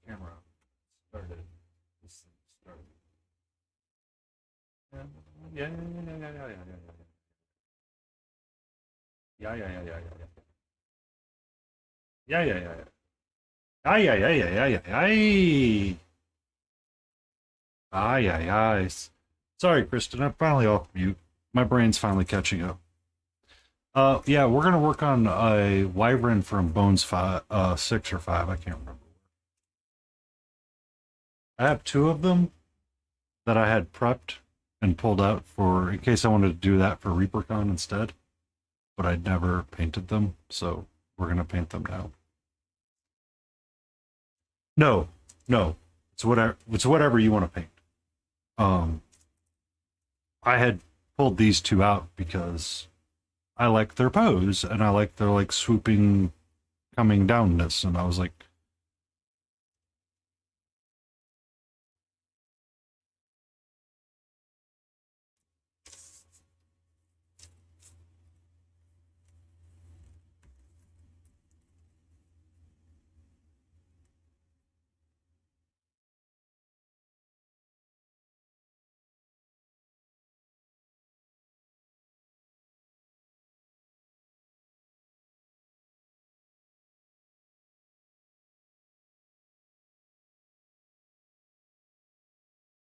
camera started. This thing started. Yeah, yeah, yeah, yeah, yeah, yeah, yeah, yeah, yeah, yeah, yeah, yeah, yeah, yeah, yeah, yeah, yeah, yeah. Ay, ay, ay, ay, ay, ay, ay, ay, ay. Sorry, Kristen. I'm finally off mute. My brain's finally catching up. Yeah, we're gonna work on a wyvern from Bones 5, 6 or 5. I can't remember. I have two of them that I had prepped and pulled out for in case I wanted to do that for ReaperCon instead, but I'd never painted them, so we're gonna paint them now. No, no, it's whatever you want to paint. Um, I had pulled these two out because I like their pose and I like their like swooping coming downness, and I was like,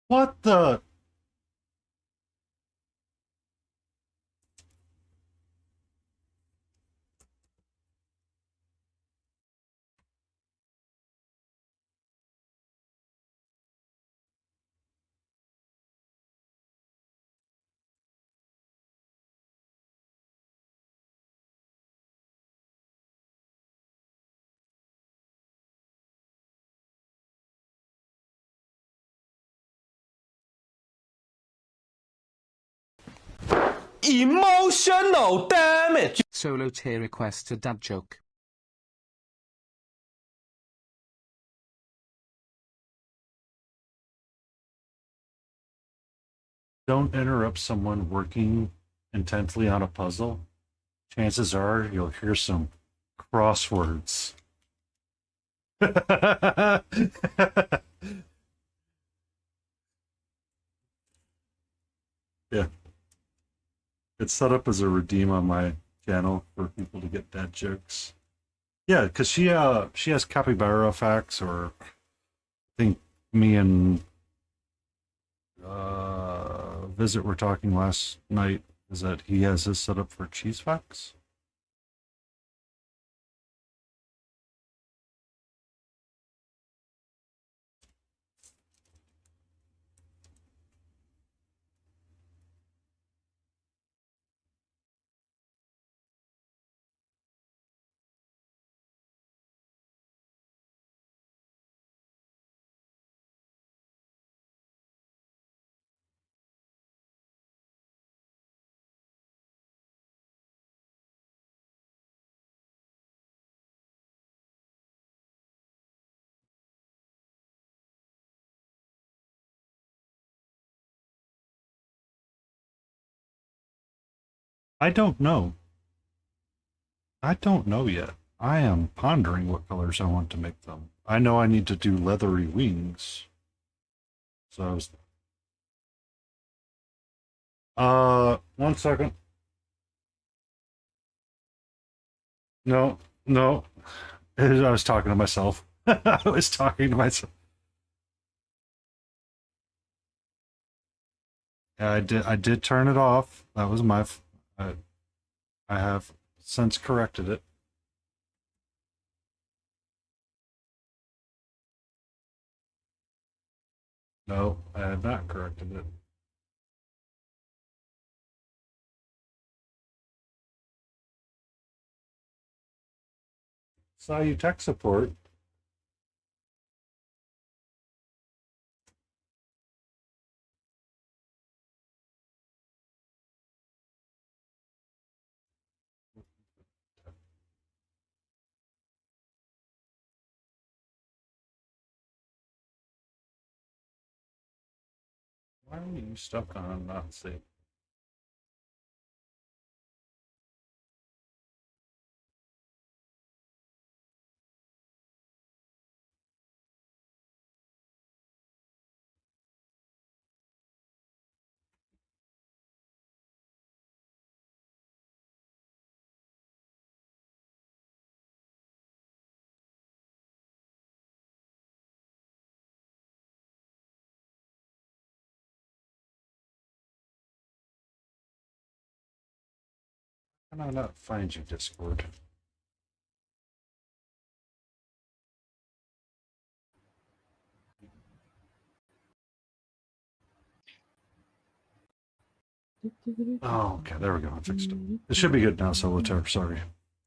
what the? Emotional damage. Solo tier request a dad joke. Don't interrupt someone working intently on a puzzle. Chances are you'll hear some crosswords. Yeah, it's set up as a redeem on my channel for people to get dad jokes. Yeah, because she has capybara facts, or I think me and Visit were talking last night is that he has his set up for cheese facts. I don't know. I don't know yet. I am pondering what colors I want to make them. I know I need to do leathery wings. So I was 1 second. No, no. I was talking to myself. I was talking to myself. Yeah, I did turn it off. That was I have since corrected it. No, I have not corrected it. Saw you tech support. Why are you stuck on not safe? Can I not find you, Discord? Oh, okay, there we go. I fixed it. It should be good now, Solitaire. Sorry.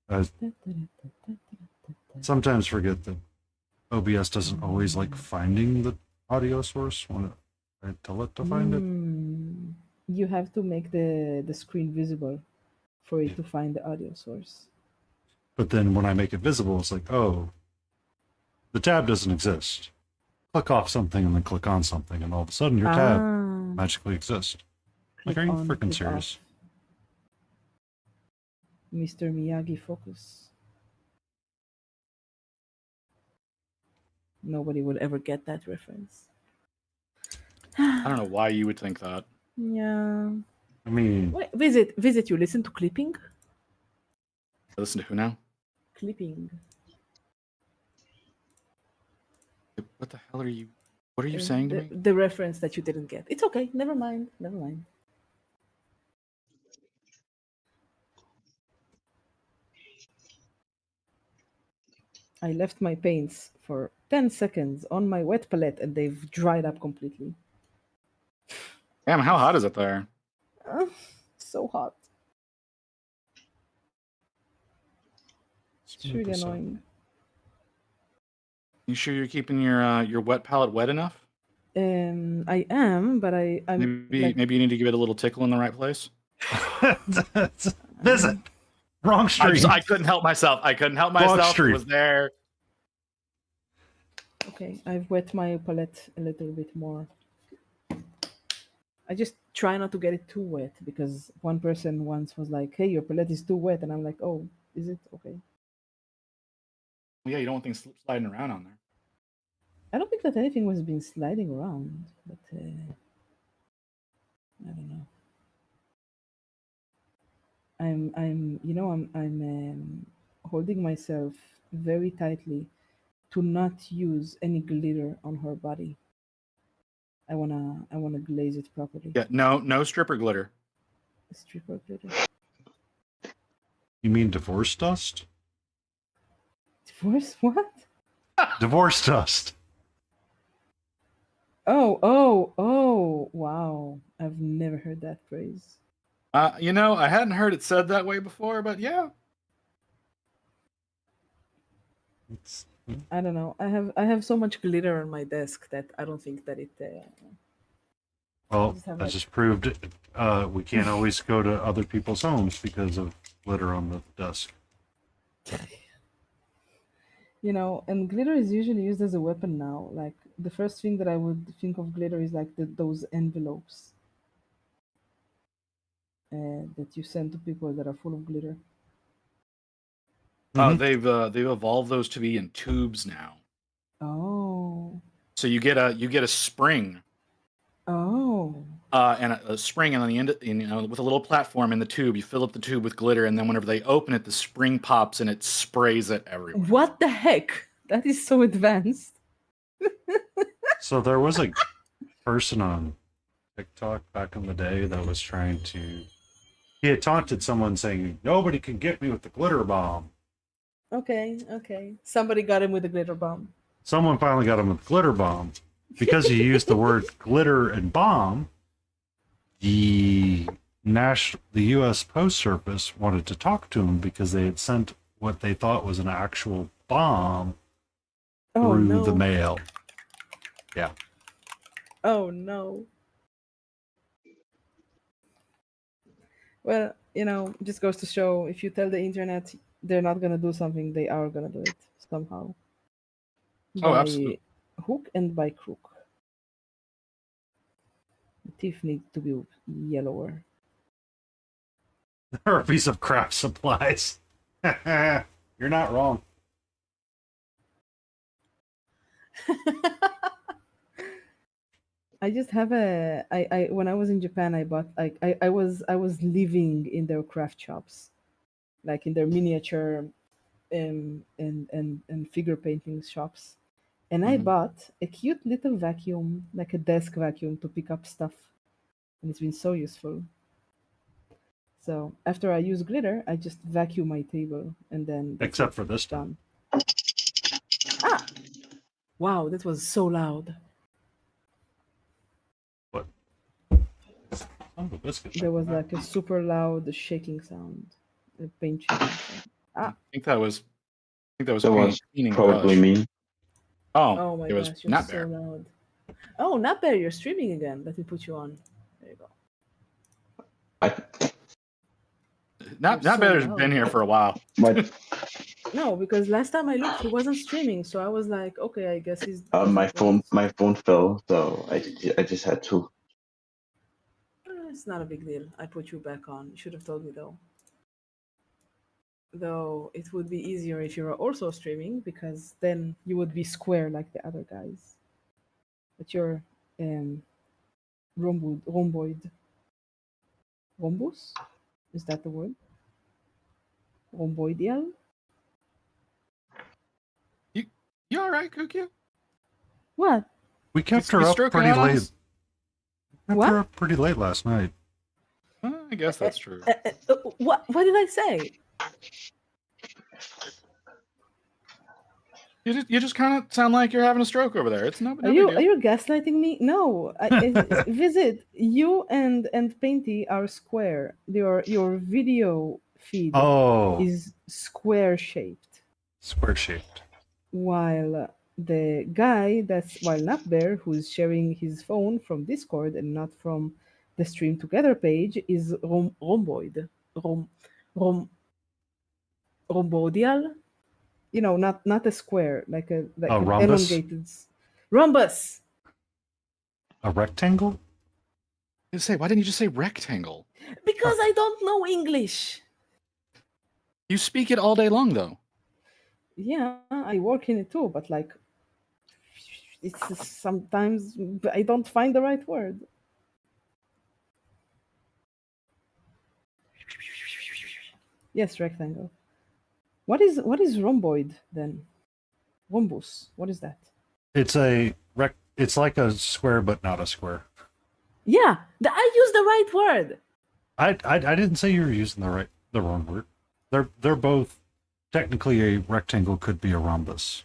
I sometimes forget that OBS doesn't always like finding the audio source when I tell it to find it. You have to make the screen visible for it to find the audio source. But then when I make it visible, it's like, oh, the tab doesn't exist. Click off something and then click on something, and all of a sudden your tab magically exists. Like, are you on, freaking click serious? off. Mr. Miyagi, focus. Nobody would ever get that reference. I don't know why you would think that. Yeah. I mean, Wait, visit. You listen to clipping? Listen to who now? Clipping. What the hell are you? What are you saying to me? The reference that you didn't get. It's okay. Never mind. Never mind. I left my paints for 10 seconds on my wet palette and they've dried up completely. Damn, how hot is it there? So hot. It's really annoying. You sure you're keeping your wet palette wet enough? I am, but I'm maybe you need to give it a little tickle in the right place. Visit. Wrong stream. I couldn't help myself. It was there. Okay, I've wet my palette a little bit more. I just try not to get it too wet because one person once was like, "Hey, your palette is too wet," and I'm like, "Oh, is it? Okay." Yeah, you don't want things sliding around on there. I don't think that anything was been sliding around, but I don't know. I'm holding myself very tightly to not use any glitter on her body. I wanna glaze it properly. Yeah, no stripper glitter. Stripper glitter. You mean divorce dust? Divorce what? Divorce dust. Oh, wow. I've never heard that phrase. I hadn't heard it said that way before, but yeah. I don't know. I have so much glitter on my desk that I don't think that it. Well, that just proved it. We can't always go to other people's homes because of glitter on the desk. And glitter is usually used as a weapon now. Like the first thing that I would think of glitter is like those envelopes that you send to people that are full of glitter. They've evolved those to be in tubes now. Oh. So you get a spring. Oh. And a spring, and on the end, with a little platform in the tube, you fill up the tube with glitter, and then whenever they open it, the spring pops and it sprays it everywhere. What the heck? That is so advanced. So there was a person on TikTok back in the day that was trying to. He had taunted someone saying, "Nobody can get me with the glitter bomb." Okay. Somebody got him with a glitter bomb. Someone finally got him with the glitter bomb. Because he used the word glitter and bomb, the U.S. Post Service wanted to talk to him because they had sent what they thought was an actual bomb through the mail. Yeah. Oh no. Well, just goes to show if you tell the internet they're not gonna do something, they are gonna do it somehow. Oh, absolutely. Hook and by crook. The teeth need to be yellower. Or a piece of craft supplies. You're not wrong. I just have I when I was in Japan, I bought I was living in their craft shops, like in their miniature and figure painting shops, and I bought a cute little vacuum, like a desk vacuum to pick up stuff, and it's been so useful. So after I use glitter, I just vacuum my table, and then that's Except it, for this time. done. Ah! Wow, that was so loud. What? Son of a biscuit. There was like a super loud shaking sound, a paint shaking sound. I Ah! think that was That was painting probably brush. me. Oh my it was gosh, you're not so there. loud. Oh, not Bear, you're streaming again. Let me put you on. There you go. I Not You're so Better's loud. been here for a while. but No, because last time I looked, he wasn't streaming, so I was like, okay, I guess he's. my doesn't want- phone fell, so I just had to. It's not a big deal. I put you back on. You should have told me though. Though it would be easier if you were also streaming, because then you would be square like the other guys. But you're rhomboid. Rhombus? Is that the word? Rhomboidal? You all right, Kukya? What? We kept You her up stroking pretty out on late. us? Kept What? her up pretty late last night. I guess that's true. What did I say? You just kind of sound like you're having a stroke over there. It's no Are big you deal. are you gaslighting me? No. Visit, you and Painty are square. Your video feed Oh, is square shaped, square shaped. while the guy that's not Bear, who's sharing his phone from Discord and not from the Stream Together page, is rhomboid, rhomboidal. You know, not a square, like an rhombus? elongated rhombus. A rectangle? I say, why didn't you just say rectangle? Because I don't know English. You speak it all day long, though. Yeah, I work in it too, but like, sometimes I don't find the right word. Yes, rectangle. What is rhomboid then? Rhombus. What is that? It's it's like a square but not a square. Yeah, I used the right word. I didn't say you were using the wrong word. They're both technically a rectangle could be a rhombus.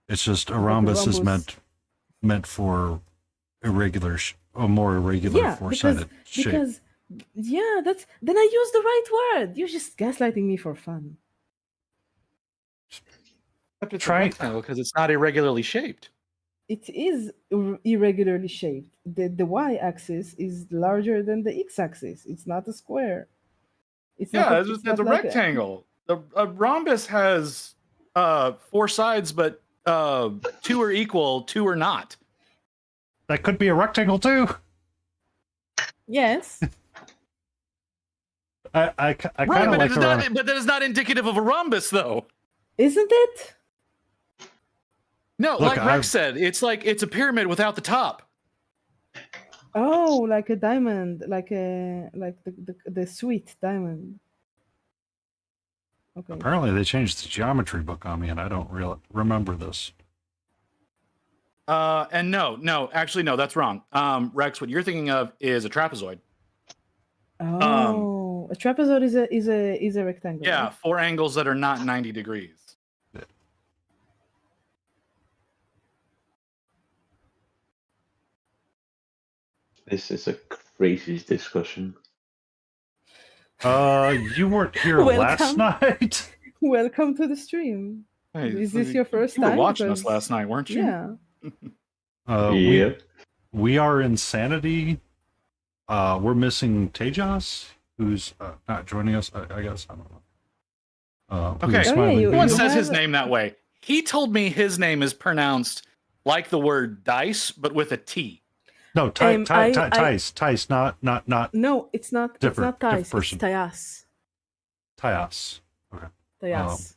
It's just a rhombus is meant for a more irregular Yeah, four-sided shape. because yeah, then I used the right word. You're just gaslighting me for fun. Except it's Try- a rectangle because it's not irregularly shaped. It is irregularly shaped. The y-axis is larger than the x-axis. It's not a square. It's not Yeah, it's it's not a like rectangle. A rhombus has 4 sides, but 2 are equal, 2 are not. That could be a rectangle too. Yes. I kind of like the But that is not indicative of a rhombus, though. Isn't it? No, Look, like Rex said, it's a pyramid without the top. Oh, like a diamond, like the sweet diamond. Okay. Apparently, they changed the geometry book on me, and I don't remember this. And actually, no, that's wrong. Rex, what you're thinking of is a trapezoid. Oh, a trapezoid is a rectangle. Yeah, right? 4 angles that are not 90 degrees. This is a crazy discussion. You weren't here last Welcome. night. Welcome to the stream. Hey, Is this your first you were time? watching us Because- last night, weren't you? Yeah. Yep. We are Insanity. We're missing Tejas, who's not joining us. I guess I don't know. Okay. who's Oh, yeah, smiling you- No one beagle. says his have- name that way. He told me his name is pronounced like the word dice, but with a T. No, Tice, not No, it's not. Different- It's not Thais. different person. It's Tayas. Tias. Okay. Tayas.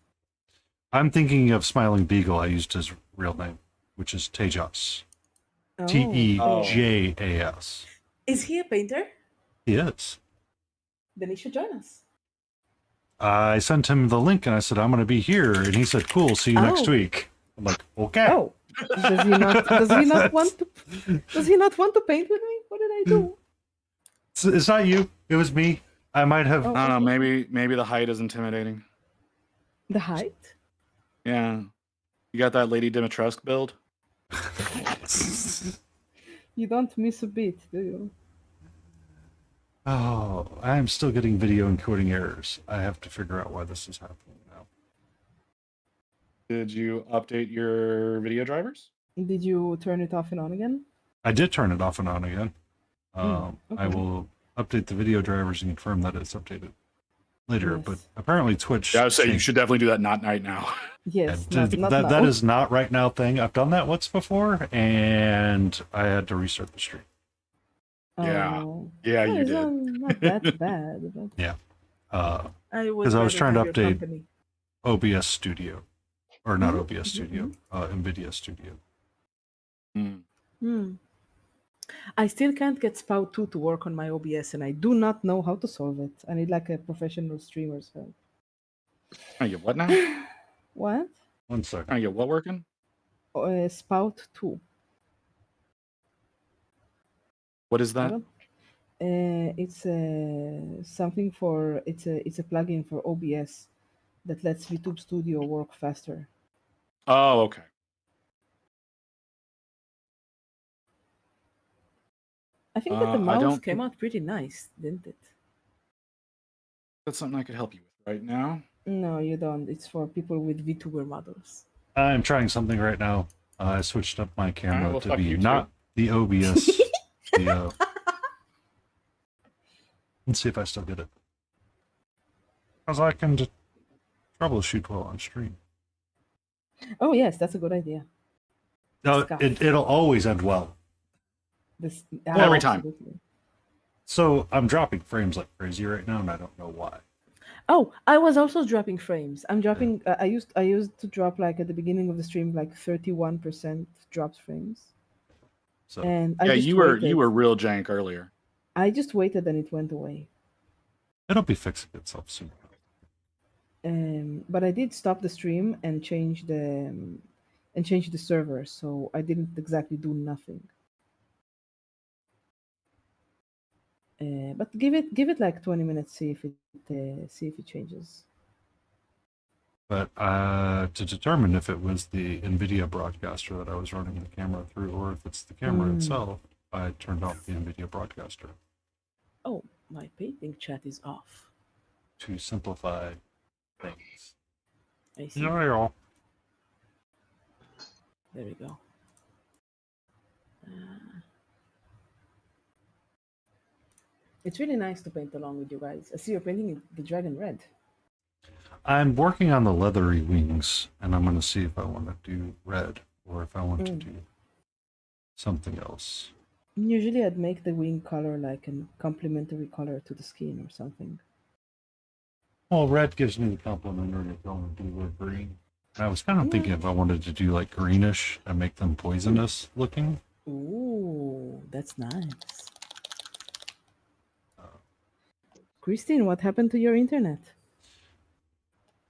I'm thinking of Smiling Beagle. I used his real name, which is Tejas. Oh. Tejas. Is he a painter? He is. Then he should join us. I sent him the link and I said, I'm going to be here. And he said, cool, see you next Oh. week. I'm like, okay. Oh, does he not? Does he not want to? Does he not want to paint with me? What did I do? It's not you. It was me. I might have. Oh. I don't know. Maybe the height is intimidating. The height? Yeah. You got that Lady Dimitrescu build? You don't miss a beat, do you? Oh, I am still getting video encoding errors. I have to figure out why this is happening now. Did you update your video drivers? Did you turn it off and on again? I did turn it off and on again. I okay. will update the video drivers and confirm that it's updated later. Yes. But apparently Twitch. Yeah, I would say you changed. should definitely do that not right now. Yes, Yeah, not that now. is not right now thing. I've done that once before, and I had to restart the stream. Yeah. Oh. Yeah, Well, you it's did. not that bad. But Yeah. because I was trying to update OBS Studio, or not OBS Studio, NVIDIA Studio. I still can't get Spout 2 to work on my OBS, and I do not know how to solve it. I need like a professional streamer's help. Oh, you what now? What? 1 second. Oh, you what working? Spout 2. What is that? It's something for it's a plugin for OBS that lets YouTube Studio work faster. Oh, okay. I think that the I mouse don't came think- out pretty nice, didn't it? That's something I could help you with right now. No, you don't. It's for people with VTuber models. I'm trying something right now. I switched up my camera well, to fuck be you too. not the OBS. Let's see if I still get it. Because I can troubleshoot while on stream. Oh yes, that's a good idea. No, Scuff. it'll always end well. This Every time. absolutely. So I'm dropping frames like crazy right now, and I don't know why. Oh, I was also dropping frames. I'm dropping. I used to drop like at the beginning of the stream like 31% dropped frames. So And I Yeah, just you waited. were real jank earlier. I just waited and it went away. it'll be fixing itself soon. But I did stop the stream and change the server, so I didn't exactly do nothing. But give it like 20 minutes, see if it changes. But to determine if it was the NVIDIA broadcaster that I was running the camera through, or if it's the camera itself, I turned off the NVIDIA broadcaster Oh, my painting chat is off. to simplify things. I see. Yeah. There we go. It's really nice to paint along with you guys. I see you're painting the dragon red. I'm working on the leathery wings, and I'm going to see if I want to do red or if I want to do something else. Usually I'd make the wing color like a complementary color to the skin or something. Well, red gives me the complementary color to blue or green. And I was kind of thinking if I wanted to do like greenish and make them poisonous looking. Ooh, that's nice. Christine, what happened to your internet?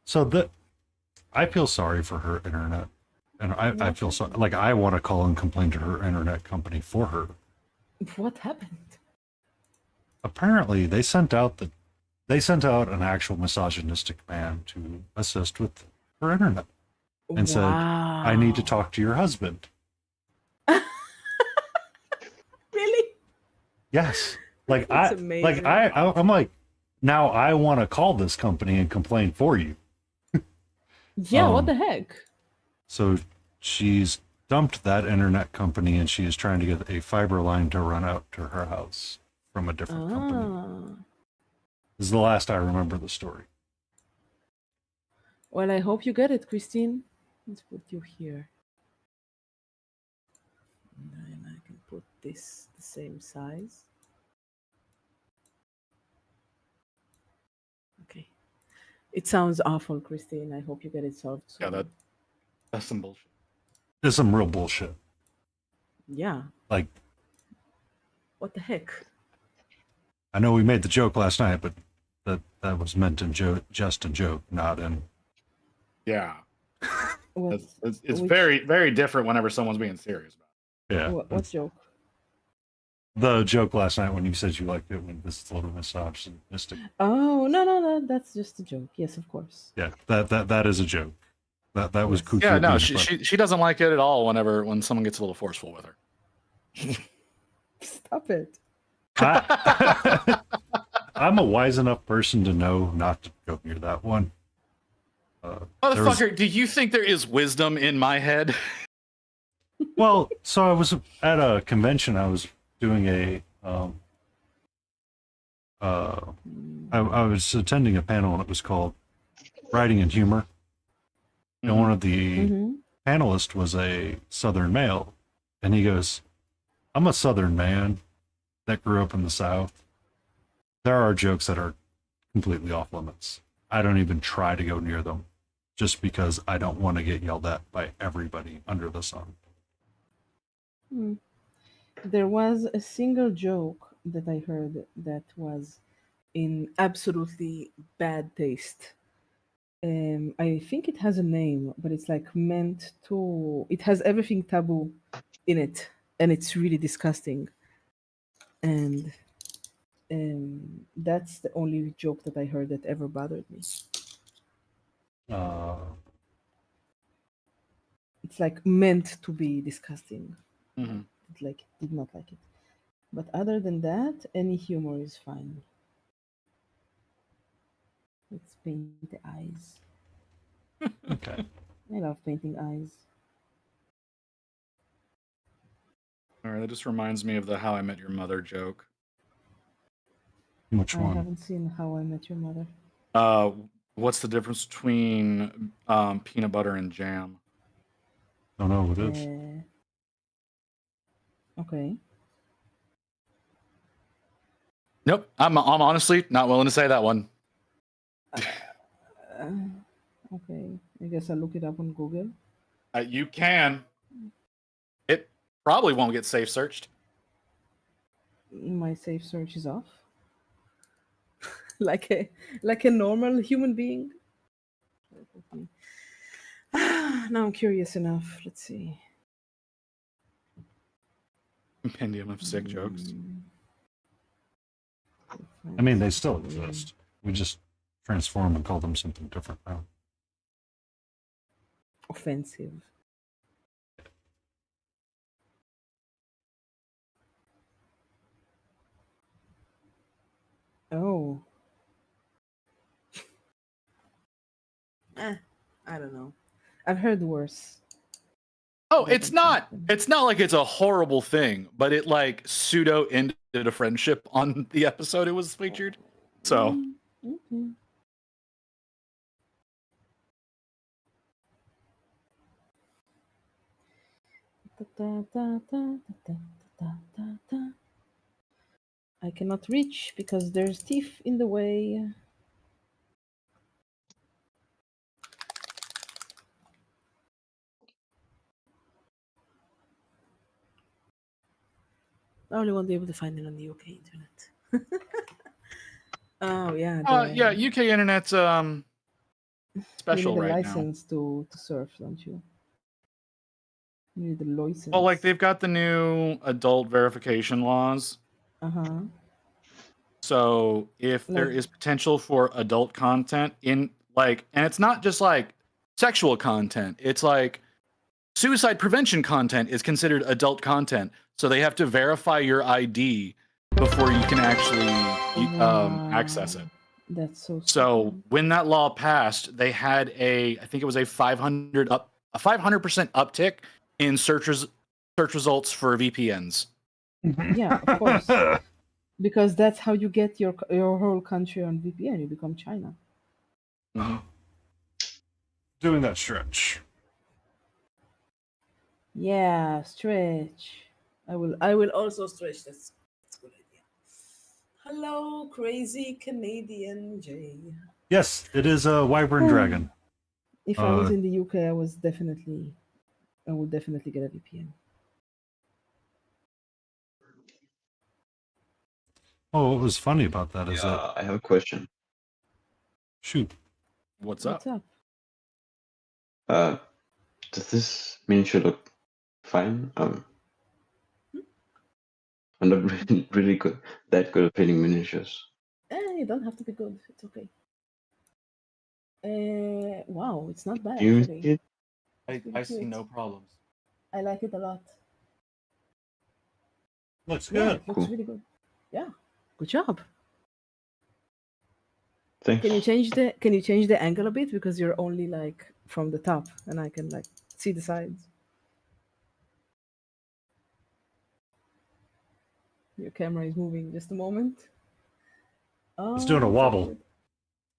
So I feel sorry for her internet. And I feel so like I want to call and complain to her internet company for her. What happened? Apparently they sent out an actual misogynistic man to assist with her internet and said, I need to talk to your husband. Really? Yes. Like That's amazing. I'm like, now I want to call this company and complain for you. Yeah, what the heck? So she's dumped that internet company and she is trying to get a fiber line to run out to her house from a different company. This is the last I remember the story. Well, I hope you get it, Christine. Let's put you here. And then I can put this the same size. Okay. It sounds awful, Christine. I hope you get it solved soon. Yeah, that's some bullshit. It's some real bullshit. Yeah. Like, What the heck? I know we made the joke last night, but that was meant in just in joke, not in. Yeah. What, It's which- very, very different whenever someone's being serious about it. Yeah. what joke? The joke last night when you said you liked it when this is a little misogynistic. Oh no, that's just a joke. Yes, of course. Yeah, that is a joke. That was Yes. Kuku Yeah, no, being she, funny. she doesn't like it at all when someone gets a little forceful with her. Stop it. I'm a wise enough person to know not to go near that one. There was- Motherfucker, do you think there is wisdom in my head? well, so I was at a convention. I was doing a I was attending a panel and it was called Writing and Humor. And one of the Mhm. panelists was a Southern male, and he goes, "I'm a Southern man that grew up in the South. There are jokes that are completely off limits. I don't even try to go near them, just because I don't want to get yelled at by everybody under the sun." Hmm. There was a single joke that I heard that was in absolutely bad taste. I think it has a name, but it's like meant to. It has everything taboo in it, and it's really disgusting. And that's the only joke that I heard that ever bothered me. Uh, It's like meant to be disgusting. Mhm. Like did not like it. But other than that, any humor is fine. Let's paint the eyes. okay. I love painting eyes. All right, that just reminds me of the How I Met Your Mother joke. Which I one? haven't seen How I Met Your Mother. What's the difference between peanut butter and jam? Don't know what it is. Okay. Nope, I'm honestly not willing to say that one. Okay. I guess I'll look it up on Google. You can. It probably won't get safe searched. My safe search is off. like a normal human being. Now I'm curious enough. Let's see. Compendium of sick jokes. I mean, they still exist. We just transform and call them something different now. Offensive. Oh. I don't know. I've heard worse. Oh, it's not like it's a horrible thing, but it like pseudo ended a friendship on the episode it was featured. So Okay. I cannot reach because there's teeth in the way. I only won't be able to find it on the UK internet. Oh yeah. yeah, UK internet's You special need a right license to surf, don't you? You need a license. now. Well, like they've got the new adult verification laws. Uh-huh. So if there Like- is potential for adult content in like, and it's not just like sexual content, it's like suicide prevention content is considered adult content. So they have to verify your ID before you can actually access it. That's so So stupid. when that law passed, they had I think it was a 500% uptick in search results for VPNs. Yeah, of course. Because that's how you get your whole country on VPN. You become China. Doing that stretch. Yeah, stretch. I will also stretch. That's a good idea. Hello, crazy Canadian Jay. Yes, it is a wyvern dragon. If I was in the UK, I would definitely get a VPN. Oh, what was funny about that is that Yeah, I have a question. shoot. What's up? What's up? Does this miniature look fine? I'm not really good that good at painting miniatures. You don't have to be good. It's okay. Wow, it's not bad You actually. did? It's pretty I see cute. no problems. I like it a lot. Looks Yeah, good. it looks Cool. really good. Yeah, good job. Thanks. Can you change the angle a bit because you're only like from the top and I can like see the sides. Your camera is moving. Just a moment. Oh, It's doing a so wobble. cute.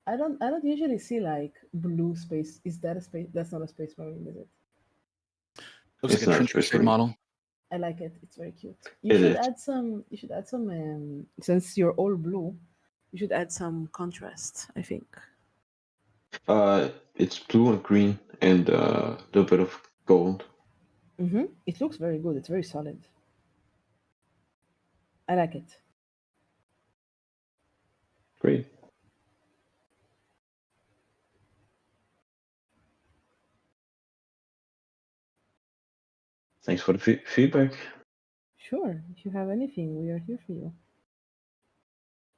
I don't usually see like blue space. Is that a space? That's not a space marine, is it? Looks It's like a not trench Space crusade Marine. model. I like it. It's very cute. You It should is. add some. You should add some. Since you're all blue, you should add some contrast. I think. It's blue and green and a little bit of gold. It looks very good. It's very solid. I like it. Great. Thanks for the feedback. Sure. If you have anything, we are here for you.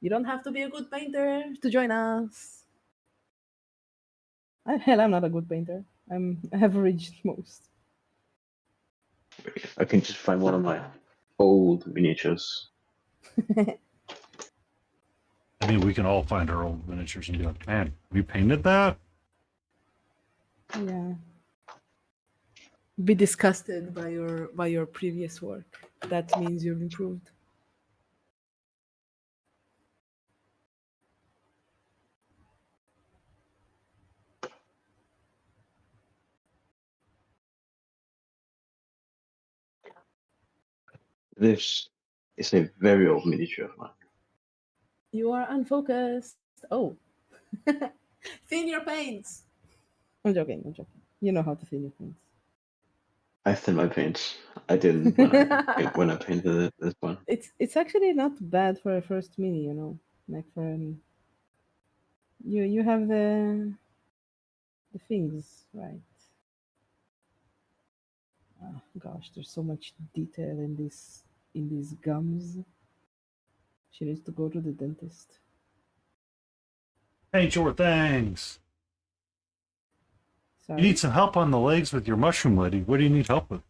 You don't have to be a good painter to join us. Hell, I'm not a good painter. I'm average at most. I can just find one of my old miniatures. I mean, we can all find our old miniatures and be like, man, we painted that? Yeah. Be disgusted by your previous work. That means you've improved. This is a very old miniature of mine. You are unfocused. Oh. Thin your paints. I'm joking. You know how to thin your paints. I thinned my paints. I didn't when I painted this one. It's actually not bad for a first mini, you know. Like for you have the things, right? Oh, gosh, there's so much detail in these gums. She needs to go to the dentist. Paint your things. Sorry. You need some help on the legs with your mushroom lady. What do you need help with?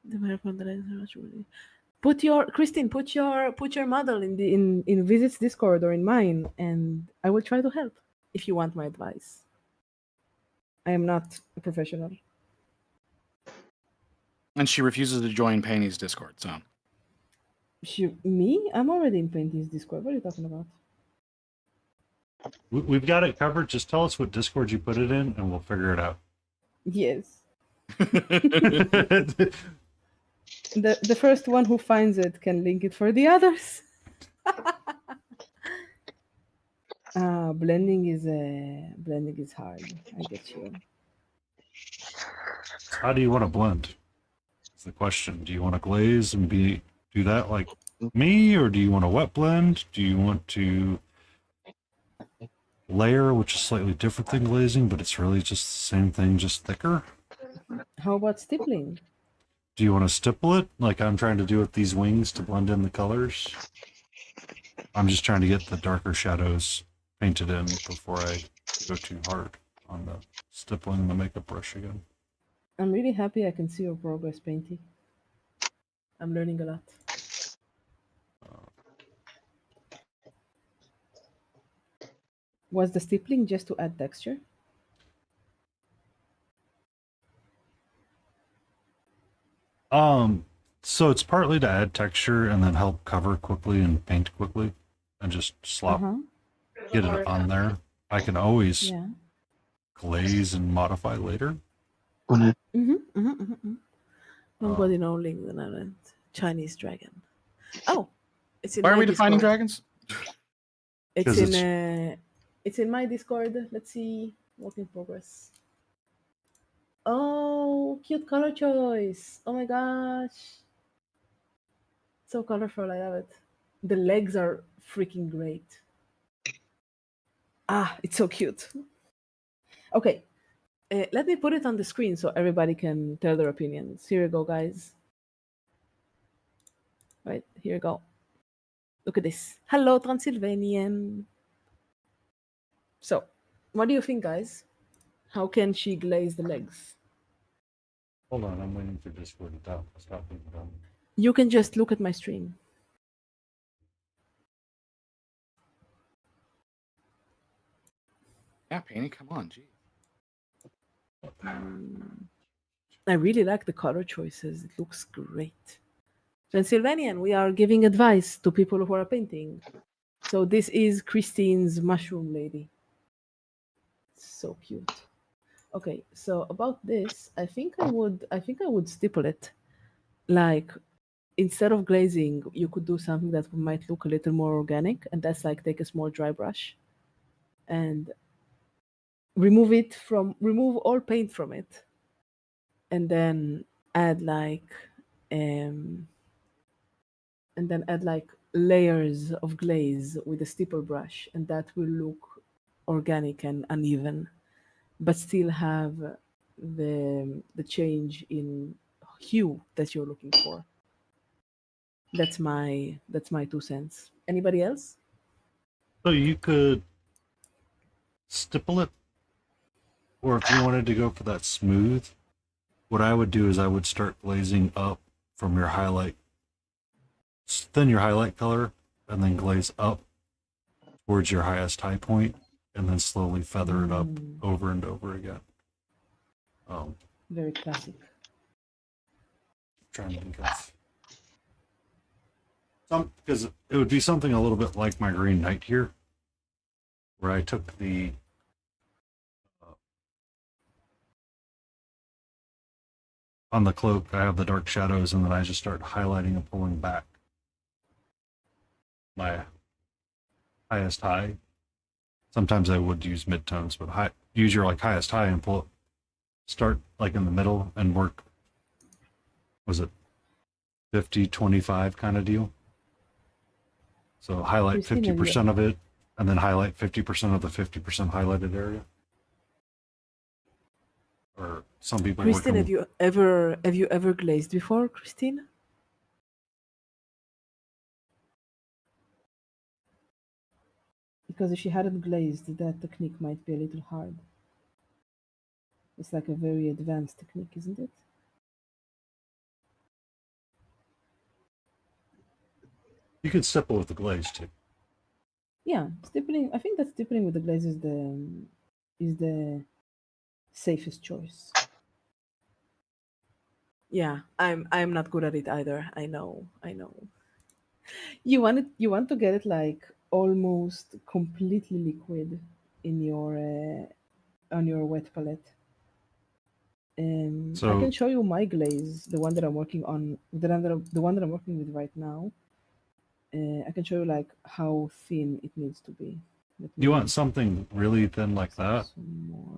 The marathon that is really. Put your Christine, put your model in the in Visits Discord or in mine, and I will try to help if you want my advice. I am not a professional. And she refuses to join Paney's Discord, so. Me? I'm already in Painting's Discord. What are you talking about? We've got it covered. Just tell us what Discord you put it in, and we'll figure it out. Yes. The first one who finds it can link it for the others. Blending is hard. I get you. How do you want to blend? That's the question. Do you want to glaze and do that like me, or do you want a wet blend? Do you want to layer, which is slightly different than glazing, but it's really just the same thing, just thicker? How about stippling? Do you want to stipple it, like I'm trying to do with these wings to blend in the colors? I'm just trying to get the darker shadows painted in before I go too hard on the stippling the makeup brush again. I'm really happy I can see your progress, Painty. I'm learning a lot. Was the stippling just to add texture? So it's partly to add texture and then help cover quickly and paint quickly and just slop, get it on there. I can always Yeah. glaze and modify later. Nobody knows Link the Island. Chinese dragon. Oh, it's in Why my are we defining Discord. dragons? It's 'Cause it's in my Discord. Let's see. Work in progress. Oh, cute color choice. Oh my gosh. So colorful. I love it. The legs are freaking great. Ah, it's so cute. Okay. Let me put it on the screen so everybody can tell their opinions. Here you go, guys. Right, here you go. Look at this. Hello, Transylvanian. So, what do you think, guys? How can she glaze the legs? Hold on, I'm waiting for Discord to stop being done. You can just look at my stream. Yeah, Painty, come on, geez. I really like the color choices. It looks great. Transylvanian, we are giving advice to people who are painting. So this is Christine's mushroom lady. So cute. Okay, so about this, I think I would stipple it. Like instead of glazing, you could do something that might look a little more organic, and that's like take a small dry brush and remove all paint from it, and then add like layers of glaze with a steeper brush, and that will look organic and uneven, but still have the change in hue that you're looking for. That's my 2 cents. Anybody else? So you could stipple it, or if you wanted to go for that smooth, what I would do is I would start glazing up from your highlight, thin your highlight color, and then glaze up towards your highest high point, and then slowly feather it up over and over again. Very classic. Trying to think of some, because it would be something a little bit like my Green Knight here, where I took the on the cloak, I have the dark shadows, and then I just start highlighting and pulling back my highest high. Sometimes I would use midtones, but use your like highest high and pull it. Start like in the middle and work. Was it 50-25 kind of deal? So highlight Christina, 50% of it, and then highlight 50% of the 50% highlighted area. Or some people. Christine, have you ever glazed before, Christine? Because if she hadn't glazed, that technique might be a little hard. It's like a very advanced technique, isn't it? You could stipple with the glaze too. Yeah, stippling. I think that stippling with the glaze is the safest choice. Yeah, I'm not good at it either. I know. You want to get it like almost completely liquid in your on your wet palette. I So can show you my glaze, the one that I'm working on, the one that I'm working with right now. I can show you like how thin it needs to be. you want something really thin like that.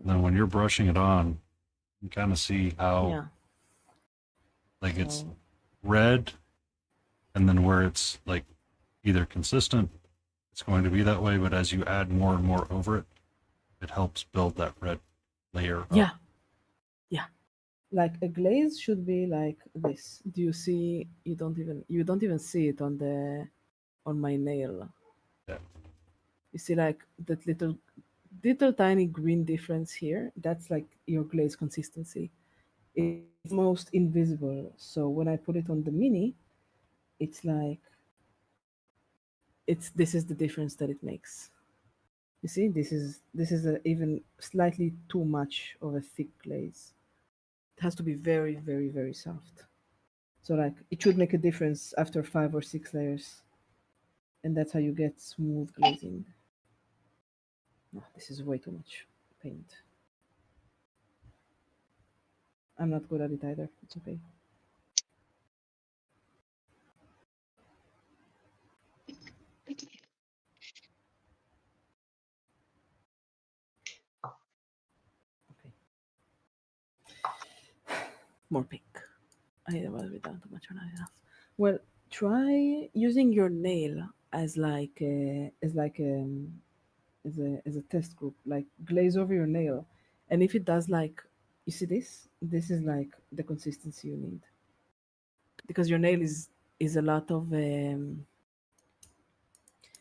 Then when you're brushing it on, you kind of see how like it's red, and then where it's like either consistent, it's going to be that way, but as you add more and more over it, it helps build that red layer up. Yeah. Like a glaze should be like this. Do you see? You don't even see it on my nail. Yeah. You see like that little tiny green difference here? That's like your glaze consistency. It's most invisible. So when I put it on the mini, it's like this is the difference that it makes. You see, this is even slightly too much of a thick glaze. It has to be very, very, very soft. So like it should make a difference after 5 or 6 layers, and that's how you get smooth glazing. No, this is way too much paint. I'm not good at it either. It's okay. Okay. More pink. I was down too much or not enough. Well, try using your nail as like as a test group. Like glaze over your nail, and if it does like, you see this is like the consistency you need, because your nail is is a lot of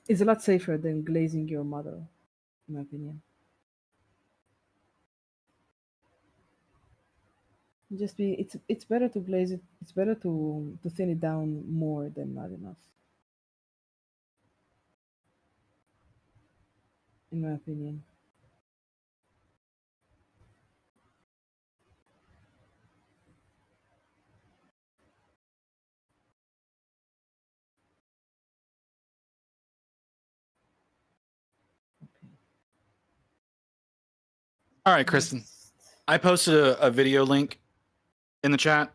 is a lot safer than glazing your model, in my opinion. Just be it's better to glaze it. It's better to thin it down more than not enough, in my opinion. Okay. All right, Kristen. Next. I posted a video link in the chat.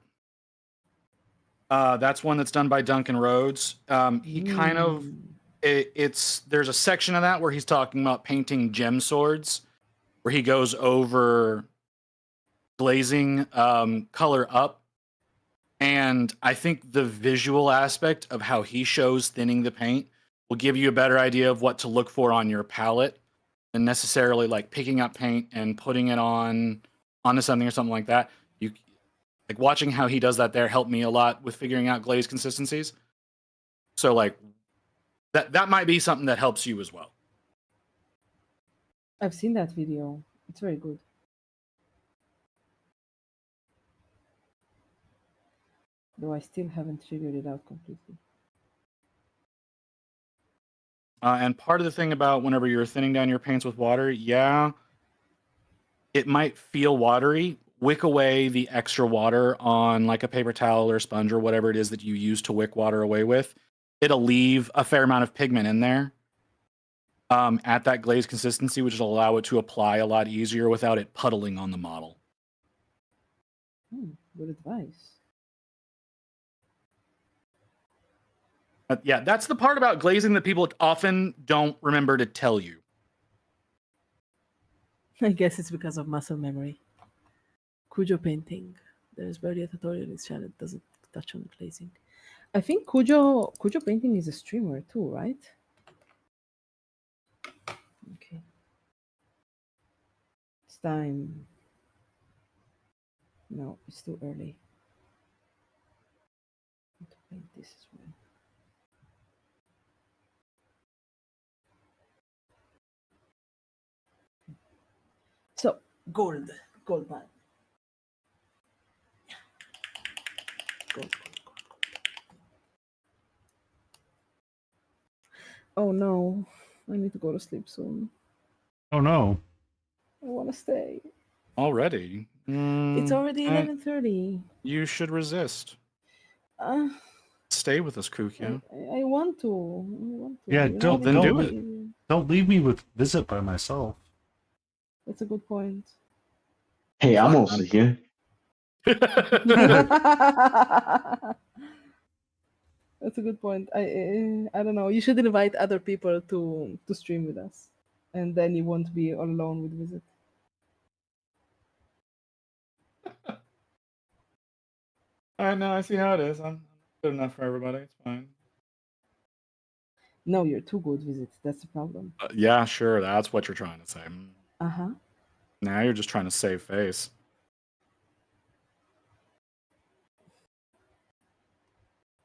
That's one that's done by Duncan Rhodes. He kind of Mm. it's there's a section of that where he's talking about painting gem swords, where he goes over glazing color up. And I think the visual aspect of how he shows thinning the paint will give you a better idea of what to look for on your palette than necessarily like picking up paint and putting it onto something or something like that. You like watching how he does that there helped me a lot with figuring out glaze consistencies. So like that might be something that helps you as well. I've seen that video. It's very good. Though I still haven't figured it out completely. And part of the thing about whenever you're thinning down your paints with water, yeah, it might feel watery. Wick away the extra water on like a paper towel or sponge or whatever it is that you use to wick water away with. It'll leave a fair amount of pigment in there at that glaze consistency, which will allow it to apply a lot easier without it puddling on the model. Good advice. Yeah, that's the part about glazing that people often don't remember to tell you. I guess it's because of muscle memory. Cujo painting. There's barely a tutorial in this channel that doesn't touch on glazing. I think Cujo painting is a streamer too, right? Okay. It's time. No, it's too early. I need to paint this as well. So, gold man. Gold. Oh no, I need to go to sleep soon. Oh no. I want to stay. Already? It's already 11:30. You should resist. Uh, Stay with us, Kukia. I want to. I want to. Yeah, You know, don't then do it. Don't leave me with visit by myself. That's a good point. Hey, I'm Fuck, also here. That's a good point. I don't know. You should invite other people to stream with us, and then you won't be all alone with visit. I know. I see how it is. I'm good enough for everybody. It's fine. No, you're too good, visit. That's the problem. Yeah, sure. That's what you're trying to say. Uh-huh. Now you're just trying to save face.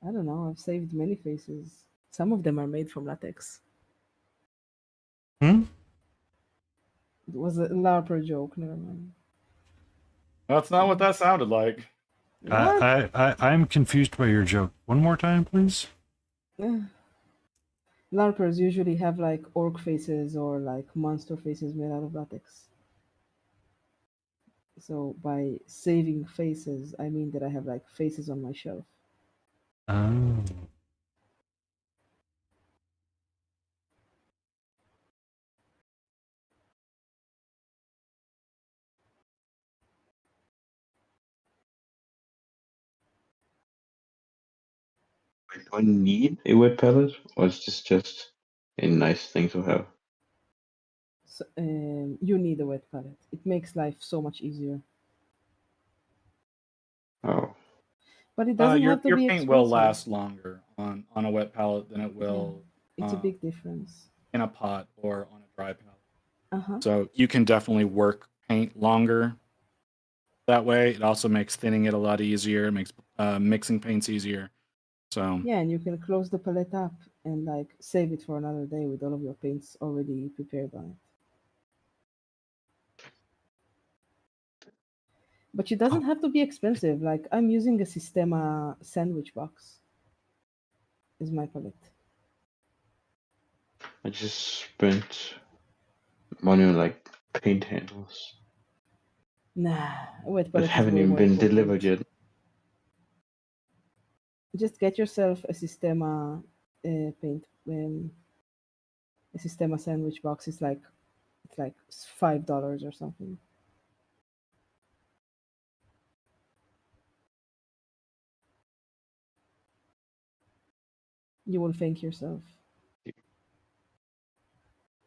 I don't know. I've saved many faces. Some of them are made from latex. Hmm? It was a LARPer joke. Never mind. That's not what that sounded like. What? I'm confused by your joke. One more time, please. LARPers usually have like orc faces or like monster faces made out of latex. So by saving faces, I mean that I have like faces on my shelf. Oh. Wait, do I need a wet palette, or is this just a nice thing to have? So, you need a wet palette. It makes life so much easier. Oh, But it doesn't Your have to be paint will expensive. last longer on a wet palette than it will It's a big difference. in a pot or on a dry palette. Uh-huh. So you can definitely work paint longer that way. It also makes thinning it a lot easier. It makes mixing paints easier. So Yeah, and you can close the palette up and like save it for another day with all of your paints already prepared on it. But it doesn't have to be expensive. Like I'm using a Sistema sandwich box. Is my palette. I just spent money on like paint handles Nah, a wet that palette is haven't way even more been important. delivered yet. Just get yourself a Sistema paint, a Sistema sandwich box. It's like $5 or something. You will thank yourself.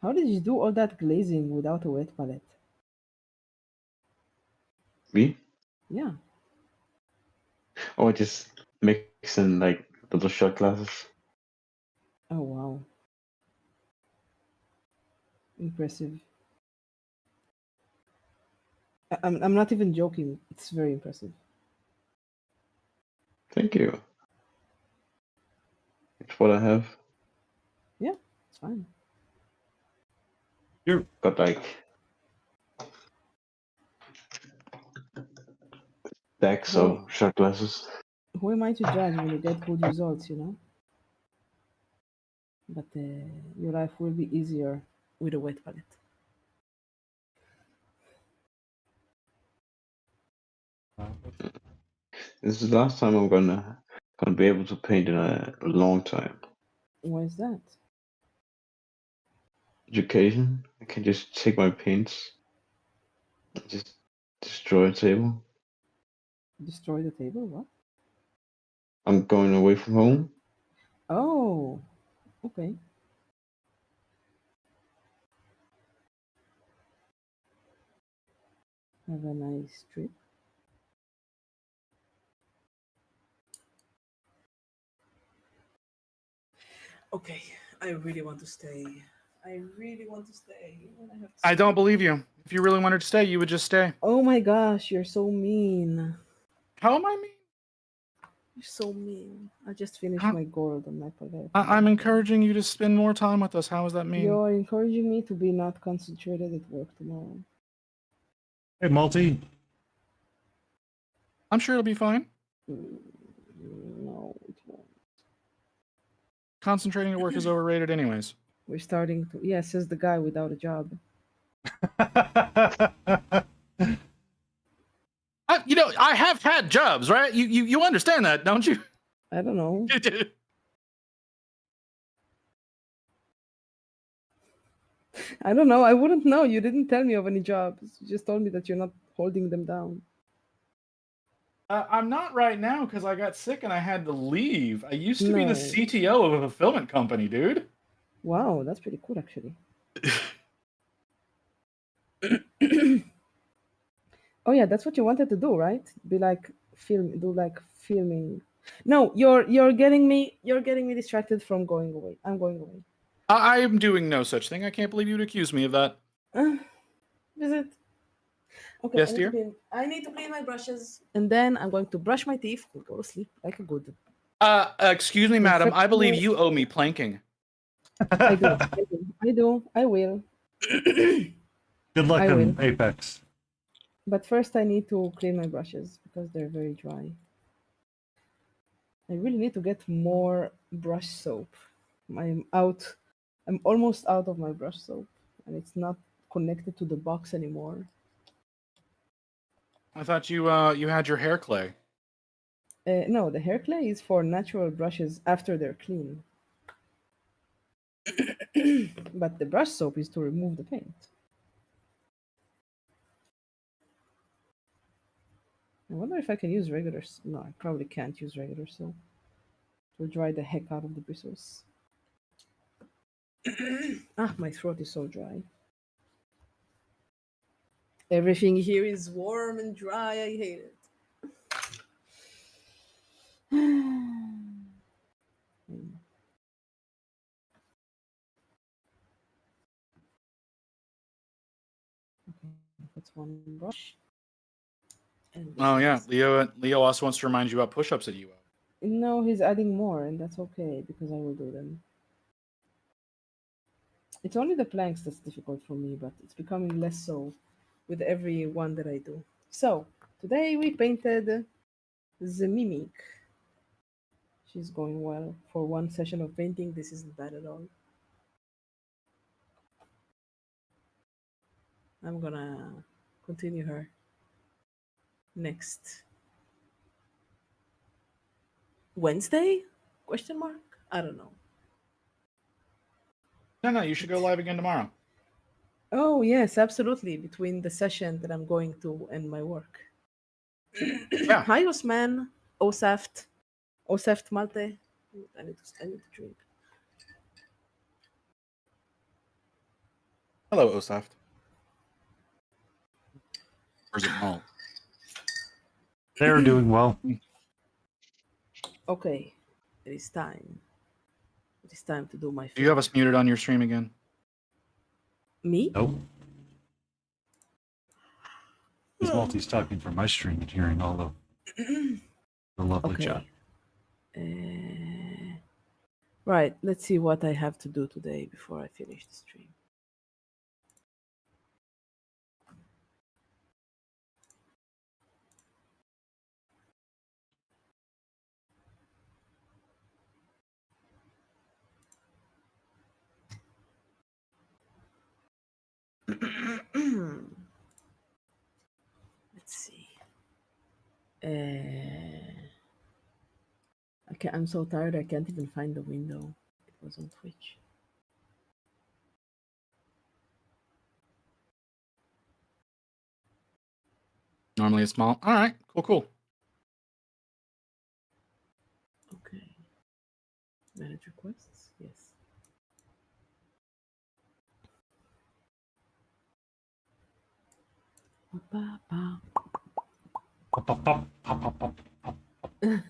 How did you do all that glazing without a wet palette? Me? Yeah. Oh, I just mix in like little shot glasses. Oh wow. Impressive. I'm not even joking. It's very impressive. Thank you. It's what I have. Yeah, it's fine. You're Got like stacks Well, of shot glasses. who am I to judge when you get good results, you know? But your life will be easier with a wet palette. This is the last time I'm gonna be able to paint in a long time. Why is that? Education. I can just take my paints and just destroy a table. Destroy the table? What? I'm going away from home. Oh, okay. Have a nice trip. Okay, I really want to stay. I really want to stay. And I have to I don't sleep. believe you. If you really wanted to stay, you would just stay. Oh my gosh, you're so mean. How am I mean? You're so mean. I just finished How- my gold on my palette. I'm encouraging you to spend more time with us. How is that mean? You're encouraging me to be not concentrated at work tomorrow. hey, Multi. I'm sure it'll be fine. No, it won't. Concentrating at work is overrated, anyways. We're starting to. Yeah, says the guy without a job. I have had jobs, right? You understand that, don't you? I don't know. I don't know. I wouldn't know. You didn't tell me of any jobs. You just told me that you're not holding them down. I'm not right now because I got sick and I had to leave. I used to be the No. CTO of a fulfillment company, dude. Wow, that's pretty cool, actually. Oh yeah, that's what you wanted to do, right? Be like do like filming. No, you're getting me distracted from going away. I'm going away. I am doing no such thing. I can't believe you'd accuse me of that. Visit. Okay, Yes, dear? I need to clean my brushes, and then I'm going to brush my teeth and go to sleep like a good. Excuse me, madam. I believe Perfecto. you owe me planking. I do. I will. Good luck I in will. Apex. But first, I need to clean my brushes because they're very dry. I really need to get more brush soap. I'm almost out of my brush soap, and it's not connected to the box anymore. I thought you had your hair clay. No, the hair clay is for natural brushes after they're clean. But the brush soap is to remove the paint. I wonder if I can use regular. No, I probably can't use regular soap. It will dry the heck out of the bristles. My throat is so dry. Everything here is warm and dry. I hate it. That's one brush. And Oh yeah, is... Leo also wants to remind you about push-ups that you owe. No, he's adding more, and that's okay because I will do them. It's only the planks that's difficult for me, but it's becoming less so with every one that I do. So, today we painted the mimic. She's going well. For one session of painting, this isn't bad at all. I'm gonna continue her next Wednesday? Question mark? I don't know. No, you should go live again tomorrow. Oh yes, absolutely. Between the session that I'm going to and my work. Yeah. Hi Osman, Osaft, Osaft Malte. I need to drink. Hello, Osaft. Or is it Malt? They're doing well. Okay, it is time. It is time to do my. Do you have us muted on your stream again? Me? Nope. He's multi-talking from my stream and hearing all of the lovely Okay. chat. Right. Let's see what I have to do today before I finish the stream. Let's see. I'm so tired. I can't even find the window. It was on Twitch. Normally it's Malt. All right, cool. Okay. Manage requests. Yes. Ba, ba, Pop, pop, pop, pop, pop, pop, pop. ba.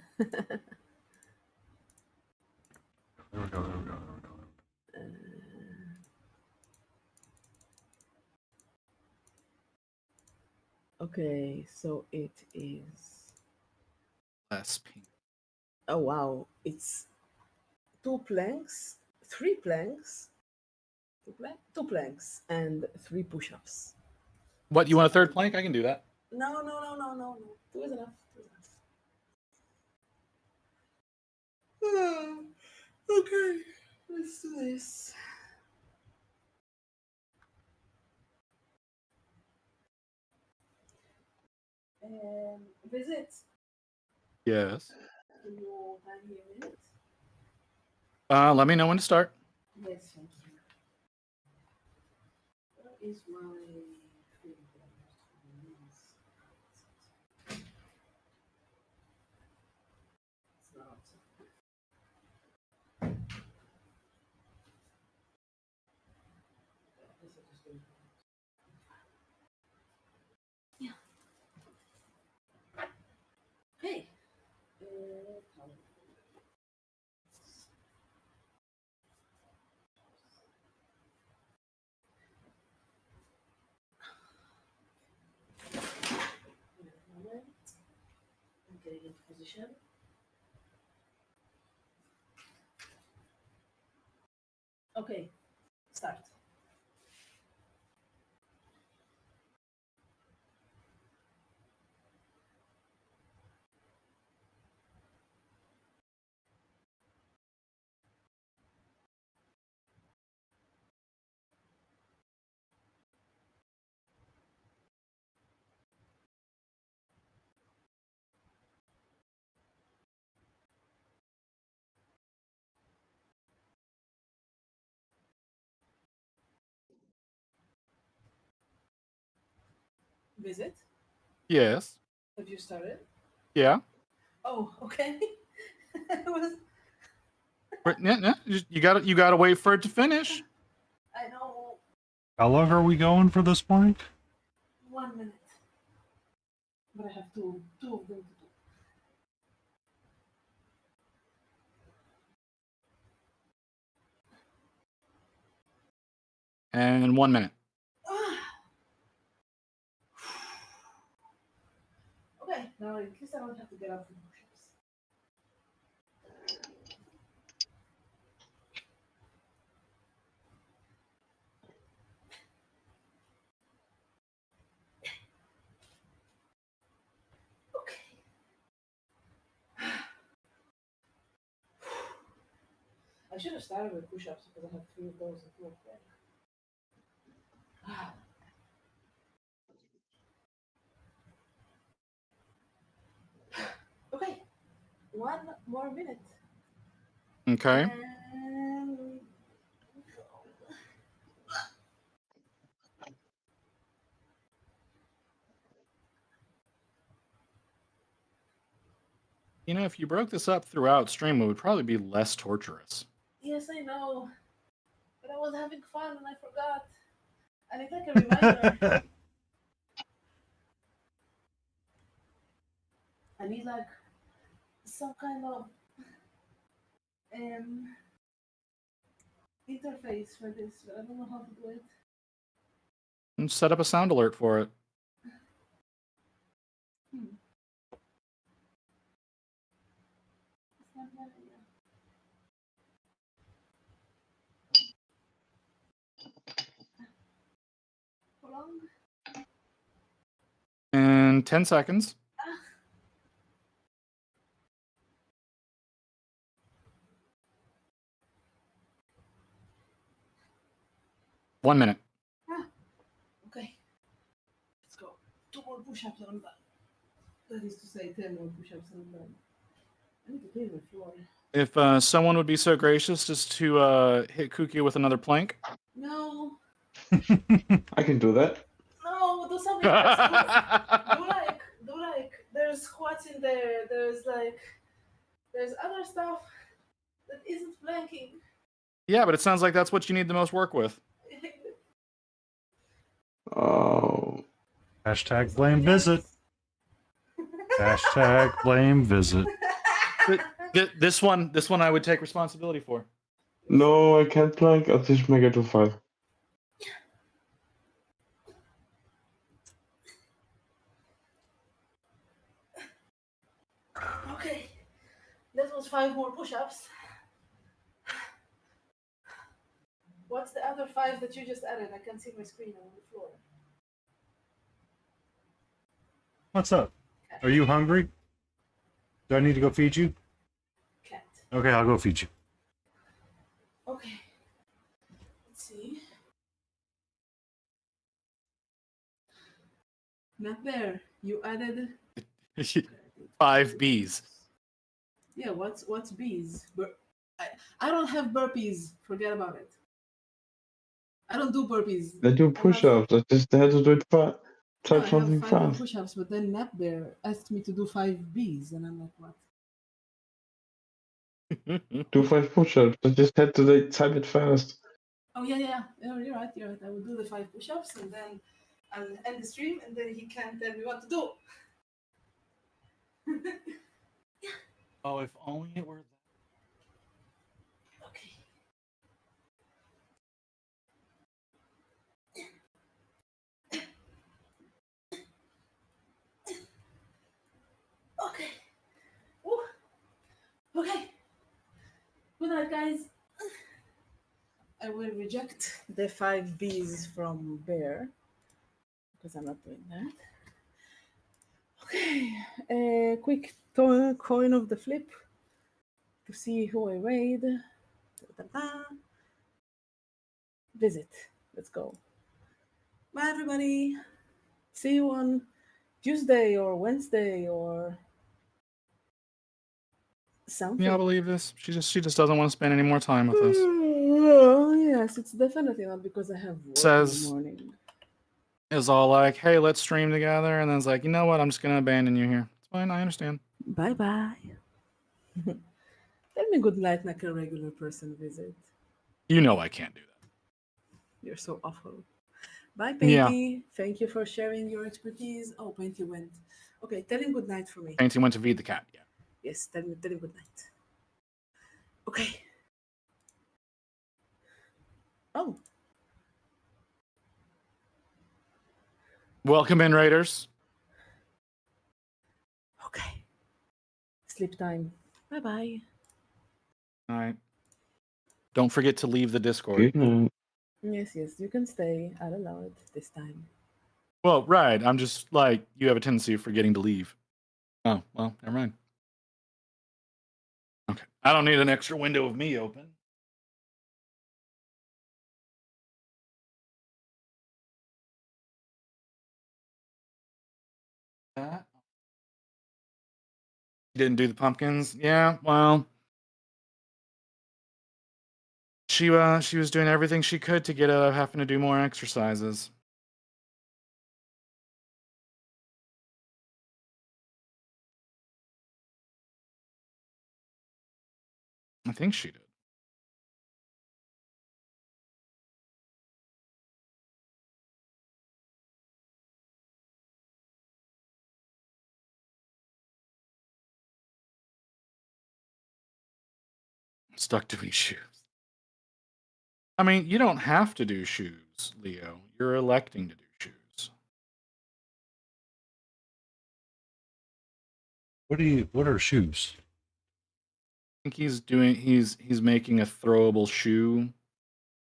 There we go. Okay, so it is. Less pink. Oh wow! It's 2 planks, 3 planks, 2 planks, and 3 push-ups. What, you want a third plank? I can do that. No. 2 is enough. 2 is enough. Okay, let's do this. Visit. Yes. Can you hand me a minute? Let me know when to start. Yes, thank you. Where is my thing? It's not. Yeah. Hey. I'm getting into position. Okay, start. Visit. Yes. Have you started? Yeah. Oh, okay. It was. Yeah. You gotta wait for it to finish. I know. How long are we going for this morning? 1 minute. But I have two of them to do. And 1 minute. Okay, now at least I don't have to get up from push-ups. I should have started with push-ups because I have 3 of those and 2 of them. Okay, 1 more minute. Okay. And You know, if you broke this up throughout stream, it would probably be less torturous. yes, I know, but I was having fun and I forgot. I need like a reminder. I need like some kind of interface for this, but I don't know how to do it. And set up a sound alert for it. It's not bad idea. How long? In 10 seconds. Ah. One minute. Okay. Let's go. 2 more push-ups and I'm done. That is to say, 10 more push-ups and I'm done. I need to clean the floor. If someone would be so gracious just to hit Kuki with another plank. No. I can do that. No, do something else. Do like, there's squats in there. There's other stuff that isn't planking. Yeah, but it sounds like that's what you need the most work with. Oh, Hashtag blame visit. Hashtag blame visit. This one I would take responsibility for. no, I can't plank. I'll just make it to 5. Okay, that was 5 more push-ups. What's the other 5 that you just added? I can't see my screen on the floor. What's up? Are you hungry? Do I need to go feed you? Cat. Okay, I'll go feed you. Okay. Let's see. Not there. You added 5 Bs. Yeah, what's bees? I don't have burpees. Forget about it. I don't do burpees. I do push-ups. I just had to do it fast. No, Try I have something 5 more fast. push-ups, but then Nap Bear asked me to do 5 bees, and I'm like, what? Do 5 push-ups. I just had to type it fast. Oh yeah. You're right. I will do the 5 push-ups, and then I'll end the stream, and then he can't tell me what to do. Oh, if only it were. Okay. Okay. Woo. Okay. Good night, guys. I will reject the 5 Bs from Bear because I'm not doing that. Okay. A quick coin of the flip to see who I raid. Da-da-da. Visit. Let's go. Bye, everybody. See you on Tuesday or Wednesday or something. Yeah, I believe this. She just doesn't want to spend any more time with us. Oh, yes, it's definitely not because I have work in the Says- morning. Is all like, hey, let's stream together, and then it's like, you know what? I'm just gonna abandon you here. It's fine. I understand. Bye bye. Tell me good night like a regular person visit. You know I can't do that. You're so awful. Bye, Yeah. Painty. Thank you for sharing your expertise. Oh, Painty went. Okay, tell him good night for me. Painting went to feed the cat. Yeah. Yes, tell him good night. Okay. Oh, Welcome in, Raiders. okay. Sleep time. Bye bye. All right. Don't forget to leave the Discord. Good night. Yes, you can stay. I'll allow it this time. Well, right. I'm just like, you have a tendency of forgetting to leave. Oh, well, never mind. Okay. I don't need an extra window of me open. That didn't do the pumpkins. Yeah, well, she was doing everything she could to get out of having to do more exercises. I think she did. Stuck doing shoes. I mean, you don't have to do shoes, Leo. You're electing to do shoes. What are shoes? I think he's making a throwable shoe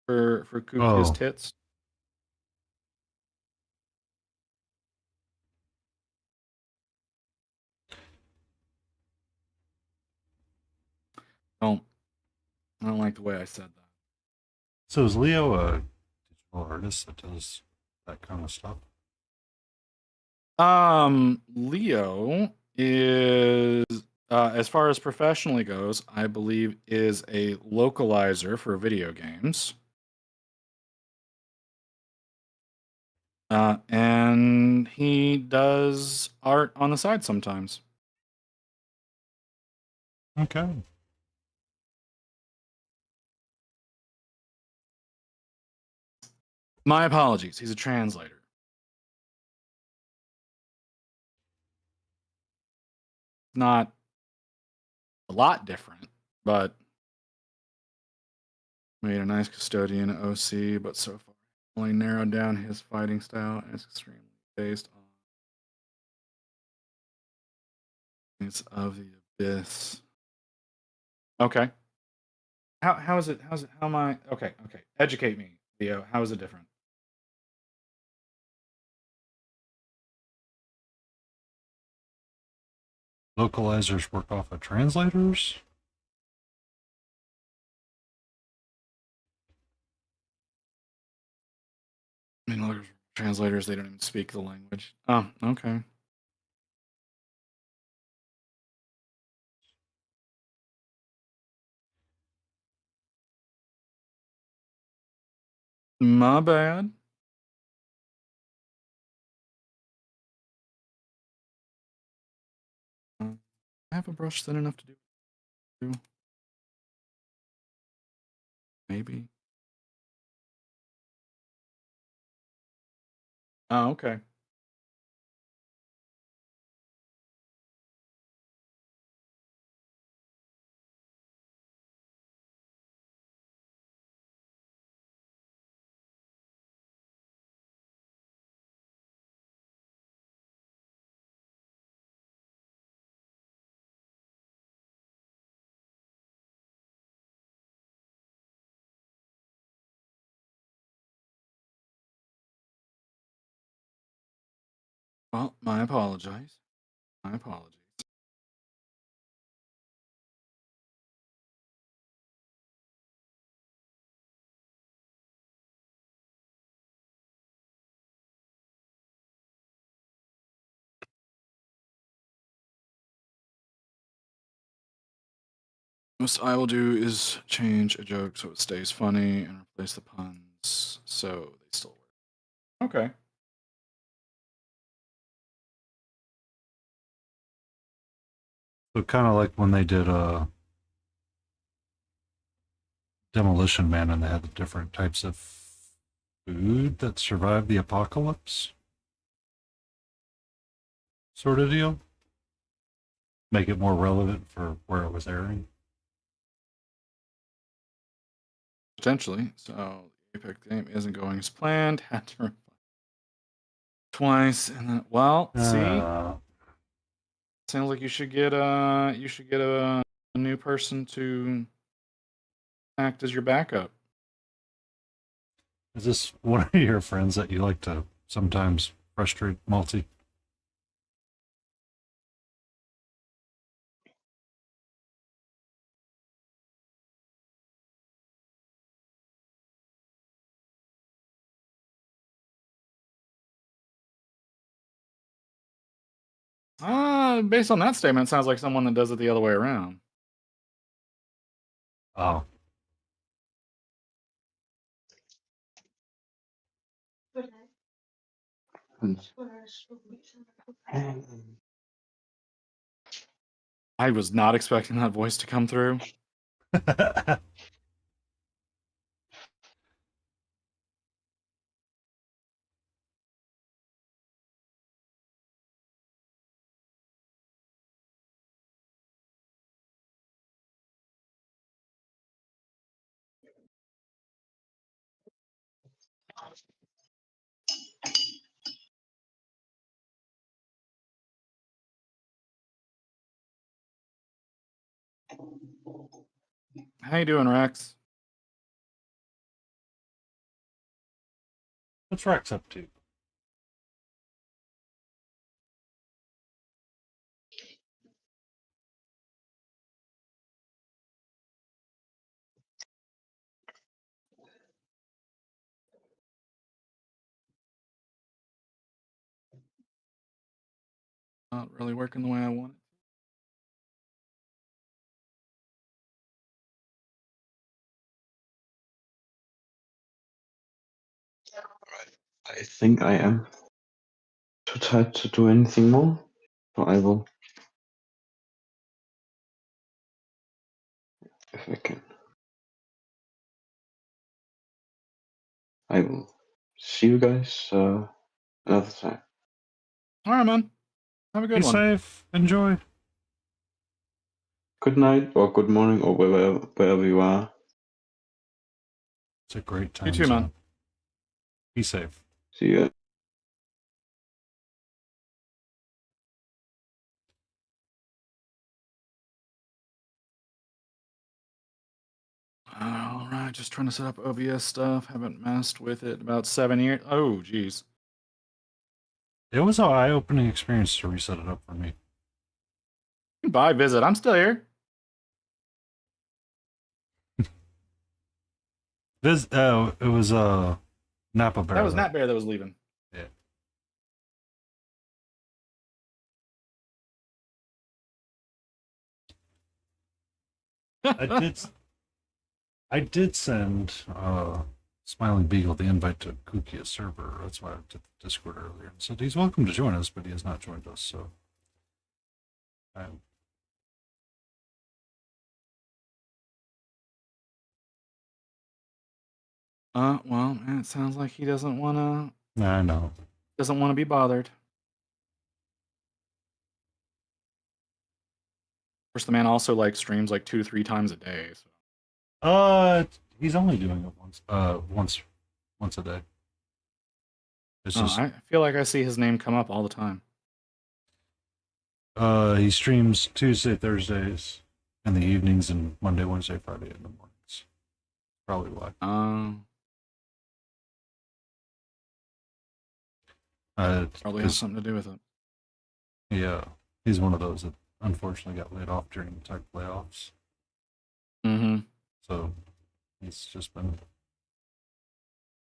for his Oh, tits. Don't I don't like the way I said that. so is Leo a digital artist that does that kind of stuff? Leo is, as far as professionally goes, I believe is a localizer for video games. And he does art on the side sometimes. Okay. My apologies. He's a translator. Not a lot different, but made a nice custodian at OC, but so far only narrowed down his fighting style and it's extremely based on it's of the abyss. Okay. How is it how am I okay, educate me, Theo. How is it different? Localizers work off of translators? I mean, other translators, they don't even speak the language. Oh, okay. My bad. I have a brush thin enough to do. Maybe. Oh, okay. Well, my apologies. My apologies. Most I will do is change a joke so it stays funny and replace the puns so they still work. Okay. So kind of like when they did Demolition Man and they had the different types of food that survived the apocalypse. Sort of deal. Make it more relevant for where it was airing. Potentially. So the Apex game isn't going as planned. Had to twice and then see, sounds like you should get a new person to act as your backup. Is this one of your friends that you like to sometimes frustrate, Multi? Based on that statement, it sounds like someone that does it the other way around. Oh, I was not expecting that voice to come through. How you doing, Rex? what's Rex up to? Not really working the way I want it. I think I am too tired to do anything more, so I will, if I can. I will see you guys another time. All right, man. Have a Be good one. safe. Enjoy. Good night or good morning or wherever you are. It's a great You time too, man. zone. Be safe. See you. All right, just trying to set up OBS stuff. Haven't messed with it in about 7 years. Oh, geez. It was an eye-opening experience to reset it up for me. Bye, visit. I'm still here. It was Napa Bear. That was Nat Bear that was leaving. Yeah. I did send Smiling Beagle the invite to Kukia server. That's why I did the Discord earlier and said he's welcome to join us, but he has not joined us. So, Well, it sounds like he doesn't want I know. to be bothered. Of course, the man also like streams like 2 to 3 times a day. So. He's only doing it once a day. It's just I feel like I see his name come up all the time. he streams Tuesday, Thursdays in the evenings, and Monday, Wednesday, Friday in the mornings. Probably why. Probably has something to do with it. Yeah, he's one of those that unfortunately got laid off during the tech playoffs. Mm-hmm. So he's just been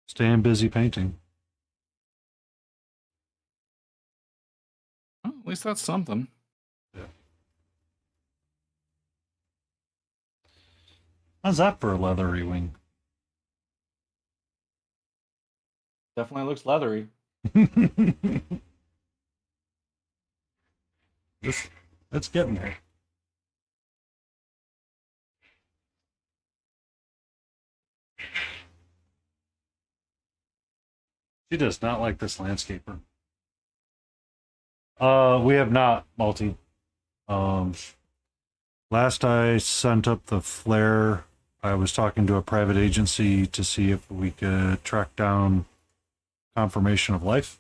staying busy painting. Well, at least that's something. Yeah. How's that for a leathery wing? Definitely looks leathery. It's getting there. She does not like this landscaper. We have not, Multi. Last I sent up the flare, I was talking to a private agency to see if we could track down confirmation of life.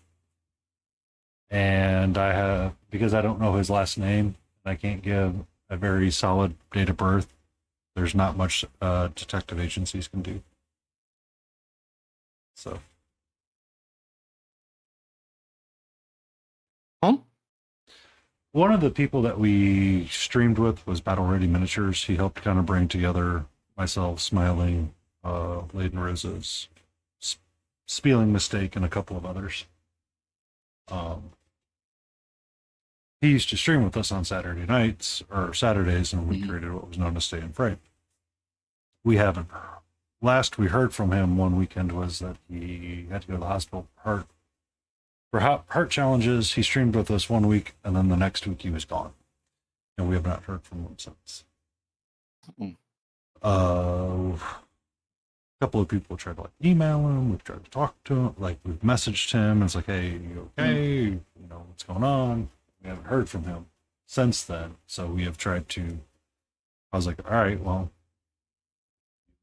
And I have, because I don't know his last name, I can't give a very solid date of birth. There's not much detective agencies can do. So. Huh? One of the people that we streamed with was Battle Ready Miniatures. He helped kind of bring together myself, Smiling, Laden Roses, Spieling Mistake, and a couple of others. he used to stream with us on Saturday nights or Saturdays, and we Mhm. created what was known as Stay in Frame. We haven't. Last we heard from him one weekend was that he had to go to the hospital for heart challenges. He streamed with us one week, and then the next week he was gone, and we have not heard from him since. Mm. A couple of people tried to like email him. We've tried to talk to him. Like we've messaged him. And it's like, hey, you okay? You know what's going on? We haven't heard from him since then. So we have tried to. I was like, all right, well,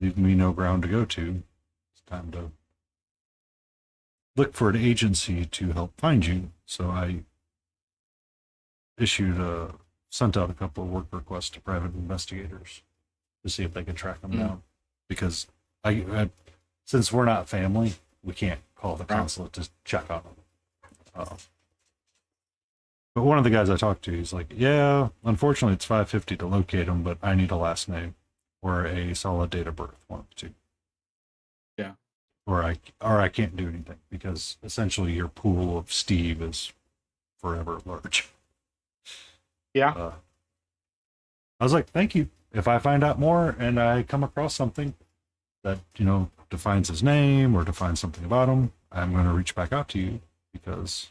leave me no ground to go to. It's time to look for an agency to help find you. So I sent out a couple of work requests to private investigators to see if they could track him down. Because since we're not family, we can't call the consulate to check on them. But one of the guys I talked to, he's like, yeah, unfortunately it's $550 to locate him, but I need a last name or a solid date of birth, one of the two. Yeah. Or I can't do anything because essentially your pool of Steve is forever large. Yeah. I was like, thank you. If I find out more and I come across something that, defines his name or defines something about him, I'm going to reach back out to you because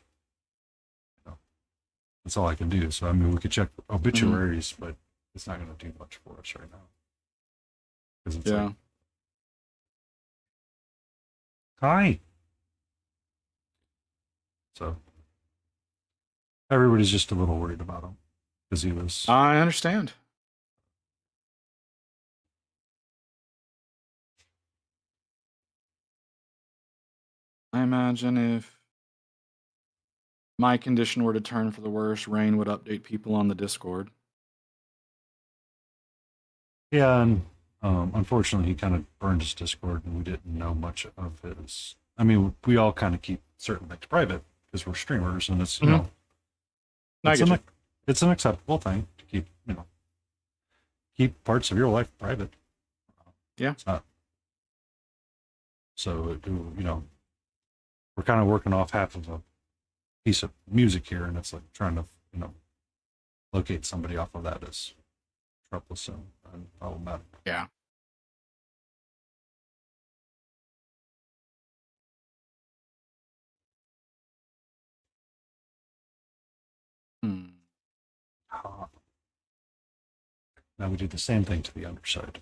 that's all I can do. So, I mean, we could check obituaries, but it's not going to do much for us right now. Because it's like, hi. So, everybody's just a little worried about him because he was. I understand. I imagine if my condition were to turn for the worse, Rain would update people on the Discord. Yeah, and unfortunately, he kind of burned his Discord, and we didn't know much of his. I mean, we all kind of keep certain things private because we're streamers, and it's it's an acceptable thing to keep parts of your life private. Yeah. It's not. So we're kind of working off half of a piece of music here, and it's like trying to locate somebody off of that is troublesome and problematic. Yeah. Now we do the same thing to the underside.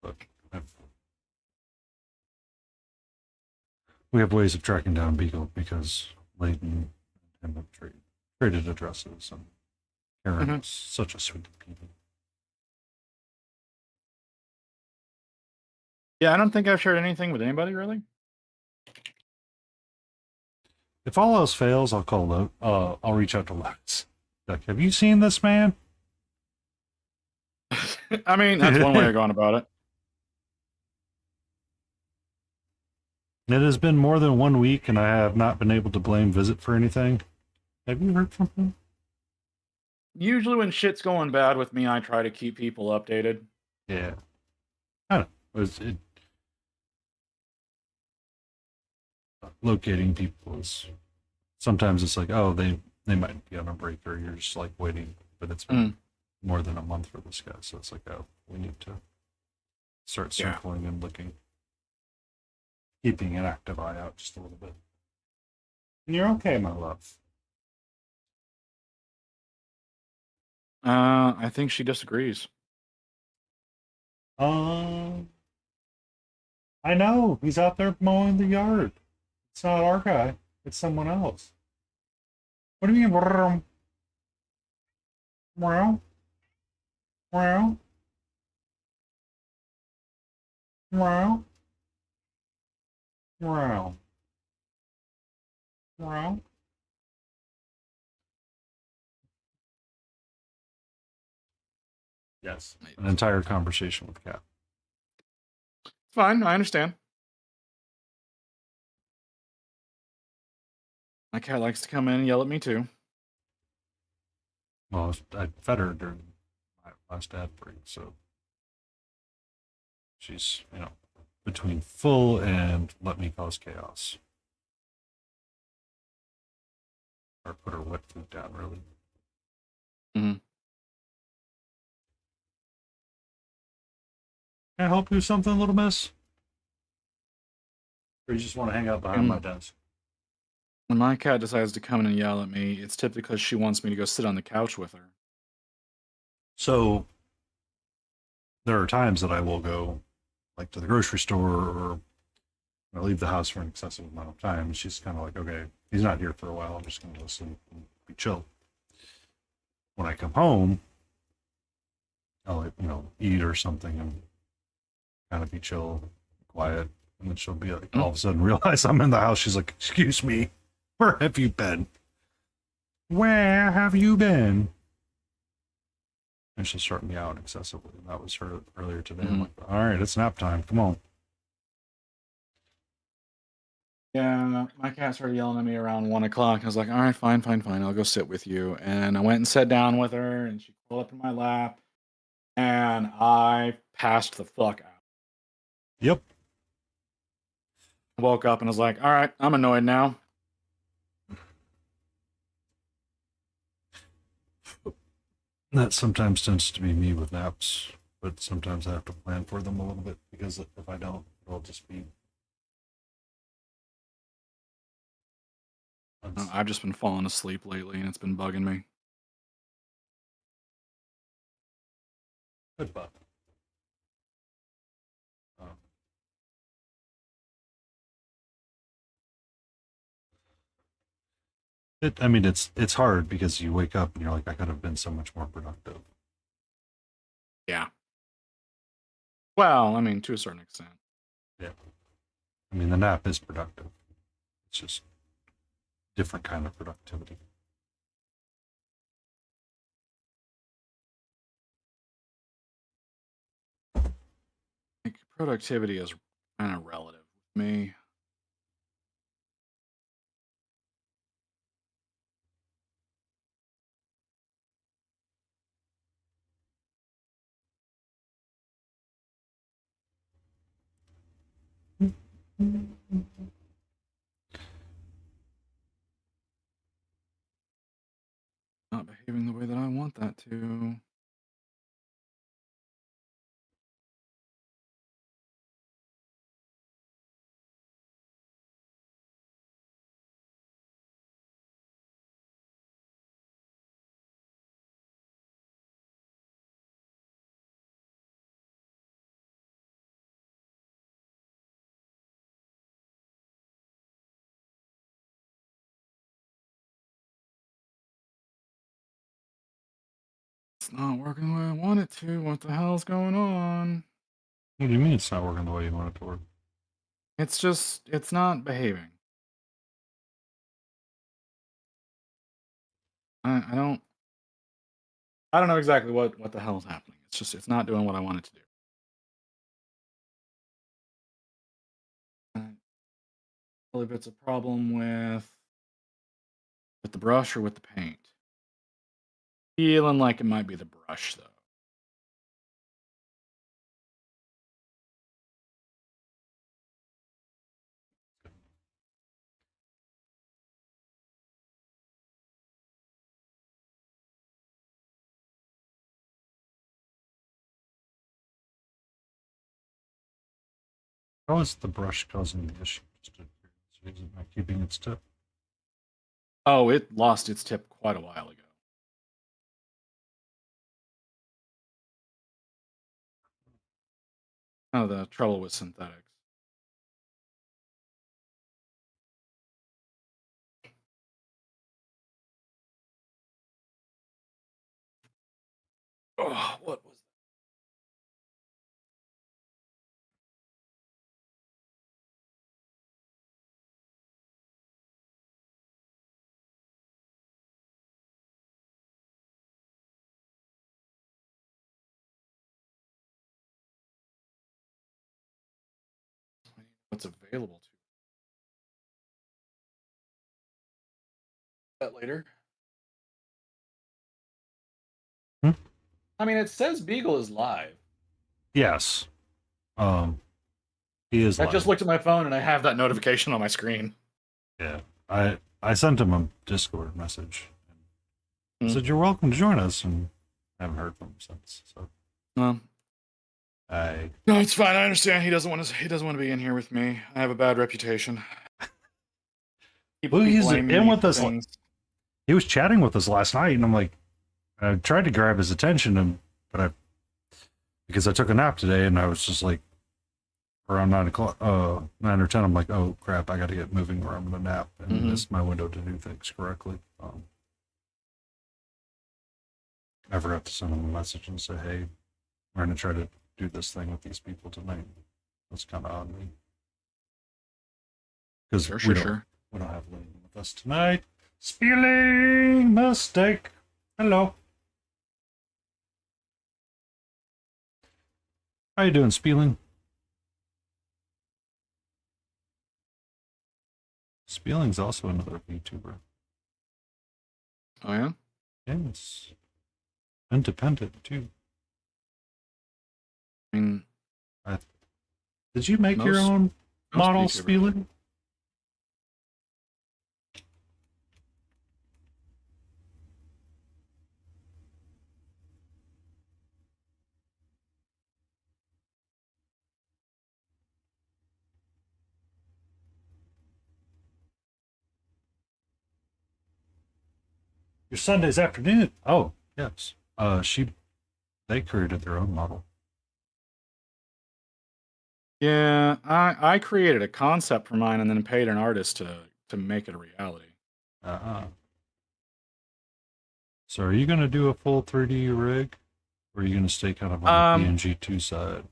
But we have ways of tracking down Beagle because Layden and him have traded addresses, and Karen is such a sweet people. Yeah, I don't think I've shared anything with anybody really. If all else fails, I'll call I'll reach out to Lex. Like, have you seen this man? I mean, that's one way of going about it. It has been more than 1 week, and I have not been able to blame Visit for anything. Have you heard from him? Usually when shit's going bad with me, I try to keep people updated. Yeah. I don't know. Locating people is sometimes it's like, oh, they might be on a break, or you're just like waiting, but it's been more than a month for this guy, so it's like, oh, we need to start circling and looking, keeping an active eye out just a little bit. And you're okay, my love. I think she disagrees. I know he's out there mowing the yard. It's not our guy. It's someone else. What do you mean? Wow. Wow. Wow. Wow. Wow. Yes. An entire conversation with Kat. It's fine. I understand. My cat likes to come in and yell at me too. Well, I fed her during my last ad break, so she's, between full and let me cause chaos. Or put her wet food down, really. Mhm. Can I help you with something, little miss? Or you just want to hang out behind my desk? When my cat decides to come in and yell at me, it's typically because she wants me to go sit on the couch with her. So there are times that I will go, like, to the grocery store, or I leave the house for an excessive amount of time. And she's kind of like, okay, he's not here for a while. I'm just going to listen and be chill. When I come home, I'll, like, eat or something and kind of be chill, quiet. And then she'll be like, all of a sudden realize I'm in the house. She's like, excuse me, where have you been? Where have you been? And she'll start me out excessively. And that was her earlier today. I'm like, all right, it's nap time. Come on. Yeah, my cat started yelling at me around 1 o'clock. I was like, all right, fine. I'll go sit with you. And I went and sat down with her, and she curled up in my lap, and I passed the fuck out. Yep. I woke up and I was like, all right, I'm annoyed now. That sometimes tends to be me with naps, but sometimes I have to plan for them a little bit, because if I don't, it'll just be. I've just been falling asleep lately, and it's been bugging me. Good bug. I mean, it's hard because you wake up and you're like, I could have been so much more productive. Yeah. Well, I mean, to a certain extent. Yeah. I mean, the nap is productive. It's just different kind of productivity. Like, productivity is kind of relative with me. Not behaving the way that I want that to. It's not working the way I want it to. What the hell's going on? What do you mean it's not working the way you want it to work? It's not behaving. I don't know exactly what the hell is happening. It's not doing what I want it to do. I don't know if it's a problem with the brush or with the paint. Feeling like it might be the brush though. How is the brush causing the issue? Just to, is it not keeping its tip? Oh, it lost its tip quite a while ago. Oh, the trouble with synthetics. Oh, what was what's available to that later? I mean, it says Beagle is live. Yes. He is I live. just looked at my phone and I have that notification on my screen. Yeah. I sent him a Discord message. I Hmm. said, "You're welcome to join us," and I haven't heard from him since. So No, I it's fine. I understand. He doesn't want to be in here with me. I have a bad reputation. People Well, keep he's blaming in me with for us. things. He was chatting with us last night, and I'm like, I tried to grab his attention, because I took a nap today, and I was just like, around 9 or 10, I'm like, oh crap, I got to get moving, or I'm gonna nap, and Mhm. missed my window to do things correctly. I forgot to send him a message and say, hey, we're gonna try to do this thing with these people tonight. That's kind of on me. Because Sure. we don't have Lynn with us tonight. Spelling mistake. Hello. How you doing, Spieling? Spieling's also another VTuber. Oh yeah. Yes. Independent too. I mean, Did you make your Most- own most model, VTubers. Spieling? Your Sunday's afternoon. Oh, yes. They created their own model. yeah. I created a concept for mine and then paid an artist to make it a reality. So are you gonna do a full 3D rig? Or are you gonna stay kind of on the PNG2 side?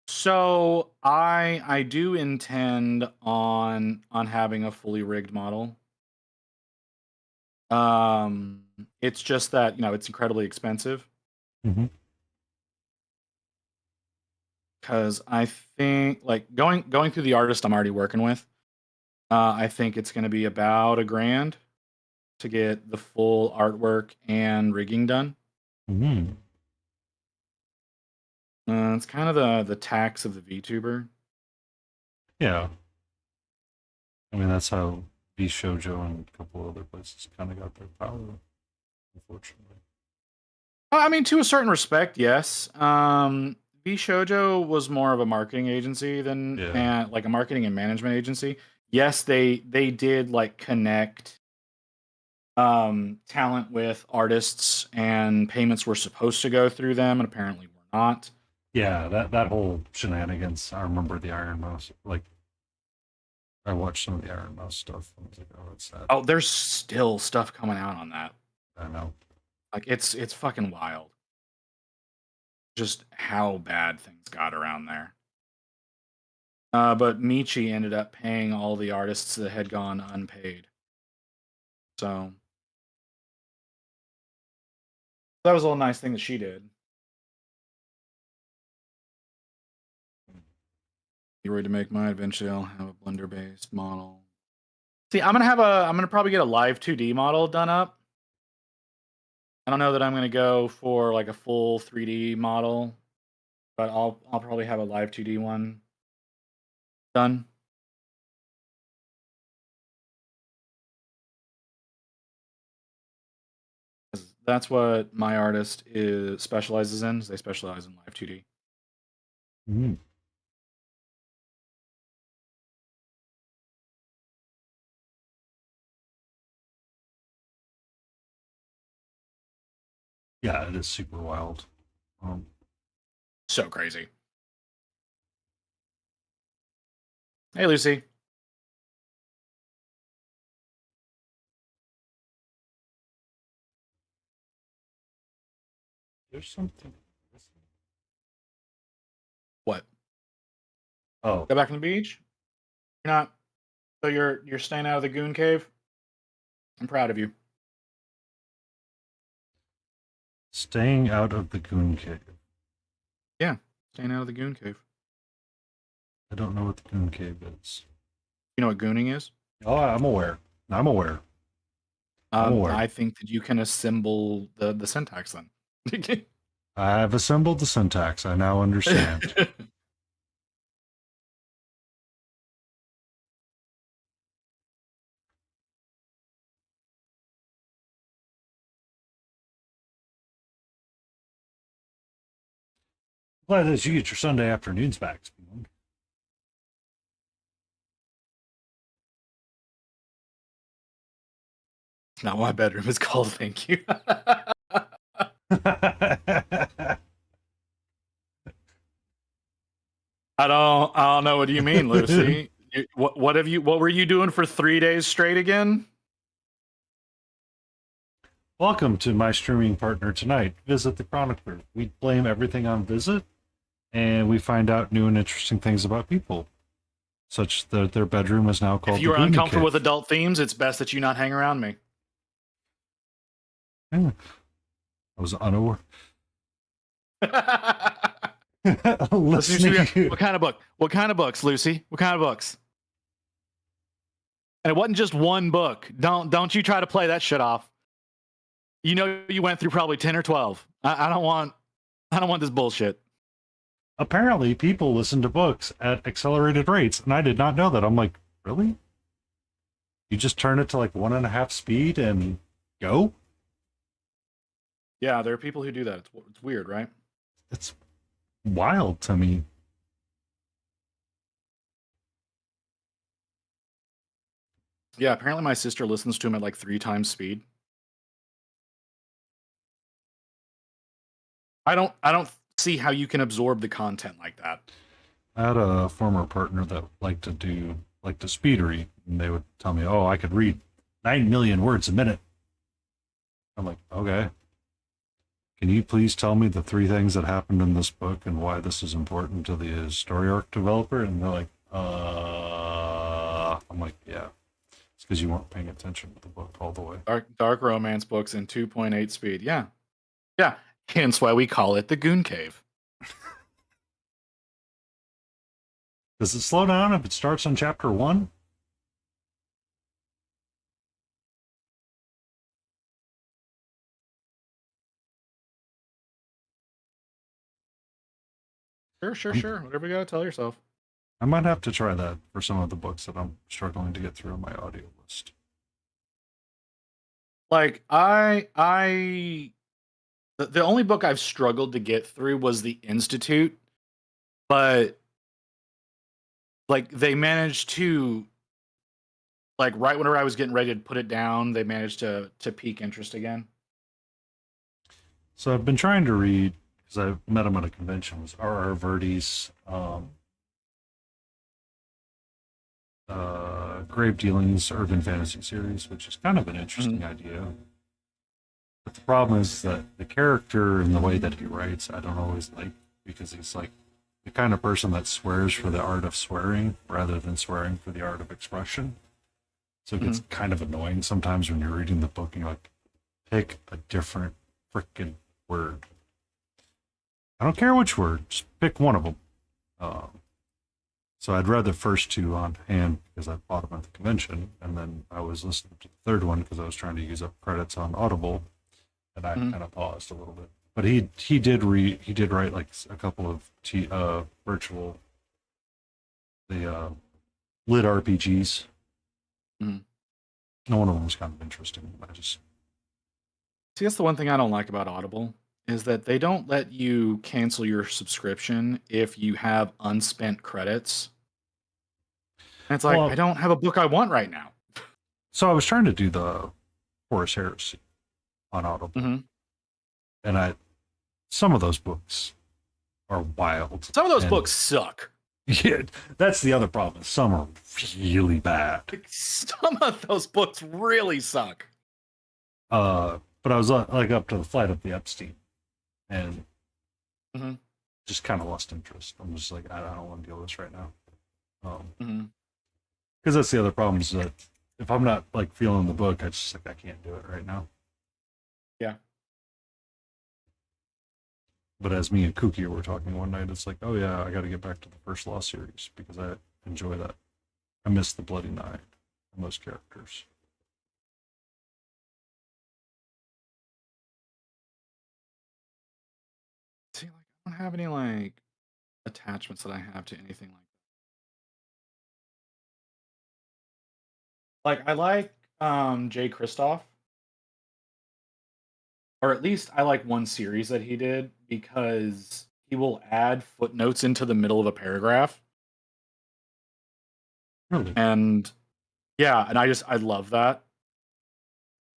So I do intend on having a fully rigged model. It's just that, it's incredibly expensive. Mm-hmm. Because I think like going through the artist I'm already working with, I think it's going to be about $1,000 to get the full artwork and rigging done. Mm-hmm. It's kind of the tax of the VTuber. Yeah. I mean, that's how V Shoujo and a couple other places kind of got their power, unfortunately. I mean, to a certain respect, yes. V Shoujo was more of a marketing agency than Yeah. and like a marketing and management agency. Yes, they did like connect talent with artists, and payments were supposed to go through them, and apparently were not. Yeah, that whole shenanigans. I remember the Iron Mouse. Like, I watched some of the Iron Mouse stuff. And I was like, oh, it's sad. Oh, there's still stuff coming out on that. I know. Like it's fucking wild. Just how bad things got around there. But Michi ended up paying all the artists that had gone unpaid. So that was a little nice thing that she did. You ready to make mine? Eventually, I'll have a Blender-based model. See, I'm gonna probably get a live 2D model done up. I don't know that I'm gonna go for like a full 3D model, but I'll probably have a live 2D one done. That's what my artist specializes in. They specialize in live 2D. Mm-hmm. Yeah, it is super wild. So crazy. Hey, Lucy. There's something. What? Oh, Go back on the beach? You're not. So you're staying out of the goon cave? I'm proud of you. staying out of the Goon Cave. Yeah, staying out of the goon cave. I don't know what the Goon Cave is. You know what gooning is? Oh, I'm aware. I'm aware. I'm aware. I think that you can assemble the syntax then. I have assembled the syntax. I now understand. Glad that you get your Sunday afternoons back. Not my bedroom is called. Thank you. I don't know. What do you mean, Lucy? What were you doing for 3 days straight again? Welcome to my streaming partner tonight, Visit the Chronicler. We blame everything on Visit, and we find out new and interesting things about people, such that their bedroom is now called If you're the Gloomy uncomfortable Cave. with adult themes, it's best that you not hang around me. Yeah. I was unaware. What kind of book? What kind of books, Lucy? What kind of books? And it wasn't just one book. Don't you try to play that shit off. You know you went through probably 10 or 12. I don't want this bullshit. Apparently, people listen to books at accelerated rates, and I did not know that. I'm like, really? You just turn it to like 1.5 speed and go? Yeah, there are people who do that. It's weird, right? It's wild to me. Yeah, apparently my sister listens to him at like 3 times speed. I don't see how you can absorb the content like that. I had a former partner that liked to do like the speed read, and they would tell me, "Oh, I could read 9 million words a minute." I'm like, "Okay. Can you please tell me the 3 things that happened in this book and why this is important to the story arc developer?" And they're like, I'm like, "Yeah, it's because you weren't paying attention to the book all the way." Dark romance books in 2.8 speed. Yeah. Hence why we call it the Goon Cave. Does it slow down if it starts on chapter 1? Sure. Whatever you gotta tell yourself. I might have to try that for some of the books that I'm struggling to get through on my audio list. Like the only book I've struggled to get through was The Institute, but like they managed to, like, right whenever I was getting ready to put it down, they managed to pique interest again. So I've been trying to read, because I met him at a convention, was R.R. Verdi's Grave Dealings Urban Fantasy series, which is kind of an interesting idea. But the problem is that the character and the way that he writes, I don't always like, because he's like the kind of person that swears for the art of swearing rather than swearing for the art of expression. So it gets kind of annoying sometimes when you're reading the book and you're like, pick a different freaking word. I don't care which word, just pick one of them. So I'd read the first 2 on hand because I bought them at the convention, and then I was listening to the 3rd one because I was trying to use up credits on Audible, and I kind of paused a little bit. But he did write like a couple of virtual lit RPGs. And one of them was kind of interesting. See, that's the one thing I don't like about Audible, is that they don't let you cancel your subscription if you have unspent credits. And it's like, Well, I don't have a book I want right now. So I was trying to do the Horus Heresy on Audible. And some of those books are wild. Some of those books suck. Yeah, that's the other problem. Some are really bad. Some of those books really suck. But I was like up to the Flight of the Epstein, and just kind of lost interest. I'm just like, I don't want to deal with this right now. Because that's the other problem, is that if I'm not like feeling the book, I can't do it right now. Yeah. But as me and Kookie were talking one night, it's like, oh yeah, I got to get back to the First Law series because I enjoy that. I miss the Bloody Nine and those characters. don't have any like attachments that I have to anything like I like Jay Kristoff, or at least I like one series that he did because he will add footnotes into the middle of a paragraph. Really? And yeah, and I love that.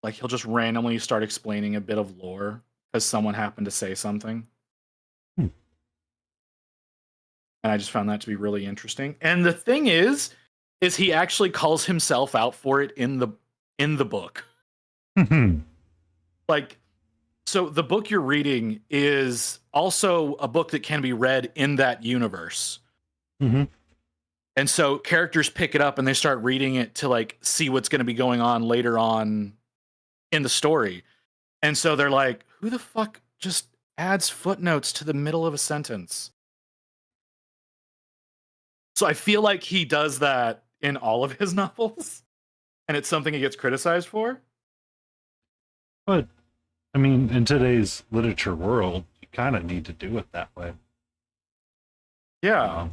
Like he'll just randomly start explaining a bit of lore because someone happened to say something. Hmm. And I just found that to be really interesting. And the thing is he actually calls himself out for it in the book. Like, so the book you're reading is also a book that can be read in that universe. Mm-hmm. And so characters pick it up and they start reading it to like see what's going to be going on later on in the story. And so they're like, who the fuck just adds footnotes to the middle of a sentence? So I feel like he does that in all of his novels, and it's something he gets criticized for. But I mean, in today's literature world, you kind of need to do it that way. Yeah.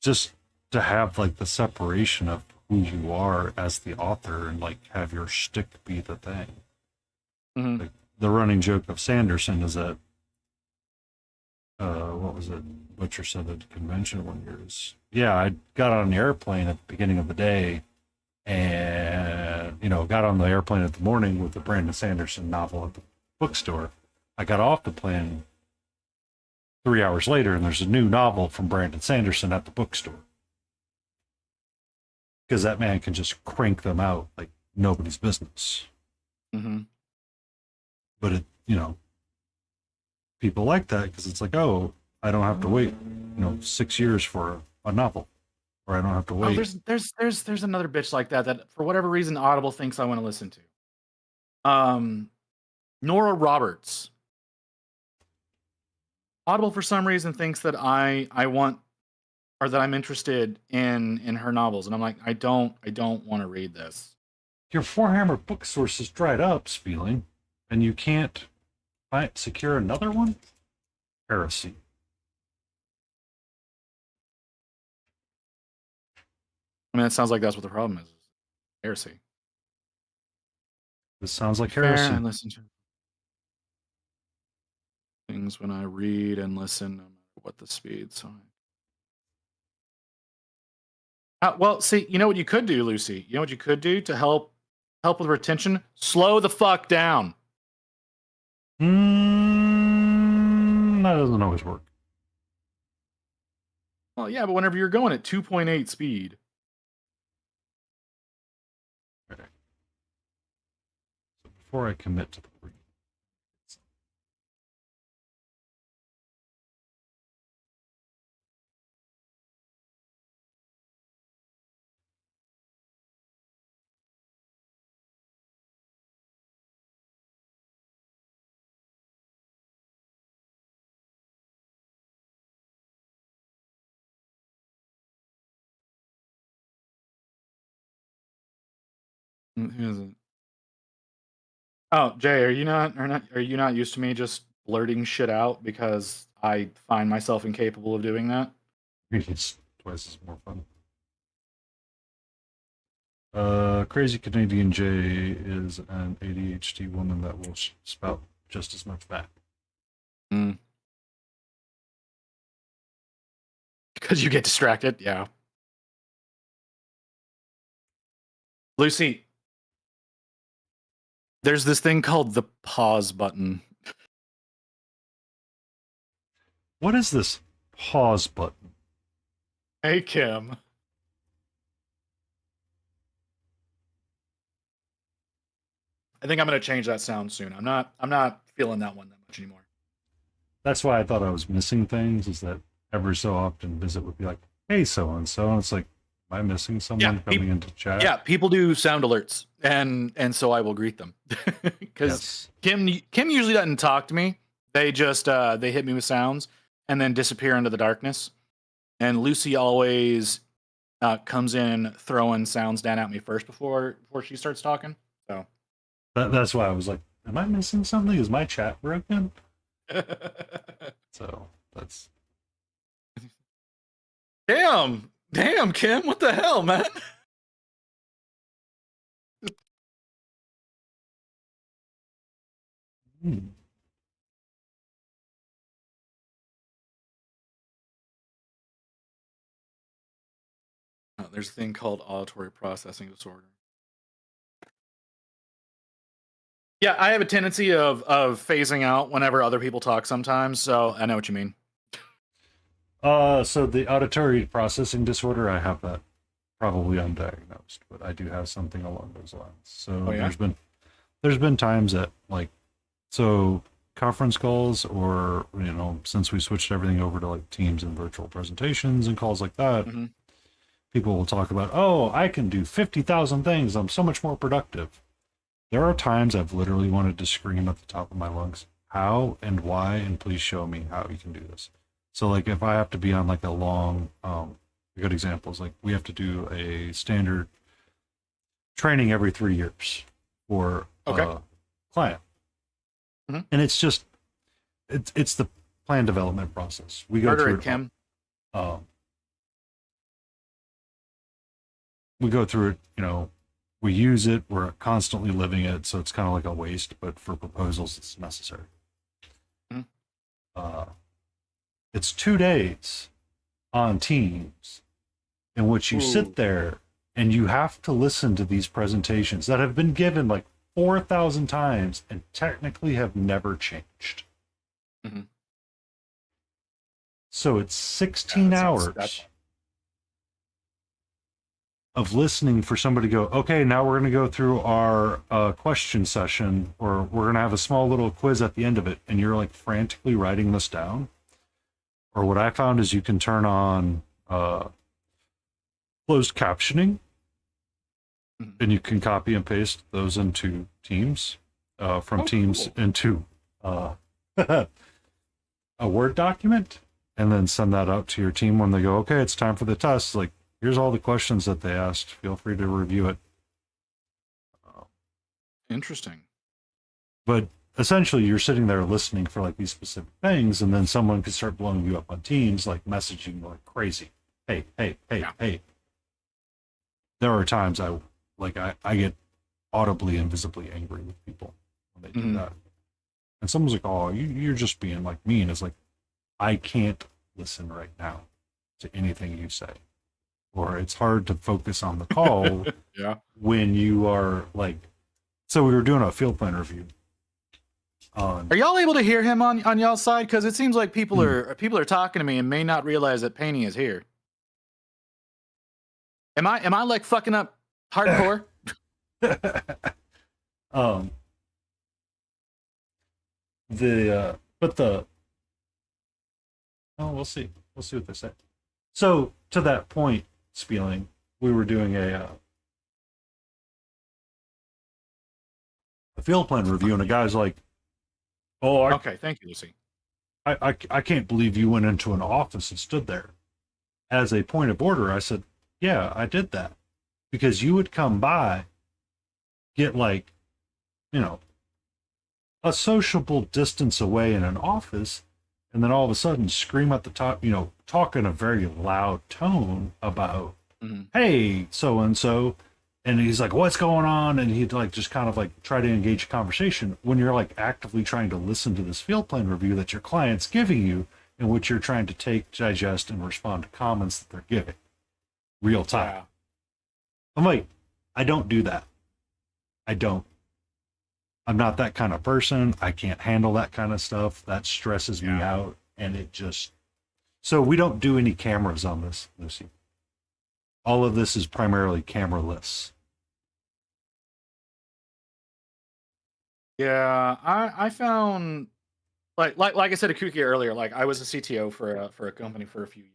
Just to have like the separation of who you are as the author and like have your shtick be the thing. Mhm. Like, the running joke of Sanderson is that what was it? Butcher said at the convention one year is, yeah, I got on the airplane at the beginning of the day and, you know, got on the airplane at the morning with the Brandon Sanderson novel at the bookstore. I got off the plane 3 hours later and there's a new novel from Brandon Sanderson at the bookstore. Because that man can just crank them out like nobody's business. Mm-hmm. But it, you know, people like that because it's like, oh, I don't have to wait, 6 years for a novel, or I don't have to wait. Oh, there's another bitch like that for whatever reason Audible thinks I want to listen to. Nora Roberts. Audible for some reason thinks that I want, or that I'm interested in her novels, and I'm like, I don't want to read this. Your Forehammer book source is dried up, Spieling, and you can't secure another one? Heresy. I mean, it sounds like that's what the problem is. Heresy. This sounds like Fair, heresy. I listen to things when I read and listen, no matter what the speed. So, well, see, you know what you could do, Lucy. You know what you could do to help with retention? Slow the fuck down. That doesn't always work. Well, yeah, but whenever you're going at 2.8 speed. Okay. So before I commit to the read, Who is it? Oh, Jay, are you not used to me just blurting shit out because I find myself incapable of doing that? it's twice as more fun. Crazy Canadian Jay is an ADHD woman that will spout just as much back. Because you get distracted, yeah. Lucy, there's this thing called the pause button. What is this pause button? Hey, Kim. I think I'm gonna change that sound soon. I'm not feeling that one that much anymore. That's why I thought I was missing things, is that every so often Visit would be like, hey, so-and-so, and it's like, am I missing someone coming into chat? Yeah, people do sound alerts, and so I will greet them. Because Kim usually doesn't talk to me. They just they hit me with sounds and then disappear into the darkness. And Lucy always comes in throwing sounds down at me first before she starts talking. So That's why I was like, am I missing something? Is my chat broken? So That's Damn, Kim, what the hell, man? Oh, there's a thing called auditory processing disorder. Yeah, I have a tendency of phasing out whenever other people talk sometimes, so I know what you mean. So the auditory processing disorder, I have that probably undiagnosed, but I do have something along those lines. So Oh, yeah? there's been times that like, so conference calls, or since we switched everything over to like Teams and virtual presentations and calls like that, Mhm. people will talk about, oh, I can do 50,000 things. I'm so much more productive. There are times I've literally wanted to scream at the top of my lungs, how and why, and please show me how you can do this. So like if I have to be on like a long, a good example is like we have to do a standard training every 3 years for Okay. a client. Mhm. And it's just, it's the plan development process. We go Murder through it, Kim. We go through it, we use it, we're constantly living it, so it's kind of like a waste, but for proposals, it's necessary. Mhm. It's 2 days on Teams in which you Ooh. sit there and you have to listen to these presentations that have been given like 4,000 times and technically have never changed. Mhm. So it's 16 hours of listening for somebody to go, okay, now we're going to go through our question session, or we're going to have a small little quiz at the end of it, and you're like frantically writing this down. Or what I found is you can turn on closed captioning, and you can copy and paste those into Teams, from Teams cool. into a Word document, and then send that out to your team when they go, okay, it's time for the test. Like, here's all the questions that they asked. Feel free to review it. Interesting. But essentially, you're sitting there listening for like these specific things, and then someone could start blowing you up on Teams, like messaging like crazy. Hey. There are times I get audibly and visibly angry with people when they do that. And someone's like, oh, you're just being like mean. It's like, I can't listen right now to anything you say. Or it's hard to focus on the call Yeah. when you are like, so we were doing a field plan review. Are y'all able to hear him on y'all's side? Because it seems like people are talking to me and may not realize that Painting is here. Am I like fucking up hardcore? We'll see what they say. So to that point, Spieling, we were doing a field plan review, and a guy's like, oh, Okay, thank you, Lucy. I can't believe you went into an office and stood there. As a point of order, I said, yeah, I did that. Because you would come by, get like, a sociable distance away in an office, and then all of a sudden scream at the top, talk in a very loud tone about, hey, so-and-so. And he's like, what's going on? And he'd like just kind of like try to engage a conversation when you're like actively trying to listen to this field plan review that your client's giving you, in which you're trying to take, digest, and respond to comments that they're giving real time. Yeah. I'm like, I don't do that. I don't. I'm not that kind of person. I can't handle that kind of stuff. That stresses me out. And it just, so we don't do any cameras on this, Lucy. All of this is primarily cameraless. Yeah, I found like I said to Kuki earlier, like I was a CTO for a company for a few years.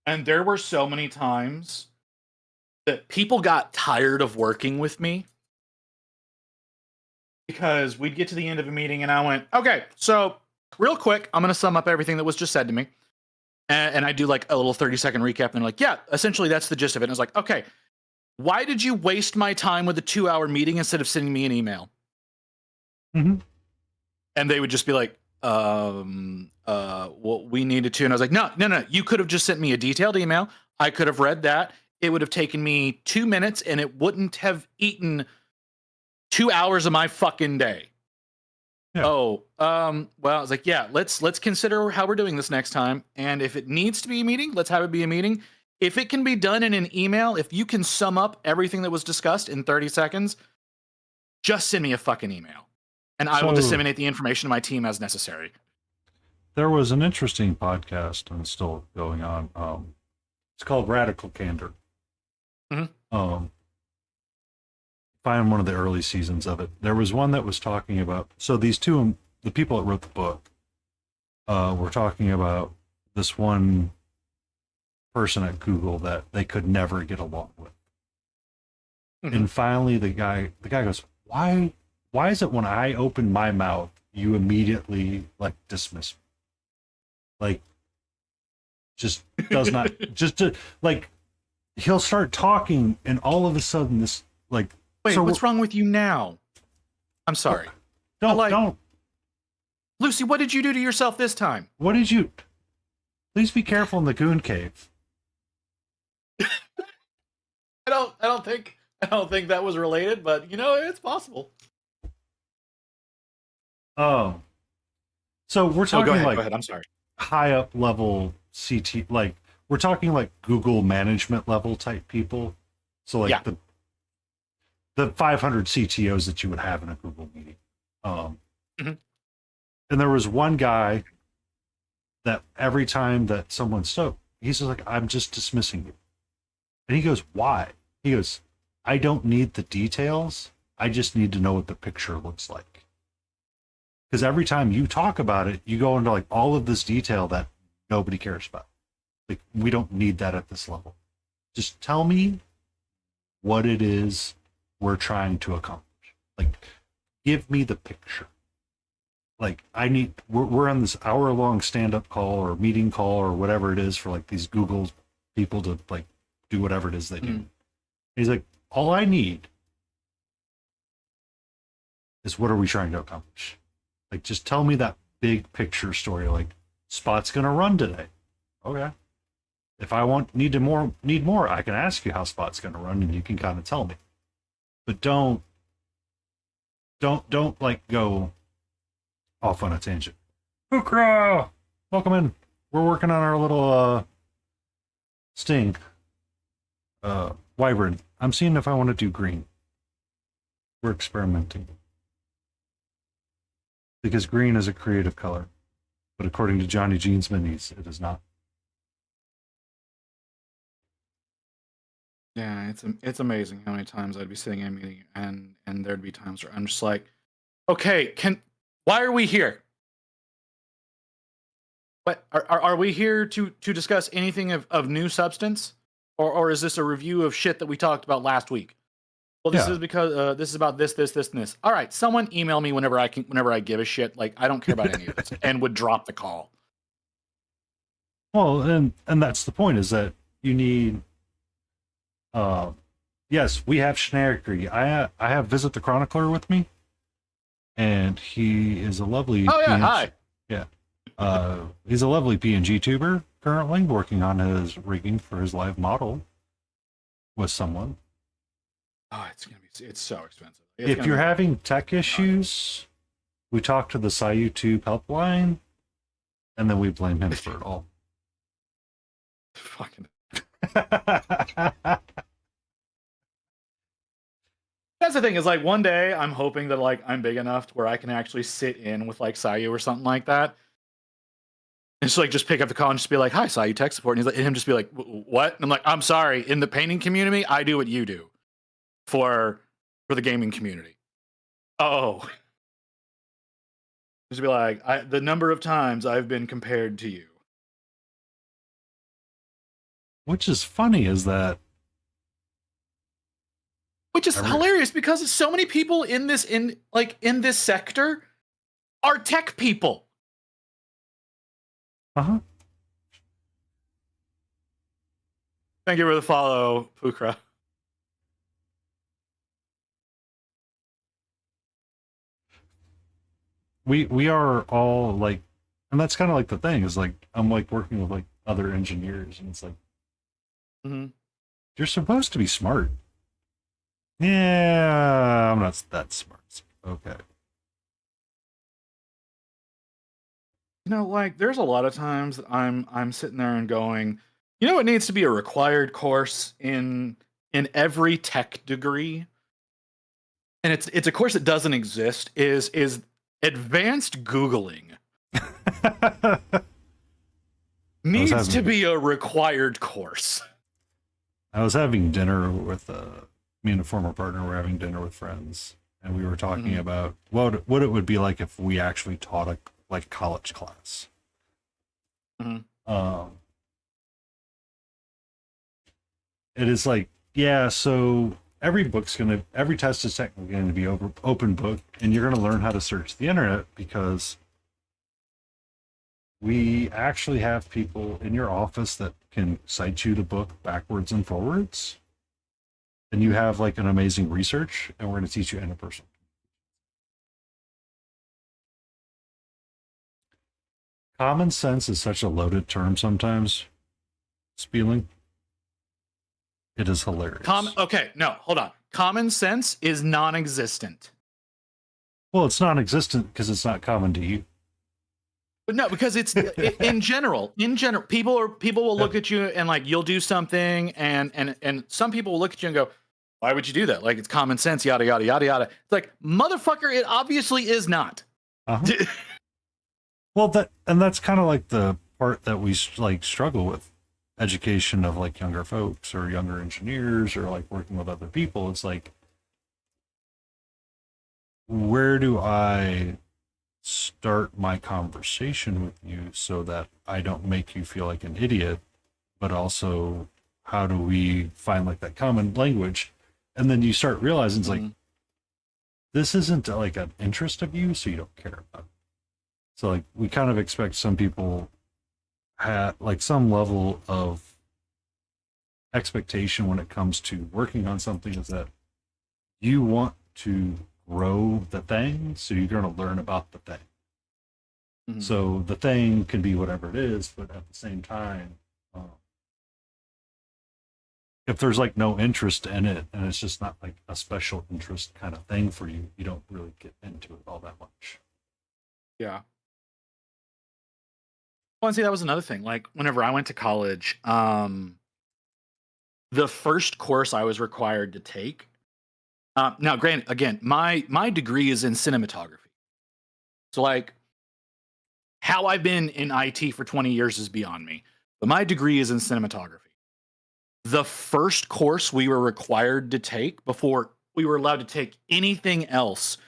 And there were so many times that people got tired of working with me because we'd get to the end of a meeting and I went, okay, so real quick, I'm going to sum up everything that was just said to me. And I do like a little 30-second recap. And they're like, yeah, essentially that's the gist of it. And I was like, okay, why did you waste my time with a 2-hour meeting instead of sending me an email? Mm-hmm. And they would just be like, what we needed to. And I was like, no, you could have just sent me a detailed email. I could have read that. It would have taken me 2 minutes and it wouldn't have eaten 2 hours of my fucking day. Yeah. Oh, well, I was like, yeah, let's consider how we're doing this next time. And if it needs to be a meeting, let's have it be a meeting. If it can be done in an email, if you can sum up everything that was discussed in 30 seconds, just send me a fucking email. And I will So- disseminate the information to my team as necessary. There was an interesting podcast, and it's still going on. It's called Radical Candor. Mhm. Find one of the early seasons of it. There was one that was talking about. So these two, the people that wrote the book, were talking about this one person at Google that they could never get along with. Mhm. And finally, the guy goes, "Why is it when I open my mouth, you immediately like dismiss me? Like, just does not just to, like he'll start talking, and all of a sudden this like Wait, so what's wrong with you now? I'm sorry. don't Lucy, what did you do to yourself this time? what did you? Please be careful in the goon cave." I don't think that was related, but it's possible. Oh, so we're Oh, talking go ahead. like Go ahead. I'm sorry. high up level CT, like we're talking like Google management level type people. So like Yeah. the 500 CTOs that you would have in a Google meeting. Mhm. And there was one guy that every time that someone spoke, he's just like, "I'm just dismissing you." And he goes, "Why?" He goes, "I don't need the details. I just need to know what the picture looks like." Because every time you talk about it, you go into like all of this detail that nobody cares about. Like, we don't need that at this level. Just tell me what it is we're trying to accomplish. Like, give me the picture. Like, we're on this hour-long stand-up call or meeting call or whatever it is for like these Google people to like do whatever it is they do. Mhm. He's like, all I need is what are we trying to accomplish? Like, just tell me that big picture story. Like, Spot's gonna run today. Okay. If I need more, I can ask you how Spot's gonna run, and you can kind of tell me. But don't like go off on a tangent. Hookra! Welcome in. We're working on our little sting. Wyvern. I'm seeing if I want to do green. We're experimenting. Because green is a creative color. But according to Johnny Jeans Minis, it is not. Yeah, it's amazing how many times I'd be sitting in a meeting and there'd be times where I'm just like, okay, why are we here? What are we here to discuss anything of new substance, or is this a review of shit that we talked about last week? Well, this Yeah. is because this is about this, and this. All right, someone email me whenever I give a shit. Like, I don't care about any of this, and would drop the call. Well, and that's the point, is that you need yes, we have Schnarky. I have Visit the Chronicler with me, and he is a lovely Oh yeah, PNG hi. Yeah. He's a lovely PNG tuber currently working on his rigging for his live model with someone. Oh, it's so expensive. If you're having tech issues, we talk to the SciUtube helpline, and then we blame him for it all. fucking. That's the thing, is like one day I'm hoping that like I'm big enough to where I can actually sit in with like Sayu or something like that. And just like just pick up the call and just be like, "Hi, Sayu, tech support." And he's like, and him just be like, "What?" And I'm like, "I'm sorry. In the painting community, I do what you do for the gaming community." Oh, just be like, the number of times I've been compared to you. Which is funny is that Which is hilarious because so many people in this sector are tech people. uh-huh. Thank you for the follow, Pukra. we are all like, and that's kind of like the thing is like I'm like working with like other engineers, and it's like Mhm. you're supposed to be smart. Yeah, I'm not that smart. Okay. You know, like there's a lot of times that I'm sitting there and going, you know, it needs to be a required course in every tech degree, and it's a course that doesn't exist. Is advanced Googling needs to having- be a required course. I was having dinner with me and a former partner were having dinner with friends, and we were talking Mhm. about what it would be like if we actually taught a like college class. Mhm. It is like, yeah, so every test is technically going to be open book, and you're going to learn how to search the internet because we actually have people in your office that can cite you the book backwards and forwards, and you have like an amazing research, and we're going to teach you interpersonal. Common sense is such a loaded term sometimes. Spieling. It is hilarious. Okay, no, hold on. Common sense is non-existent. Well, it's non-existent because it's not common to you. But no, because it's in general, people will look at you and like you'll do something and some people will look at you and go, why would you do that? Like it's common sense, yada yada yada yada. It's like, motherfucker, it obviously is not. Uh-huh. Well, that's kind of like the part that we like struggle with education of like younger folks or younger engineers or like working with other people. It's like, where do I start my conversation with you so that I don't make you feel like an idiot, but also how do we find like that common language? And then you start realizing it's like, this isn't like an interest of you, so you don't care about it. So like we kind of expect some people have like some level of expectation when it comes to working on something is that you want to grow the thing, so you're going to learn about the thing. Mhm. So the thing can be whatever it is, but at the same time, if there's like no interest in it and it's just not like a special interest kind of thing for you, you don't really get into it all that much. Yeah. Well, and see, that was another thing. Like whenever I went to college, the first course I was required to take. Now, granted, again, my degree is in cinematography, so like how I've been in IT for 20 years is beyond me. But my degree is in cinematography. The first course we were required to take before we were allowed to take anything else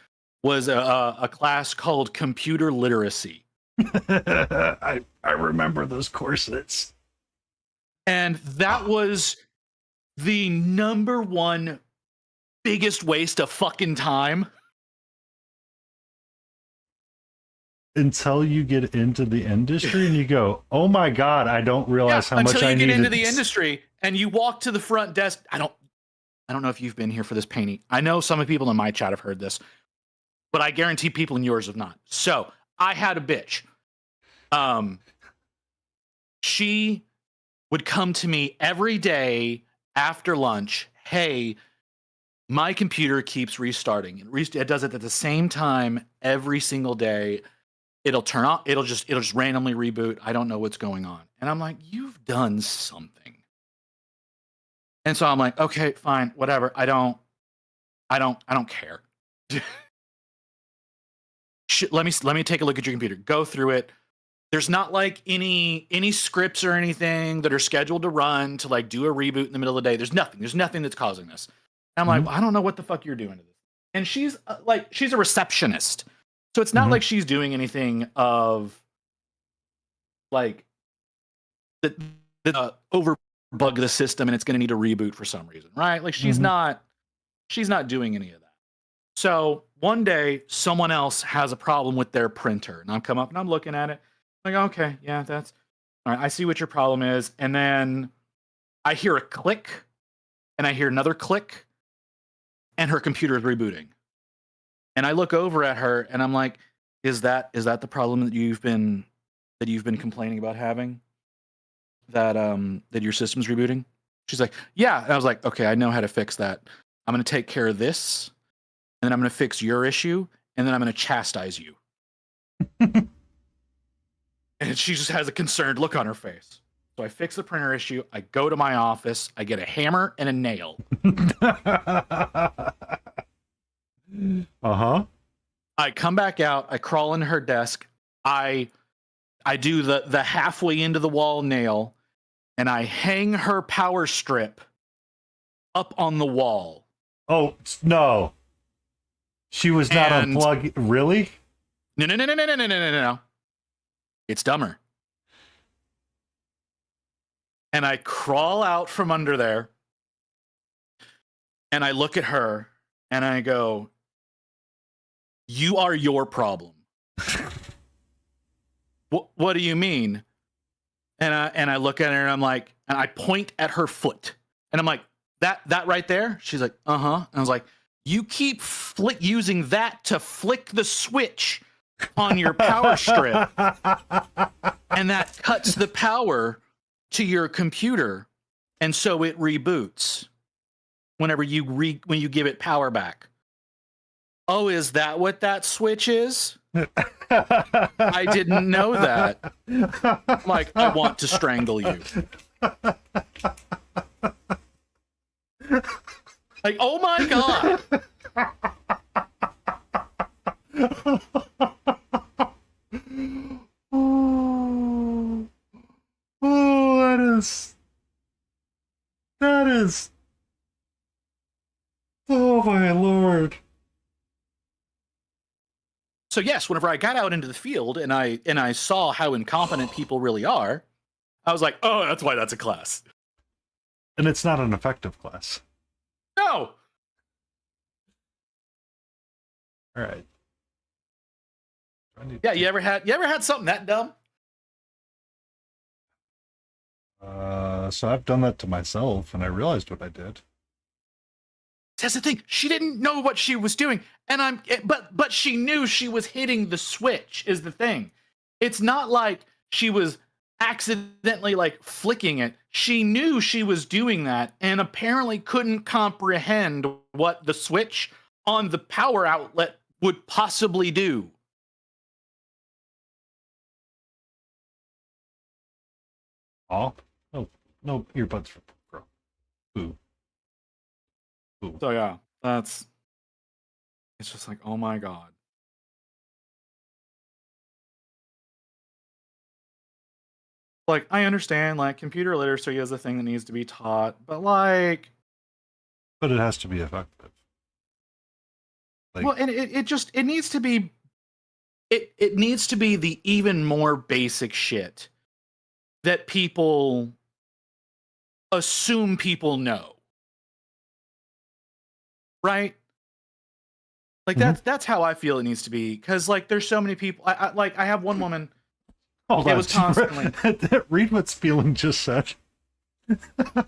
was a class called computer literacy. I remember those corsets. And that was the number one biggest waste of fucking time. Until you get into the industry and you go, oh my God, I don't realize how much until I you get needed into the this. industry and you walk to the front desk. I don't know if you've been here for this, Painty. I know some of the people in my chat have heard this, but I guarantee people in yours have not. So I had a bitch. She would come to me every day after lunch. Hey, my computer keeps restarting. It does it at the same time every single day. It'll turn off. It'll just randomly reboot. I don't know what's going on. And I'm like, you've done something. And so I'm like, okay, fine, whatever. I don't care. Let me take a look at your computer. Go through it. There's not like any scripts or anything that are scheduled to run to like do a reboot in the middle of the day. There's nothing that's causing this. And I'm like, I don't know what the fuck you're doing to this. And she's she's a receptionist. So it's not like she's doing anything of like that over bug the system and it's going to need a reboot for some reason, right? Like she's not doing any of that. So one day someone else has a problem with their printer and I'm come up and I'm looking at it like, okay, yeah, that's all right. I see what your problem is. And then I hear a click and I hear another click and her computer is rebooting. And I look over at her and I'm like, Is that the problem that you've been complaining about having? That your system's rebooting? She's like, yeah. And I was like, okay, I know how to fix that. I'm gonna take care of this, and then I'm gonna fix your issue, and then I'm gonna chastise you. And she just has a concerned look on her face. So I fix the printer issue. I go to my office. I get a hammer and a nail. Uh-huh. I come back out. I crawl into her desk. I do the halfway into the wall nail, and I hang her power strip up on the wall. Oh, no. She was not And- unplugged. Really? No. It's dumber. And I crawl out from under there, and I look at her, and I go, "You are your problem." What do you mean? And I look at her, and I'm like, and I point at her foot, and I'm like, that right there? She's like, uh-huh. And I was like, you keep using that to flick the switch on your power strip, and that cuts the power to your computer, and so it reboots whenever when you give it power back. Oh, is that what that switch is? I didn't know that. I'm like, I want to strangle you. Like, oh my god. That is, oh my lord. So yes, whenever I got out into the field and I saw how incompetent people really are, I was like, oh, that's why that's a class. And it's not an effective class. No. All right. Yeah, you ever had something that dumb? So I've done that to myself, and I realized what I did. That's the thing. She didn't know what she was doing, and but she knew she was hitting the switch. Is the thing. It's not like she was accidentally like flicking it. She knew she was doing that, and apparently couldn't comprehend what the switch on the power outlet would possibly do. Oh, no earbuds for bro. Boo. So yeah, it's just like, oh my god. Like, I understand, like, computer literacy is a thing that needs to be taught, but like, But it has to be effective. Like, well, and it needs to be, it needs to be the even more basic shit that people assume people know. Right? Like that's how I feel it needs to be, because like there's so many people. I have one woman. hold it on. was constantly Read what Spieling just said.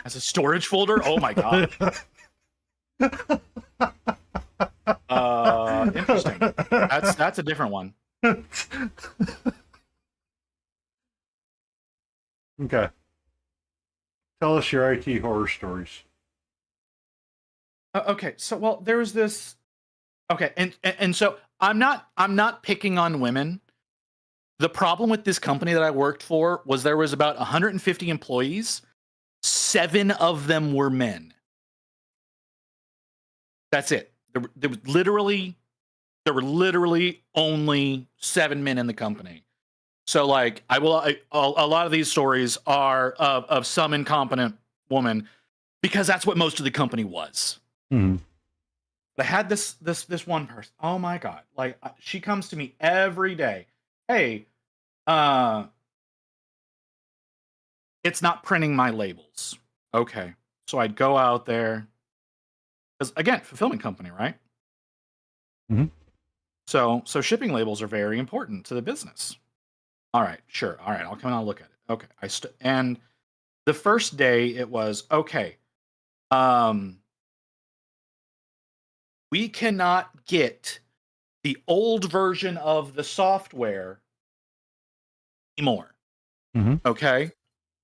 as a storage folder. Oh my god. Interesting. That's a different one. Okay. Tell us your IT horror stories. Okay, so well, there was this. Okay, and so I'm not picking on women. The problem with this company that I worked for was there was about 150 employees. 7 of them were men. That's it. There were literally only 7 men in the company. So like a lot of these stories are of some incompetent woman, because that's what most of the company was. Mm-hmm. But I had this one person. Oh my god! Like she comes to me every day. Hey, it's not printing my labels. Okay, so I'd go out there, because again, fulfillment company, right? Mm-hmm. So shipping labels are very important to the business. All right, sure. All right, I'll come and I'll look at it. Okay, and the first day it was okay. We cannot get the old version of the software anymore. Okay?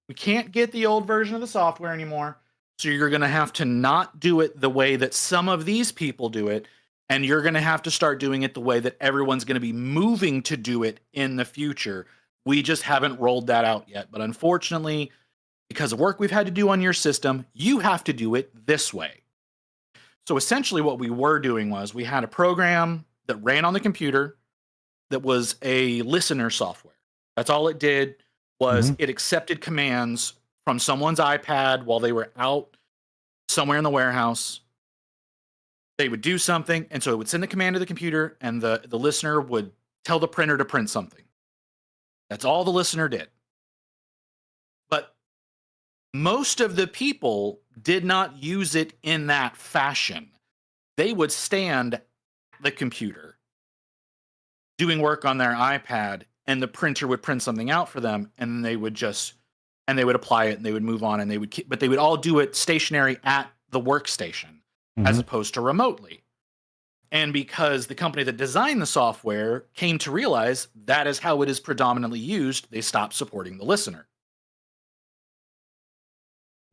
We can't get the old version of the software anymore. So you're going to have to not do it the way that some of these people do it. And you're going to have to start doing it the way that everyone's going to be moving to do it in the future. We just haven't rolled that out yet. But unfortunately, because of work we've had to do on your system, you have to do it this way. So essentially what we were doing was we had a program that ran on the computer that was a listener software. That's all it did was it accepted commands from someone's iPad while they were out somewhere in the warehouse. They would do something, and so it would send the command to the computer, and the listener would tell the printer to print something. That's all the listener did. But most of the people did not use it in that fashion. They would stand at the computer doing work on their iPad, and the printer would print something out for them, and they would apply it, and they would move on, and but they would all do it stationary at the workstation as opposed to remotely. And because the company that designed the software came to realize that is how it is predominantly used, they stopped supporting the listener.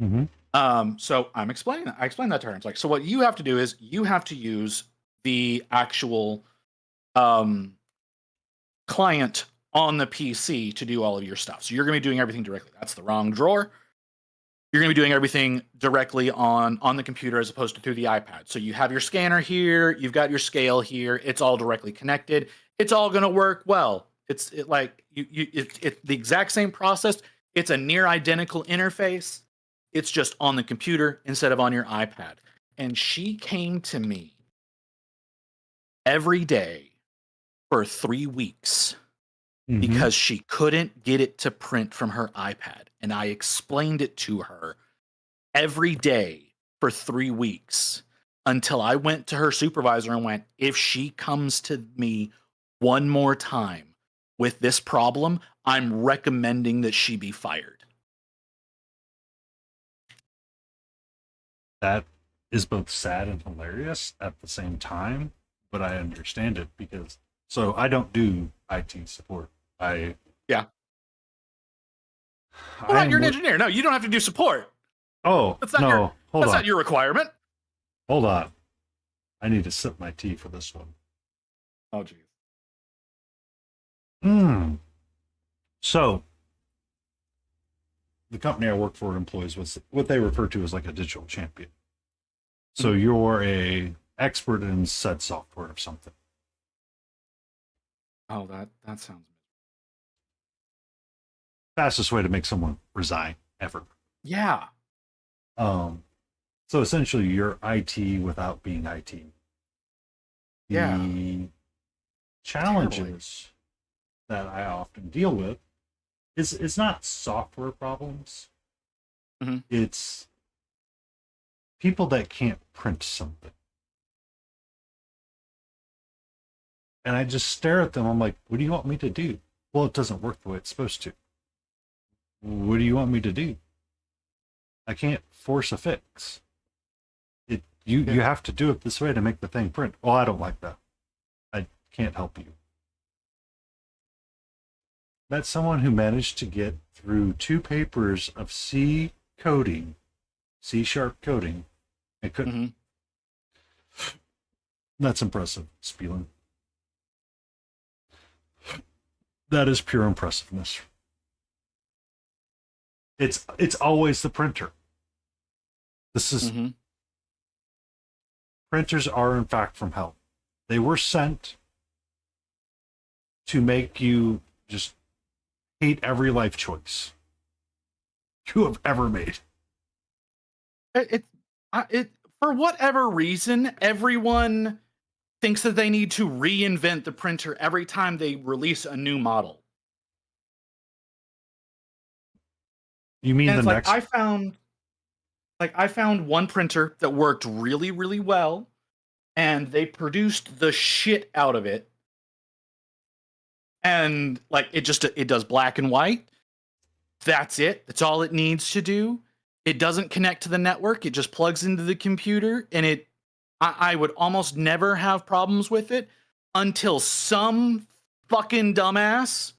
So I'm explaining that. I explained that to her. It's like, so what you have to do is you have to use the actual client on the PC to do all of your stuff. So you're going to be doing everything directly. That's the wrong drawer. You're going to be doing everything directly on the computer as opposed to through the iPad. So you have your scanner here, you've got your scale here. It's all directly connected. It's all going to work well. It's the exact same process. It's a near identical interface. It's just on the computer instead of on your iPad. And she came to me every day for 3 weeks because she couldn't get it to print from her iPad. And I explained it to her every day for 3 weeks until I went to her supervisor and went, if she comes to me one more time with this problem, I'm recommending that she be fired. That is both sad and hilarious at the same time, but I understand it because so I don't do IT support. Well, you're an engineer. No, you don't have to do support. Oh, that's not no. That's not your requirement. Hold on. I need to sip my tea for this one. Oh, geez. So, the company I work for employs what they refer to as like a digital champion. So you're a expert in said software or something. Oh, that sounds... Fastest way to make someone resign ever. Yeah. So essentially you're IT without being IT. Yeah. The challenges that I often deal with is not software problems. It's people that can't print something. And I just stare at them. I'm like, what do you want me to do? Well, it doesn't work the way it's supposed to. What do you want me to do? I can't force a fix. You have to do it this way to make the thing print. Well, I don't like that. I can't help you. That's someone who managed to get through 2 papers of C coding, C# coding, and couldn't. That's impressive, Spielen. That is pure impressiveness. It's always the printer. This is printers are in fact from hell. They were sent to make you just hate every life choice you have ever made. It for whatever reason, everyone thinks that they need to reinvent the printer every time they release a new model. You mean and the it's next? I found one printer that worked really, really well, and they produced the shit out of it. And like it does black and white. That's it. That's all it needs to do. It doesn't connect to the network. It just plugs into the computer, and I would almost never have problems with it until some fucking dumbass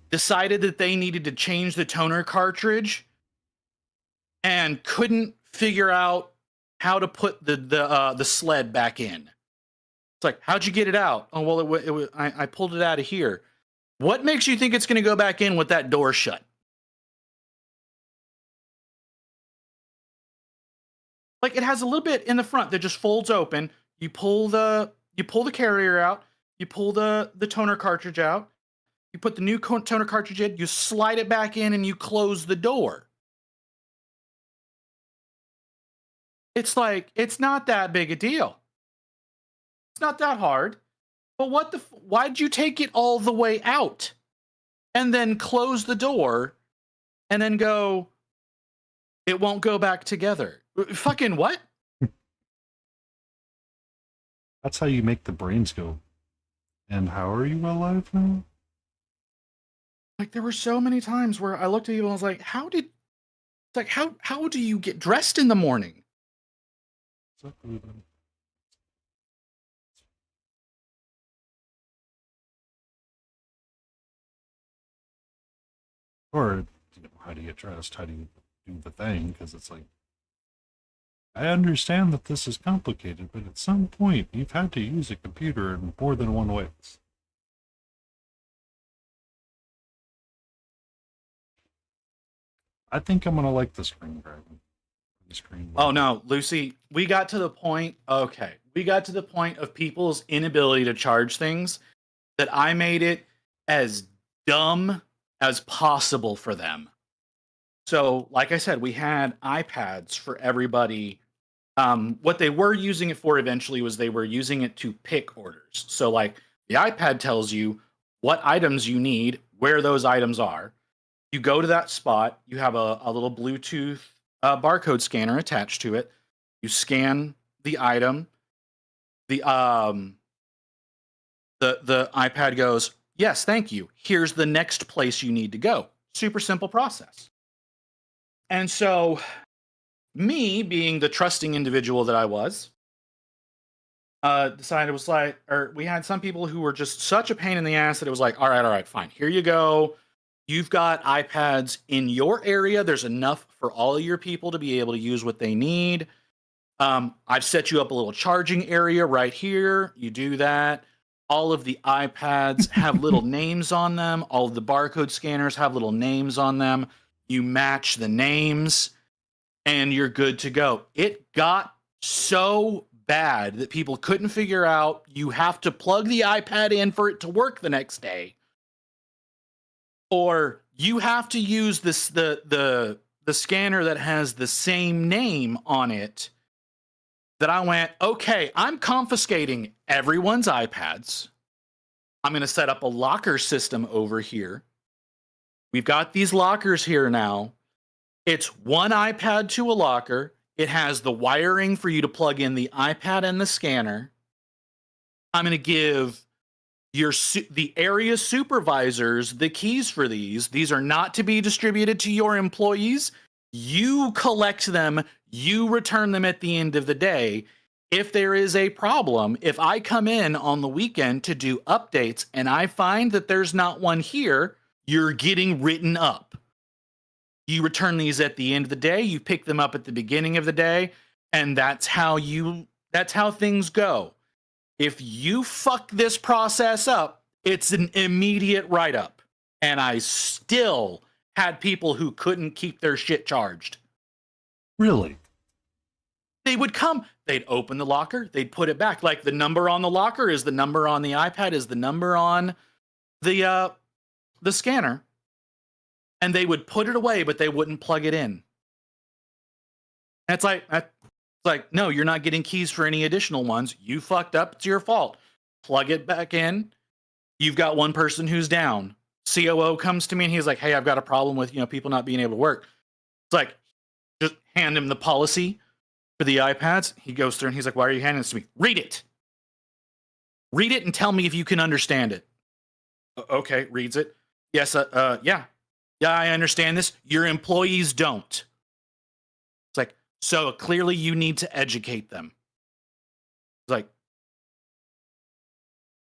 decided that they needed to change the toner cartridge and couldn't figure out how to put the sled back in. It's like, how'd you get it out? Oh, well, I pulled it out of here. What makes you think it's going to go back in with that door shut? Like, it has a little bit in the front that just folds open. You pull the carrier out. You pull the toner cartridge out. You put the new toner cartridge in. You slide it back in, and you close the door. It's like, it's not that big a deal. It's not that hard. But why'd you take it all the way out and then close the door and then go, it won't go back together? Fucking what? That's how you make the brains go. And how are you alive now? Like, there were so many times where I looked at people and I was like, how do you get dressed in the morning? Or, how do you get dressed? How do you do the thing? Because it's like, I understand that this is complicated, but at some point, you've had to use a computer in more than one ways. I think I'm going to like the screen grabbing. Oh no, Lucy, we got to the point of people's inability to charge things that I made it as dumb as possible for them. So, like I said, we had iPads for everybody. What they were using it for eventually was they were using it to pick orders. So, like, the iPad tells you what items you need, where those items are. You go to that spot, you have a little Bluetooth barcode scanner attached to it. You scan the item. The iPad goes, yes, thank you. Here's the next place you need to go. Super simple process. And so, me being the trusting individual that I was, decided it was like, or we had some people who were just such a pain in the ass that it was like, all right, fine. Here you go. You've got iPads in your area. There's enough for all of your people to be able to use what they need. I've set you up a little charging area right here. You do that. All of the iPads have little names on them. All of the barcode scanners have little names on them. You match the names and you're good to go. It got so bad that people couldn't figure out you have to plug the iPad in for it to work the next day. Or you have to use the scanner that has the same name on it. That I went, okay, I'm confiscating everyone's iPads. I'm going to set up a locker system over here. We've got these lockers here now. It's one iPad to a locker. It has the wiring for you to plug in the iPad and the scanner. I'm going to give the area supervisors the keys for these. These are not to be distributed to your employees. You collect them. You return them at the end of the day. If there is a problem, if I come in on the weekend to do updates and I find that there's not one here, you're getting written up. You return these at the end of the day. You pick them up at the beginning of the day, and that's how things go. If you fuck this process up, it's an immediate write-up. And I still had people who couldn't keep their shit charged. Really? They would come, they'd open the locker, they'd put it back. Like, the number on the locker is the number on the iPad, is the number on the scanner. And they would put it away, but they wouldn't plug it in. And it's like, no, you're not getting keys for any additional ones. You fucked up. It's your fault. Plug it back in. You've got one person who's down. COO comes to me and he's like, hey, I've got a problem with, people not being able to work. It's like, just hand him the policy for the iPads. He goes through and he's like, why are you handing this to me? Read it. Read it and tell me if you can understand it. Okay, reads it. Yes, yeah, I understand this. Your employees don't. It's like, so clearly you need to educate them. It's like,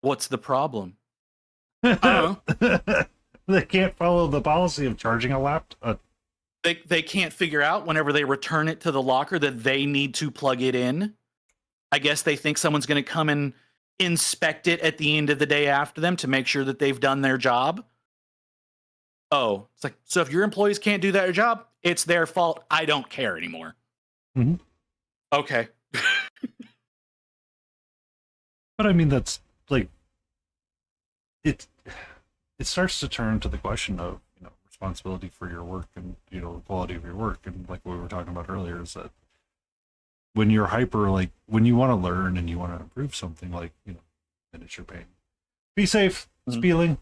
What's the problem? I don't know. They can't follow the policy of charging a laptop. They can't figure out whenever they return it to the locker that they need to plug it in. I guess they think someone's going to come and inspect it at the end of the day after them to make sure that they've done their job. Oh, it's like, so if your employees can't do their job, it's their fault. I don't care anymore. Mhm. Okay. But I mean, that's like, it starts to turn to the question of, responsibility for your work and, the quality of your work. And like what we were talking about earlier is that when you're hyper, like when you want to learn and you want to improve something, like, then it's your pain. Be safe, spieling.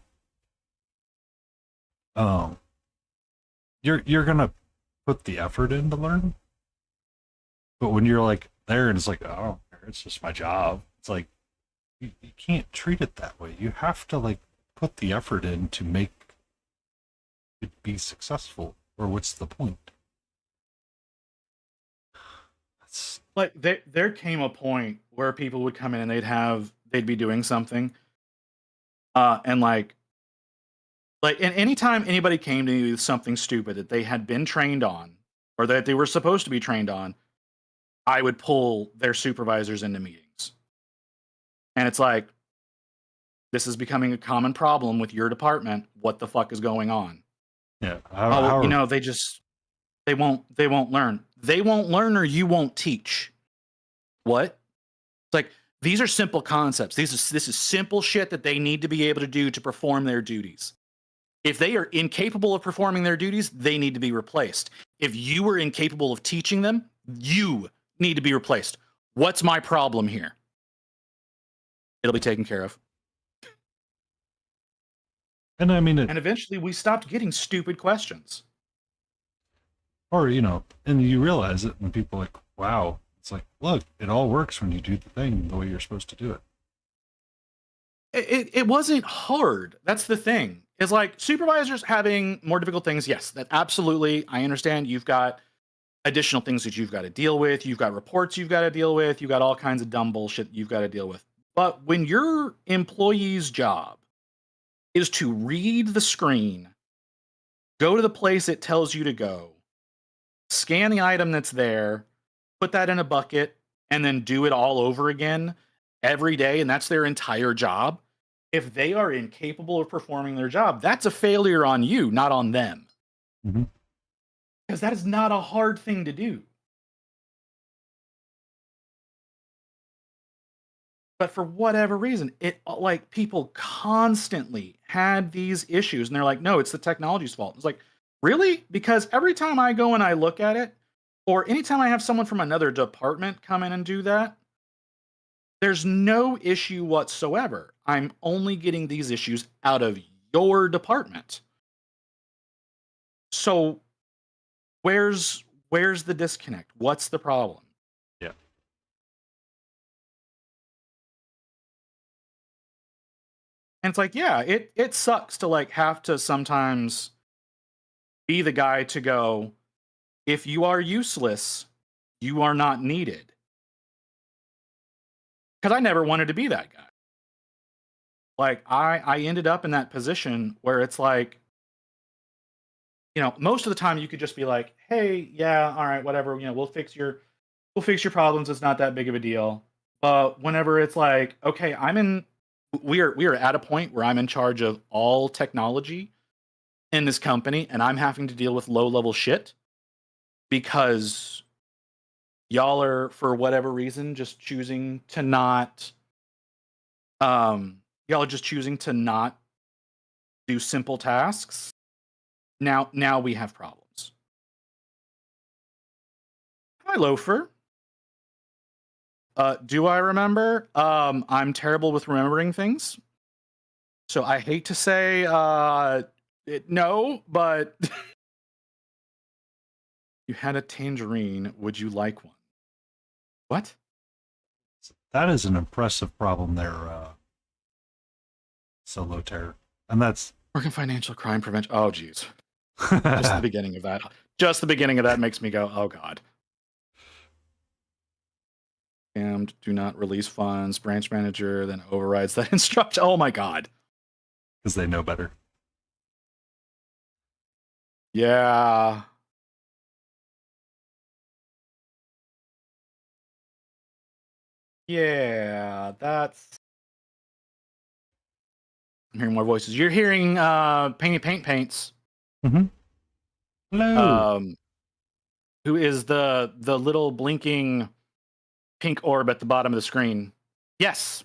You're gonna put the effort in to learn. But when you're like there and it's like, I don't care, it's just my job. It's like, you can't treat it that way. You have to like put the effort in to make it be successful, or what's the point? That's Like there came a point where people would come in and they'd be doing something. And like and anytime anybody came to me with something stupid that they had been trained on or that they were supposed to be trained on, I would pull their supervisors into meetings. And it's like, this is becoming a common problem with your department. What the fuck is going on? yeah. They won't learn. They won't learn or you won't teach. What? It's like, these are simple concepts. This is simple shit that they need to be able to do to perform their duties. If they are incapable of performing their duties, they need to be replaced. If you are incapable of teaching them, you need to be replaced. What's my problem here? It'll be taken care of. And I mean, And eventually we stopped getting stupid questions. or, and you realize it when people are like, wow, it's like, look, it all works when you do the thing the way you're supposed to do it. It wasn't hard. That's the thing. It's like supervisors having more difficult things. Yes, that absolutely. I understand. You've got additional things that you've got to deal with. You've got reports you've got to deal with. You've got all kinds of dumb bullshit you've got to deal with. But when your employee's job is to read the screen, go to the place it tells you to go, scan the item that's there, put that in a bucket, and then do it all over again every day, and that's their entire job. If they are incapable of performing their job, that's a failure on you, not on them. Mhm. Because that is not a hard thing to do. But for whatever reason, it like people constantly had these issues, and they're like, no, it's the technology's fault. It's like, really? Because every time I go and I look at it, or anytime I have someone from another department come in and do that, there's no issue whatsoever. I'm only getting these issues out of your department. So where's the disconnect? What's the problem? Yeah. And it's like, yeah, it sucks to like have to sometimes be the guy to go, if you are useless, you are not needed. Because I never wanted to be that guy. Like I ended up in that position where it's like, most of the time you could just be like, hey, yeah, all right, whatever, we'll fix your problems. It's not that big of a deal. But whenever it's like, okay, we are at a point where I'm in charge of all technology in this company, and I'm having to deal with low level shit because y'all are, for whatever reason, just choosing to not y'all are just choosing to not do simple tasks. Now we have problems. Hi, Loafer. Do I remember? I'm terrible with remembering things. So I hate to say no, but you had a tangerine. Would you like one? What? That is an impressive problem there, Solo Terror. And that's Working financial crime prevention. Oh, geez. Just the beginning of that. Just the beginning of that makes me go, oh, God. Scammed, do not release funds. Branch manager then overrides that instruction. Oh my god. because they know better. Yeah. Yeah, that's. I'm hearing more voices. You're hearing Paints. Mm-hmm. Hello. Who is the little blinking pink orb at the bottom of the screen? Yes.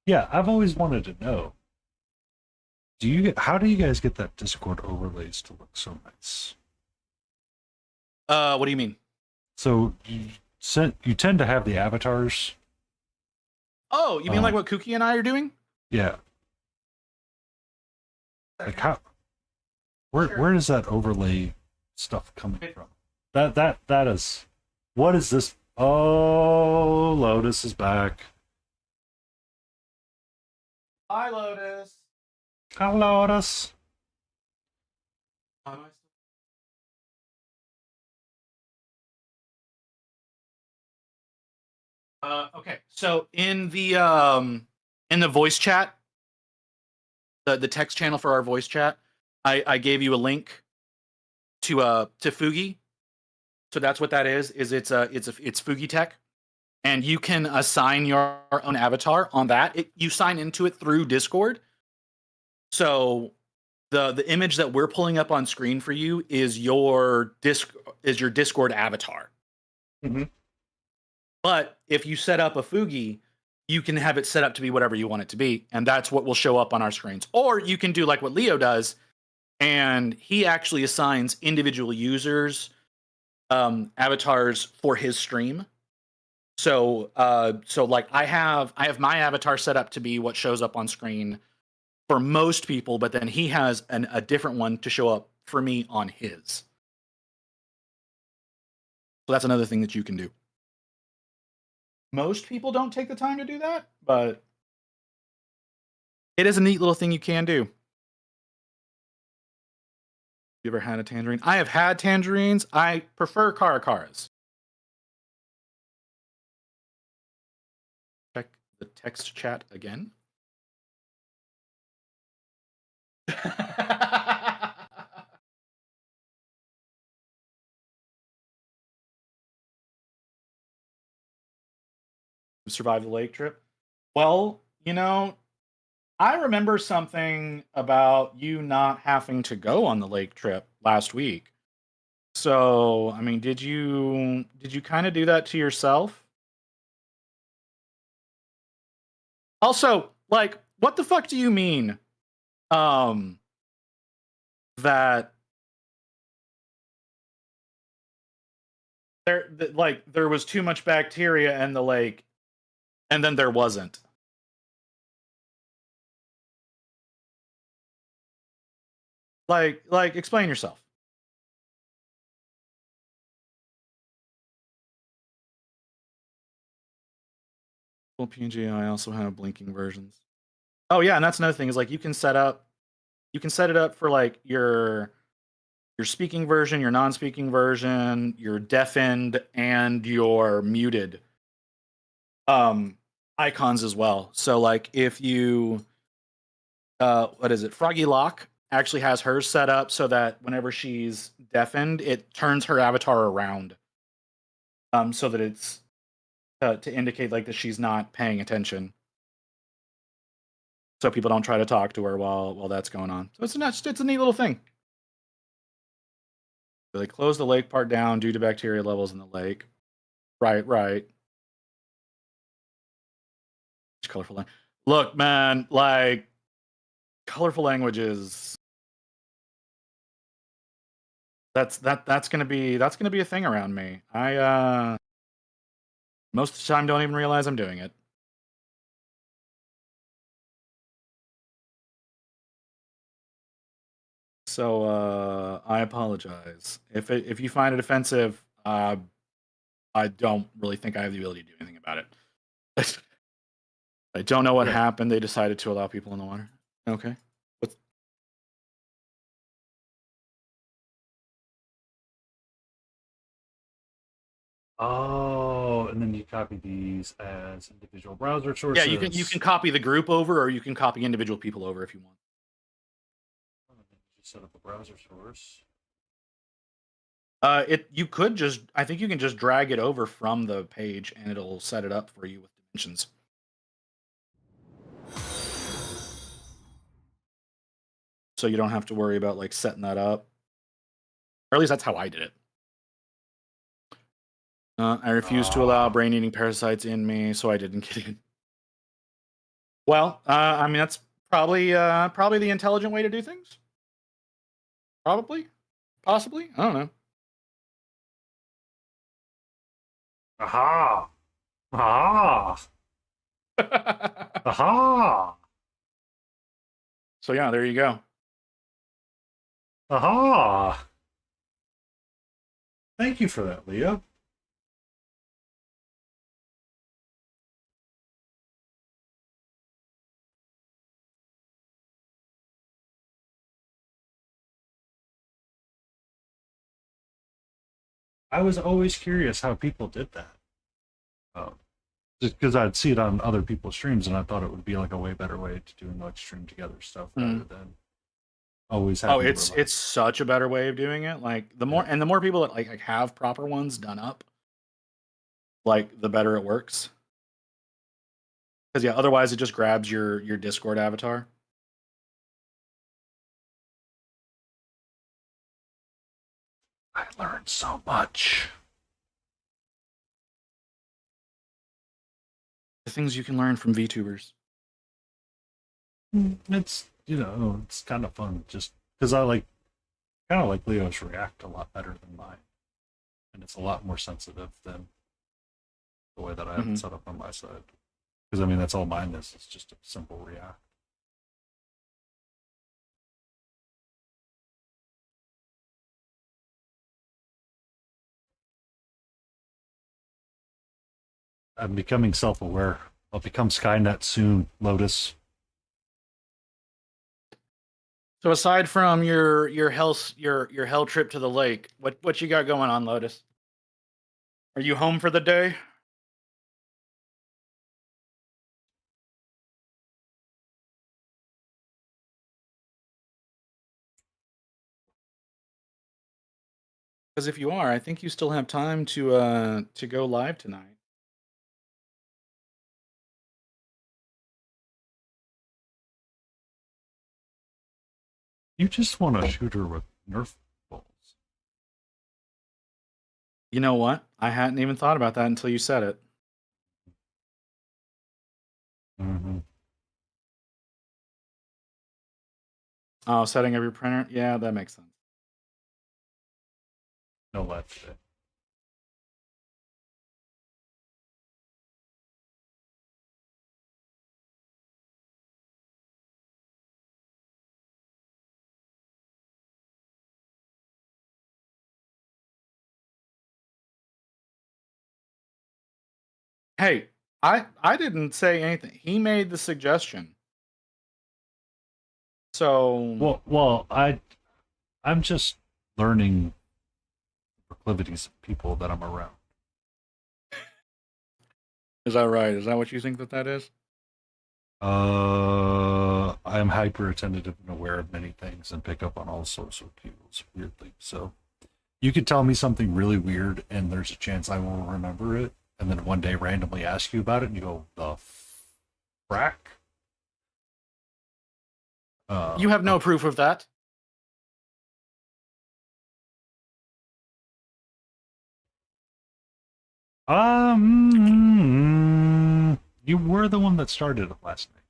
Yeah, I've always wanted to know. How do you guys get that Discord overlays to look so nice? What do you mean? So you tend to have the avatars. Oh, you mean like what Kooky and I are doing? Yeah. Like how? Where is that overlay stuff coming from? That is. What is this? Oh, Lotus is back. Hi, Lotus. Hi, Lotus. Okay, so in the voice chat, the text channel for our voice chat, I gave you a link to Fugi. So that's what that is. It's Fugi Tech, and you can assign your own avatar on that. You sign into it through Discord. So the image that we're pulling up on screen for you is your Discord avatar. Mm-hmm. But if you set up a Fugi, you can have it set up to be whatever you want it to be, and that's what will show up on our screens. Or you can do like what Leo does, and he actually assigns individual users avatars for his stream. So like I have my avatar set up to be what shows up on screen for most people, but then he has a different one to show up for me on his. So that's another thing that you can do. Most people don't take the time to do that, but it is a neat little thing you can do. You ever had a tangerine? I have had tangerines. I prefer caracaras. Check the text chat again. Survive the lake trip. Well, I remember something about you not having to go on the lake trip last week. So, I mean, did you kind of do that to yourself? Also, like, what the fuck do you mean? That there was too much bacteria in the lake, and then there wasn't. Like, explain yourself. Well, PNG, I also have blinking versions. Oh yeah, and that's another thing is like you can set it up for like your speaking version, your non-speaking version, your deafened, and your muted icons as well. So like if you what is it? Froggy Lock actually has hers set up so that whenever she's deafened, it turns her avatar around. So that it's to indicate like that she's not paying attention. So people don't try to talk to her while that's going on. So it's a neat little thing. So they close the lake part down due to bacteria levels in the lake. Right. Colorful. Look, man, like colorful languages. That's gonna be a thing around me. I most of the time don't even realize I'm doing it. So I apologize if you find it offensive. I don't really think I have the ability to do anything about it. I don't know what happened. They decided to allow people in the water. Okay. Oh, and then you copy these as individual browser Yeah, sources. you can copy the group over, or you can copy individual people over if you want. Just set up a browser source. You could just, I think you can just drag it over from the page, and it'll set it up for you with dimensions. So you don't have to worry about like setting that up. Or at least that's how I did it. I refuse to allow brain-eating parasites in me, so I didn't get in. Well, I mean that's probably the intelligent way to do things. Probably, possibly. I don't know. Aha! Aha! Aha! So yeah, there you go. Aha! Thank you for that, Leo. I was always curious how people did that. Just because I'd see it on other people's streams, and I thought it would be like a way better way to doing like stream together stuff rather than always having. Oh, it's such a better way of doing it. Like the more people that like have proper ones done up, like the better it works. Because yeah, otherwise it just grabs your Discord avatar. I learned so much. The things you can learn from VTubers. It's it's kind of fun just because I kind of like Leo's React a lot better than mine, and it's a lot more sensitive than the way that I have it set up on my side. Because I mean that's all mine is. It's just a simple React. I'm becoming self-aware. I'll become Skynet soon, Lotus. So aside from your hell trip to the lake, what you got going on, Lotus? Are you home for the day? Because if you are, I think you still have time to go live tonight. You just want to shoot her with Nerf balls. You know what? I hadn't even thought about that until you said it. Mm-hmm. Oh, setting up your printer? Yeah, that makes sense. No live today. Hey, I didn't say anything. He made the suggestion. So Well, I'm just learning proclivities of people that I'm around. is that right? Is that what you think that is? I am hyper attentive and aware of many things and pick up on all sorts of cues weirdly. So you could tell me something really weird and there's a chance I will remember it, and then one day randomly ask you about it and you go, the frack? You have no proof of that. You were the one that started it last night.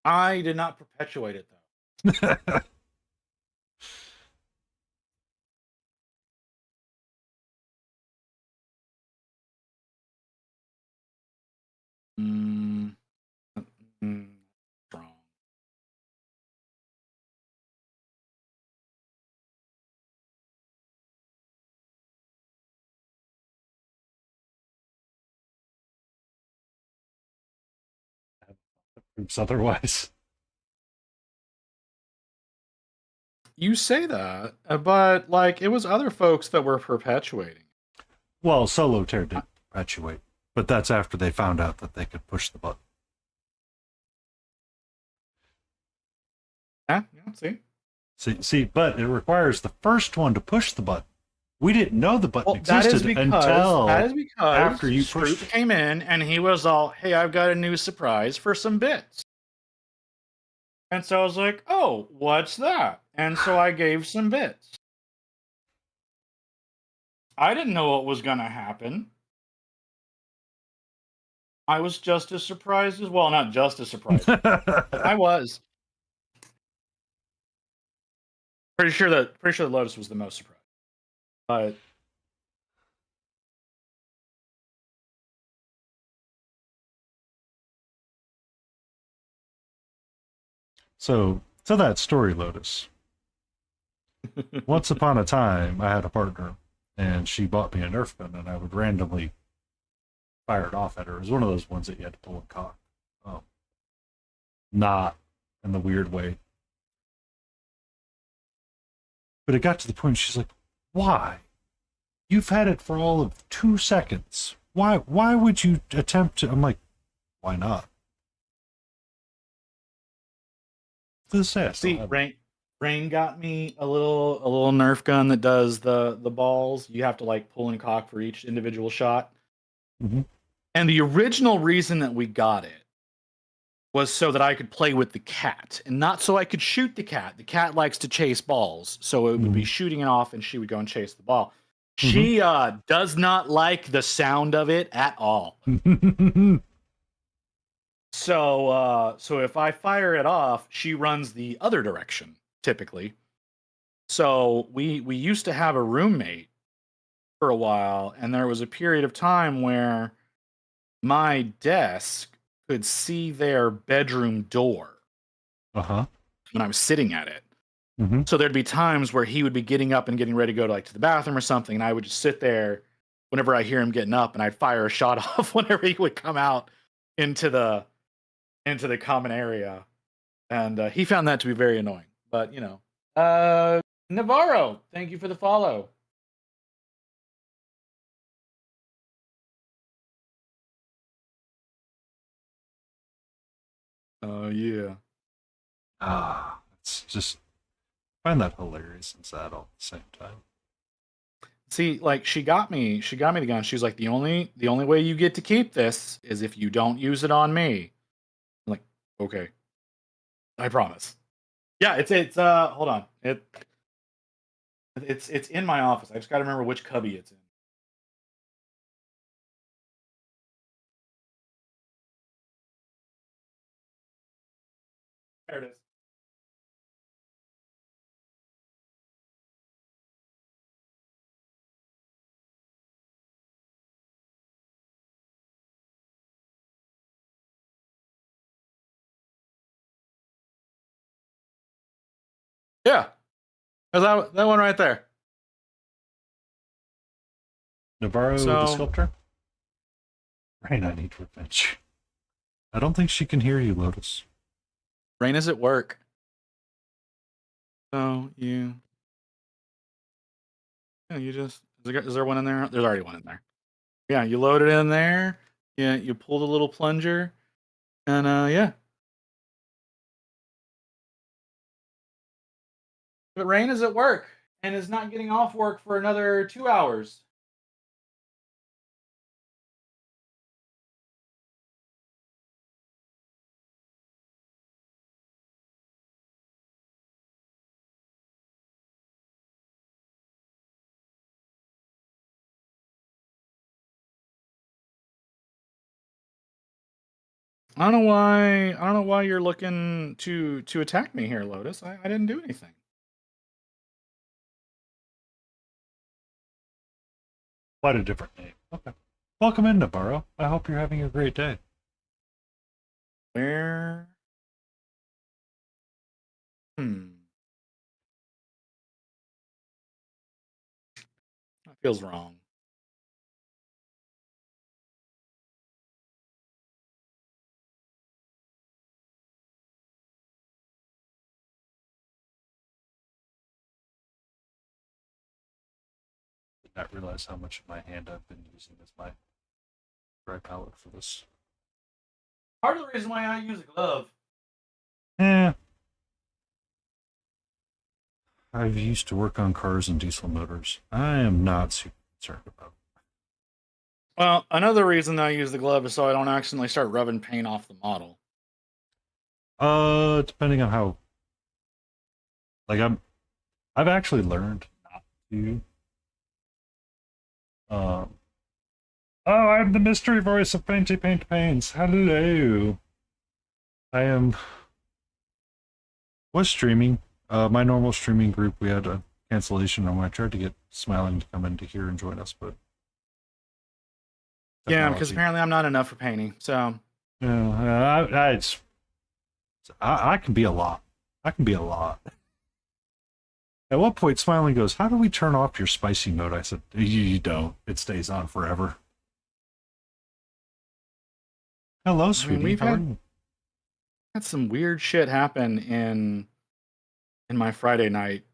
I did not perpetuate it though. Wrong. Proofs otherwise. You say that, but like it was other folks that were perpetuating. Well, Solitaire did perpetuate, but that's after they found out that they could push the button. Yeah, see? See, but it requires the first one to push the button. We didn't know the button Well, that is existed because until after you pushed Stroop it. came in and he was all, "Hey, I've got a new surprise for some bits." And so I was like, "Oh, what's that?" And so I gave some bits. I didn't know what was going to happen. I was just as surprised as well. Not just as surprised. I was. Pretty sure that Lotus was the most surprised. But So that story, Lotus. Once upon a time, I had a partner, and she bought me a Nerf gun, and I would randomly fire it off at her. It was one of those ones that you had to pull and cock. Not in the weird way. But it got to the point, she's like, why? You've had it for all of 2 seconds. Why would you attempt to? I'm like, why not? see, Rain got me a little Nerf gun that does the balls. You have to like pull and cock for each individual shot. Mm-hmm. And the original reason that we got it was so that I could play with the cat, and not so I could shoot the cat. The cat likes to chase balls, so it would be shooting it off, and she would go and chase the ball. She does not like the sound of it at all. So if I fire it off, she runs the other direction typically. So we used to have a roommate for a while, and there was a period of time where my desk could see their bedroom door when I was sitting at it. So there'd be times where he would be getting up and getting ready to go to the bathroom or something, and I would just sit there whenever I hear him getting up, and I'd fire a shot off whenever he would come out into the common area. And he found that to be very annoying. But Navarro, thank you for the follow. Oh yeah. It's just, I find that hilarious and sad all at the same time. See, she got me the gun. She was like, the only way you get to keep this is if you don't use it on me. I'm like, okay, I promise. Yeah, it's hold on, it's in my office. I just got to remember which cubby it's in. There it is. Yeah, there's that one right there. Navarro the sculptor? Rain, I need revenge. I don't think she can hear you, Lotus. Rain is at work. So you just, is there one in there? There's already one in there. Yeah, you load it in there. Yeah, you pull the little plunger, and yeah. But Rain is at work and is not getting off work for another 2 hours. I don't know why you're looking to attack me here, Lotus. I didn't do anything. Quite a different name. Okay. Welcome in, Navarro. I hope you're having a great day. Where? That feels wrong. not realize how much of my hand I've been using as my dry palette for this. Part of the reason why I use a glove. Eh. I've used to work on cars and diesel motors. I am not super concerned about it. Well, another reason I use the glove is so I don't accidentally start rubbing paint off the model. Depending on how, like I've actually learned not to. Oh, I'm the mystery voice of Painty Paint Paints. Hello. Was streaming. My normal streaming group, we had a cancellation, and I tried to get Smiling to come in to here and join us, but yeah, because apparently I'm not enough for painting. So yeah, I can be a lot. I can be a lot. At one point, Smiling goes, "How do we turn off your spicy mode?" I said, "You don't. It stays on forever." Hello, sweetie. we've How are had- you? had some weird shit happen in my Friday night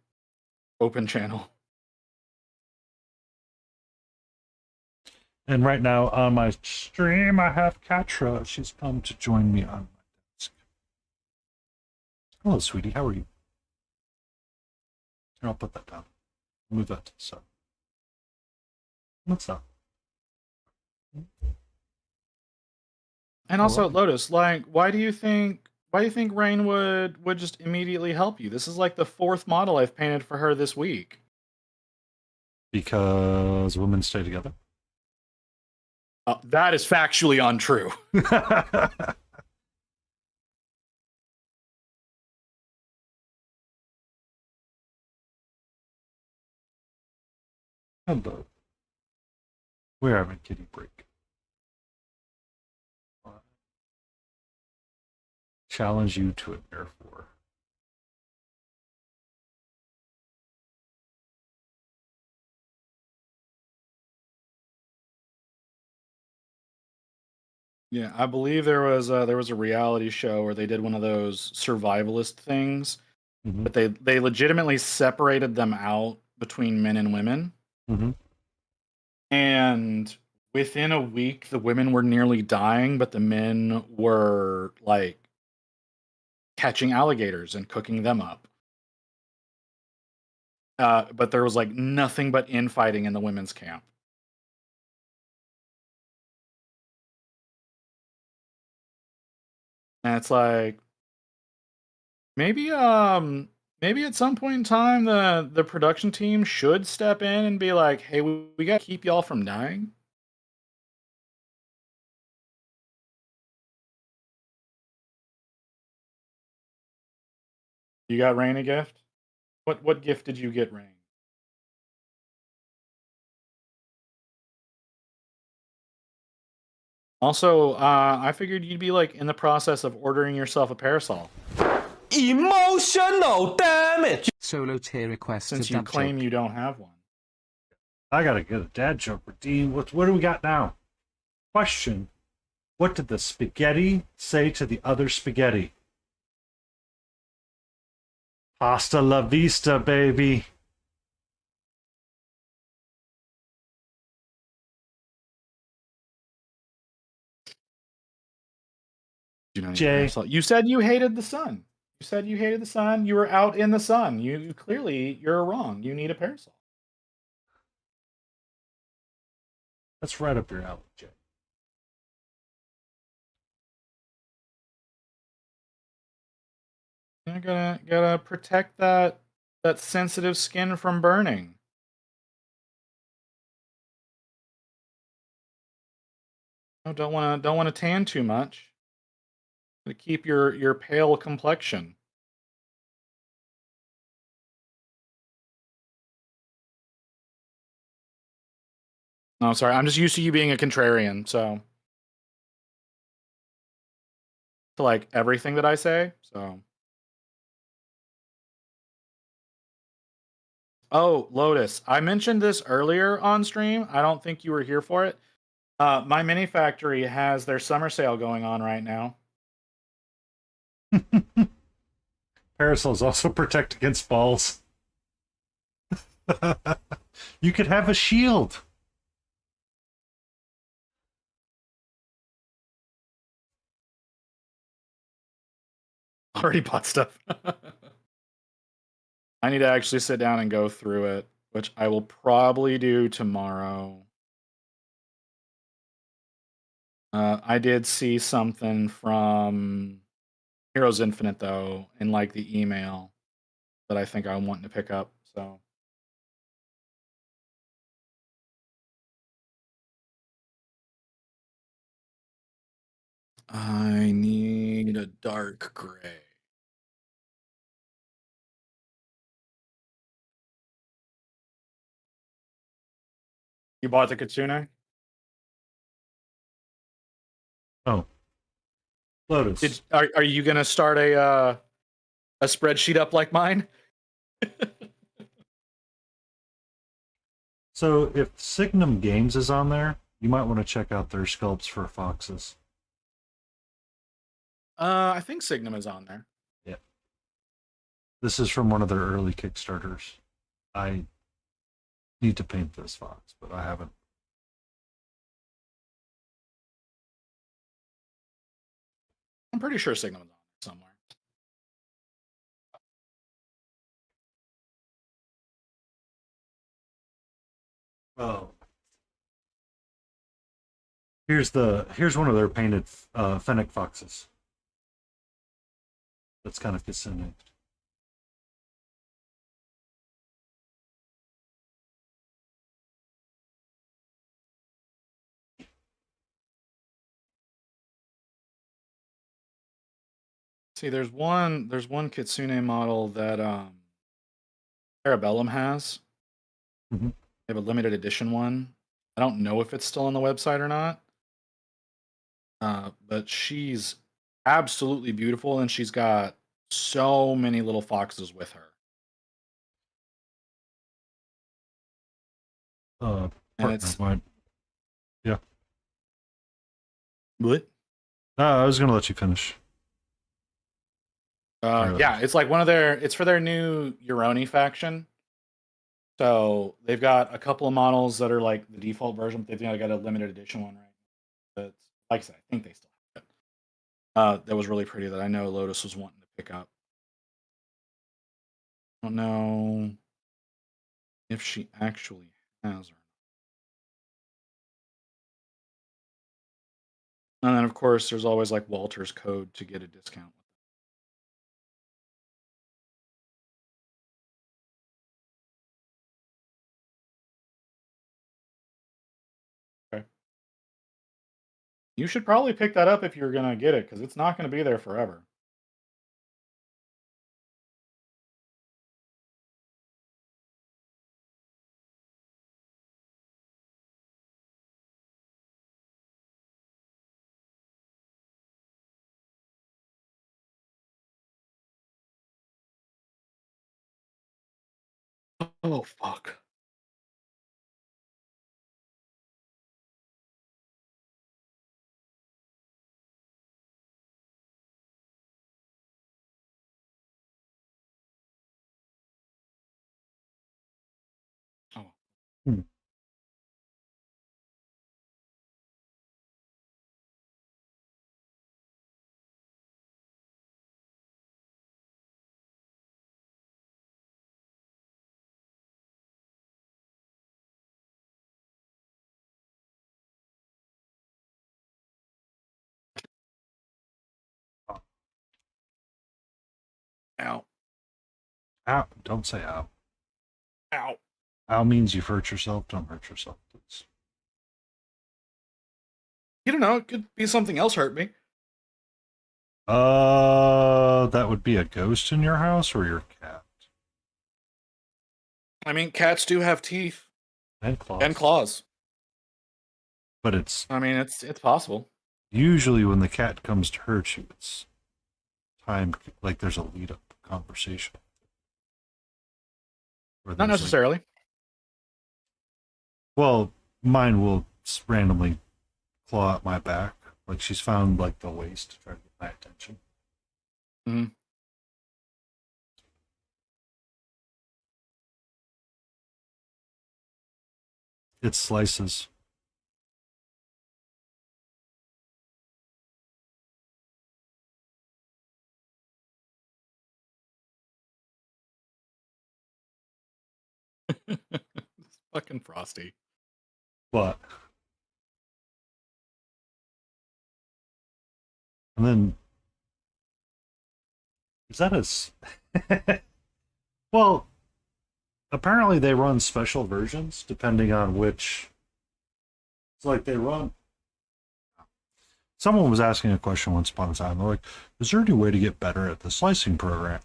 open channel. And right now on my stream, I have Katra. She's come to join me on my desk. Hello, sweetie. How are you? Here, I'll put that down. Move that to the side. What's up? And also, Lotus, like, why do you think Rain would just immediately help you? This is like the 4th model I've painted for her this week. Because women stay together. That is factually untrue. Hello. We're having kitty break. Challenge you to an Air 4. Yeah, I believe there was a reality show where they did one of those survivalist things, Mhm. but they legitimately separated them out between men and women. Mhm. And within a week, the women were nearly dying, but the men were like catching alligators and cooking them up. But there was like nothing but infighting in the women's camp. And it's like maybe at some point in time the production team should step in and be like, "Hey, we got to keep y'all from dying." You got Rain a gift? What gift did you get, Rain? Also, I figured you'd be like in the process of ordering yourself a parasol Emotional damage. Solo tier request since to you dad claim joke. you don't have one. I gotta get a dad joke redeemed. What do we got now? Question. What did the spaghetti say to the other spaghetti? Hasta la vista, baby. You know, Jay. you said you hated the sun. You said you hated the sun. You were out in the sun. You clearly you're wrong. You need a parasol. That's right up your alley, Jay. You gotta protect that sensitive skin from burning. No, don't wanna tan too much. To keep your pale complexion. No, sorry. I'm just used to you being a contrarian, so to like everything that I say. So oh, Lotus. I mentioned this earlier on stream. I don't think you were here for it. My mini factory has their summer sale going on right now. Parasols also protect against balls. You could have a shield. Already bought stuff. I need to actually sit down and go through it, which I will probably do tomorrow. I did see something from Heroes Infinite though in like the email that I think I'm wanting to pick up. So I need a dark gray. You bought the Kitsune? Oh, Lotus. Are you gonna start a spreadsheet up like mine? So if Signum Games is on there, you might want to check out their sculpts for foxes. I think Signum is on there. Yeah. This is from one of their early Kickstarters. I need to paint this fox, but I haven't. I'm pretty sure Signum is on there somewhere. Oh. Here's one of their painted fennec foxes. That's kind of Kitsune. See, there's one Kitsune model that Parabellum has. Mhm. They have a limited edition one. I don't know if it's still on the website or not. But she's absolutely beautiful, and she's got so many little foxes with her. And Partner it's of mine. Yeah. what? I was gonna let you finish. Yeah, it's like it's for their new Uroni faction. So they've got a couple of models that are like the default version, but they've got a limited edition one, right? That's like I said, I think they still have it. That was really pretty that I know Lotus was wanting to pick up. I don't know if she actually has her. And then of course there's always like Walter's code to get a discount. Okay. You should probably pick that up if you're gonna get it, because it's not gonna be there forever. Oh fuck. Oh. Hmm. Ow. Ow! Don't say ow. Ow. Ow means you've hurt yourself. Don't hurt yourself, please. You don't know, it could be something else hurt me. That would be a ghost in your house or your cat I mean, cats do have teeth and claws. and claws. But it's I mean, it's possible. usually when the cat comes to hurt you, it's time like there's a lead up conversation. Not Like, necessarily. well, mine will randomly claw at my back. Like she's found like the waist to try to get my attention. Mhm. It slices. It's fucking Frosty. But and then is that well, apparently they run special versions depending on which. It's like they run. Someone was asking a question once upon a time. They're like, "Is there any way to get better at the slicing program?"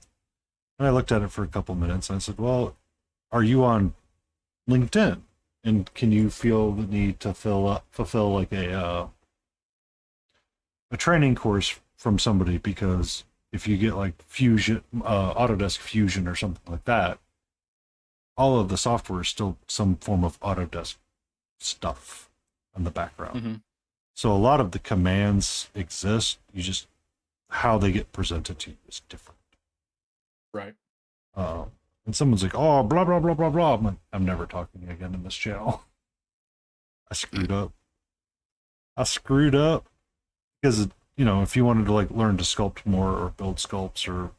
And I looked at it for a couple minutes and I said, "Well, are you on LinkedIn? And can you feel the need to fulfill like a training course from somebody? Because if you get like Fusion, Autodesk Fusion or something like that, all of the software is still some form of Autodesk stuff in the background. Mm-hmm. So a lot of the commands exist. You just how they get presented to you is different. Right. And someone's like, "Oh, blah blah blah blah blah." I'm like, "I'm never talking again in this channel. I screwed up. I screwed up because if you wanted to like learn to sculpt more or build sculpts or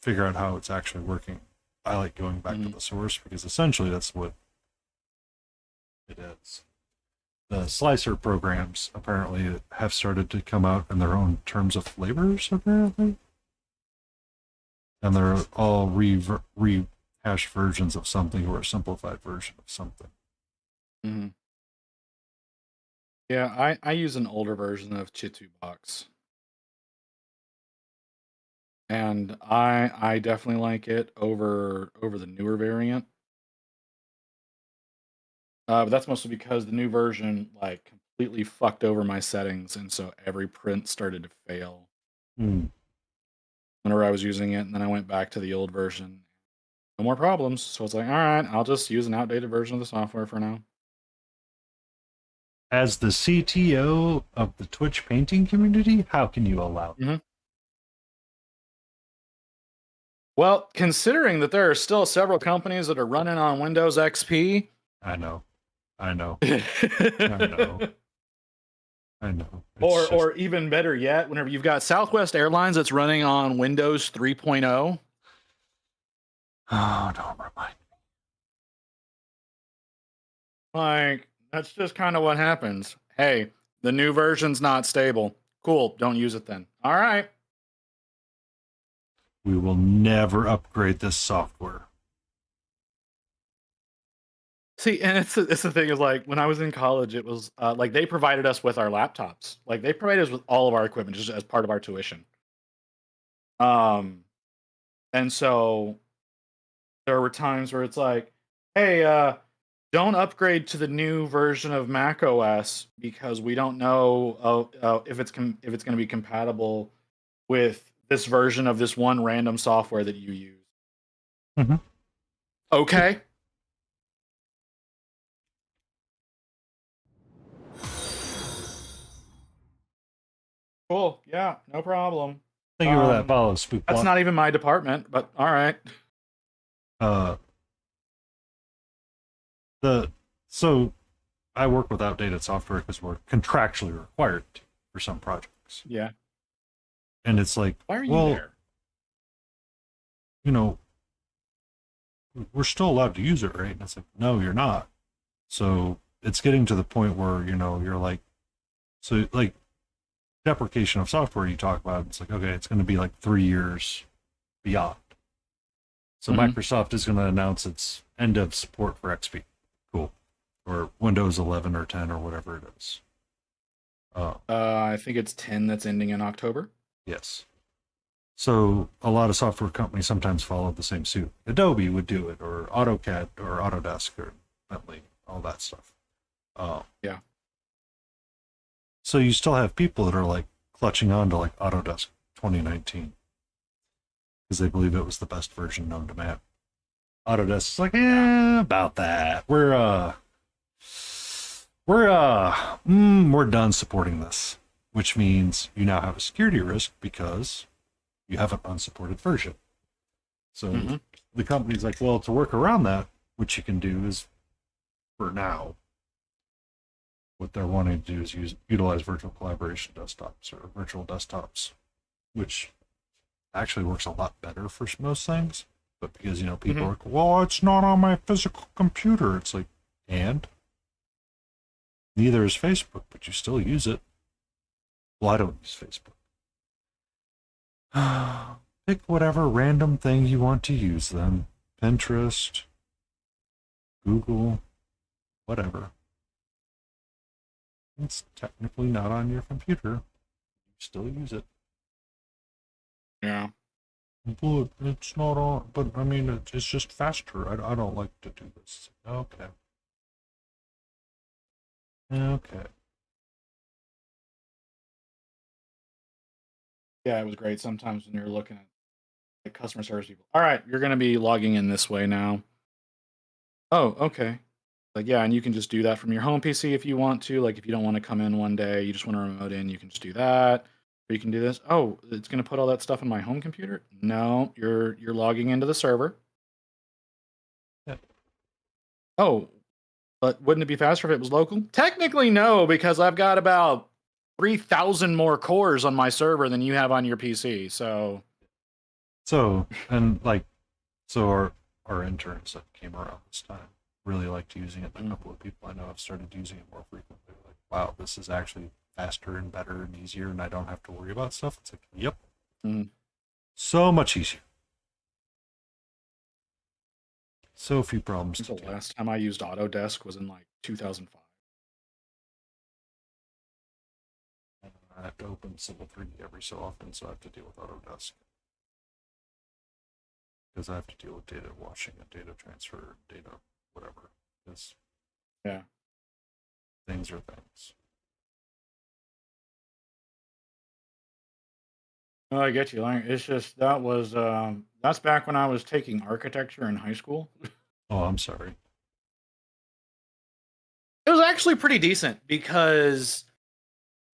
figure out how it's actually working, I like going back to the source because essentially that's what it is. The slicer programs apparently have started to come out in their own terms of flavors, apparently. And they're all rehashed versions of something or a simplified version of something. Mm-hmm. Yeah, I use an older version of Chitubox. And I definitely like it over the newer variant. But that's mostly because the new version like completely fucked over my settings, and so every print started to fail whenever I was using it. And then I went back to the old version. No more problems. So it's like, all right, I'll just use an outdated version of the software for now. As the CTO of the Twitch painting community, how can you allow that? Mm-hmm. Well, considering that there are still several companies that are running on Windows XP. I know. I know. Or even better yet, whenever you've got Southwest Airlines that's running on Windows 3.0. Oh, don't remind me. Like, that's just kind of what happens. Hey, the new version's not stable. Cool, don't use it then. All right. We will never upgrade this software. See, and it's the thing is like when I was in college, it was like they provided us with our laptops. Like they provided us with all of our equipment just as part of our tuition. And so there were times where it's like, hey, don't upgrade to the new version of Mac OS because we don't know if it's going to be compatible with this version of this one random software that you use. Mm-hmm. Okay. Cool. Yeah, no problem. Thank you for that follow, Spook. That's not even my department, but all right. So I work with outdated software because we're contractually required to for some projects. Yeah. And it's like, why are you there? We're still allowed to use it, right? And it's like, no, you're not. So it's getting to the point where, you're like, so like deprecation of software you talk about, it's like, okay, it's going to be like 3 years beyond. So Microsoft is going to announce its end of support for XP. Cool. Or Windows 11 or 10 or whatever it is. I think it's 10 that's ending in October. Yes. So a lot of software companies sometimes follow the same suit. Adobe would do it, or AutoCAD, or Autodesk, or Bentley, all that stuff. Yeah. So you still have people that are like clutching on to like Autodesk 2019 because they believe it was the best version known to man. Autodesk is like, about that. We're done supporting this, which means you now have a security risk because you have an unsupported version. So the company's like, well, to work around that, what you can do is, for now, what they're wanting to do is utilize virtual collaboration desktops or virtual desktops, which actually works a lot better for most things. But because, people are like, well, it's not on my physical computer. It's like, and? Neither is Facebook, but you still use it. Well, I don't use Facebook. Pick whatever random thing you want to use then. Pinterest, Google, whatever. It's technically not on your computer. You still use it. Yeah. But it's not on, but I mean, it's just faster. I don't like to do this. Okay. Okay. Yeah, it was great sometimes when you're looking at like customer service people. All right, you're going to be logging in this way now. Oh, okay. Like, yeah, and you can just do that from your home PC if you want to. Like, if you don't want to come in one day, you just want to remote in, you can just do that. Or you can do this. Oh, it's going to put all that stuff on my home computer? No, you're logging into the server. Yeah. Oh, but wouldn't it be faster if it was local? Technically, no, because I've got about 3,000 more cores on my server than you have on your PC. So, And our interns that came around this time really liked using it. A couple of people I know have started using it more frequently. Like, wow, this is actually faster and better and easier, and I don't have to worry about stuff. It's like, yep. So much easier. So few problems. the last time I used Autodesk was in like 2005. I have to open Civil 3D every so often, so I have to deal with Autodesk. Because I have to deal with data washing and data transfer, data whatever. Because yeah, things are things. Oh, I get you. Like, it's just that was that's back when I was taking architecture in high school. Oh, I'm sorry. It was actually pretty decent because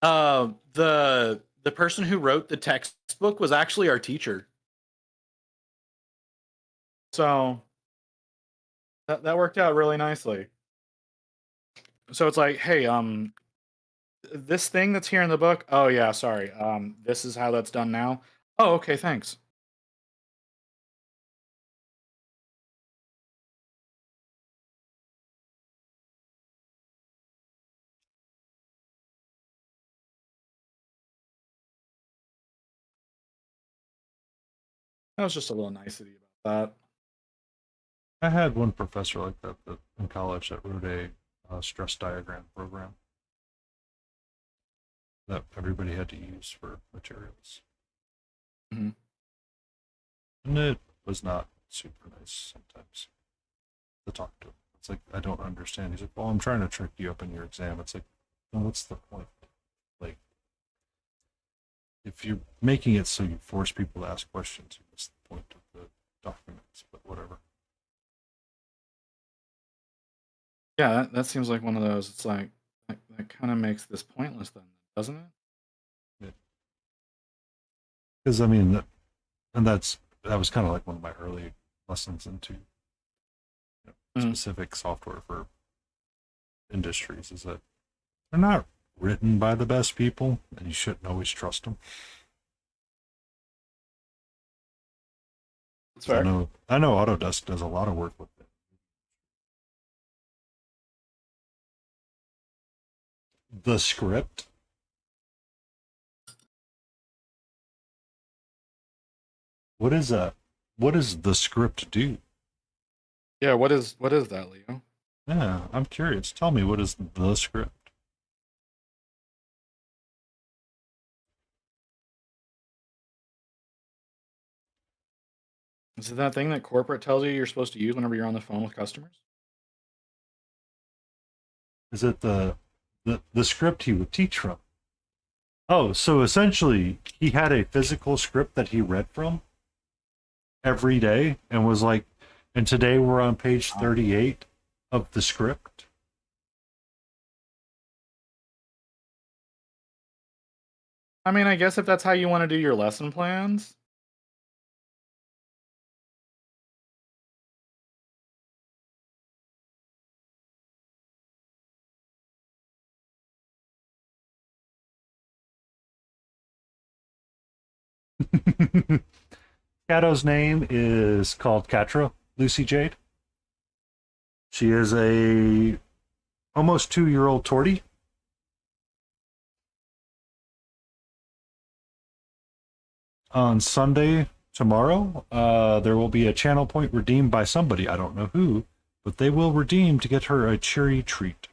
the person who wrote the textbook was actually our teacher. So that worked out really nicely. So it's like, hey, this thing that's here in the book. Oh yeah, sorry. This is how that's done now. Oh, okay, thanks. That was just a little nicety about that. I had one professor like that in college that wrote a stress diagram program that everybody had to use for materials. Mm-hmm. And it was not super nice sometimes to talk to him. It's like, I don't understand. He's like, well, I'm trying to trick you up in your exam. It's like, well, what's the point? Like, if you're making it so you force people to ask questions, what's the point of the documents? But whatever. Yeah, that seems like one of those. It's like that kind of makes this pointless, then, doesn't it? Because I mean, that was kind of like one of my early lessons into specific software for industries. Is that they're not written by the best people, and you shouldn't always trust them. That's fair. I know Autodesk does a lot of work with it. The script. What is that? What does the script do? Yeah, what is that, Leo? Yeah, I'm curious. Tell me, what is the script? Is it that thing that corporate tells you you're supposed to use whenever you're on the phone with customers? Is it the script he would teach from? Oh, so essentially he had a physical script that he read from every day and was like, and today we're on page 38 of the script. I mean, I guess if that's how you want to do your lesson plans. Cato's name is called Catra, Lucy Jade. She is a almost 2-year-old tortie. On Sunday, tomorrow, there will be a channel point redeemed by somebody. I don't know who, but they will redeem to get her a cheery treat,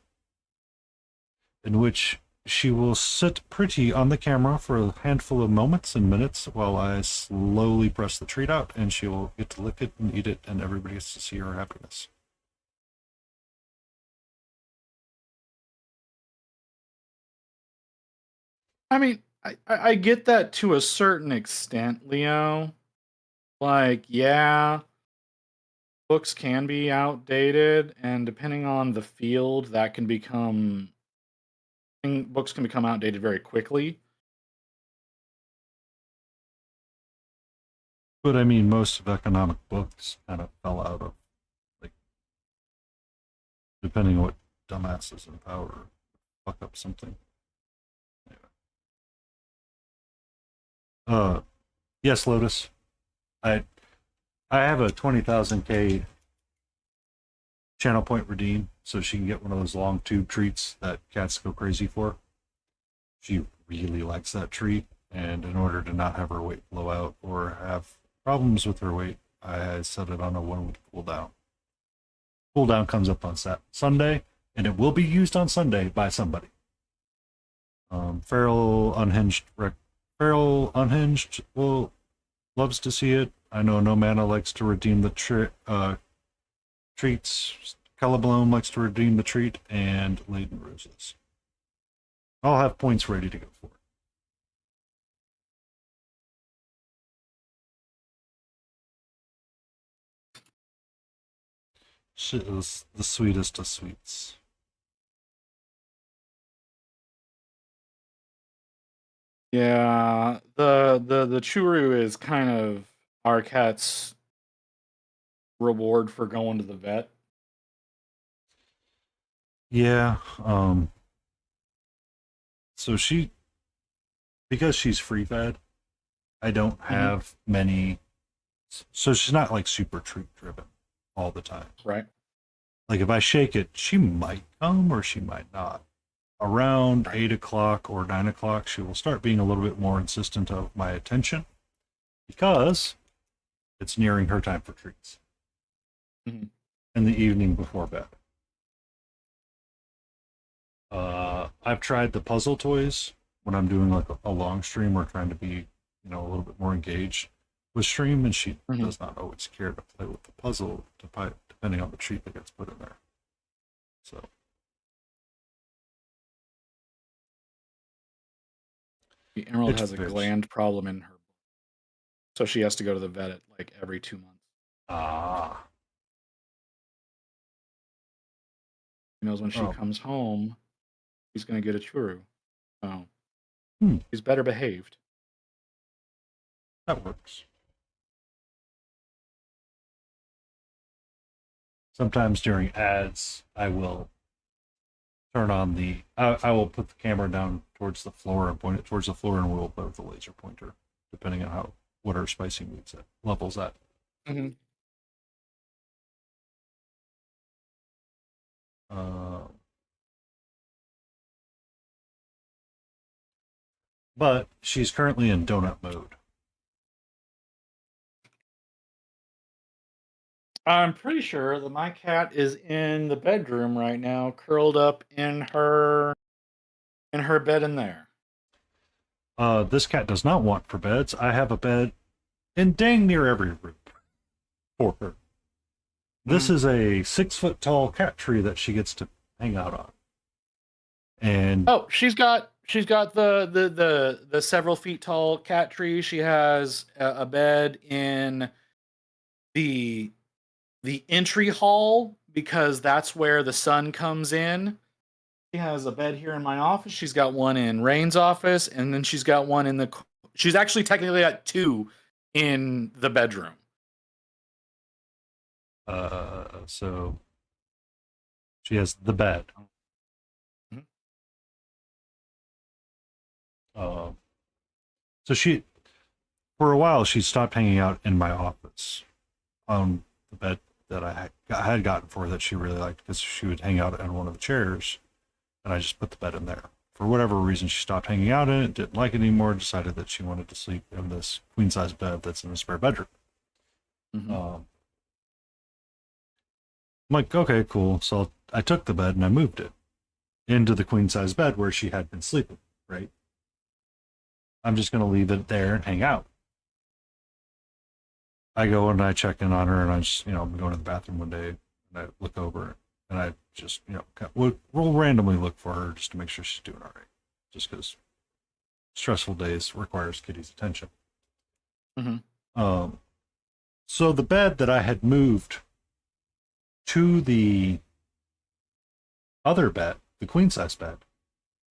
in which she will sit pretty on the camera for a handful of moments and minutes while I slowly press the treat out, and she will get to lick it and eat it, and everybody gets to see her happiness. I mean, I get that to a certain extent, Leo. Like, yeah, books can be outdated, and depending on the field, that can become books can become outdated very quickly. But I mean, most of economic books kind of fell out of, like, depending on what dumbasses in power fuck up something. Anyway. Yes, Lotus. I have a 20,000K channel point redeem, so she can get one of those long tube treats that cats go crazy for. She really likes that treat, and in order to not have her weight blow out or have problems with her weight, I set it on a 1-week cooldown. Cooldown comes up on Sunday, and it will be used on Sunday by somebody. Feral Unhinged will loves to see it. I know No Mana likes to redeem the treats. Calablone likes to redeem the treat, and Laden Roses. I'll have points ready to go for it. She is the sweetest of sweets. Yeah, the Churu is kind of our cat's reward for going to the vet. Yeah, so because she's free fed, I don't have many, so she's not like super treat driven all the time. Right. Like if I shake it, she might come or she might not. Around 8 o'clock or 9 o'clock, she will start being a little bit more insistent of my attention because it's nearing her time for treats in the evening before bed. I've tried the puzzle toys when I'm doing like a long stream or trying to be, a little bit more engaged with stream, and she does not always care to play with the puzzle depending on the treat that gets put in there. So. The Emerald It's has a bitch. gland problem in her, so she has to go to the vet at like every 2 months. Ah. She knows when she comes home, she's going to get a churu. Oh. She's better behaved. That works. Sometimes during ads, I will turn on I will put the camera down towards the floor and point it towards the floor, and we'll play with the laser pointer, depending on what our spicy moves at levels at. But she's currently in donut mode. I'm pretty sure that my cat is in the bedroom right now, curled up in her bed in there. This cat does not want for beds. I have a bed in dang near every room for her. This is a 6-foot tall cat tree that she gets to hang out on. And she's got the several feet tall cat tree. She has a bed in the entry hall because that's where the sun comes in. She has a bed here in my office. She's got one in Rain's office, and then she's got one she's actually technically at 2 in the bedroom. So she has the bed. So for a while, she stopped hanging out in my office on the bed that I had gotten for her that she really liked, because she would hang out in one of the chairs, and I just put the bed in there. For whatever reason, she stopped hanging out in it, didn't like it anymore, decided that she wanted to sleep in this queen size bed that's in the spare bedroom. Mhm. I'm like, okay, cool. So I took the bed and I moved it into the queen size bed where she had been sleeping, right? I'm just going to leave it there and hang out. I go and I check in on her, and I just, I'm going to the bathroom one day, and I look over, and I just, we'll randomly look for her just to make sure she's doing all right. Just because stressful days requires Kitty's attention. Mhm. So the bed that I had moved to the other bed, the queen size bed,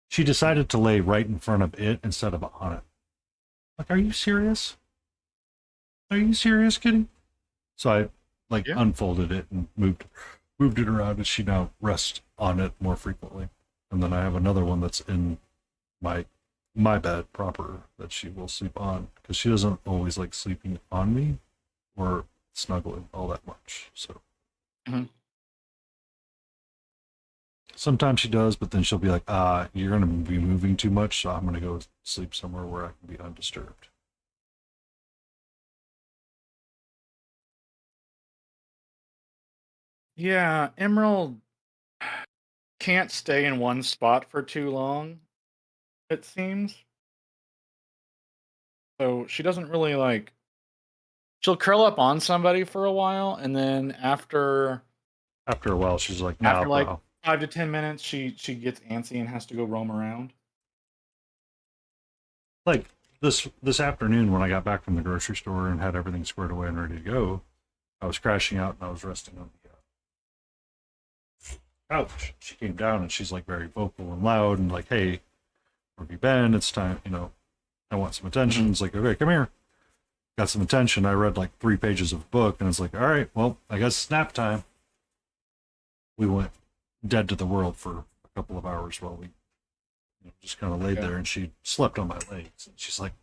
she decided to lay right in front of it instead of on it. Like, are you serious? Are you serious, Kitty? So I Yeah. unfolded it and moved it around, and she now rests on it more frequently. And then I have another one that's in my bed proper that she will sleep on, because she doesn't always like sleeping on me or snuggling all that much. So Mhm. sometimes she does, but then she'll be like, you're going to be moving too much, so I'm going to go sleep somewhere where I can be undisturbed. Yeah, Emerald can't stay in one spot for too long, it seems. So she doesn't really like. She'll curl up on somebody for a while, and then After a while, she's like, nah, after like bro. 5 to 10 minutes, she gets antsy and has to go roam around. Like this afternoon when I got back from the grocery store and had everything squared away and ready to go, I was crashing out and I was resting on the couch. She came down and she's like very vocal and loud and like, hey, where have you been? It's time, I want some attention. It's like, okay, come here. Got some attention. I read like 3 pages of a book, and it's like, all right, well, I guess it's nap time. We went dead to the world for a couple of hours while we just kind of laid there, and she slept on my legs. And she's like,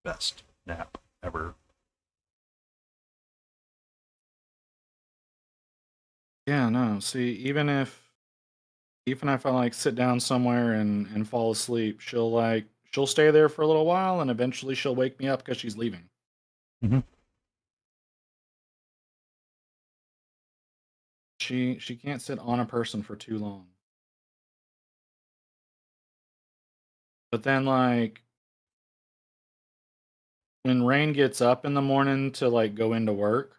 best nap ever. Yeah, no. See, even if I like sit down somewhere and fall asleep, she'll stay there for a little while, and eventually she'll wake me up because she's leaving. Mm-hmm. She can't sit on a person for too long. But then like when Rain gets up in the morning to like go into work,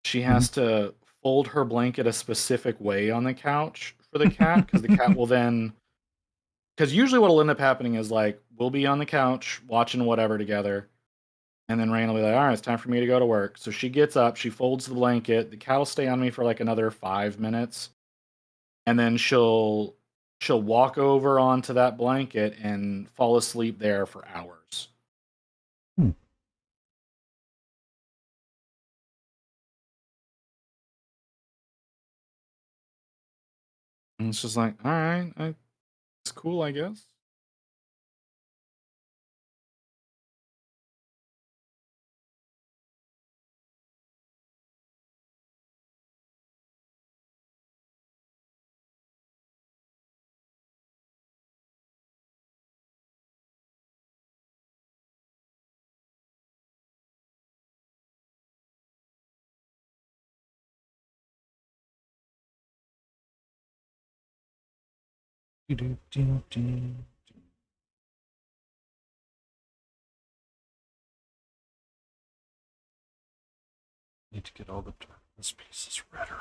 she has to fold her blanket a specific way on the couch for the cat, because the cat will then, because usually what'll end up happening is like we'll be on the couch watching whatever together, and then Rain will be like, all right, it's time for me to go to work. So she gets up, she folds the blanket, the cat will stay on me for like another 5 minutes, and then she'll walk over onto that blanket and fall asleep there for hours. Hmm. And it's just like, all right, it's cool, I guess. Need to get all the darkness pieces redder.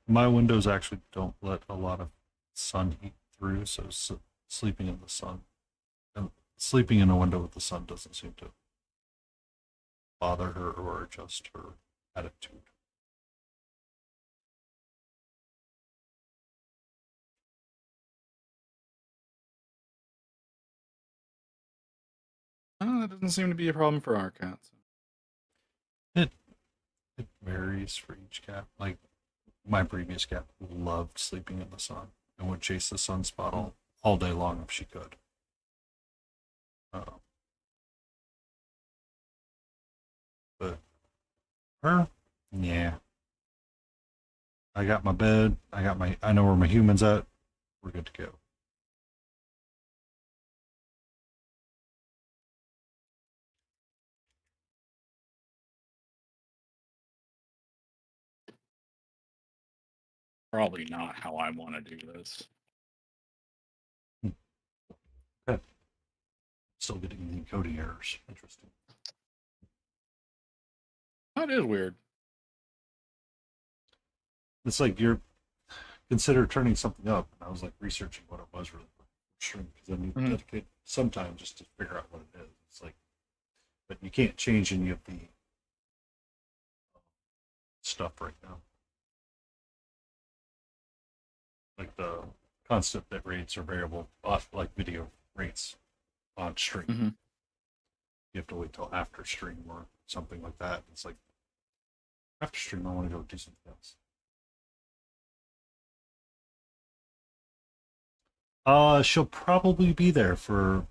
My windows actually don't let a lot of sun heat through, so sleeping in the sun and sleeping in a window with the sun doesn't seem to bother her or adjust her attitude. Oh, that doesn't seem to be a problem for our cats. It varies for each cat. Like my previous cat loved sleeping in the sun and would chase the sunspot all day long if she could. But her, yeah. I got my bed. I know where my human's at. We're good to go. Probably not how I want to do this. Okay. Still getting the encoding errors. Interesting. That is weird. It's like you're consider turning something up, and I was like researching what it was really quick because I need to dedicate some time just to figure out what it is. It's like, but you can't change any of the stuff right now. Like the constant bit rates or variable, like video rates on stream. Mm-hmm. You have to wait till after stream or something like that. It's like after stream, I want to go do something else. She'll probably be there for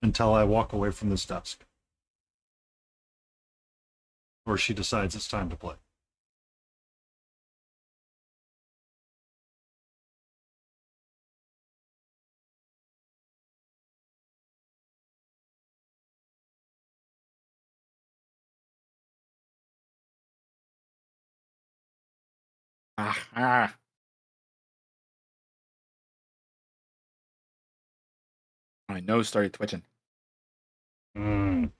until I walk away from this desk, or she decides it's time to play. Ah. My nose started twitching. Mm.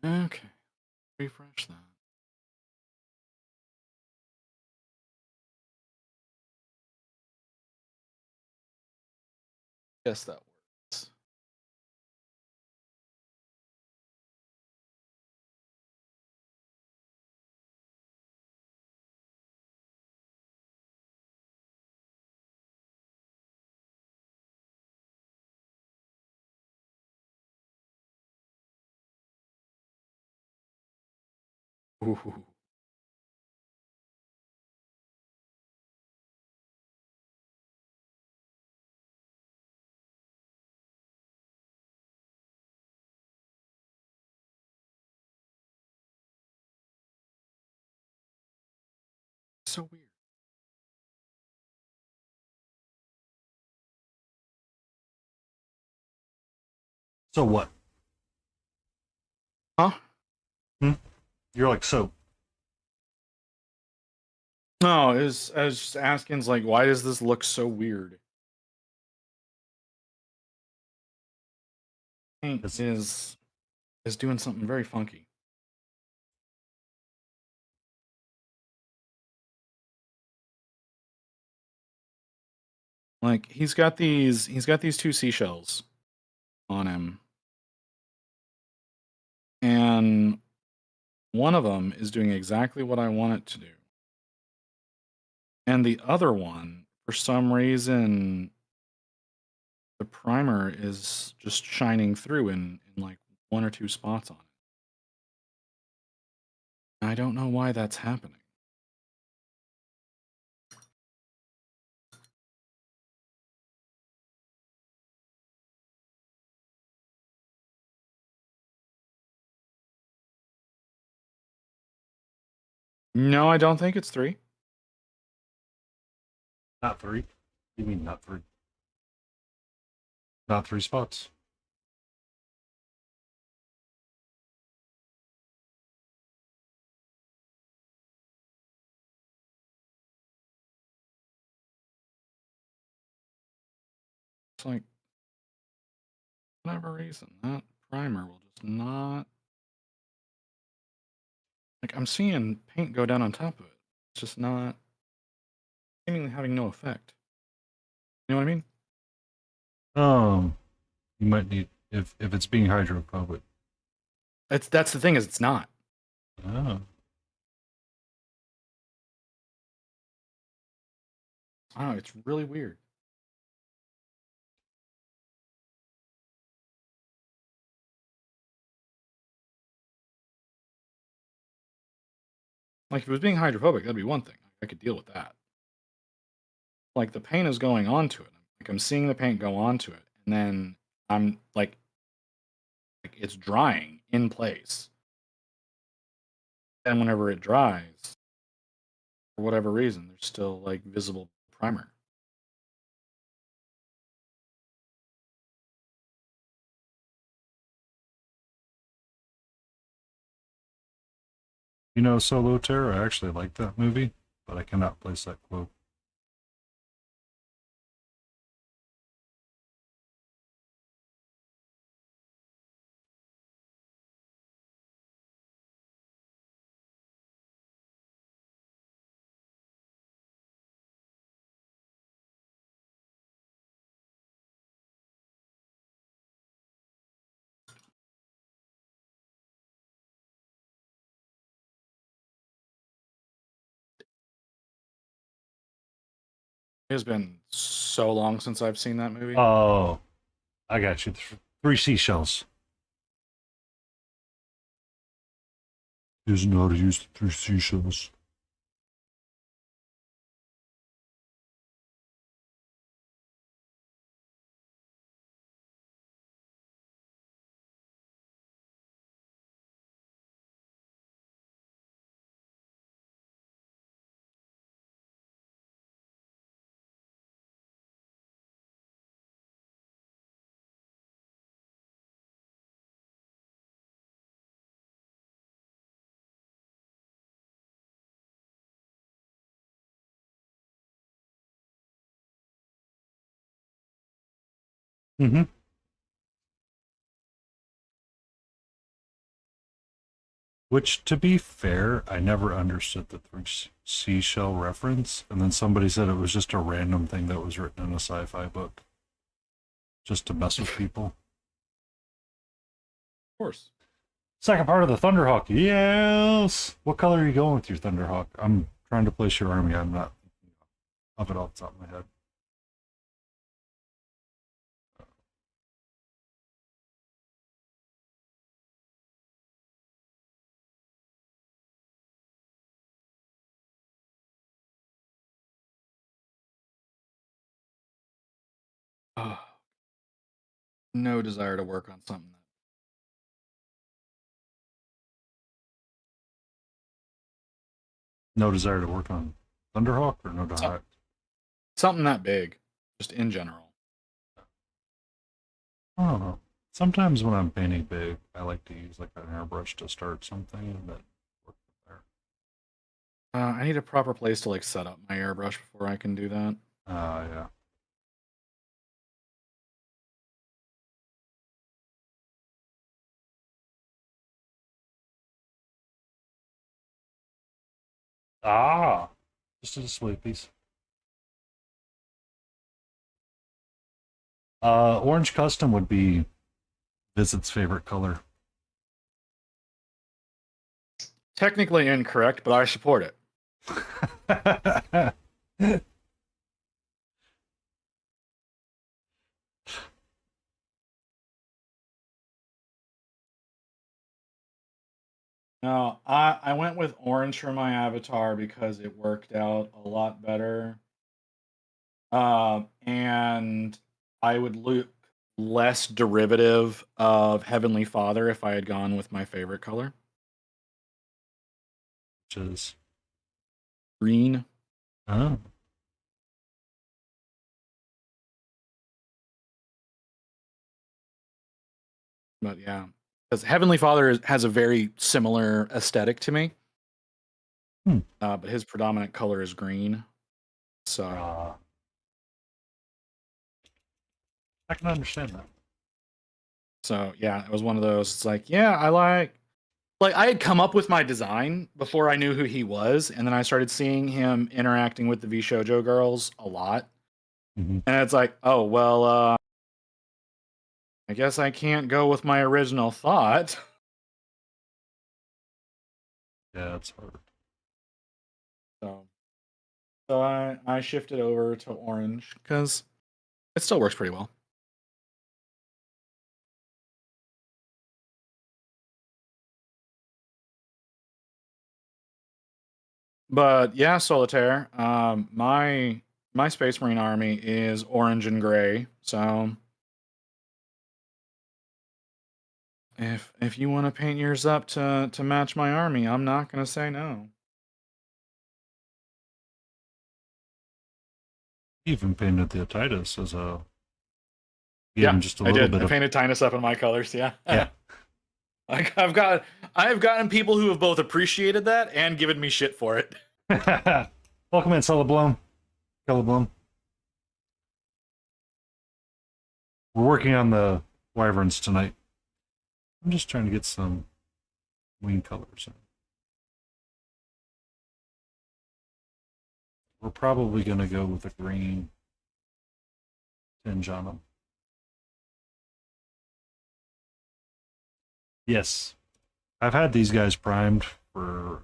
Okay. Refresh that. Guess that works. Ooh. So weird. So what? Huh? You're like, so No, I was just asking, like, why does this look so weird? Paint is doing something very funky. Like he's got these two seashells on him, and one of them is doing exactly what I want it to do, and the other one, for some reason, the primer is just shining through in like one or two spots on it. I don't know why that's happening. No, I don't think it's 3. not 3. You mean not 3? Not 3 spots. It's like, for whatever reason, that primer will just not. Like, I'm seeing paint go down on top of it. It's just not. seemingly having no effect. You know what I mean? You might need if it's being hydrophobic. That's the thing is it's not. Oh. I don't know, it's really weird. Like if it was being hydrophobic, that'd be one thing. I could deal with that. Like the paint is going onto it. Like I'm seeing the paint go onto it, and then I'm like it's drying in place. And whenever it dries, for whatever reason, there's still like visible primer. You know, Solo Terror, I actually like that movie, but I cannot place that quote. It has been so long since I've seen that movie. Oh, I got you. Three seashells. He doesn't know how to use the three seashells. Mm-hmm. Which, to be fair, I never understood the three seashell reference, and then somebody said it was just a random thing that was written in a sci-fi book, just to mess with people. Of course. Second part of the Thunderhawk. Yes. What color are you going with your Thunderhawk? I'm trying to place your army. I'm not of it off the top of my head. No desire to work on something. No desire to work on Thunderhawk or no desire? Something that big, just in general. I don't know. Sometimes when I'm painting big, I like to use like an airbrush to start something and then work from there. I need a proper place to like set up my airbrush before I can do that. Yeah. Ah, just a display piece. Orange Custom would be Visit's favorite color. Technically incorrect, but I support it. No, I went with orange for my avatar because it worked out a lot better. And I would look less derivative of Heavenly Father if I had gone with my favorite color, Which is green. oh. But yeah, because Heavenly Father has a very similar aesthetic to me. But his predominant color is green. So I can understand that. So yeah, it was one of those. It's like, yeah, I like like I had come up with my design before I knew who he was, and then I started seeing him interacting with the V Shoujo girls a lot. Mhm. And it's like, oh well, I guess I can't go with my original thought. Yeah, it's hard. So I shifted over to orange because it still works pretty well. But yeah, Solitaire. My Space Marine army is orange and gray. So if you want to paint yours up to match my army, I'm not gonna say no. Even painted the Titus as a Yeah, just a I little did. bit I of painted Tinus up in my colors. Yeah. yeah. I've gotten people who have both appreciated that and given me shit for it. Welcome in, Celeblum. We're working on the wyverns tonight. I'm just trying to get some wing colors in. We're probably going to go with a green tinge on them. Yes. I've had these guys primed for a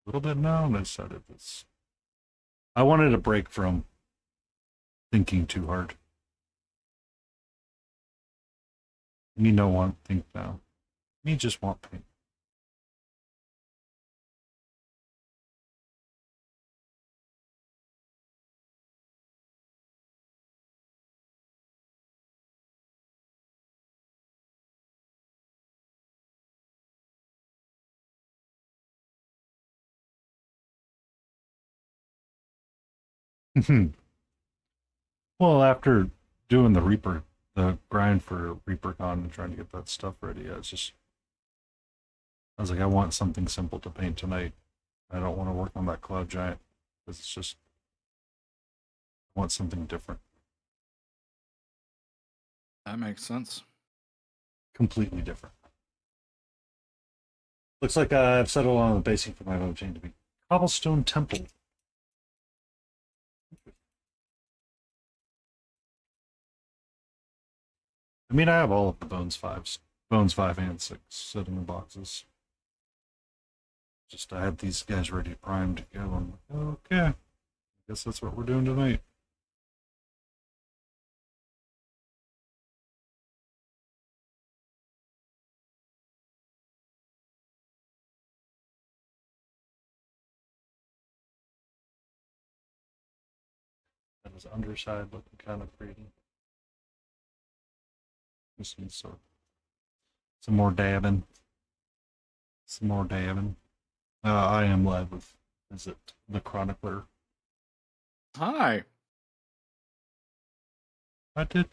little bit now, and I decided this. I wanted a break from thinking too hard. Me no want think now. Me just want paint. Well, after doing the grind for ReaperCon and trying to get that stuff ready, I was like, I want something simple to paint tonight. I don't want to work on that Cloud Giant because it's just, I want something different. That makes sense. Completely different. Looks like I've settled on the basing for my vote chain to be Cobblestone Temple. I mean, I have all of the Bones 5 and 6 sitting in boxes. Just I had these guys ready primed to go. I'm like, okay, I guess that's what we're doing tonight. And his underside looking kind of pretty. Just needs some more dabbing. Some more dabbing. I am live with, is it the Chronicler? Hi. I did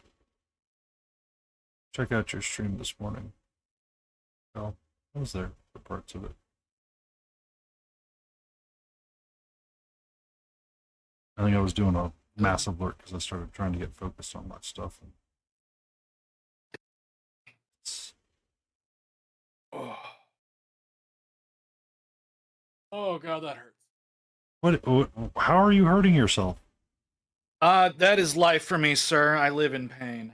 check out your stream this morning. Oh, I was there for parts of it. I think I was doing a massive work because I started trying to get focused on that stuff. And Oh. Oh god, that hurts. what? How are you hurting yourself? That is life for me, sir. I live in pain.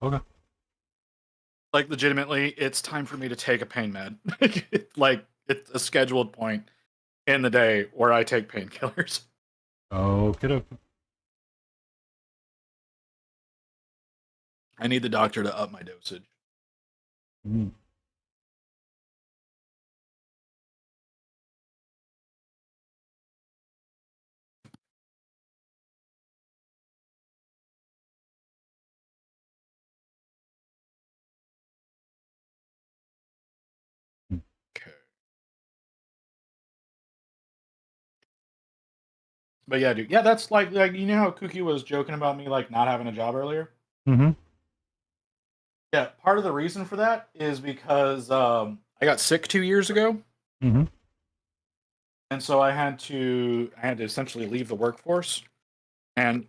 Okay. Like legitimately, it's time for me to take a pain med. Like it's a scheduled point in the day where I take painkillers. Okay. I need the doctor to up my dosage. Mm. Okay. But yeah, dude. Yeah, that's like you know how Cookie was joking about me like not having a job earlier? Mm-hmm. Yeah, part of the reason for that is because I got sick 2 years ago. Mm-hmm. And so I had to essentially leave the workforce. And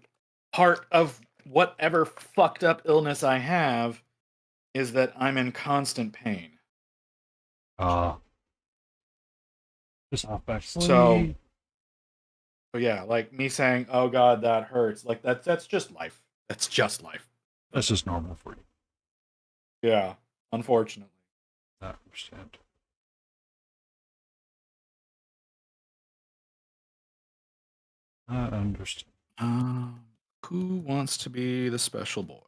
part of whatever fucked up illness I have is that I'm in constant pain. Just off back. So yeah, like me saying, "Oh God, that hurts." Like that's just life. That's just life. That's just normal for you. Yeah, unfortunately. I understand. I understand. Who wants to be the special boy? I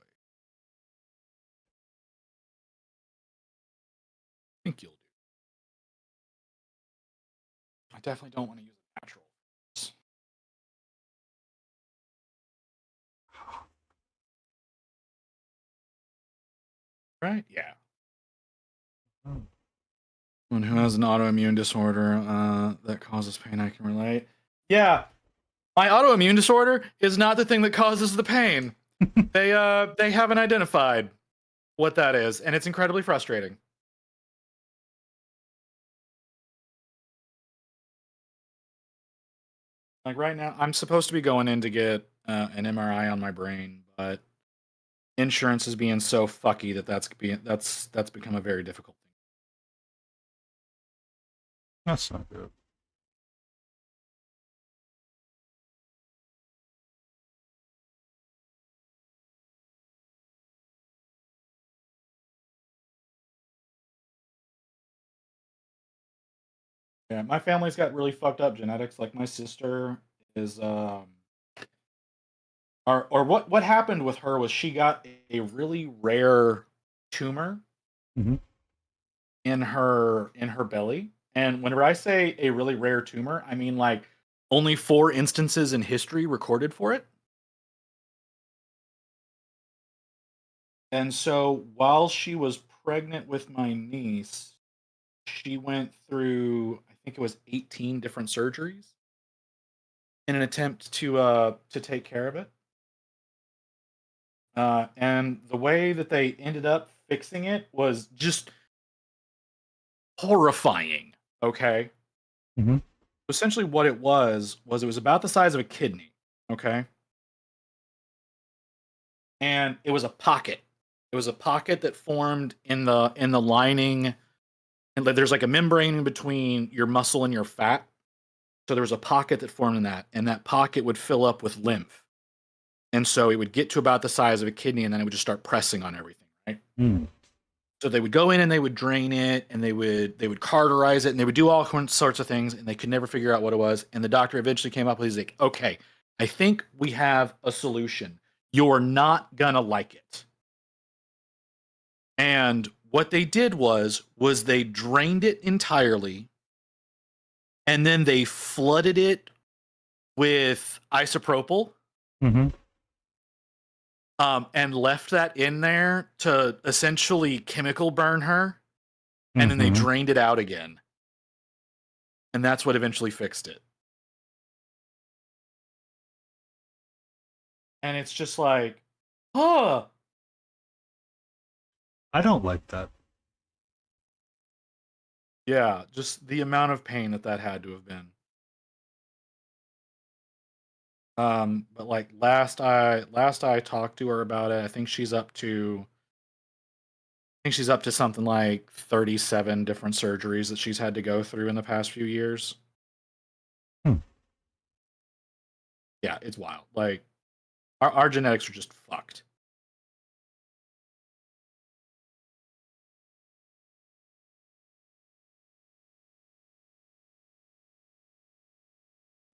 think you'll do. I definitely don't want to use a natural. Right? Yeah. Oh. Someone who has an autoimmune disorder that causes pain, I can relate. Yeah, my autoimmune disorder is not the thing that causes the pain. They haven't identified what that is, and it's incredibly frustrating. Like right now, I'm supposed to be going in to get an MRI on my brain, but insurance is being so fucky that that's become a very difficult thing. That's not good. Yeah, my family's got really fucked up genetics. Like my sister is or what happened with her was she got a really rare tumor Mhm. in her belly. And whenever I say a really rare tumor, I mean like only 4 instances in history recorded for it. And so while she was pregnant with my niece, she went through I think it was 18 different surgeries in an attempt to take care of it. And the way that they ended up fixing it was just horrifying. Okay. Mhm. Essentially, what it was it was about the size of a kidney. Okay. And it was a pocket. It was a pocket that formed in the lining, and there's like a membrane in between your muscle and your fat. So there was a pocket that formed in that, and that pocket would fill up with lymph. And so it would get to about the size of a kidney, and then it would just start pressing on everything, right? Mm. So they would go in and they would drain it, and they would cauterize it, and they would do all sorts of things, and they could never figure out what it was. And the doctor eventually came up with, he's like, okay, I think we have a solution. You're not gonna like it. And what they did was they drained it entirely, and then they flooded it with isopropyl, Mhm. and left that in there to essentially chemical burn her, and then they Mhm. drained it out again, and that's what eventually fixed it. And it's just like, oh, I don't like that. yeah, just the amount of pain that had to have been. But like last I talked to her about it, I think she's up to something like 37 different surgeries that she's had to go through in the past few years. Hmm. Yeah, it's wild. Like our genetics are just fucked.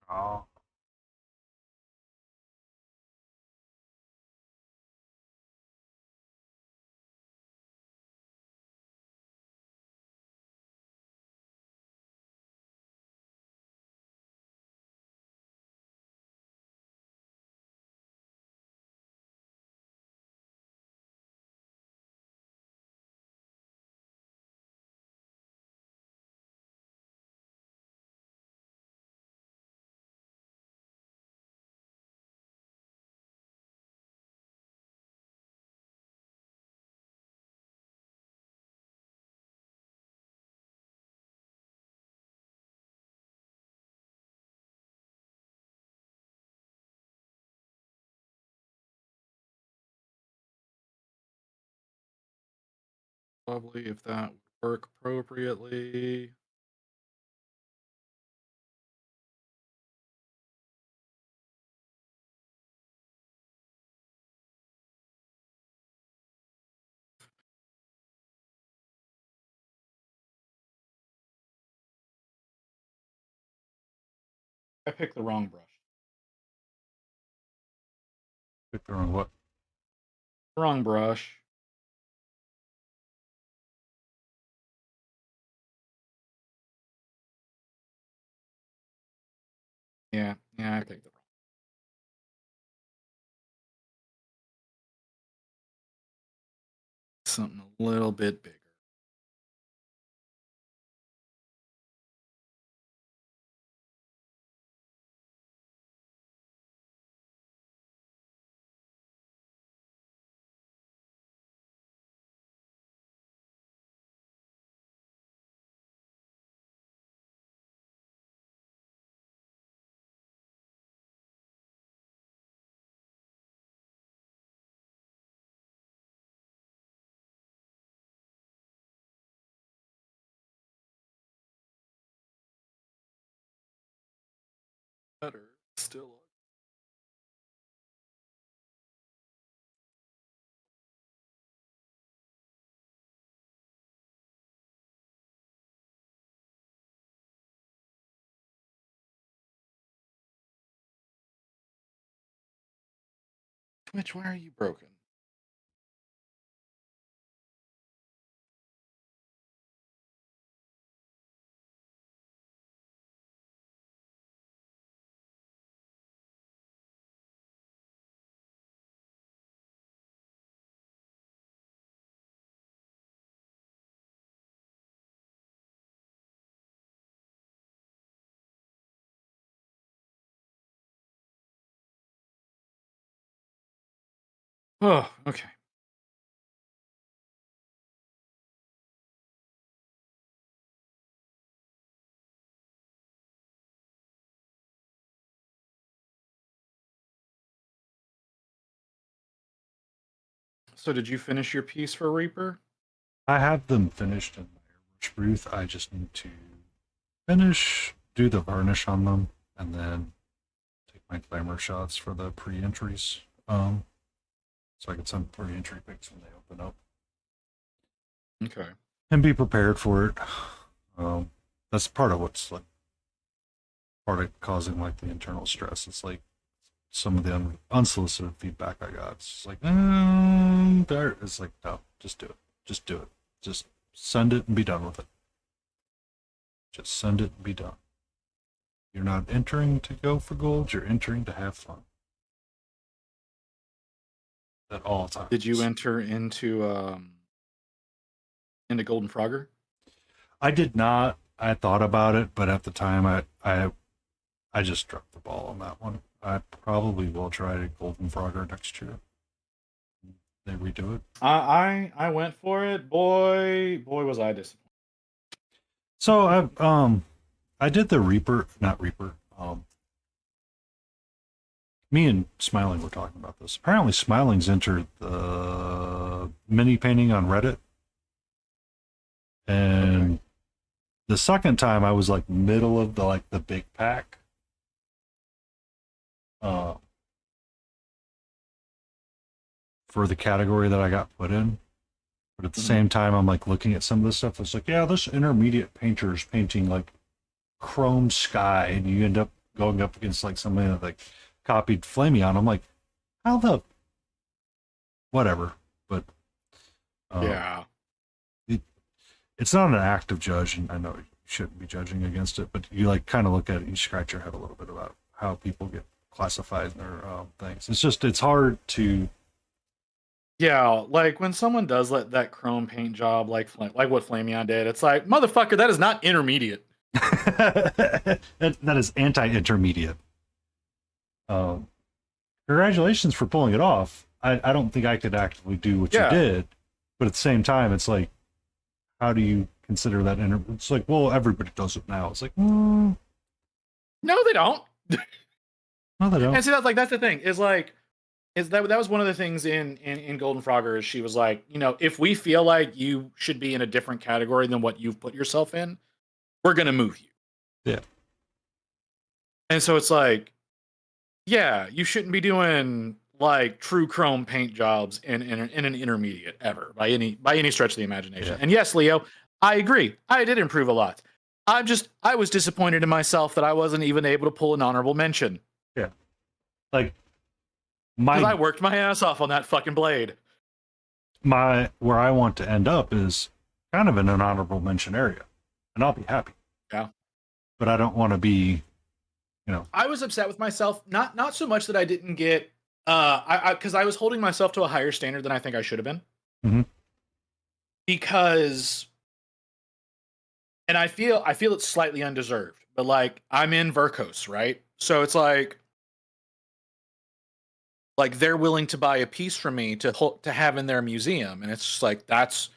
Oh. Probably if that work appropriately. I picked the wrong brush. Pick the wrong what? Wrong brush. Yeah, I picked the wrong. Something a little bit bigger. Better still. Twitch, why are you broken? Oh, okay. So did you finish your piece for Reaper? I have them finished in my airbrush booth. I just need to finish, do the varnish on them, and then take my glamour shots for the pre-entries. So I can send pre-entry pics when they open up Okay. and be prepared for it. That's part of what's like part of causing like the internal stress. It's like some of the unsolicited feedback I got. It's like, there. It's like, no, just do it. Just do it. Just send it and be done with it. Just send it and be done. You're not entering to go for gold. You're entering to have fun. At all times. Did you enter into Golden Frogger? I did not. I thought about it, but at the time, I just dropped the ball on that one. I probably will try Golden Frogger next year. They redo it. I went for it. Boy, was I disappointed. So I did the Reaper, not Reaper. Me and Smiling were talking about this. Apparently, Smiling's entered the mini painting on Reddit, and the second time I was like middle of the big pack. For the category that I got put in. But at the same time, I'm like looking at some of this stuff. It's like, yeah, this intermediate painter is painting like chrome sky, and you end up going up against like somebody that like copied Flameon. I'm like, how the whatever. But Yeah. It's not an active judge, and I know you shouldn't be judging against it, but you like kind of look at it, you scratch your head a little bit about how people get classified in their things. It's hard to. Yeah, like when someone does that chrome paint job, like what Flameon did, it's like, motherfucker, that is not intermediate. that is anti-intermediate. Congratulations for pulling it off. I don't think I could actively do what you did, but at the same time, it's like, how do you consider that? It's like, well, everybody does it now. It's like, no, they don't. No, they don't. And see, that's the thing is like, is that was one of the things in Golden Frogger is she was like, if we feel like you should be in a different category than what you've put yourself in, we're gonna move you. Yeah. And so it's like, yeah, you shouldn't be doing like true chrome paint jobs in an intermediate ever by any stretch of the imagination. Yeah. And yes, Leo, I agree. I did improve a lot. I was disappointed in myself that I wasn't even able to pull an honorable mention. Yeah. Like Because I worked my ass off on that fucking blade. where I want to end up is kind of in an honorable mention area, and I'll be happy. Yeah. But I don't want to be, I was upset with myself, not so much that I didn't get because I was holding myself to a higher standard than I think I should have been. Mm-hmm. Because and I feel it's slightly undeserved, but like I'm in Verkos, right? So it's like they're willing to buy a piece from me to have in their museum, and it's just like that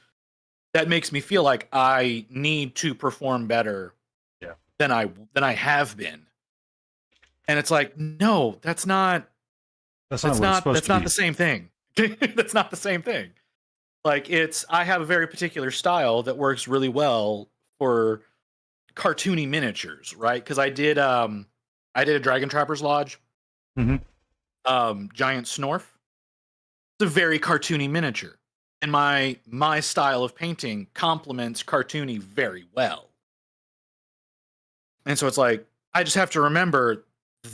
makes me feel like I need to perform better than I have been. And it's like, no, that's not the same thing. That's not the same thing. Like I have a very particular style that works really well for cartoony miniatures, right? Because I did a Dragon Trapper's Lodge. Mm-hmm. Giant Snorf. It's a very cartoony miniature, and my style of painting complements cartoony very well. And so it's like I just have to remember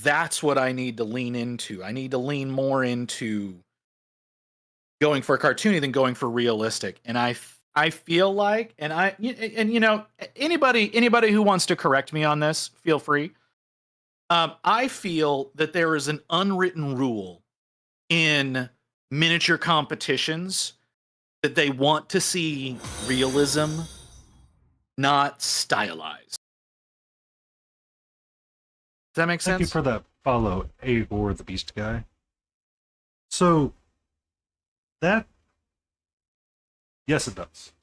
that's what I need to lean into. I need to lean more into going for cartoony than going for realistic. And I feel like, and anybody who wants to correct me on this, feel free. I feel that there is an unwritten rule in miniature competitions that they want to see realism, not stylized. Does that make sense? Thank you for that follow, Agor the Beast Guy. So, yes, it does.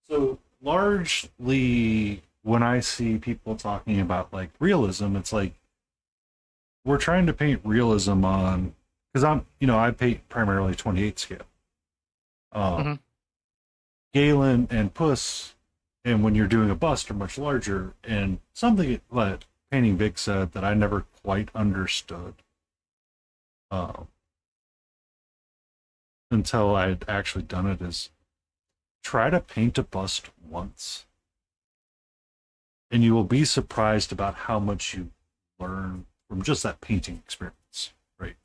So, largely, when I see people talking about like realism, it's like we're trying to paint realism on, because I paint primarily 28 scale. Galen and Puss, and when you're doing a bust, are much larger. And something that Painting Vic said that I never quite understood until I had actually done it is try to paint a bust once, and you will be surprised about how much you learn from just that painting experience, right?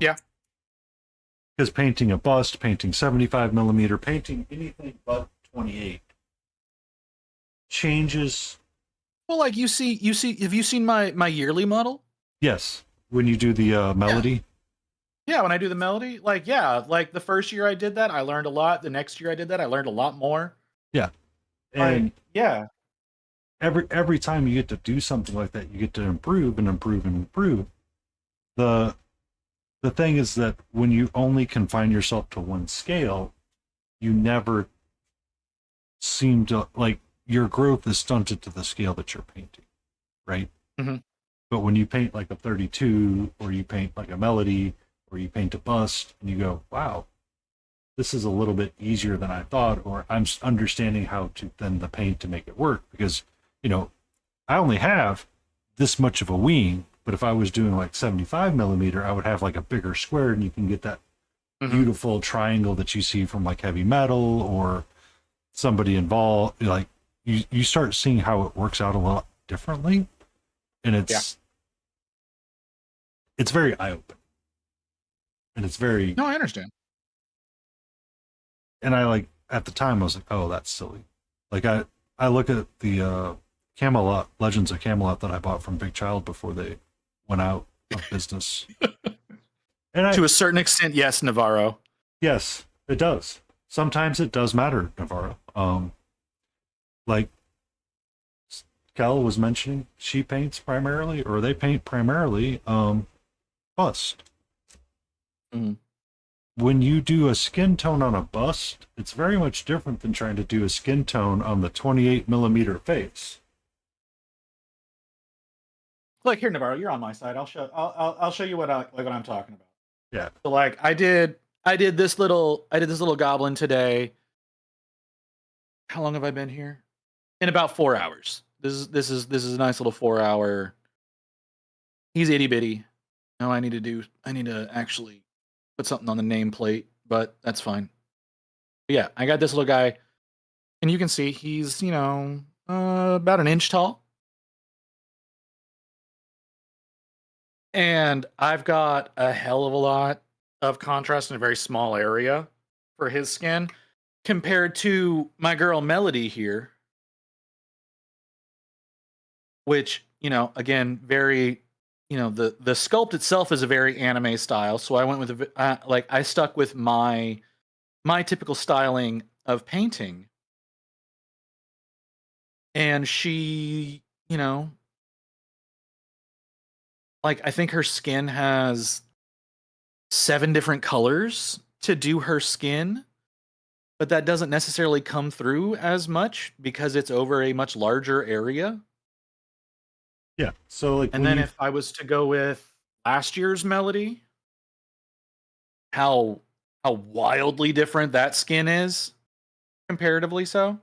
Yeah. Because painting a bust, painting 75 millimeter, painting anything but 28 changes. Well, like you see, have you seen my yearly model? Yes. When you do the melody. Yeah, when I do the melody, like the first year I did that, I learned a lot. The next year I did that, I learned a lot more. Yeah. And yeah. Every time you get to do something like that, you get to improve and improve and improve. The thing is that when you only confine yourself to one scale, you never seem to, like, your growth is stunted to the scale that you're painting, right? Mm-hmm. But when you paint like a 32, or you paint like a melody, or you paint a bust, and you go, wow, this is a little bit easier than I thought, or I'm understanding how to thin the paint to make it work, because I only have this much of a wing, but if I was doing like 75 millimeter, I would have like a bigger square, and you can get that beautiful triangle that you see from like heavy metal or somebody involved. Like you start seeing how it works out a lot differently, and it's very eye-opening, and it's very. No, I understand. And I at the time I was like, oh, that's silly. Like I look at the Camelot Legends of Camelot that I bought from Big Child before they went out of business. And to a certain extent, yes, Navarro. Yes, it does. Sometimes it does matter, Navarro. Like Cal was mentioning, she paints primarily, or they paint primarily bust. Mm-hmm. When you do a skin tone on a bust, it's very much different than trying to do a skin tone on the 28 millimeter face. Like here, Navarro, you're on my side. I'll show you what I'm talking about. Yeah. So like I did this little goblin today. How long have I been here? In about 4 hours. This is a nice little 4 hour. He's itty bitty. No, I need to actually put something on the nameplate, but that's fine. But yeah, I got this little guy, and you can see he's, about an inch tall. And I've got a hell of a lot of contrast in a very small area for his skin compared to my girl Melody here, which, again, very, the sculpt itself is a very anime style. So I went with I stuck with my typical styling of painting. And she, I think her skin has 7 different colors to do her skin, but that doesn't necessarily come through as much because it's over a much larger area. Yeah. So like, And then if I was to go with last year's Melody, how wildly different that skin is comparatively so.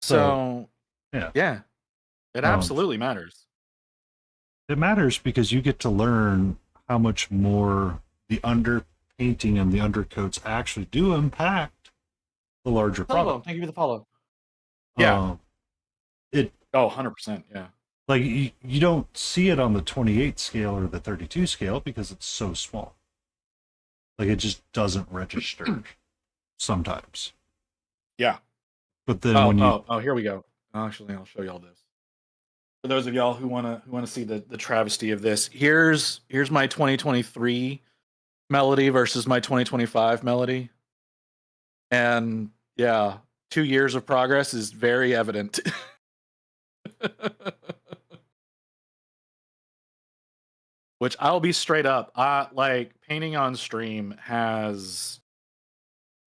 So yeah, it absolutely matters. It matters because you get to learn how much more the underpainting and the undercoats actually do impact the larger product. Thank you for the follow. Yeah. 100%. Yeah. Like you don't see it on the 28 scale or the 32 scale because it's so small. Like it just doesn't register sometimes. Yeah. But then here we go. Actually, I'll show y'all this. For those of y'all who wanna see the travesty of this, here's my 2023 Melody versus my 2025 Melody. And yeah, 2 years of progress is very evident. Which I'll be straight up, like painting on stream has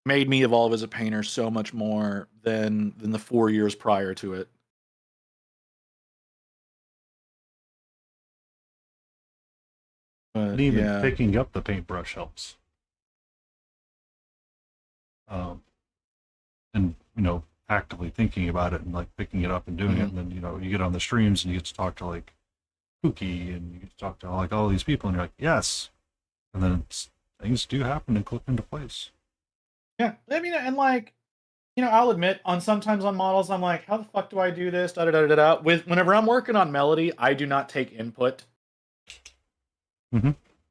made me evolve as a painter so much more than the 4 years prior to it. But and even picking up the paintbrush helps. And actively thinking about it and like picking it up and doing it, and then you get on the streams and you get to talk to like Pookie and you get to talk to like all these people and you're like, yes, and then things do happen and click into place. Yeah, I mean, and like, I'll admit sometimes on models I'm like, how the fuck do I do this? Whenever I'm working on Melody, I do not take input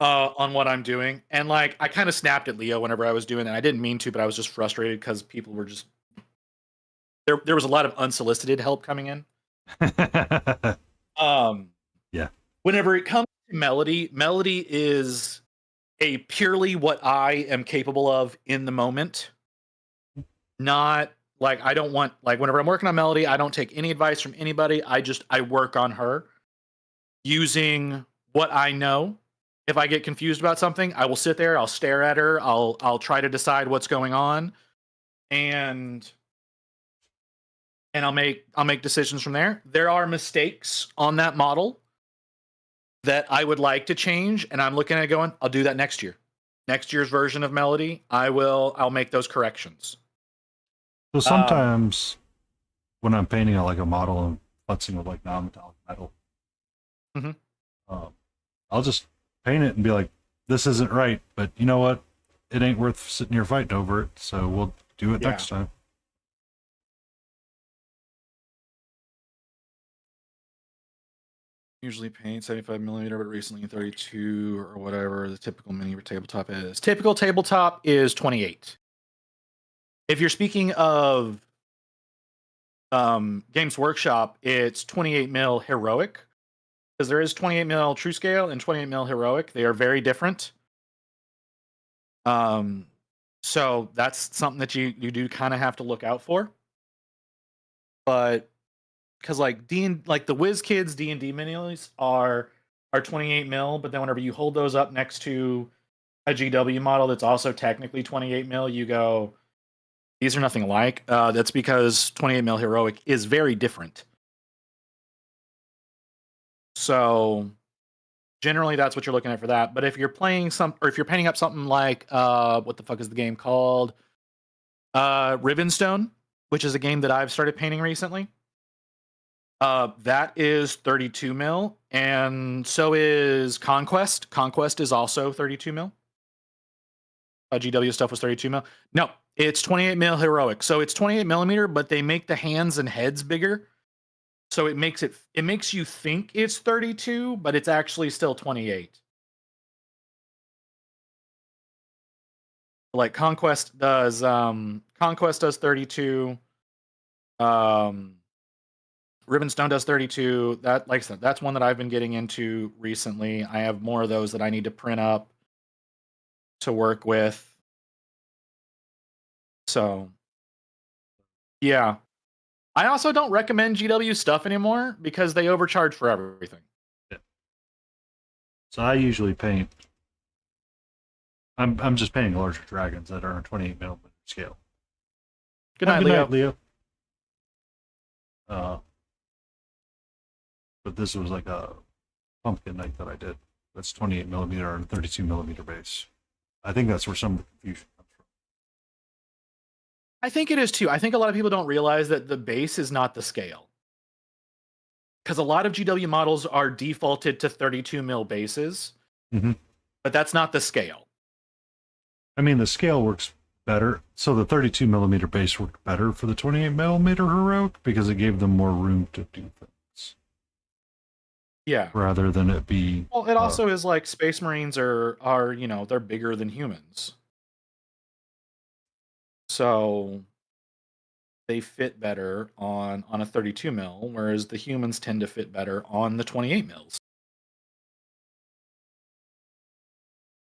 on what I'm doing, and like I kind of snapped at Leo whenever I was doing that. I didn't mean to, but I was just frustrated because people were just there was a lot of unsolicited help coming in. Yeah. Whenever it comes to Melody is a purely what I am capable of in the moment. Not like I don't want, like whenever I'm working on Melody, I don't take any advice from anybody. I work on her using what I know. If I get confused about something, I will sit there, I'll stare at her, I'll try to decide what's going on, and I'll make decisions from there. There are mistakes on that model that I would like to change, and I'm looking at it going, I'll do that next year. Next year's version of Melody, I'll make those corrections. So sometimes when I'm painting like a model and futzing with like non-metallic metal, I'll just paint it and be like, this isn't right, but you know what? It ain't worth sitting here fighting over it, so we'll do it next time. Usually paint 75mm, but recently 32 or whatever the typical mini tabletop is. Typical tabletop is 28. If you're speaking of Games Workshop, it's 28mm heroic, because there is 28mm true scale and 28mm heroic. They are very different. So that's something that you do kind of have to look out for. But because like the WizKids D&D minis are 28mm, but then whenever you hold those up next to a GW model that's also technically 28mm, you go, these are nothing alike. That's because 28mm heroic is very different. So Generally, that's what you're looking at for that. But if you're playing or if you're painting up something like what the fuck is the game called? Rivenstone, which is a game that I've started painting recently. That is 32 mil, and so is Conquest. Conquest is also 32 mil. GW stuff was 32 mil. No, it's 28 mil heroic. So it's 28 millimeter, but they make the hands and heads bigger. So it makes you think it's 32, but it's actually still 28. Like Conquest does 32. Ribbonstone does 32. That, like I said, that's one that I've been getting into recently. I have more of those that I need to print up to work with. So, yeah. I also don't recommend GW stuff anymore because they overcharge for everything. Yeah. So I usually paint. I'm just painting larger dragons that are on 28 millimeter scale. Good night, Leo. But this was like a pumpkin night that I did. That's 28 millimeter and 32 millimeter base. I think that's where some of the confusion comes from. I think it is too. I think a lot of people don't realize that the base is not the scale. Because a lot of GW models are defaulted to 32 mil bases, but that's not the scale. I mean, the scale works better. So the 32 millimeter base worked better for the 28 millimeter heroic because it gave them more room to do things. Yeah. Rather than it be. Well, it also is like Space Marines are they're bigger than humans. So they fit better on a 32 mil, whereas the humans tend to fit better on the 28 mils.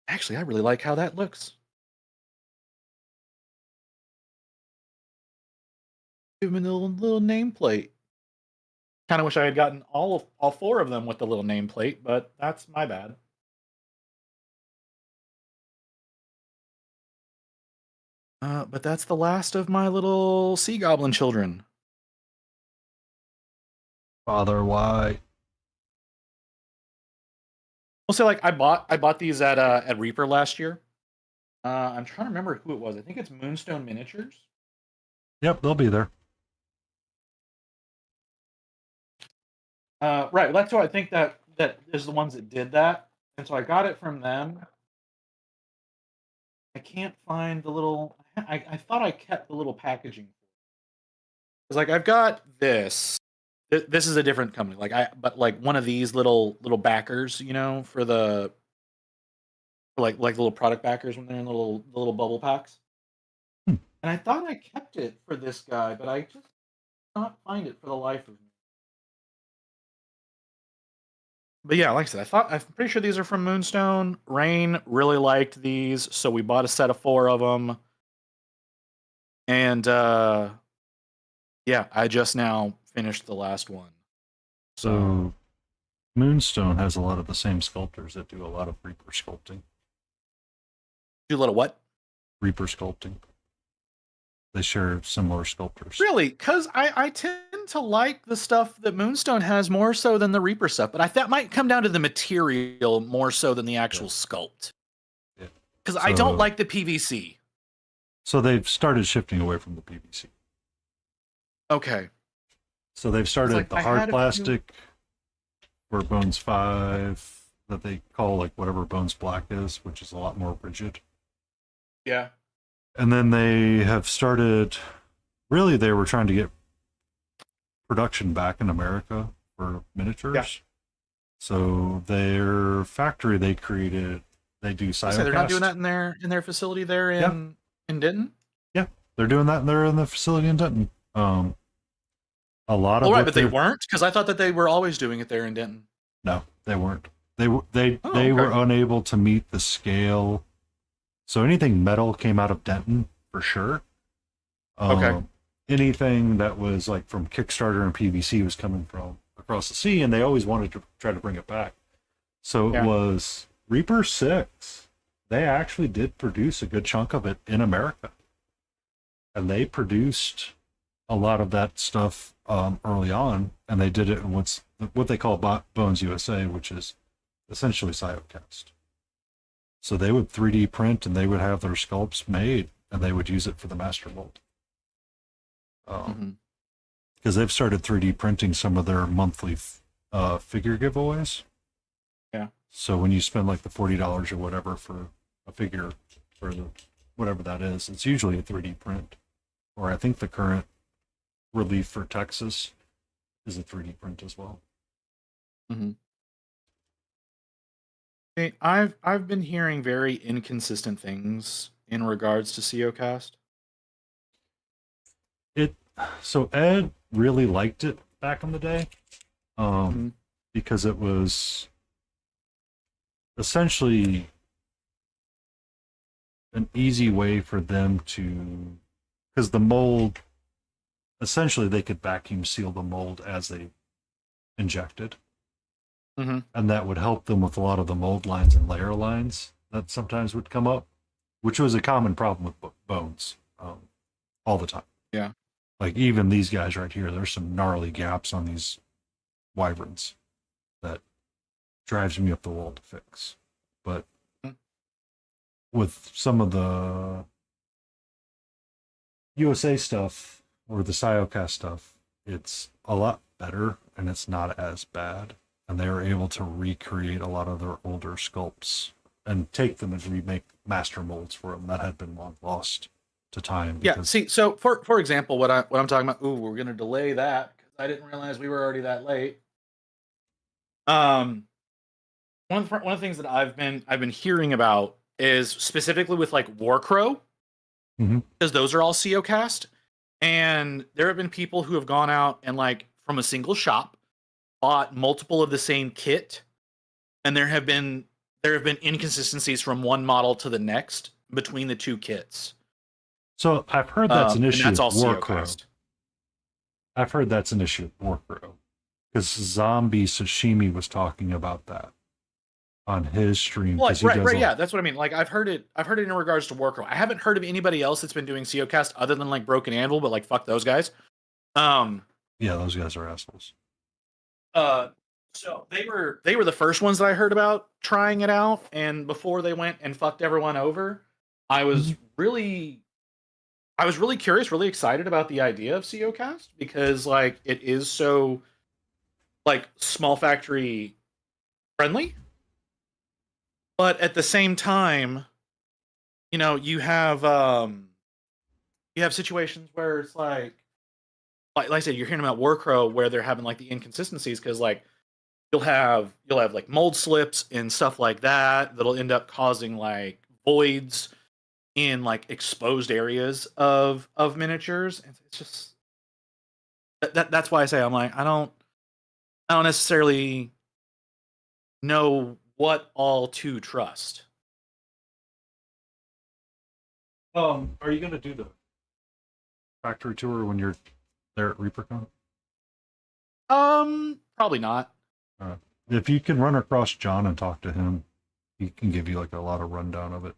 Actually, I really like how that looks. Give him a little nameplate. Kind of wish I had gotten all four of them with the little nameplate, but that's my bad. But that's the last of my little sea goblin children. Father, why? We'll say like I bought these at Reaper last year. I'm trying to remember who it was. I think it's Moonstone Miniatures. Yep, they'll be there. Right. That's why I think that is the ones that did that, and so I got it from them. I can't find the little. I thought I kept the little packaging. It's like I've got this. This is a different company. But one of these little backers, for the like little product backers when they're in the little bubble packs. And I thought I kept it for this guy, but I just cannot find it for the life of me. But yeah, like I said, I'm pretty sure these are from Moonstone. Rain really liked these, so we bought a set of 4 of them. And yeah, I just now finished the last one. So Moonstone has a lot of the same sculptors that do a lot of Reaper sculpting. Do a little what? Reaper sculpting. They share similar sculptors. Really? Because I tend to like the stuff that Moonstone has more so than the Reaper stuff, but that might come down to the material more so than the actual sculpt. Because I don't like the PVC. So they've started shifting away from the PVC. Okay. So they've started the hard plastic for Bones 5 that they call like whatever Bones Black is, which is a lot more rigid. Yeah. And then they have started, really they were trying to get production back in America for miniatures. Yeah. So their factory they created, they do Cyocast. So they're not doing that in their facility there in Denton? Yeah, they're doing that in the facility in Denton. A lot of all right, but they weren't? Because I thought that they were always doing it there in Denton. No, they weren't. They were unable to meet the scale. So anything metal came out of Denton for sure. Okay. Anything that was like from Kickstarter and PVC was coming from across the sea, and they always wanted to try to bring it back. So it was Reaper 6. They actually did produce a good chunk of it in America. And they produced a lot of that stuff early on, and they did it in what they call Bones USA, which is essentially Cyocast. So they would 3D print and they would have their sculpts made and they would use it for the master mold. Because they've started 3D printing some of their monthly figure giveaways. Yeah. So when you spend like the $40 or whatever for a figure or the whatever that is, it's usually a 3D print. Or I think the current relief for Texas is a 3D print as well. Okay, I've been hearing very inconsistent things in regards to COcast. So Ed really liked it back in the day, because it was essentially an easy way for them to, because the mold, essentially they could vacuum seal the mold as they injected. And that would help them with a lot of the mold lines and layer lines that sometimes would come up, which was a common problem with bones all the time. Yeah. Like even these guys right here, there's some gnarly gaps on these wyverns that drives me up the wall to fix. But with some of the USA stuff or the Cyocast stuff, it's a lot better and it's not as bad. And they were able to recreate a lot of their older sculpts and take them and remake master molds for them that had been long lost to time. Yeah. See, so for example, what I'm talking about. Ooh, we're gonna delay that because I didn't realize we were already that late. One of the things that I've been hearing about is specifically with like Warcrow, because those are all COcast, and there have been people who have gone out and like from a single shop bought multiple of the same kit, and there have been inconsistencies from one model to the next between the two kits. So I've heard that's an issue. And that's all with Warcrow. COcast. I've heard that's an issue with Warcrow because Zombie Sashimi was talking about that on his stream. Like, right, yeah, that's what I mean. Like I've heard it in regards to Warcrow. I haven't heard of anybody else that's been doing COcast other than like Broken Anvil, but like fuck those guys. Yeah, those guys are assholes. So they were the first ones that I heard about trying it out, and before they went and fucked everyone over, I was really curious, really excited about the idea of COcast because like it is so like small factory friendly, but at the same time, you know, you have situations where it's like I said, you're hearing about Warcrow where they're having like the inconsistencies because like you'll have like mold slips and stuff like that that'll end up causing like voids in like exposed areas of miniatures. And it's just that's why I say I'm like I don't necessarily know what all to trust. Are you gonna do the factory tour when you're there at ReaperCon? Probably not. If you can run across John and talk to him, he can give you like a lot of rundown of it.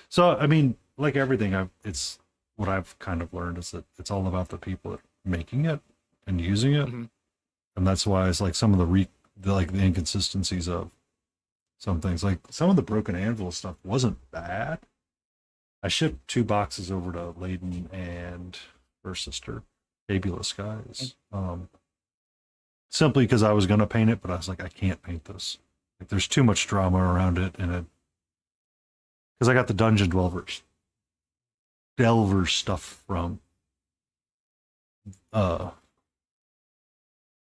So I mean, like everything, it's what I've kind of learned is that it's all about the people that making it and using it, and that's why it's like some of the inconsistencies of some things. Like some of the Broken Anvil stuff wasn't bad. I shipped 2 boxes over to Layden and her sister, Fabulous Skies. Simply because I was going to paint it, but I was like, I can't paint this. Like, there's too much drama around it, and it because I got the Dungeon Delvers stuff from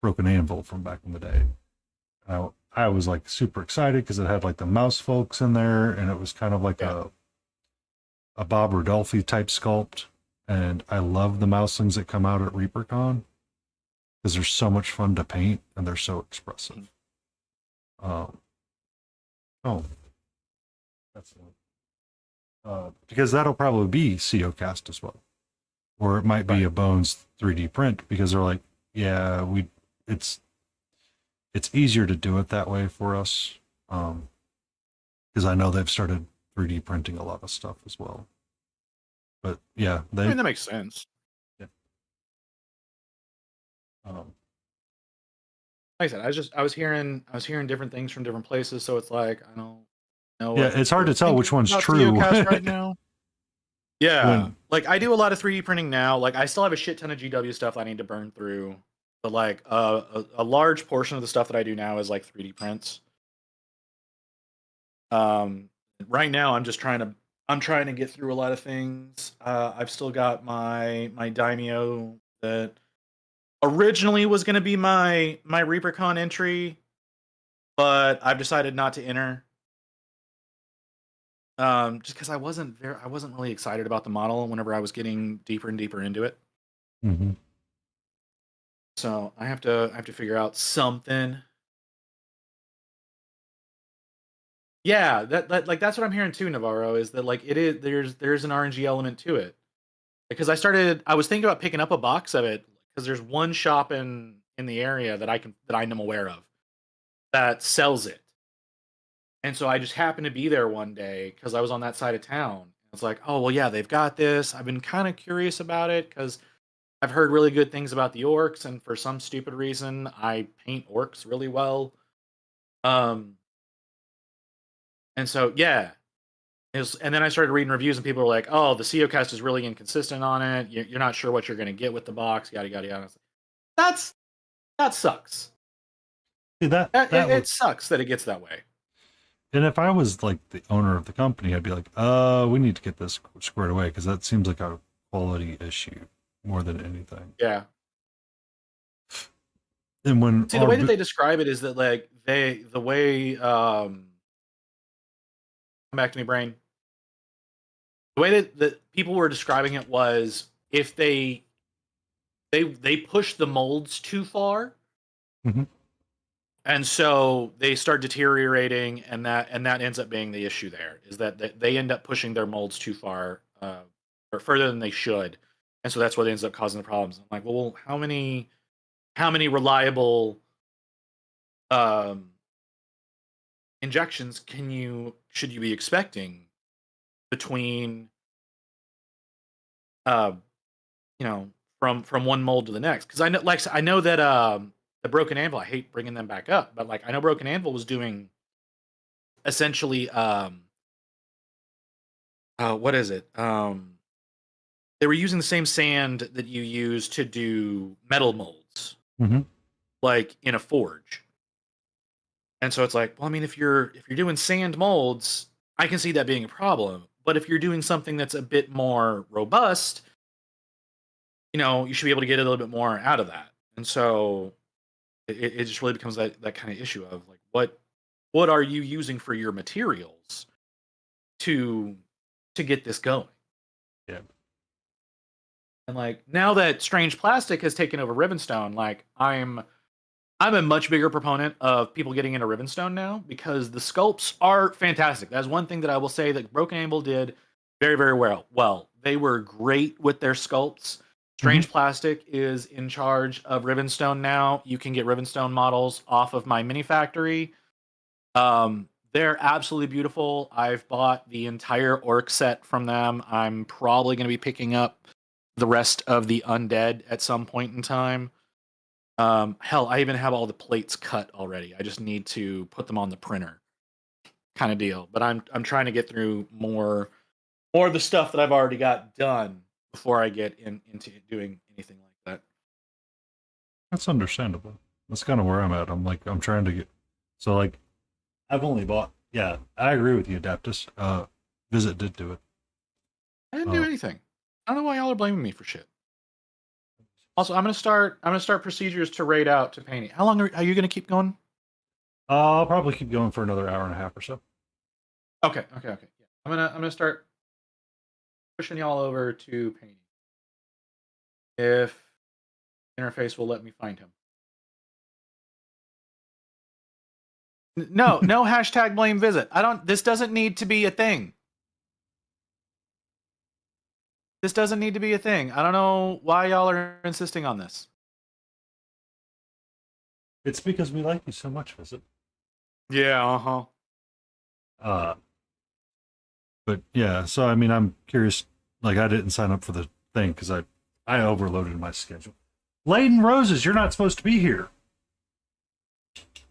Broken Anvil from back in the day. I was like super excited because it had like the mouse folks in there, and it was kind of like a Bob Rodolphe type sculpt. And I love the mouselings that come out at ReaperCon because they're so much fun to paint and they're so expressive. That's the one. Because that'll probably be COcast as well, or it might be a Bones 3D print because they're like, yeah, it's easier to do it that way for us. Because I know they've started 3D printing a lot of stuff as well. But yeah, I mean that makes sense. Yeah. like I said, I was hearing different things from different places, so it's like I don't know. Yeah, What it's hard to tell think which one's about true. Theocast right now. Yeah, When like I do a lot of 3D printing now. Like I still have a shit ton of GW stuff I need to burn through, but like a large portion of the stuff that I do now is like 3D prints. Um, right now I'm trying to get through a lot of things. I've still got my daimyo that originally was going to be my ReaperCon entry, but I've decided not to enter. Just because I wasn't really excited about the model whenever I was getting deeper and deeper into it. hmm So I have to figure out something. Yeah, that like that's what I'm hearing too, Navarro, is that like it is there's an RNG element to it. Because I was thinking about picking up a box of it because there's one shop in the area that I'm aware of that sells it. And so I just happened to be there one day because I was on that side of town. It's like, oh well, yeah, they've got this. I've been kind of curious about it because I've heard really good things about the orcs, and for some stupid reason, I paint orcs really well. Um, and so yeah, and then I started reading reviews, and people were like, "Oh, the COcast is really inconsistent on it. You're not sure what you're going to get with the box, yada yada yada." That's that sucks. See, that It would, sucks that it gets that way. and if I was like the owner of the company, I'd be like, we need to get this squared away because that seems like a quality issue more than anything. Yeah. And when See, the way that they describe it is that like the way come back to me, brain. The way that people were describing it was if they push the molds too far, Mhm. and so they start deteriorating, and that ends up being the issue. There is that they end up pushing their molds too far, or further than they should, and so that's what ends up causing the problems. I'm like, well, how many reliable um, injections should you be expecting between uh, from one mold to the next? Because I know that the Broken Anvil, I hate bringing them back up, but like I know Broken Anvil was doing essentially what is it? They were using the same sand that you use to do metal molds, Mhm. like in a forge. And so it's like, well, I mean, if you're doing sand molds, I can see that being a problem. But if you're doing something that's a bit more robust, you should be able to get a little bit more out of that. And so it just really becomes that kind of issue of like, what are you using for your materials to get this going? Yeah. And like now that Strange Plastic has taken over Rivenstone, like I'm a much bigger proponent of people getting into Rivenstone now because the sculpts are fantastic. That's one thing that I will say that Broken Anvil did very, very well. Well, they were great with their sculpts. Strange Plastic is in charge of Rivenstone now. You can get Rivenstone models off of my mini factory. They're absolutely beautiful. I've bought the entire orc set from them. I'm probably going to be picking up the rest of the undead at some point in time. Hell, I even have all the plates cut already. I just need to put them on the printer, kind of deal. But I'm trying to get through more of the stuff that I've already got done before I get into doing anything like that. That's understandable. That's kind of where I'm at. I'm trying to get, so like, I've only bought, yeah, I agree with you, Adaptus. Visit did do it. I didn't do anything. I don't know why y'all are blaming me for shit. Also, I'm gonna start procedures to raid out to painting. How long are you gonna keep going? I'll probably keep going for another hour and a half or so. Okay. Yeah. I'm gonna start pushing y'all over to painting. If interface will let me find him. No hashtag blame visit. This doesn't need to be a thing. This doesn't need to be a thing. I don't know why y'all are insisting on this. It's because we like you so much, Visit. Yeah, But yeah, so I mean, I'm curious. Like, I didn't sign up for the thing because I overloaded my schedule. Layden Roses, you're not supposed to be here.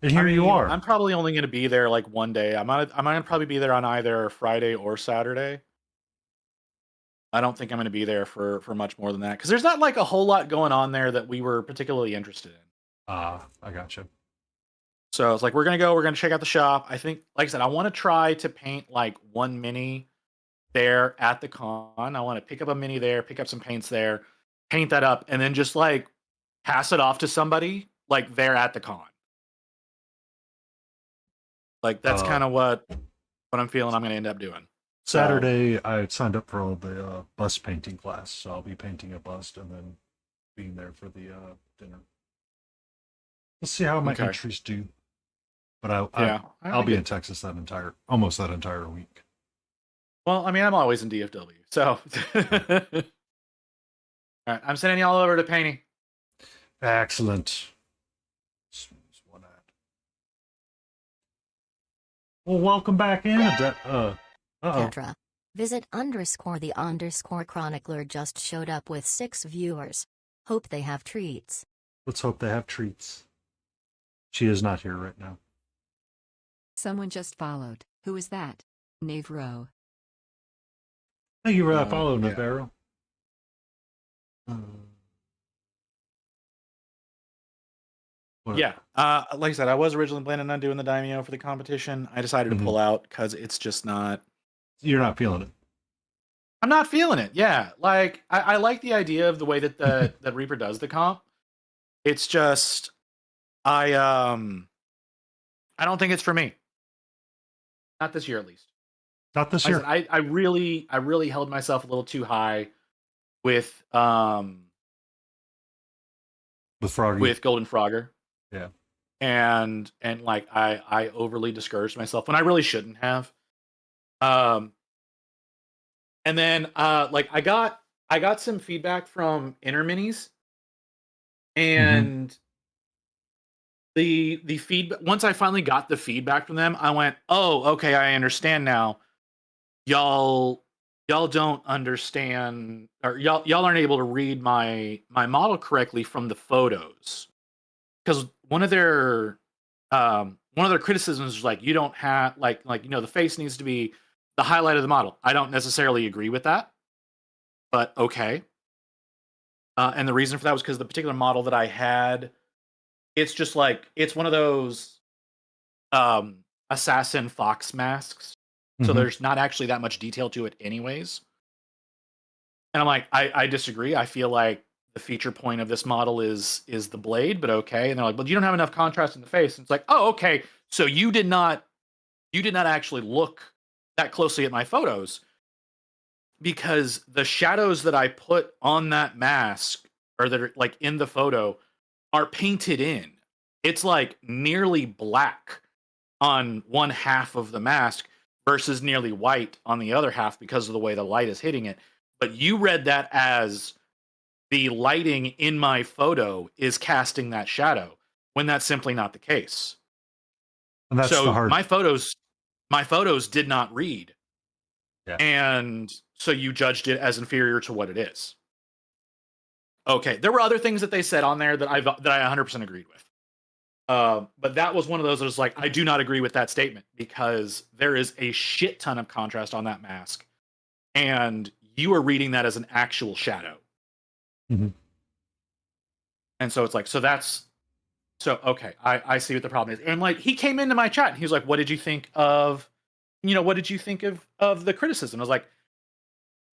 And here you are. I'm probably only going to be there like one day. I'm going to probably be there on either Friday or Saturday. I don't think I'm going to be there for much more than that because there's not like a whole lot going on there that we were particularly interested in. I gotcha. So it's like we're gonna check out the shop. I think, like I said, I want to try to paint like one mini there at the con. I want to pick up a mini there, pick up some paints there, paint that up, and then just like pass it off to somebody like there at the con. Like that's kind of what I'm feeling I'm gonna end up doing. Saturday, I signed up for the bust painting class, so I'll be painting a bust and then being there for the dinner. Let's see how my entries do. But I'll be in Texas almost that entire week. Well, I mean, I'm always in DFW, so. All right, I'm sending y'all over to painting. Excellent. Well, welcome back in. Tetra. Visit _the chronicler just showed up with 6 viewers. Hope they have treats. Let's hope they have treats. She is not here right now. Someone just followed. Who is that? Navro. Thank you for that follow, Navarro. Yeah, like I said, I was originally planning on doing the Daimyo for the competition. I decided to pull out because it's just not. You're not feeling it. I'm not feeling it. Yeah, like I like the idea of the way that that Reaper does the comp. It's just I don't think it's for me. Not this year, at least. Not this year. I really held myself a little too high with Froggy. With Golden Frogger. Yeah. And like I overly discouraged myself when I really shouldn't have. And then like I got some feedback from Inner Minis, and the feedback, once I finally got the feedback from them, I went, oh, okay, I understand now. Y'all don't understand, or y'all aren't able to read my model correctly from the photos, because one of their criticisms is like, you don't have like the face needs to be the highlight of the model. I don't necessarily agree with that, but okay. And the reason for that was because the particular model that I had, it's just like, it's one of those assassin fox masks. So there's not actually that much detail to it anyways. And I'm like, I disagree. I feel like the feature point of this model is the blade, but okay. And they're like, but you don't have enough contrast in the face. And it's like, oh, okay. So you did not actually look that closely at my photos, because the shadows that I put on that mask, or that are like in the photo, are painted in. It's like nearly black on one half of the mask versus nearly white on the other half because of the way the light is hitting it. But you read that as the lighting in my photo is casting that shadow, when that's simply not the case. And that's so the hard. My photos did not read. Yeah. And so you judged it as inferior to what it is. Okay, there were other things that they said on there that I 100% agreed with. But that was one of those that was like, I do not agree with that statement, because there is a shit ton of contrast on that mask, and you are reading that as an actual shadow. And so it's like, okay, I see what the problem is. And like, he came into my chat and he was like, what did you think of the criticism? I was like,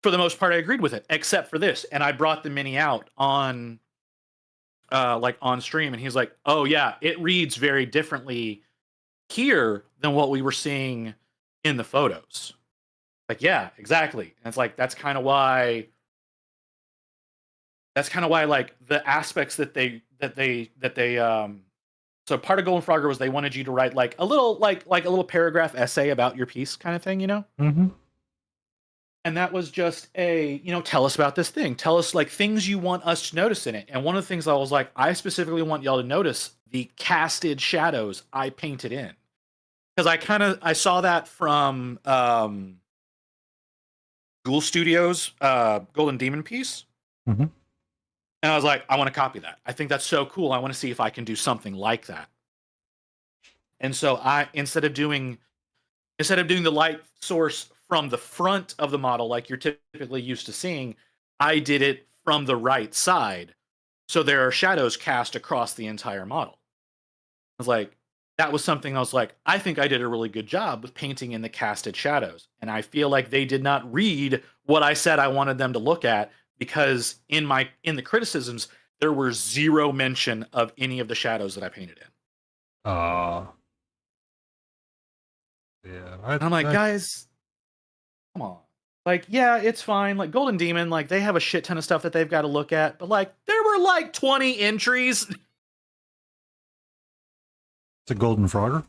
for the most part, I agreed with it, except for this. And I brought the mini out on stream, and he's like, oh yeah, it reads very differently here than what we were seeing in the photos. Like, yeah, exactly. And it's like, that's kind of why like the aspects that they so part of Golden Frogger was they wanted you to write like a little paragraph essay about your piece kind of thing, you know? And that was just tell us about this thing. Tell us like things you want us to notice in it. And one of the things I was like, I specifically want y'all to notice the casted shadows I painted in. Because I saw that from Ghoul Studios' Golden Demon piece. And I was like, I want to copy that. I think that's so cool. I want to see if I can do something like that. And so instead of doing the light source from the front of the model like you're typically used to seeing, I did it from the right side. So there are shadows cast across the entire model. I was like, that was something I was like, I think I did a really good job with painting in the casted shadows. And I feel like they did not read what I said I wanted them to look at, because in the criticisms, there were zero mention of any of the shadows that I painted in. Yeah. And I'm like, guys, come on. Like, yeah, it's fine. Like Golden Demon, like they have a shit ton of stuff that they've got to look at, but like there were like 20 entries. It's a Golden Frogger?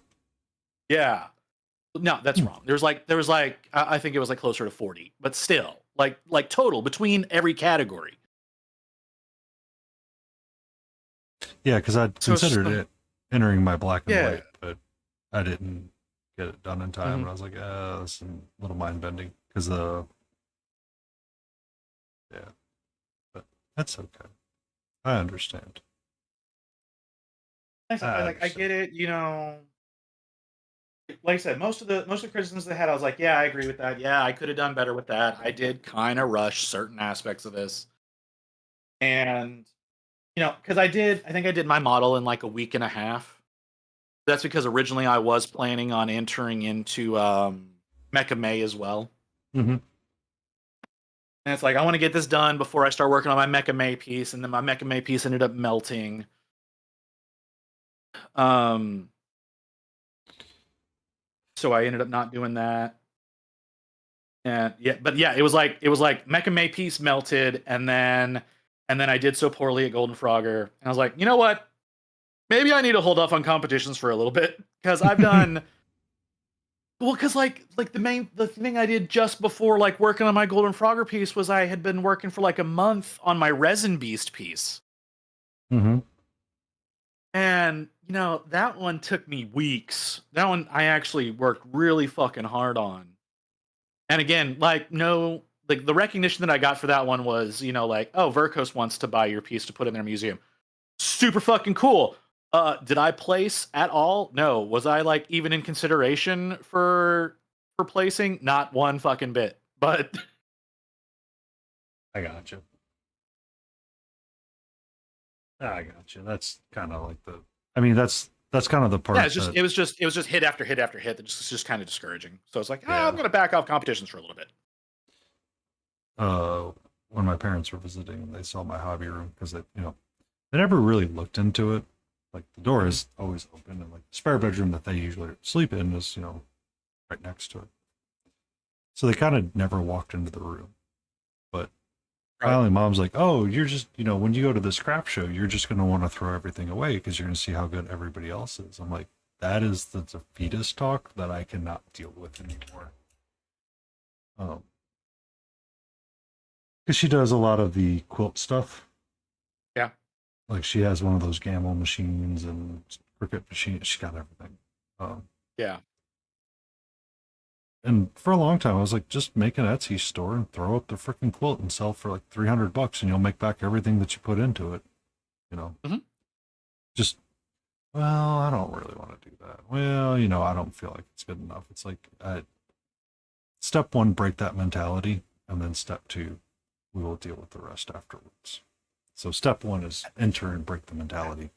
Yeah. No, that's wrong. There was like I think it was like closer to 40, but still, like total between every category. Yeah, because I'd considered it entering my black and white, but I didn't get it done in time. And I was like, that's a little mind bending because but that's okay. I understand. I get it, you know. Like I said, most of the criticisms they had, I was like, yeah, I agree with that. Yeah, I could have done better with that. I did kind of rush certain aspects of this, and you know, because I think I did my model in like a week and a half. That's because originally I was planning on entering into Mecha May as well. Mm-hmm. And it's like, I want to get this done before I start working on my Mecha May piece, and then my Mecha May piece ended up melting. So I ended up not doing that. And it was like Mecha May piece melted, and then I did so poorly at Golden Frogger, and I was like, you know what? Maybe I need to hold off on competitions for a little bit, because I've done well, because like the thing I did just before like working on my Golden Frogger piece was I had been working for like a month on my Resin Beast piece. Mm-hmm. And you know, that one took me weeks. That one I actually worked really fucking hard on. And again, like the recognition that I got for that one was, you know, like, oh, Verkos wants to buy your piece to put in their museum. Super fucking cool. Did I place at all? No. Was I like even in consideration for placing? Not one fucking bit. But I got you. That's kind of like that's kind of the part. Yeah, it was just hit after hit after hit. It's just kind of discouraging. So it's like, I'm gonna back off competitions for a little bit. When my parents were visiting, they saw my hobby room because they never really looked into it. Like the door is always open, and like the spare bedroom that they usually sleep in is right next to it. So they kind of never walked into the room. But finally, Mom's like, "Oh, you're just when you go to this craft show, you're just going to want to throw everything away because you're going to see how good everybody else is." I'm like, that is the defeatist talk that I cannot deal with anymore. Because she does a lot of the quilt stuff. Yeah. Like she has one of those Gamble machines and Cricut machines. She's got everything. Yeah. And for a long time, I was like, just make an Etsy store and throw up the freaking quilt and sell for like $300, and you'll make back everything that you put into it. Just, well, I don't really want to do that. Well, I don't feel like it's good enough. It's like, step one, break that mentality, and then step two, we will deal with the rest afterwards. So step one is enter and break the mentality.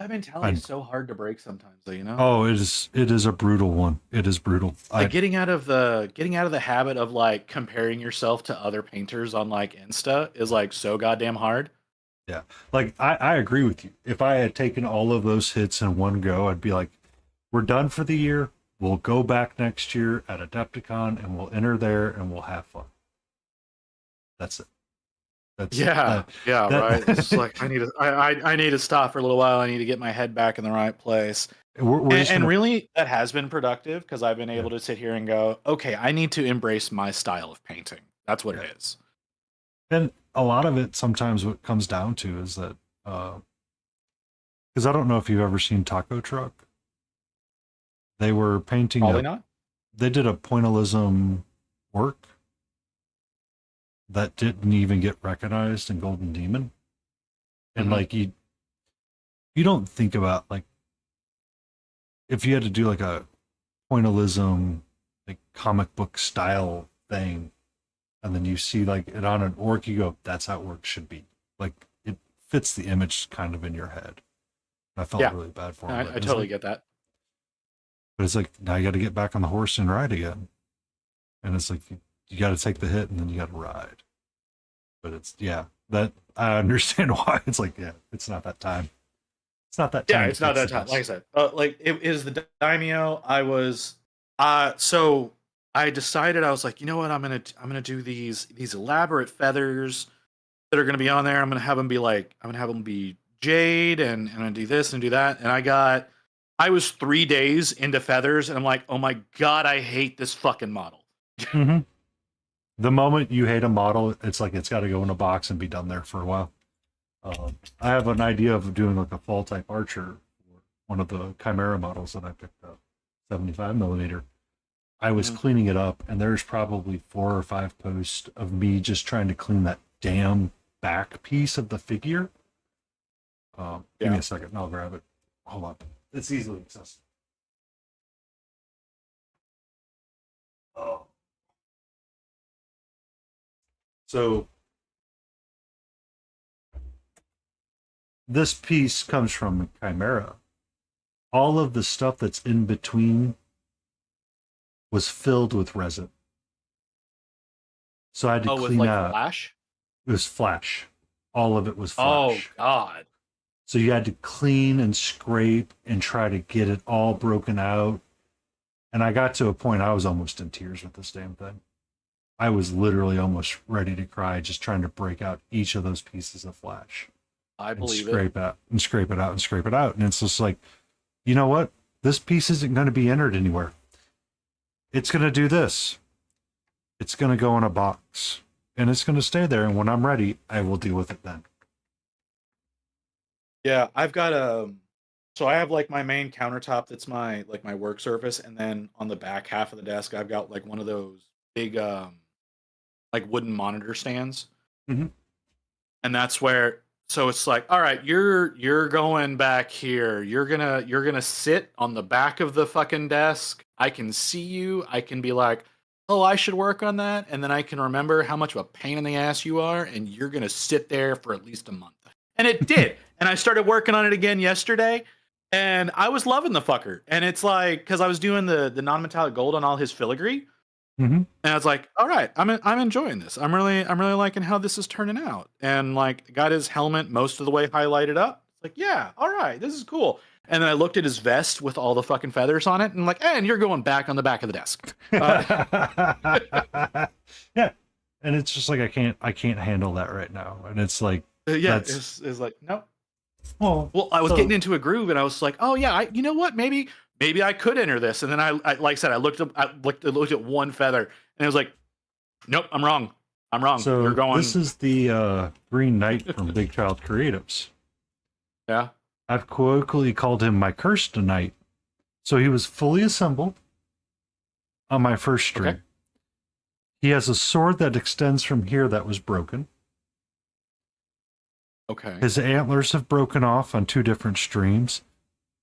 That mentality is so hard to break sometimes, though, Oh, it is a brutal one. It is brutal. Like getting out of the habit of like comparing yourself to other painters on like Insta is like so goddamn hard. Yeah. Like I agree with you. If I had taken all of those hits in one go, I'd be like, we're done for the year. We'll go back next year at Adepticon and we'll enter there and we'll have fun. That's it. Right. It's like I need to stop for a little while. I need to get my head back in the right place. And really, that has been productive because I've been able to sit here and go, okay, I need to embrace my style of painting. That's what it is. And a lot of it, sometimes what comes down to is that, because I don't know if you've ever seen Taco Truck. They were painting. Probably not. They did a pointillism work that didn't even get recognized in Golden Demon. And like you don't think about like if you had to do like a pointillism, like comic book style thing, and then you see like it on an orc, you go, that's how orcs should be. Like it fits the image kind of in your head. I felt really bad for him. I totally get that. But it's like, now you got to get back on the horse and ride again. And it's like, you got to take the hit and then you got to ride. But it's, that I understand why. It's like, it's not that time. It's not that time. Yeah, it's not that time. Like I said, like it is the daimyo. I was, so I decided, I was like, you know what? I'm gonna do these elaborate feathers that are gonna be on there. I'm gonna have them be jade, and I'm gonna do this and do that. And I was 3 days into feathers, and I'm like, oh my god, I hate this fucking model. Mm-hmm. The moment you hate a model, it's like it's got to go in a box and be done there for a while. I have an idea of doing like a fall type archer, one of the Chimera models that I picked up, 75 millimeter. I was cleaning it up, and there's probably 4 or 5 posts of me just trying to clean that damn back piece of the figure. Give me a second, and I'll grab it. Hold on. It's easily accessible. Oh. So this piece comes from Chimera. All of the stuff that's in between was filled with resin. So I had to clean out. Flash? It was flash. All of it was flash. Oh god. So you had to clean and scrape and try to get it all broken out. And I got to a point I was almost in tears with this damn thing. I was literally almost ready to cry, just trying to break out each of those pieces of flash. I believe scrape it. And scrape it out and scrape it out. And it's just like, you know what? This piece isn't going to be entered anywhere. It's going to do this. It's going to go in a box. And it's going to stay there. And when I'm ready, I will deal with it then. Yeah, I've got so I have like my main countertop that's my work surface, and then on the back half of the desk I've got like one of those big like wooden monitor stands. Mm-hmm. And that's where, so it's like, all right, you're going back here. You're gonna sit on the back of the fucking desk. I can see you. I can be like, oh, I should work on that, and then I can remember how much of a pain in the ass you are, and you're gonna sit there for at least a month. And it did. And I started working on it again yesterday, and I was loving the fucker. And it's like, because I was doing the non-metallic gold on all his filigree, and I was like, all right, I'm enjoying this. I'm really liking how this is turning out. And like, got his helmet most of the way highlighted up. It's like, yeah, all right, this is cool. And then I looked at his vest with all the fucking feathers on it, and like, and you're going back on the back of the desk. Yeah, and it's just like I can't handle that right now, and it's like, it's like, no. Well, I was getting into a groove, and I was like, oh yeah, you know what? Maybe I could enter this. And then I like I said, I looked at one feather, and I was like, nope, I'm wrong. So you're going. This is the Green Knight from Big Child Creatives. Yeah. I've colloquially called him my cursed knight. So he was fully assembled on my first stream. Okay. He has a sword that extends from here that was broken. Okay. His antlers have broken off on 2 different streams.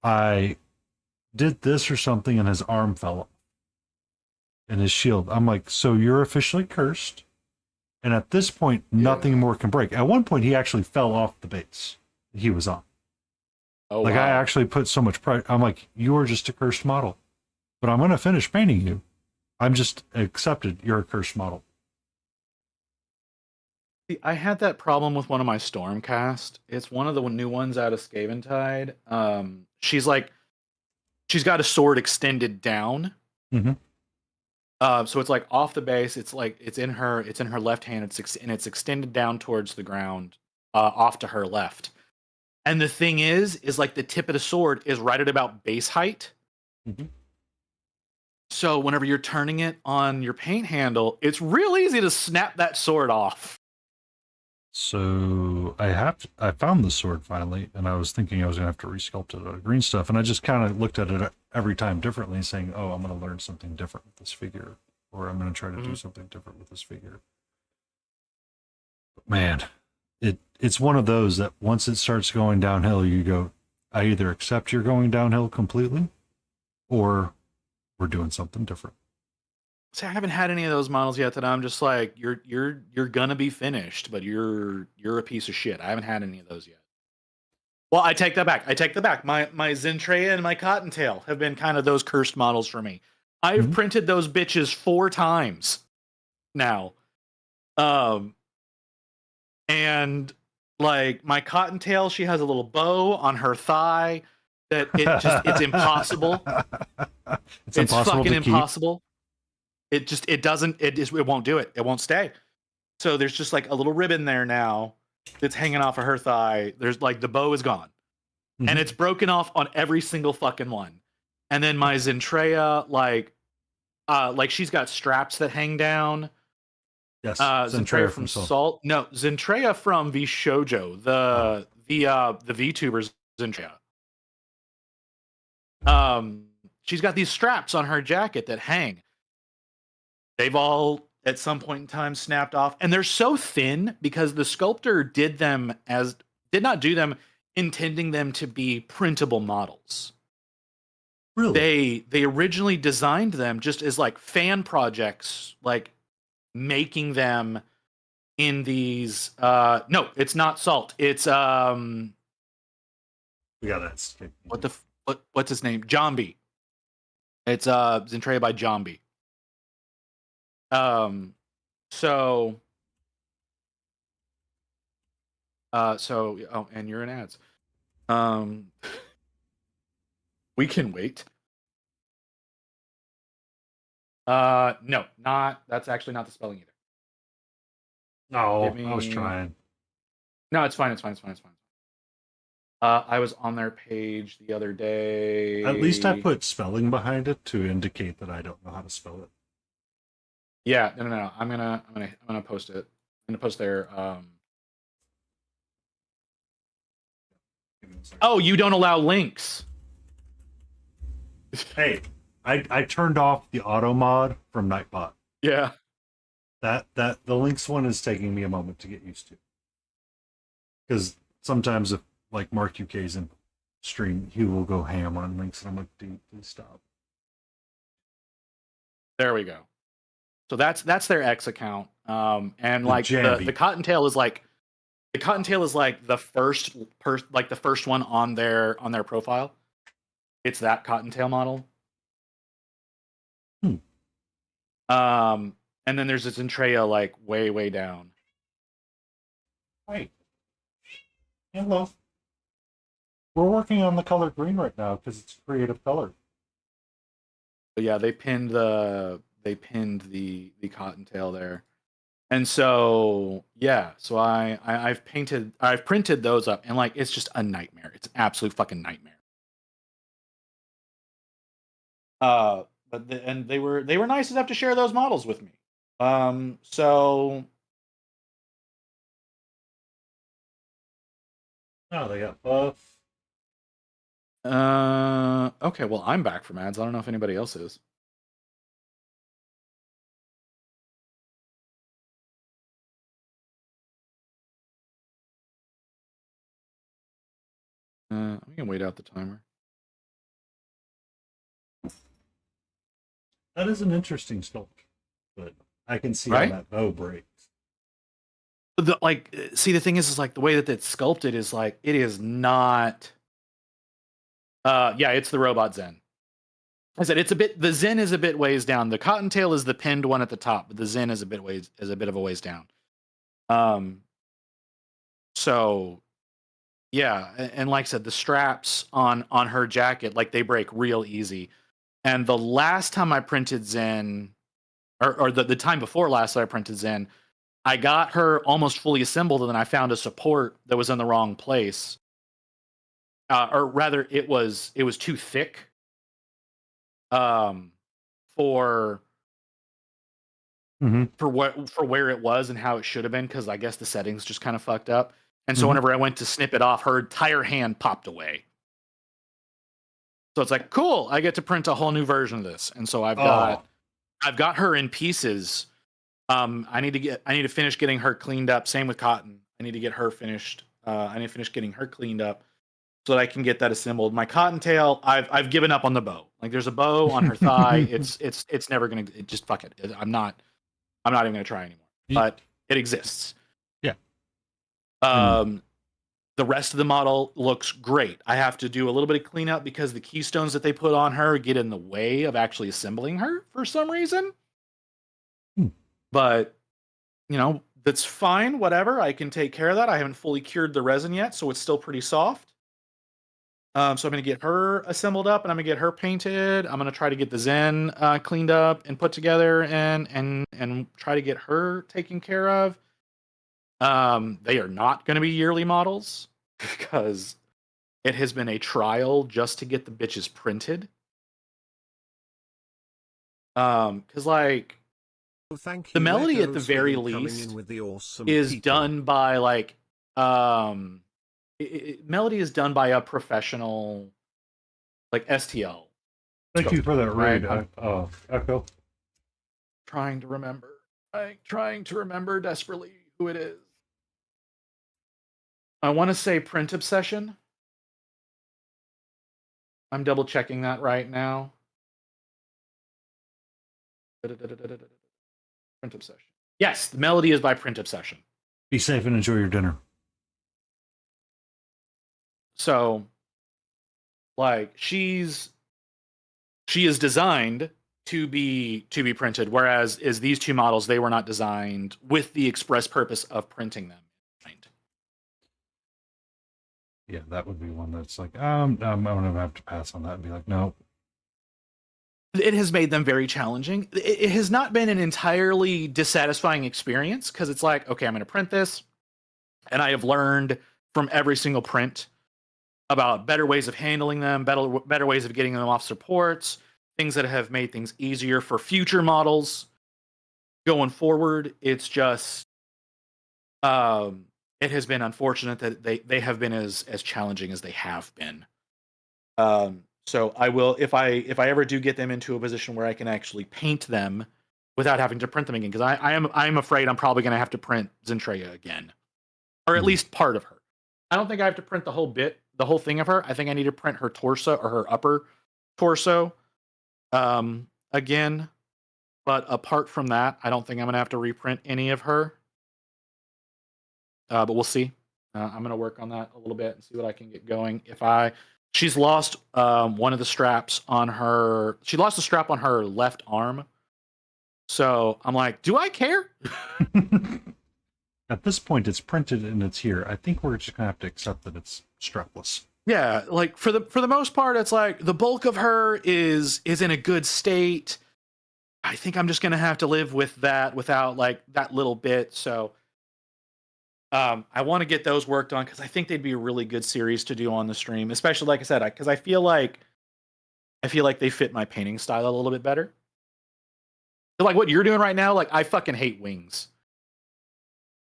I did this or something and his arm fell off. And his shield. I'm like, so you're officially cursed. And at this point, nothing more can break. At one point, he actually fell off the base he was on. Oh, like, wow. I actually put so much pride. I'm like, you are just a cursed model. But I'm going to finish painting you. I'm just accepted. You're a cursed model. See, I had that problem with one of my Stormcast. It's one of the new ones out of Scaventide. She's got a sword extended down. Mm-hmm. So it's like off the base. It's like it's in her left hand. It's extended down towards the ground, off to her left. And the thing is like the tip of the sword is right at about base height. Mm-hmm. So whenever you're turning it on your paint handle, it's real easy to snap that sword off. So I found the sword finally, and I was thinking I was going to have to resculpt it out of green stuff. And I just kind of looked at it every time differently, saying, oh, I'm going to learn something different with this figure, or I'm going to try to do something different with this figure. But man, it's one of those that once it starts going downhill, you go, I either accept you're going downhill completely, or we're doing something different. See, I haven't had any of those models yet that I'm just like, you're gonna be finished, but you're a piece of shit. I haven't had any of those yet. Well, I take that back. My Zentreya and my Cottontail have been kind of those cursed models for me. I've printed those bitches 4 times now. And like my Cottontail, she has a little bow on her thigh that it's impossible. It's impossible fucking to keep. impossible. It won't do it. It won't stay. So there's just like a little ribbon there now that's hanging off of her thigh. There's like the bow is gone. And it's broken off on every single fucking one. And then my Zentreya, like she's got straps that hang down. Yes, Zentreya from Salt. No, Zentreya from Shoujo, the VTuber's Zentreya. She's got these straps on her jacket that hang. They've all at some point in time snapped off, and they're so thin because the sculptor did not do them intending them to be printable models. Really? They originally designed them just as like fan projects, like making them in these no, it's not Salt. It's We got that. what's his name? Jambi. It's Zentreya by Jambi. And you're in ads. We can wait. No, that's actually not the spelling either. No, I was trying. No, it's fine. I was on their page the other day. At least I put spelling behind it to indicate that I don't know how to spell it. Yeah, no. I'm gonna post it. I'm gonna post their Oh, you don't allow links. Hey, I turned off the auto mod from Nightbot. Yeah. That the links one is taking me a moment to get used to. Because sometimes if like Mark UK's in stream, he will go ham on links, and I'm like, dude, please stop. There we go. So that's their X account. And like the Cottontail is like the first one on their profile. It's that Cottontail model. And then there's this Zentreya like way down. Hey. Hello. We're working on the color green right now because it's a creative color. But yeah, they pinned the Cottontail there. And so yeah, so I've printed those up, and like it's just a nightmare. It's an absolute fucking nightmare. And they were nice enough to share those models with me. So oh, they got buff. Okay, well I'm back from ads. I don't know if anybody else is. We can wait out the timer. That is an interesting sculpt, but I can see Right? how that bow breaks. See, the thing is like the way that it's sculpted is like it is not. Yeah, it's the robot Zen. I said the Zen is a bit ways down. The Cottontail is the pinned one at the top, but the Zen is a bit of a ways down. So yeah, and like I said, the straps on her jacket, like they break real easy. And the last time I printed Zen, or the time before last that I printed Zen, I got her almost fully assembled, and then I found a support that was in the wrong place. Or rather, it was too thick. For where it was and how it should have been, because I guess the settings just kind of fucked up. And so whenever I went to snip it off, her entire hand popped away. So it's like, cool, I get to print a whole new version of this. And so I've got her in pieces. I need to finish getting her cleaned up. Same with Cotton. I need to get her finished. I need to finish getting her cleaned up so that I can get that assembled. My Cottontail, I've given up on the bow. Like there's a bow on her thigh. It's never gonna. Just fuck it. I'm not even gonna try anymore. But it exists. Yeah. The rest of the model looks great. I have to do a little bit of cleanup because the keystones that they put on her get in the way of actually assembling her for some reason. But, that's fine. Whatever. I can take care of that. I haven't fully cured the resin yet, so it's still pretty soft. So I'm going to get her assembled up and I'm going to get her painted. I'm going to try to get the Zen cleaned up and put together and try to get her taken care of. They are not going to be yearly models because it has been a trial just to get the bitches printed. Because like Thank the you, melody at the Echoes, very for coming least in with the awesome is people. done by like melody is done by a professional like STL. Thank you for that Right. raid, Echo. Trying to remember desperately who it is. I want to say Print Obsession. I'm double checking that right now. Print Obsession. Yes, the melody is by Print Obsession. Be safe and enjoy your dinner. So, like, she is designed to be printed, whereas these two models, they were not designed with the express purpose of printing them. Yeah, that would be one that's like, I'm gonna have to pass on that and be like, no. It has made them very challenging. It has not been an entirely dissatisfying experience because it's like, okay, I'm going to print this, and I have learned from every single print about better ways of handling them, better ways of getting them off supports, things that have made things easier for future models going forward. It's just, it has been unfortunate that they have been as challenging as they have been. So I will, if I ever do get them into a position where I can actually paint them without having to print them again, because I'm afraid I'm probably going to have to print Zentreya again, or at least part of her. I don't think I have to print the whole thing of her. I think I need to print her torso or her upper torso again. But apart from that, I don't think I'm going to have to reprint any of her. But we'll see. I'm going to work on that a little bit and see what I can get going. She's lost one of the straps on her. She lost the strap on her left arm. So I'm like, do I care? At this point, it's printed and it's here. I think we're just gonna have to accept that it's strapless. Yeah, like for the most part, it's like the bulk of her is in a good state. I think I'm just gonna have to live with that without like that little bit. So I want to get those worked on because I think they'd be a really good series to do on the stream, especially like I said, because I feel like they fit my painting style a little bit better. So like what you're doing right now, like I fucking hate wings.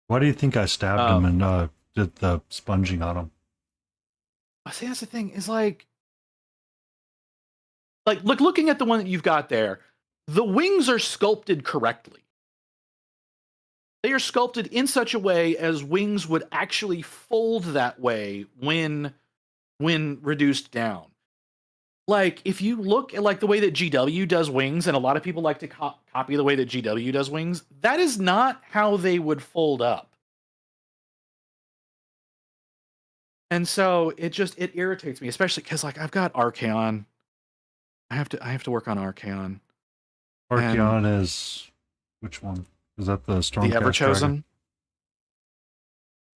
Why do you think I stabbed him and did the sponging on him? See, that's the thing. Is like looking at the one that you've got there, the wings are sculpted correctly. They are sculpted in such a way as wings would actually fold that way when reduced down. Like if you look at like the way that GW does wings, and a lot of people like to copy the way that GW does wings, that is not how they would fold up. And so it irritates me, especially because like I've got Archaon. I have to work on Archaon. Archaon is which one? Is that the Stormcast The Everchosen? Dragon?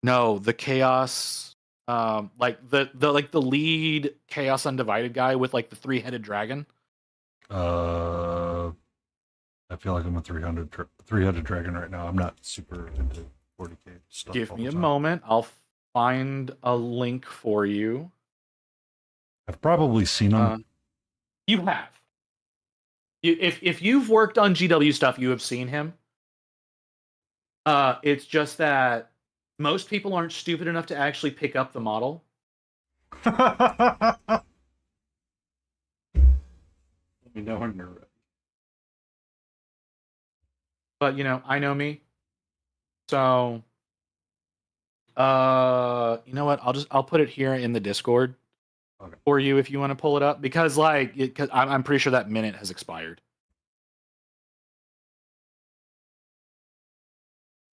No, the Chaos. Like the lead Chaos Undivided guy with like the 3-headed dragon. I feel like I'm a 3-headed dragon right now. I'm not super into 40k stuff. Give me a moment. I'll find a link for you. I've probably seen them. You have. If you've worked on GW stuff, you have seen him. It's just that most people aren't stupid enough to actually pick up the model. Let me know when you're ready. But I know me. So you know what? I'll put it here in the Discord. Okay. for you if you want to pull it up, because cause I'm pretty sure that minute has expired.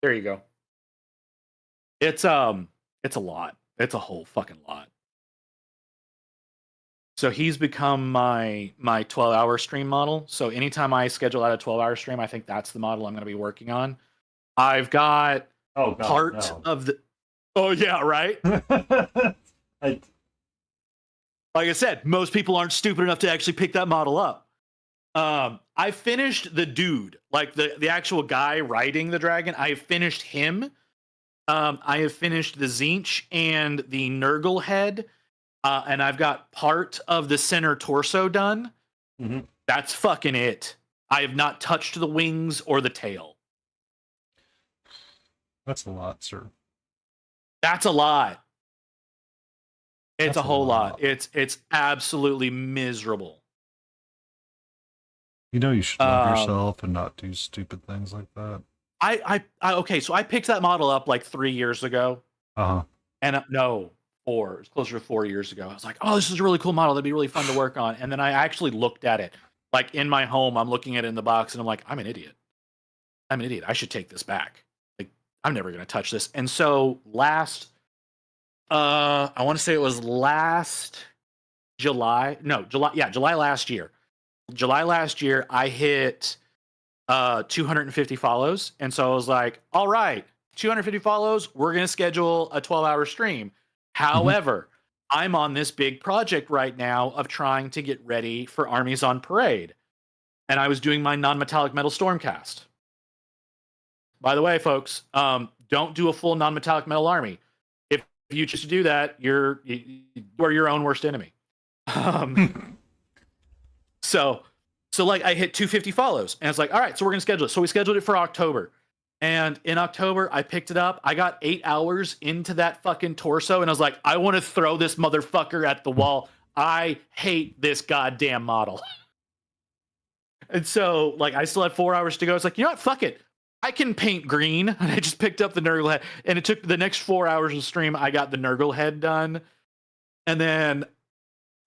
There you go. It's a lot. It's a whole fucking lot. So he's become my 12-hour stream model. So anytime I schedule out a 12-hour stream, I think that's the model I'm going to be working on. I've got part of the. Oh yeah, right. Like I said, most people aren't stupid enough to actually pick that model up. I finished the dude, like the actual guy riding the dragon. I have finished him. I have finished the Zinch and the Nurgle head, and I've got part of the center torso done. Mm-hmm. That's fucking it. I have not touched the wings or the tail. That's a lot, sir. That's a lot. It's That's a whole lot. lot. It's absolutely miserable. You know you should love yourself and not do stupid things like that. Okay, so I picked that model up like 3 years ago. Uh-huh. And no, 4. It's closer to 4 years ago. I was like, oh, this is a really cool model. That'd be really fun to work on. And then I actually looked at it. Like in my home, I'm looking at it in the box and I'm like, I'm an idiot. I should take this back. Like, I'm never going to touch this. And so I want to say it was July last year. July last year, I hit 250 follows. And so I was like, all right, 250 follows, we're going to schedule a 12-hour stream. However, I'm on this big project right now of trying to get ready for Armies on Parade. And I was doing my non-metallic metal Stormcast. By the way, folks, don't do a full non-metallic metal army. If you choose to do that, you are your own worst enemy. So like I hit 250 follows and it's like, all right, so we're going to schedule it. So we scheduled it for October. And in October, I picked it up. I got 8 hours into that fucking torso and I was like, I want to throw this motherfucker at the wall. I hate this goddamn model. And so like I still had 4 hours to go. It's like, you know what? Fuck it. I can paint green. And I just picked up the Nurgle head. And it took the next 4 hours of stream. I got the Nurgle head done. And then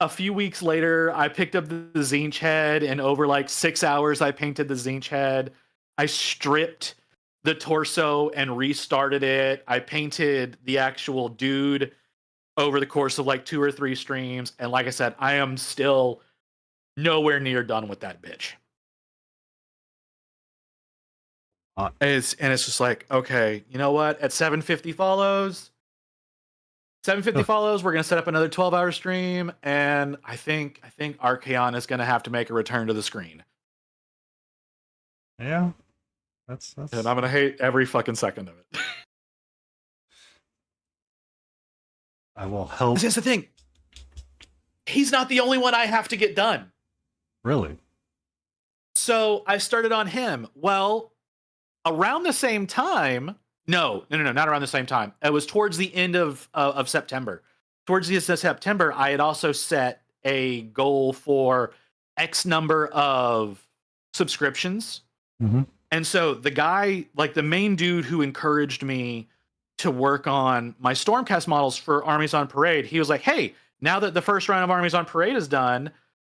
a few weeks later, I picked up the Zinch head, and over like 6 hours, I painted the Zinch head. I stripped the torso and restarted it. I painted the actual dude over the course of like 2 or 3 streams. And like I said, I am still nowhere near done with that bitch. It's just like, okay, you know what? At 750 follows, we're going to set up another 12-hour stream, and I think Archaon is going to have to make a return to the screen. Yeah. That's And I'm going to hate every fucking second of it. I will help. This is the thing. He's not the only one I have to get done. Really? So I started on him. Well, around the same time, no, not around the same time. It was towards the end of September. Towards the end of September, I had also set a goal for X number of subscriptions. Mm-hmm. And so the guy, like the main dude who encouraged me to work on my Stormcast models for Armies on Parade, he was like, hey, now that the first round of Armies on Parade is done,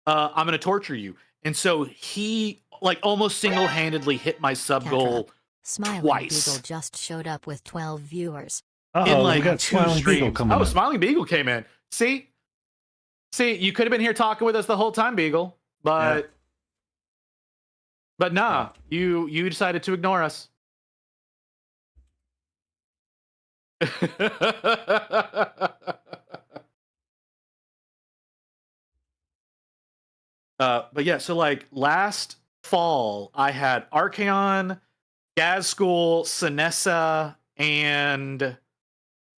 I'm going to torture you. And so he like almost single-handedly hit my sub goal Smiling twice. Beagle just showed up with 12 viewers. In like we got 2 Smiling Beagle streams. coming Oh, in. Smiling Beagle came in. See, you could have been here talking with us the whole time, Beagle, but nah, you decided to ignore us. But yeah, so like last fall, I had Archaon, Gazgul, Sinessa, and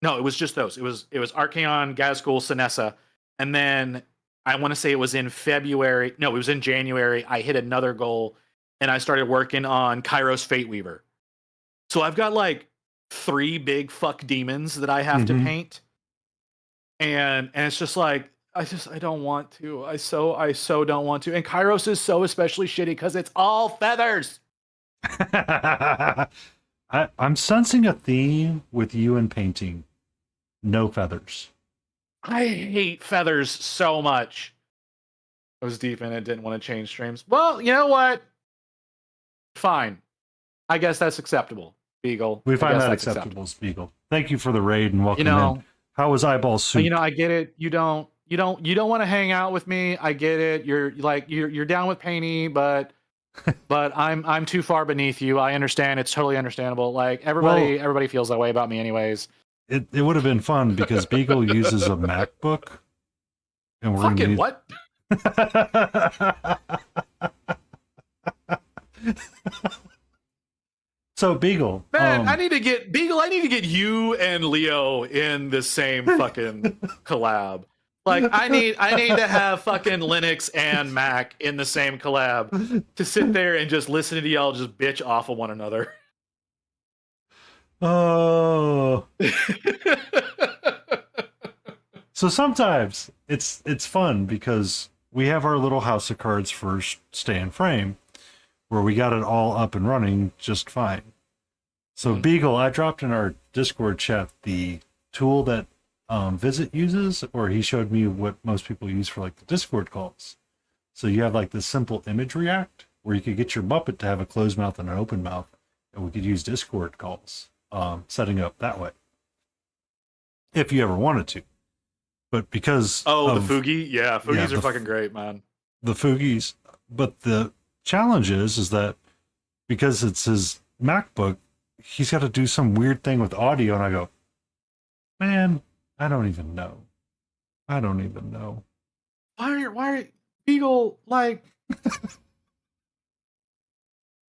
no, it was just those. It was Archaon, Gazgul, Sinessa, and then I want to say it was in February. No, it was in January. I hit another goal, and I started working on Kairos Fateweaver. So I've got like 3 big fuck demons that I have to paint, and it's just like I don't want to. I so don't want to. And Kairos is so especially shitty because it's all feathers. I'm sensing a theme with you and painting. No feathers. I hate feathers so much. I was deep in it, didn't want to change streams. Well, you know what? Fine. I guess that's acceptable, Beagle. We I find guess that that's acceptable, Spiegel. Thank you for the raid and welcome You know, in. How was eyeball soup? you know, I get it. You don't want to hang out with me. I get it. You're down with Painty, but I'm too far beneath you. I understand. It's totally understandable. Like everybody feels that way about me, anyways. It would have been fun because Beagle uses a MacBook, and we're Fucking gonna what? So Beagle, Man, I need to get Beagle. I need to get you and Leo in the same fucking collab. Like I need to have fucking Linux and Mac in the same collab to sit there and just listen to y'all just bitch off of one another. Oh. So sometimes it's fun because we have our little house of cards for Stay in Frame, where we got it all up and running just fine. So Beagle, I dropped in our Discord chat the tool that Visit uses, or he showed me what most people use for like the Discord calls. So you have like this simple image react where you could get your Muppet to have a closed mouth and an open mouth, and we could use Discord calls, setting up that way if you ever wanted to. But because the Foogie, Foogies are fucking great, man. The Foogies, but the challenge is that because it's his MacBook, he's got to do some weird thing with audio, and I go, man, I don't even know. Why are Beagle like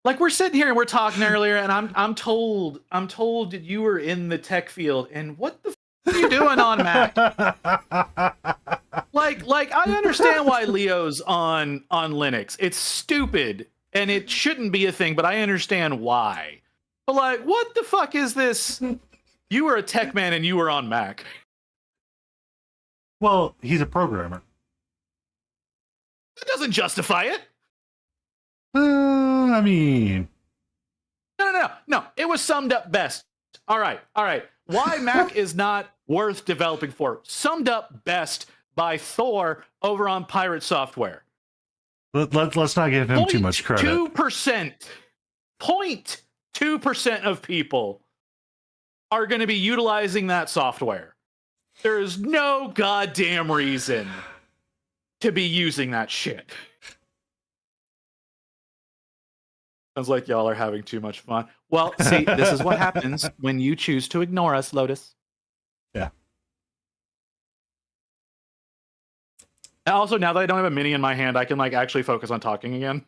like we're sitting here and we're talking earlier, and I'm told that you were in the tech field, and what the are you doing on Mac? like I understand why Leo's on Linux. It's stupid and it shouldn't be a thing, but I understand why. But like, what the fuck is this? You were a tech man and you were on Mac. Well, he's a programmer. That doesn't justify it. I mean, No. It was summed up best. All right. Why Mac is not worth developing for? Summed up best by Thor over on Pirate Software. let's not give him too much credit. 0.2% of people are going to be utilizing that software. There is no goddamn reason to be using that shit. Sounds like y'all are having too much fun. Well, see, this is what happens when you choose to ignore us, Lotus. Yeah. And also, now that I don't have a mini in my hand, I can like actually focus on talking again.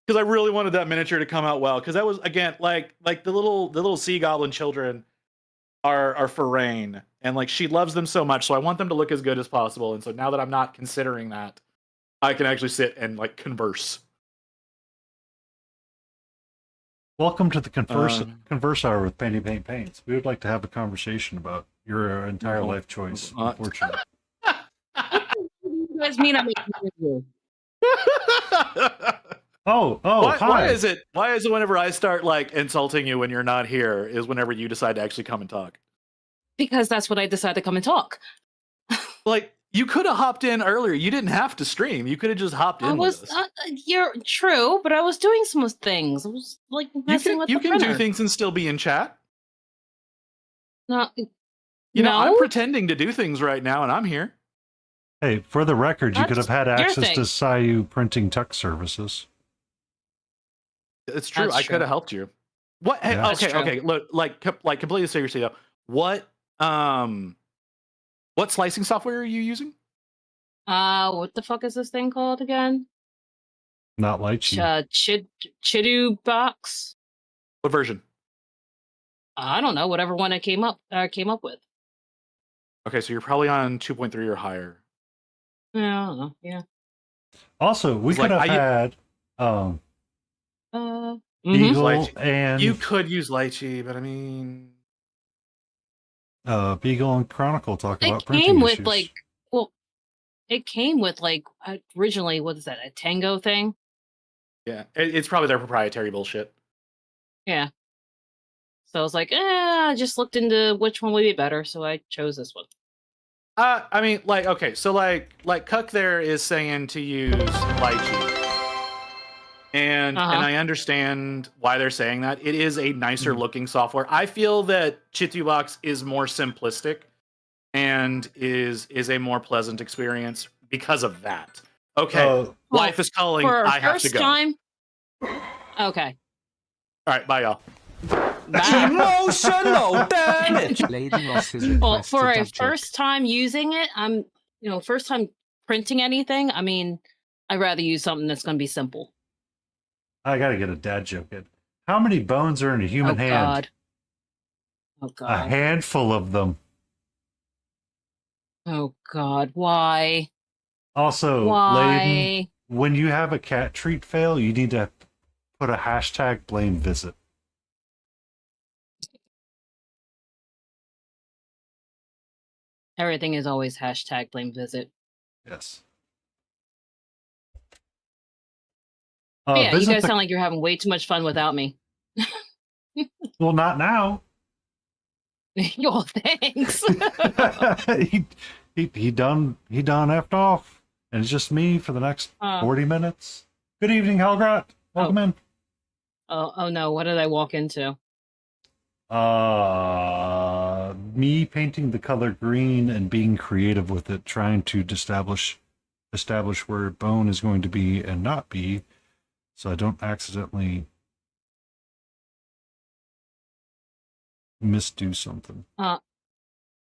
Because I really wanted that miniature to come out well. Because that was, again, like the little sea goblin children are for Rain, and like she loves them so much, so I want them to look as good as possible. And so now that I'm not considering that, I can actually sit and like converse. Welcome to the converse hour with Paints. We would like to have a conversation about your entire life choice. Unfortunately. You guys mean I'm you? Hi. Why is it whenever I start like insulting you when you're not here is whenever you decide to actually come and talk? Because that's when I decide to come and talk. Like, you could have hopped in earlier. You didn't have to stream. You could have just hopped in with us. You're true, but I was doing some things. I was like messing with the printer. You can do things and still be in chat. No, I'm pretending to do things right now, and I'm here. Hey, for the record, you could have had access thing. to Sayu printing tech services. It's true. That's I true. could have helped you. What? Hey, Yeah. okay. Look, like completely seriously though. What slicing software are you using? What the fuck is this thing called again? Not Lychee. Chidu box. What version? I don't know. Whatever one I came up with. Okay, so you're probably on 2.3 or higher. Yeah, I don't know. Yeah. Also, we It's could like, have had Mhm. Beagle and You could use Lychee, but I mean, Beagle and Chronicle talk It about printing came with issues. it came with originally, what is that, a Tango thing? yeah, it's probably their proprietary bullshit. Yeah. So I was like, I just looked into which one would be better, so I chose this one. I mean, like, okay, so like Cuck there is saying to use lychee, and I understand why they're saying that. It is a nicer looking software. I feel that Chitubox is more simplistic and is a more pleasant experience because of that. Okay, wife is calling. For I have to first go. time. Okay. All right, bye, y'all. Emotional damage. Lady Ross's request Well, for to a dad joke. first time using it, first time printing anything, I mean, I'd rather use something that's going to be simple. I gotta get a dad joke in. How many bones are in a human hand? God. Oh, A God. handful of them. Oh, God. Why? Also, Why? Layden, when you have a cat treat fail, you need to put a hashtag blame visit. Everything is always hashtag blame visit. Yes. Yeah, you Visit guys sound like you're having way too much fun without me. Well, not now. Yo, thanks. he done effed off, and it's just me for the next 40 minutes. Good evening, Helgrat. Welcome in. Oh no, what did I walk into? Me painting the color green and being creative with it, trying to establish where bone is going to be and not be, so I don't accidentally misdo something. How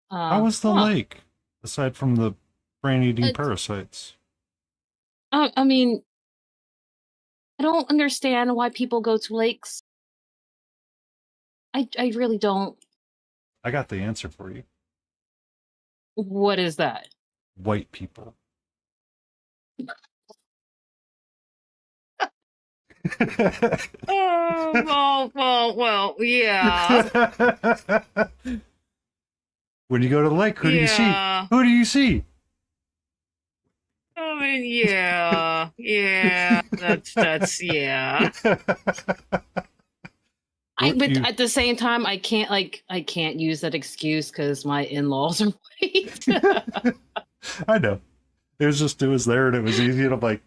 was the lake, aside from the brain-eating parasites? I mean, I don't understand why people go to lakes. I really don't. I got the answer for you. What is that? White people. Well, yeah. When you go to the lake, who do you see? Who do you see? I mean, yeah, that's yeah. But at the same time, I can't use that excuse because my in-laws are white. I know. It was there and it was easy, and I'm like,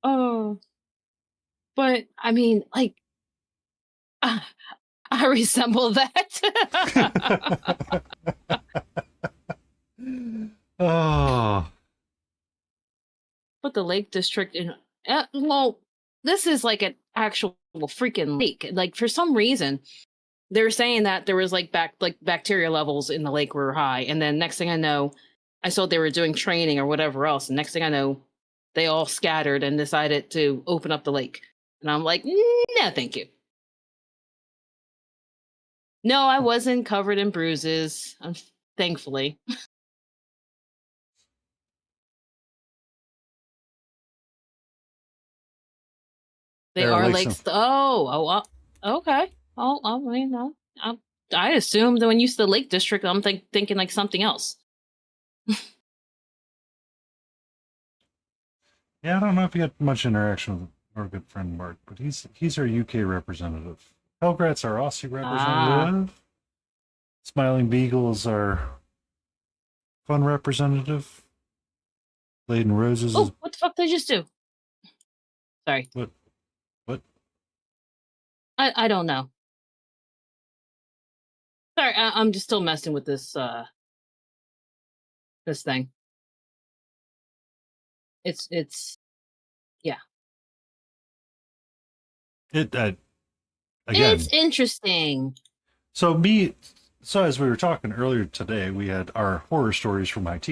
oh, but I mean, like, I resemble that. Oh. But the Lake District well, this is like an actual freaking lake. Like for some reason, they're saying that there was like bacteria levels in the lake were high, and then next thing I know, I saw they were doing training or whatever else, and next thing I know, they all scattered and decided to open up the lake, and I'm like, no, thank you. No, I wasn't covered in bruises, thankfully. They are lakes. Okay. Oh, I mean, no. I assumed that when you said Lake District, I'm thinking like something else. Yeah, I don't know if you had much interaction with our good friend Mark, but he's our UK representative. Helgrat's our Aussie representative. Smiling Beagle is our fun representative. Layden Roses is... what the fuck did I just do? Sorry. What? I don't know. Sorry, I'm just still messing with this this thing. It's yeah. Again, it's interesting. So as we were talking earlier today, we had our horror stories from IT,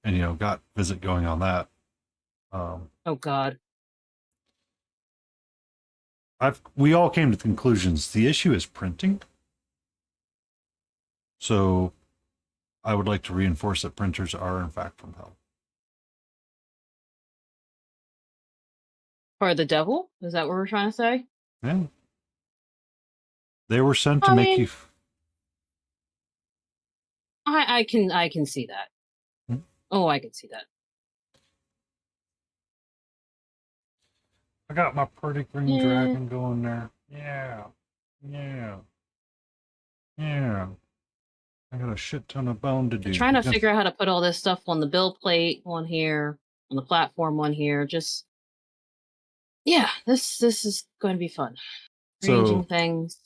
and got visit going on that. Oh God. We all came to the conclusions. The issue is printing. So I would like to reinforce that printers are in fact from hell. For the devil? Is that what we're trying to say? Yeah. They were sent to make you... I can see that. Oh, I can see that. I got my pretty green dragon going there. Yeah. I got a shit ton of bone to do. I'm trying to figure out how to put all this stuff on the bill plate one here, on the platform one here. Just yeah, this is going to be fun. Arranging So, things.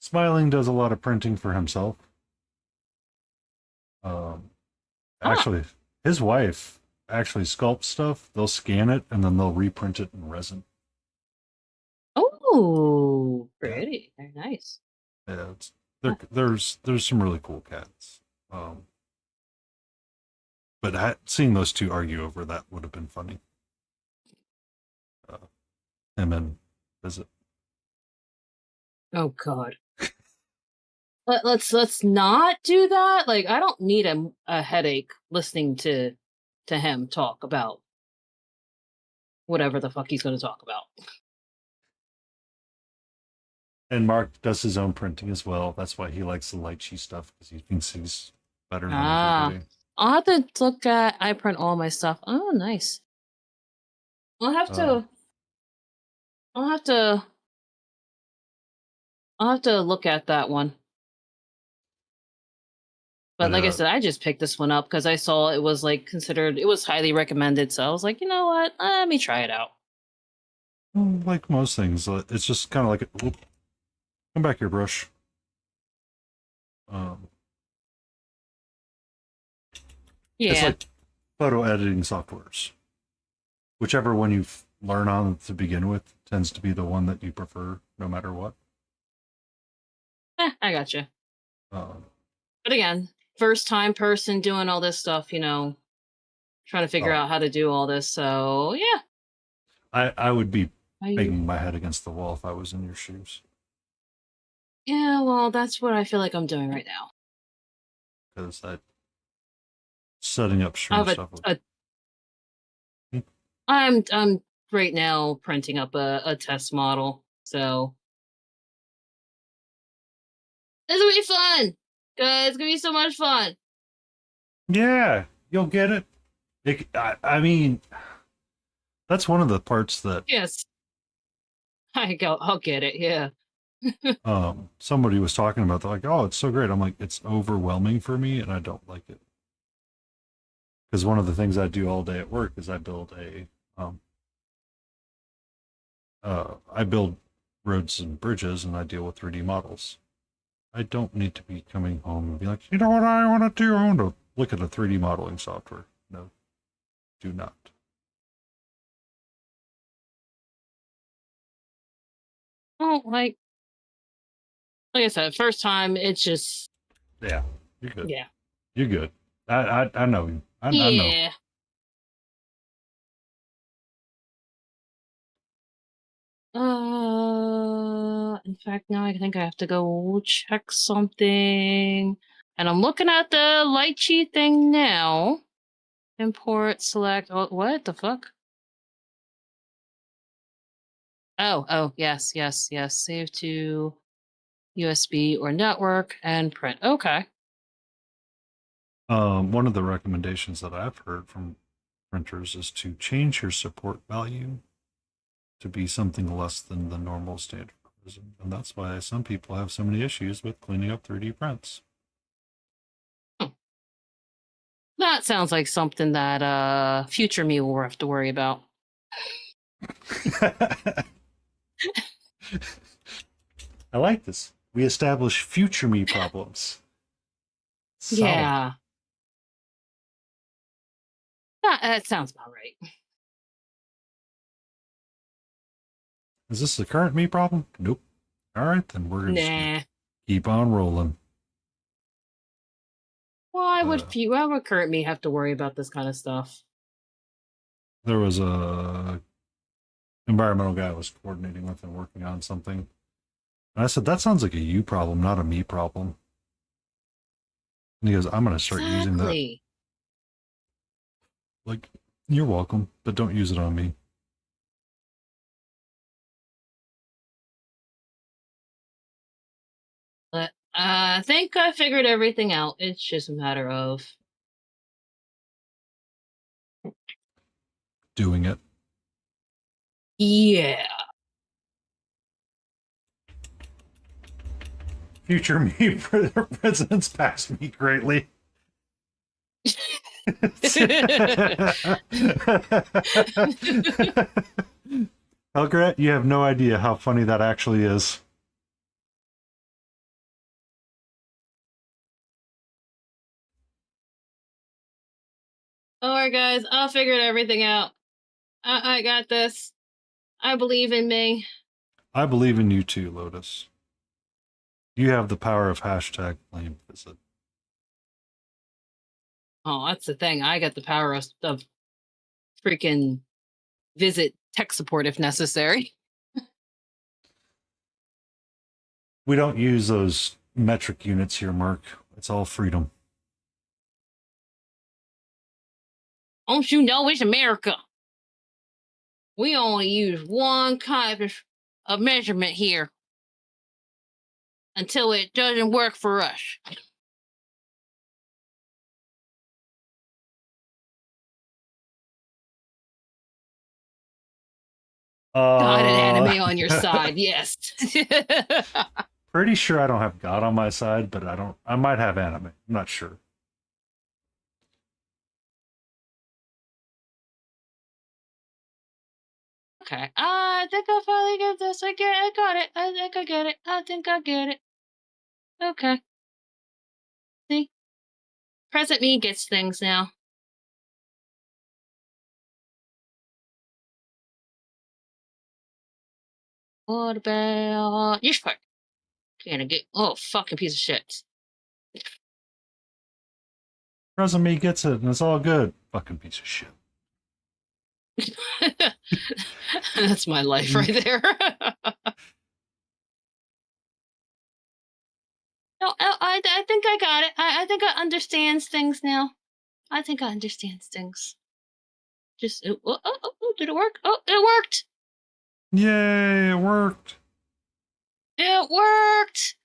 Smiling does a lot of printing for himself. Actually, his wife actually sculpts stuff. They'll scan it and then they'll reprint it in resin. Oh, pretty. Very nice. Yeah, there's some really cool cats. But seeing those two argue over that would have been funny. Him and visit. Oh God. Let's not do that. Like I don't need a headache listening to him talk about whatever the fuck he's going to talk about. And Mark does his own printing as well. That's why he likes the lychee stuff, because he thinks he's better than everybody. I'll have to look at. I print all my stuff. Oh, nice. I'll have to. I'll have to. I'll have to look at that one. But like I said, I just picked this one up because I saw it was like considered. It was highly recommended, so I was like, you know what? Let me try it out. Like most things, it's just kind of like come back here, brush. Yeah. It's like photo editing softwares. Whichever one you learn on to begin with tends to be the one that you prefer, no matter what. I gotcha. But again, first time person doing all this stuff, trying to figure out how to do all this. So yeah. I would be banging my head against the wall if I was in your shoes. Yeah, well, that's what I feel like I'm doing right now. Because setting up stream stuff. I'm right now printing up a test model, so it's gonna be fun, guys. It's gonna be so much fun. Yeah, you'll get it. I mean, that's one of the parts that yes, I'll get it. Yeah. Somebody was talking about. They're like, oh, it's so great. I'm like, it's overwhelming for me, and I don't like it. Because one of the things I do all day at work is I build I build roads and bridges, and I deal with 3D models. I don't need to be coming home and be like, you know what I want to do? I want to look at a 3D modeling software. No, do not. Oh, like I said, first time. It's just yeah, you're good. Yeah, you're good. I know you. I know. In fact, now I think I have to go check something. And I'm looking at the lychee thing now. Import, select. Oh, what the fuck? Oh, yes. Save to USB or network and print. Okay. One of the recommendations that I've heard from printers is to change your support value to be something less than the normal standard version. And that's why some people have so many issues with cleaning up 3D prints. That sounds like something that future me will have to worry about. I like this. We establish future me problems. Solid. Yeah. That sounds about right. Is this the current me problem? Nope. All right, then we're gonna keep on rolling. Why would current me have to worry about this kind of stuff? There was a environmental guy I was coordinating with and working on something. And I said, that sounds like a you problem, not a me problem. And he goes, I'm going to start using that. Like, you're welcome, but don't use it on me. But I think I figured everything out. It's just a matter of doing it. Yeah. Future me presents past me greatly. Elgrat, you have no idea how funny that actually is. All right, guys, I figured everything out. I got this. I believe in me. I believe in you too, Lotus. You have the power of hashtag blame visit. Oh, that's the thing. I got the power of freaking visit tech support if necessary. We don't use those metric units here, Mark. It's all freedom. Don't you know it's America? We only use one kind of measurement here until it doesn't work for us. God, an anime on your side, yes. Pretty sure I don't have God on my side, but I might have anime. I'm not sure. Okay, I think I finally get this. I got it. I think I get it. I think I get it. Okay. See? Present me gets things now. What about you? Can I get fucking piece of shit. Present me gets it, and it's all good. Fucking piece of shit. That's my life right there. No, I think I got it. I think I understand things now. I think I understand things. Just did it work? Oh, it worked. Yay, it worked. It worked.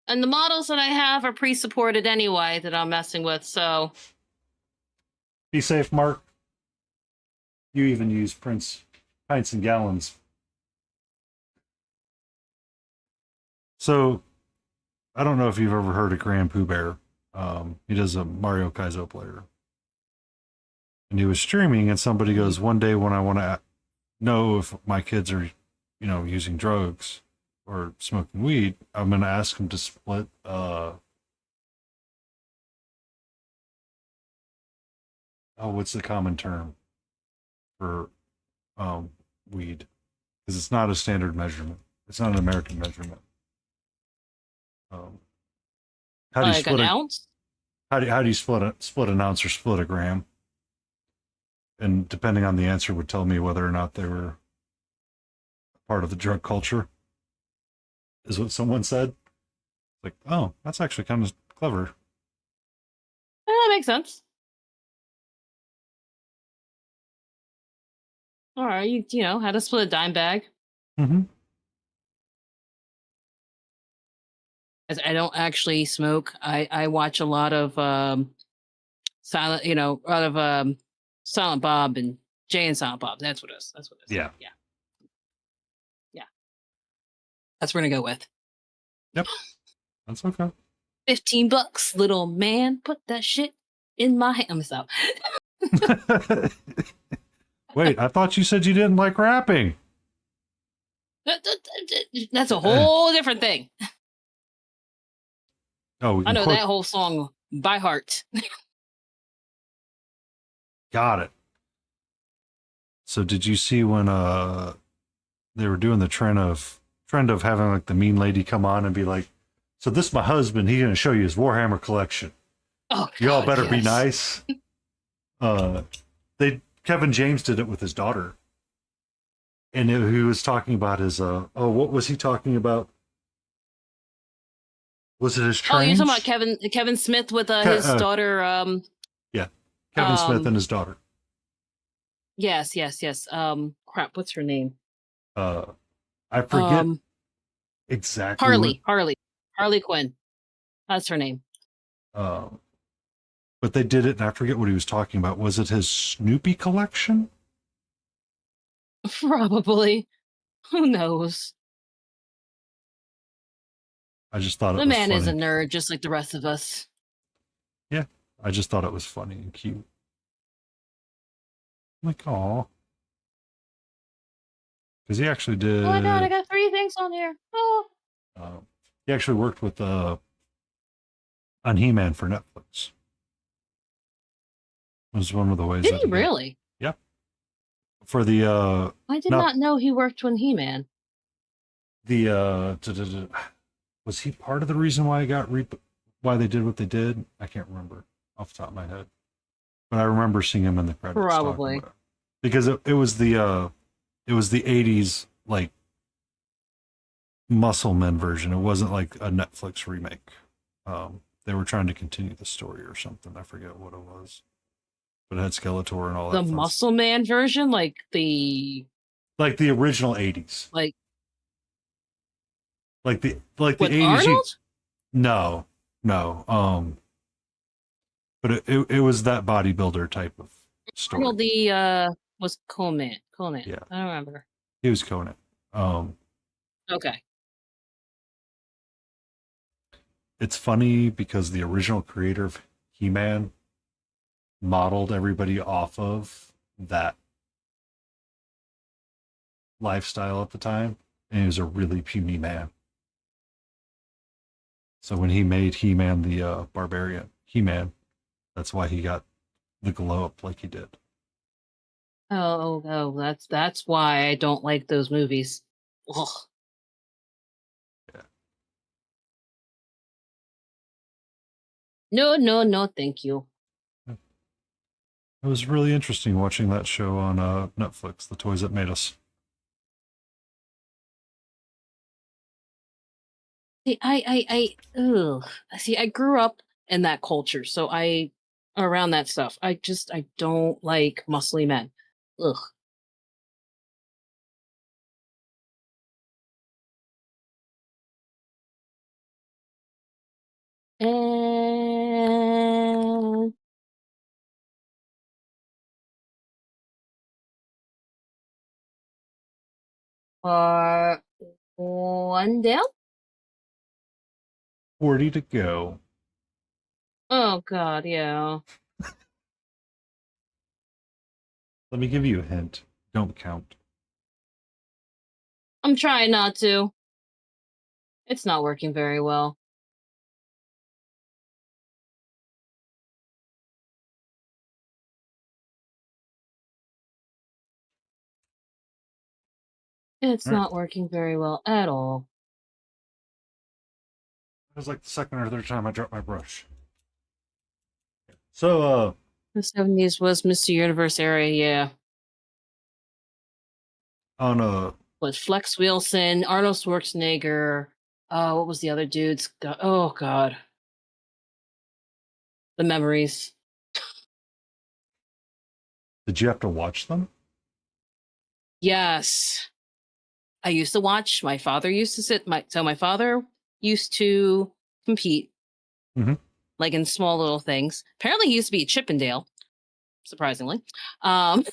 And the models that I have are pre-supported anyway that I'm messing with, so. Be safe, Mark. You even use pints and gallons. So, I don't know if you've ever heard of Grand Pooh Bear. He does a Mario Kaizo player. And he was streaming, and somebody goes, one day when I want to know if my kids are, using drugs or smoking weed, I'm going to ask them to split, what's the common term for weed? Because it's not a standard measurement. It's not an American measurement. How do you Like split an ounce? How do you split an ounce or split a gram? And depending on the answer would tell me whether or not they were part of the drug culture, is what someone said. Like, oh, that's actually kind of clever. That makes sense. All right, you know how to split a dime bag. Mm-hmm. As I don't actually smoke. I watch a lot of Silent, a lot of Silent Bob and Jay and Silent Bob. That's what it is. That's what it is. Yeah. Yeah. That's what we're gonna go with. Yep. That's okay. $15, little man. Put that shit in my hand. I'm out. Wait, I thought you said you didn't like rapping. That's a whole different thing. Oh, we I can know quote- that whole song by heart. Got it. So did you see when they were doing the trend of having like the mean lady come on and be like, so this is my husband, he's gonna show you his Warhammer collection. Oh, Y'all God, better be yes. nice. Kevin James did it with his daughter. And he was talking about his what was he talking about? Was it his Oh, you're trains? talking about Kevin Smith with his daughter. Yeah, Kevin Smith and his daughter. Yes. Crap, what's her name? I forget exactly. Harley Quinn. That's her name. But they did it, and I forget what he was talking about. Was it his Snoopy collection? Probably. Who knows? I just thought it The was man funny. is a nerd, just like the rest of us. Yeah, I just thought it was funny and cute. I'm like, aw. Because he actually did. Oh my god, I got 3 things on here. Oh. He actually worked with on He-Man for Netflix. It was one of the ways. Did that he really? Yeah. For the I did not know he worked with He-Man. was he part of the reason why why they did what they did? I can't remember off the top of my head, but I remember seeing him in the credits. Probably. Because it was the 80s like Muscle Men version. It wasn't like a Netflix remake. They were trying to continue the story or something. I forget what it was, but it had Skeletor and all that. The Muscle Man version, like the original 80s, like the with 80s. Arnold? No. But it was that bodybuilder type of story. Arnold was Conan. Yeah. I don't remember. He was Conan. Okay. It's funny because the original creator of He-Man modeled everybody off of that lifestyle at the time, and he was a really puny man. So when he made He-Man the Barbarian He-Man, that's why he got the glow up like he did. Oh, that's why I don't like those movies. Ugh. Yeah. No, thank you. It was really interesting watching that show on Netflix, The Toys That Made Us. See, I grew up in that culture, so around that stuff. I don't like muscly men. Ugh. And for one down. 40 to go. Oh God, yeah. Let me give you a hint. Don't count. I'm trying not to. It's not working very well. It's All right. not working very well at all. It was like the second or third time I dropped my brush. So, The 70s was Mr. Universe era, yeah. on With Flex Wilson, Arnold Schwarzenegger. What was the other dude's? Oh God. The memories. did you have to watch them? Yes. I used to watch. My father used to my father used to compete. Mhm. Like in small little things. Apparently he used to be a Chippendale, surprisingly. And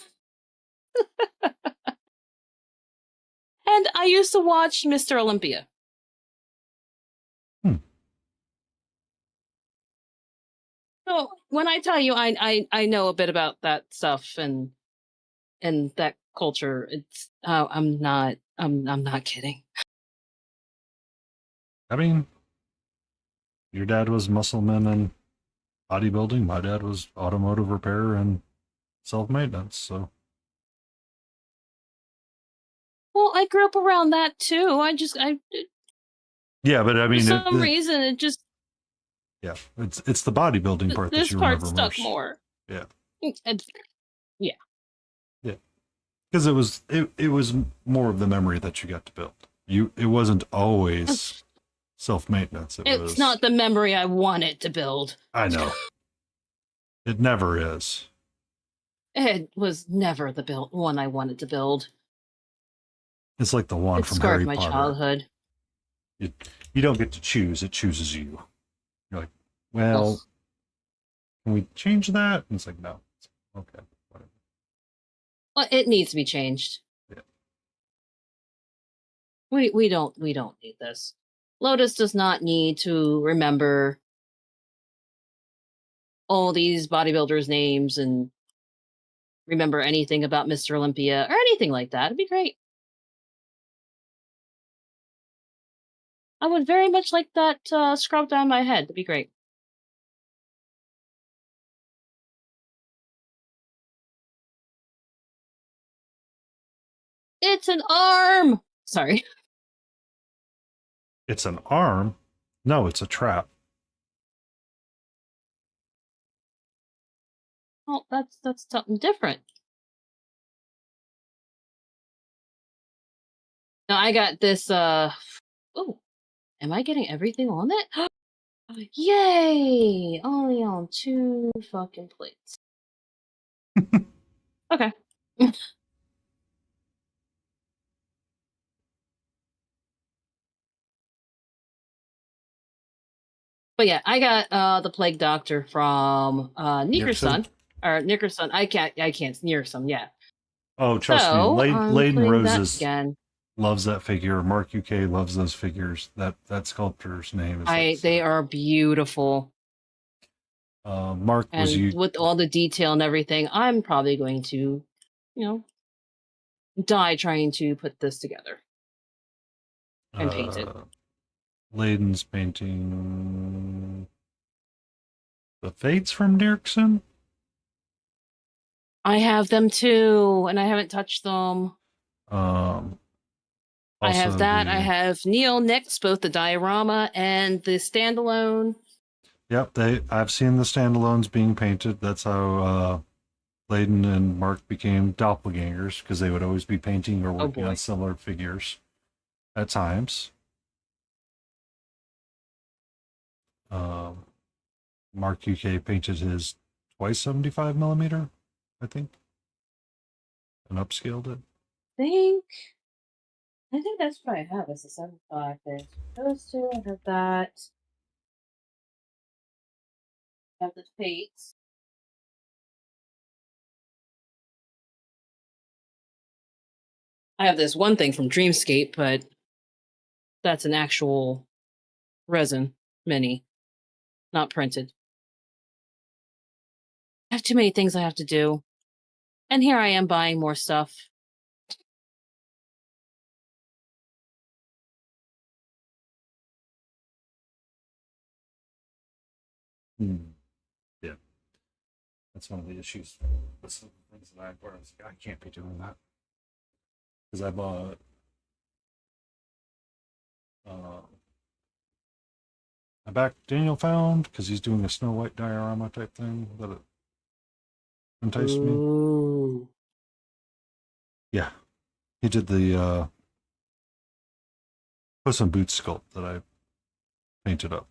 I used to watch Mr. Olympia. So when I tell you I know a bit about that stuff and that culture, it's I'm not kidding. I mean, your dad was muscleman and bodybuilding. My dad was automotive repair and self-maintenance. So, Well, I grew up around that too. yeah, but I For mean, some reason it just yeah, it's the bodybuilding part that this you part remember stuck most. more. Yeah, Yeah. because it was more of the memory that you got to build. It wasn't always self-maintenance. It's not the memory I wanted to build. I know. It never is. It was never the one I wanted to build. It's like the wand It from scarred Harry my Potter. childhood. You don't get to choose. It chooses you. You're like, well, can we change that? And it's like, no. Okay, whatever. Well, it needs to be changed. Yeah. We don't need this. Lotus does not need to remember all these bodybuilders' names and remember anything about Mr. Olympia or anything like that. It'd be great. I would very much like that scrubbed down my head. That'd be great. It's an arm! Sorry. It's an arm? No, it's a trap. Oh, that's something different. Now I got this oh, am I getting everything on it? Yay! Only on 2 fucking plates. Okay. But yeah, I got the plague doctor from Nickerson. Or Nickerson. I can't Nickerson, yeah. Oh, trust So, me, I'm Layden putting that Roses again. loves that figure. Mark UK loves those figures. That sculptor's name is. They are beautiful. Mark And was you with all the detail and everything, I'm probably going to, die trying to put this together and paint it. Layden's painting the Fates from Dirksen. I have them too, and I haven't touched them. I have that. I have Neo Nix, both the diorama and the standalone. Yep, I've seen the standalones being painted. That's how Layden and Mark became doppelgangers, because they would always be painting or working on similar figures at times. Mark UK painted his twice 75 millimeter, I think, and upscaled it. I think that's what I have. It's a 75. There's those two. I have that. I have the Fates. I have this one thing from Dreamscape, but that's an actual resin mini, not printed. I have too many things I have to do. And here I am buying more stuff. Yeah. That's one of the issues. That's some things that I was like, I can't be doing that. Because I bought I backed Daniel Found because he's doing a Snow White diorama type thing that it enticed me. Yeah. He did the Puss in Boots sculpt that I painted up.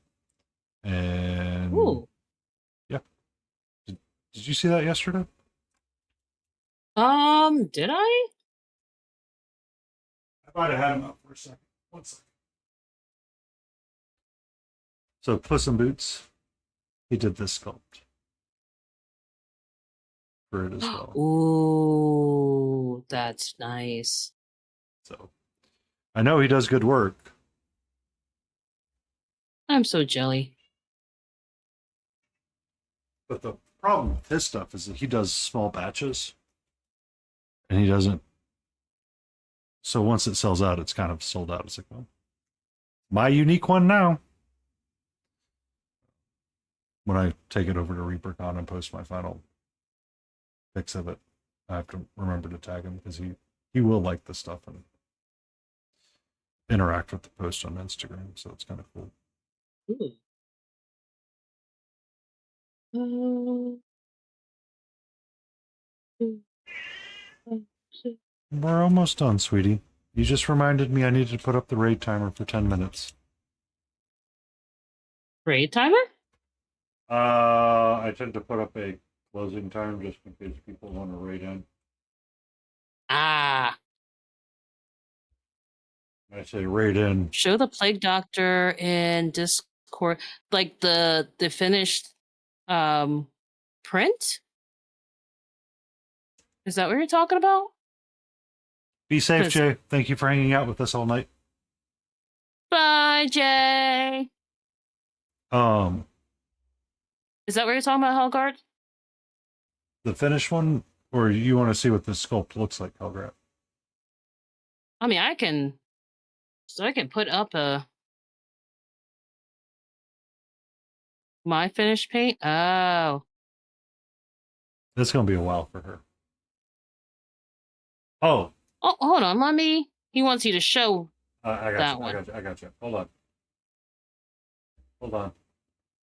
And yeah. Did you see that yesterday? Did I? I might have had him up for a second. 1 second. So Puss in Boots, he did this sculpt for it as well. Ooh, that's nice. So I know he does good work. I'm so jelly. But the problem with his stuff is that he does small batches. And he doesn't. So once it sells out, it's kind of sold out. It's like, well, my unique one now. When I take it over to ReaperCon and post my final pics of it, I have to remember to tag him because he will like the stuff and interact with the post on Instagram. So it's kind of cool. We're almost done, sweetie. You just reminded me I needed to put up the raid timer for 10 minutes. Raid timer? I tend to put up a closing time just in case people want to raid in. Ah. When I say raid in. Show the Plague Doctor in Discord, like the finished print? Is that what you're talking about? Be safe, Jay. Thank you for hanging out with us all night. Bye, Jay. Is that what you're talking about, Helgard? The finished one, or you want to see what the sculpt looks like, Helgrat? I mean, I can put up my finished paint. Oh. It's gonna be a while for her. Oh, Hold on. He wants you to show I got that you. one. I got you. Hold on.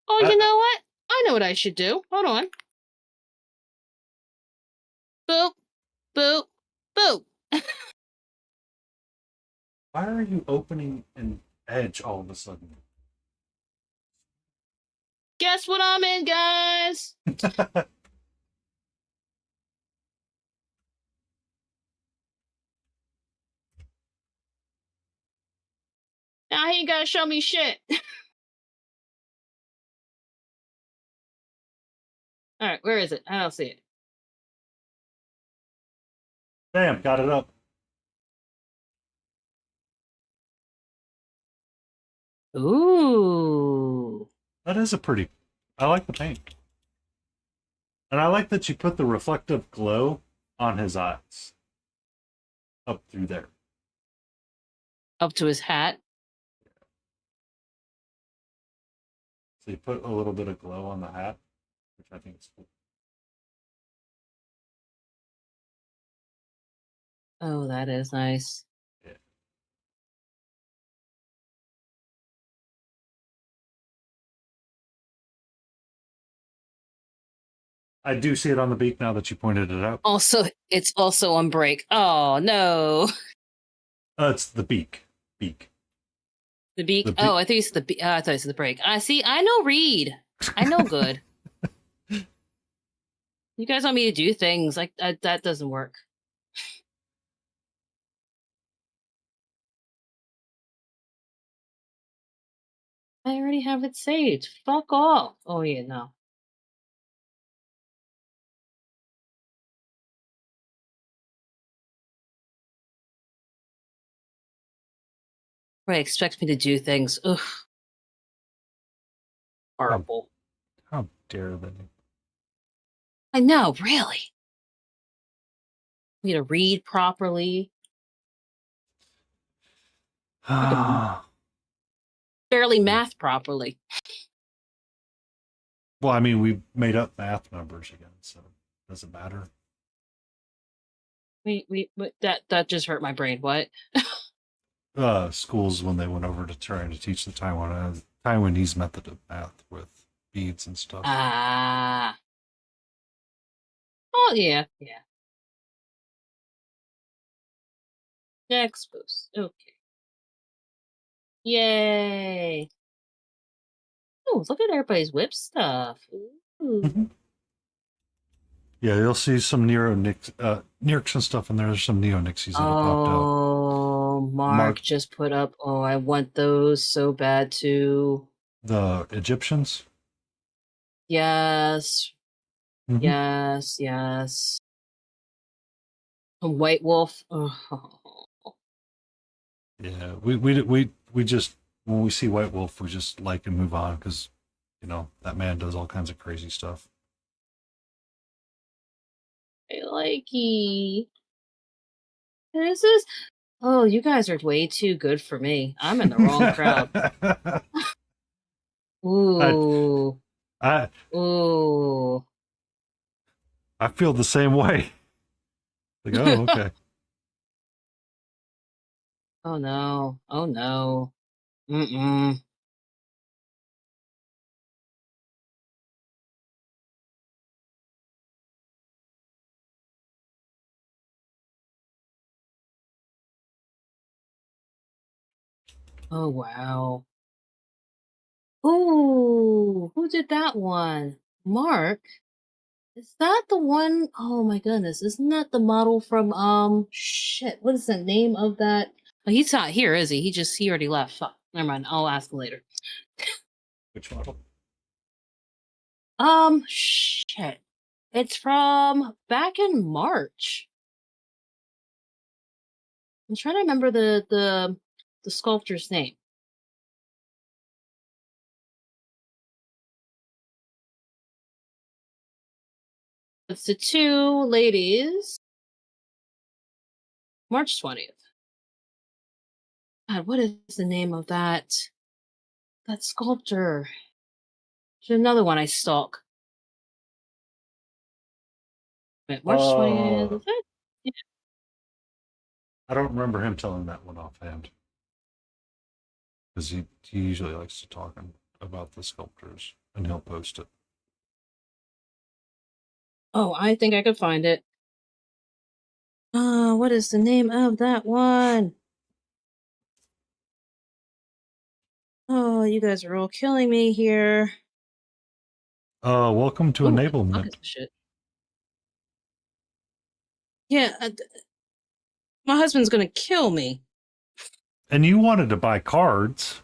Oh, you know what? I know what I should do. Hold on. Boop, boop, boop. Why are you opening an edge all of a sudden? Guess what I'm in, guys? Now he ain't gotta show me shit. All right, where is it? I don't see it. Damn, got it up. Ooh. That is a pretty. I like the paint. And I like that you put the reflective glow on his eyes. Up through there. Up to his hat. So you put a little bit of glow on the hat, which I think is cool. Oh, that is nice. Yeah. I do see it on the beak now that you pointed it out. Also, it's also on break. Oh no. It's the beak. Beak. The beak. Oh, I thought you said I thought you said the break. I see. I know read. I know good. You guys want me to do things like that doesn't work. I already have it saved. Fuck off. Oh yeah, no. Right, expect me to do things. Ugh. Horrible. How dare they? I know, really. Me to read properly. Well, Barely math properly. I mean, we made up math numbers again, so it doesn't matter. That just hurt my brain. What? Schools when they went over to trying to teach the Taiwanese method of math with beads and stuff. Ah. Oh yeah. Next boost. Okay. Yay. Oh, look at everybody's whip stuff. Ooh. Yeah, you'll see some Neurix and stuff in there. There's some Neo Nixies that have popped out. Oh, Mark just put up. Oh, I want those so bad too. The Egyptians? Yes. Mhm. Yes. A White Wolf. Oh. Yeah, we just when we see White Wolf, we just like and move on because that man does all kinds of crazy stuff. I like he. This is. Oh, you guys are way too good for me. I'm in the wrong crowd. Ooh. Ooh. I feel the same way. Like, oh, okay. Oh no. Oh no. Mm-mm. Oh wow. Ooh, who did that one? Mark? Is that the one? Oh my goodness, isn't that the model from shit, what is the name of that? Oh, he's not here, is he? He already left. Fuck. Never mind. I'll ask him later. Which model? Shit. It's from back in March. I'm trying to remember the sculptor's name. It's the two ladies. March 20th. God, what is the name of that sculptor? There's another one I stalk. Wait, March 20th. Is that? Yeah. I don't remember him telling that one offhand. Because he usually likes to talk about the sculptors, and he'll post it. Oh, I think I could find it. What is the name of that one? Oh, you guys are all killing me here. Welcome to Ooh, enablement. what the fuck is this shit? Yeah, my husband's gonna kill me. And you wanted to buy cards.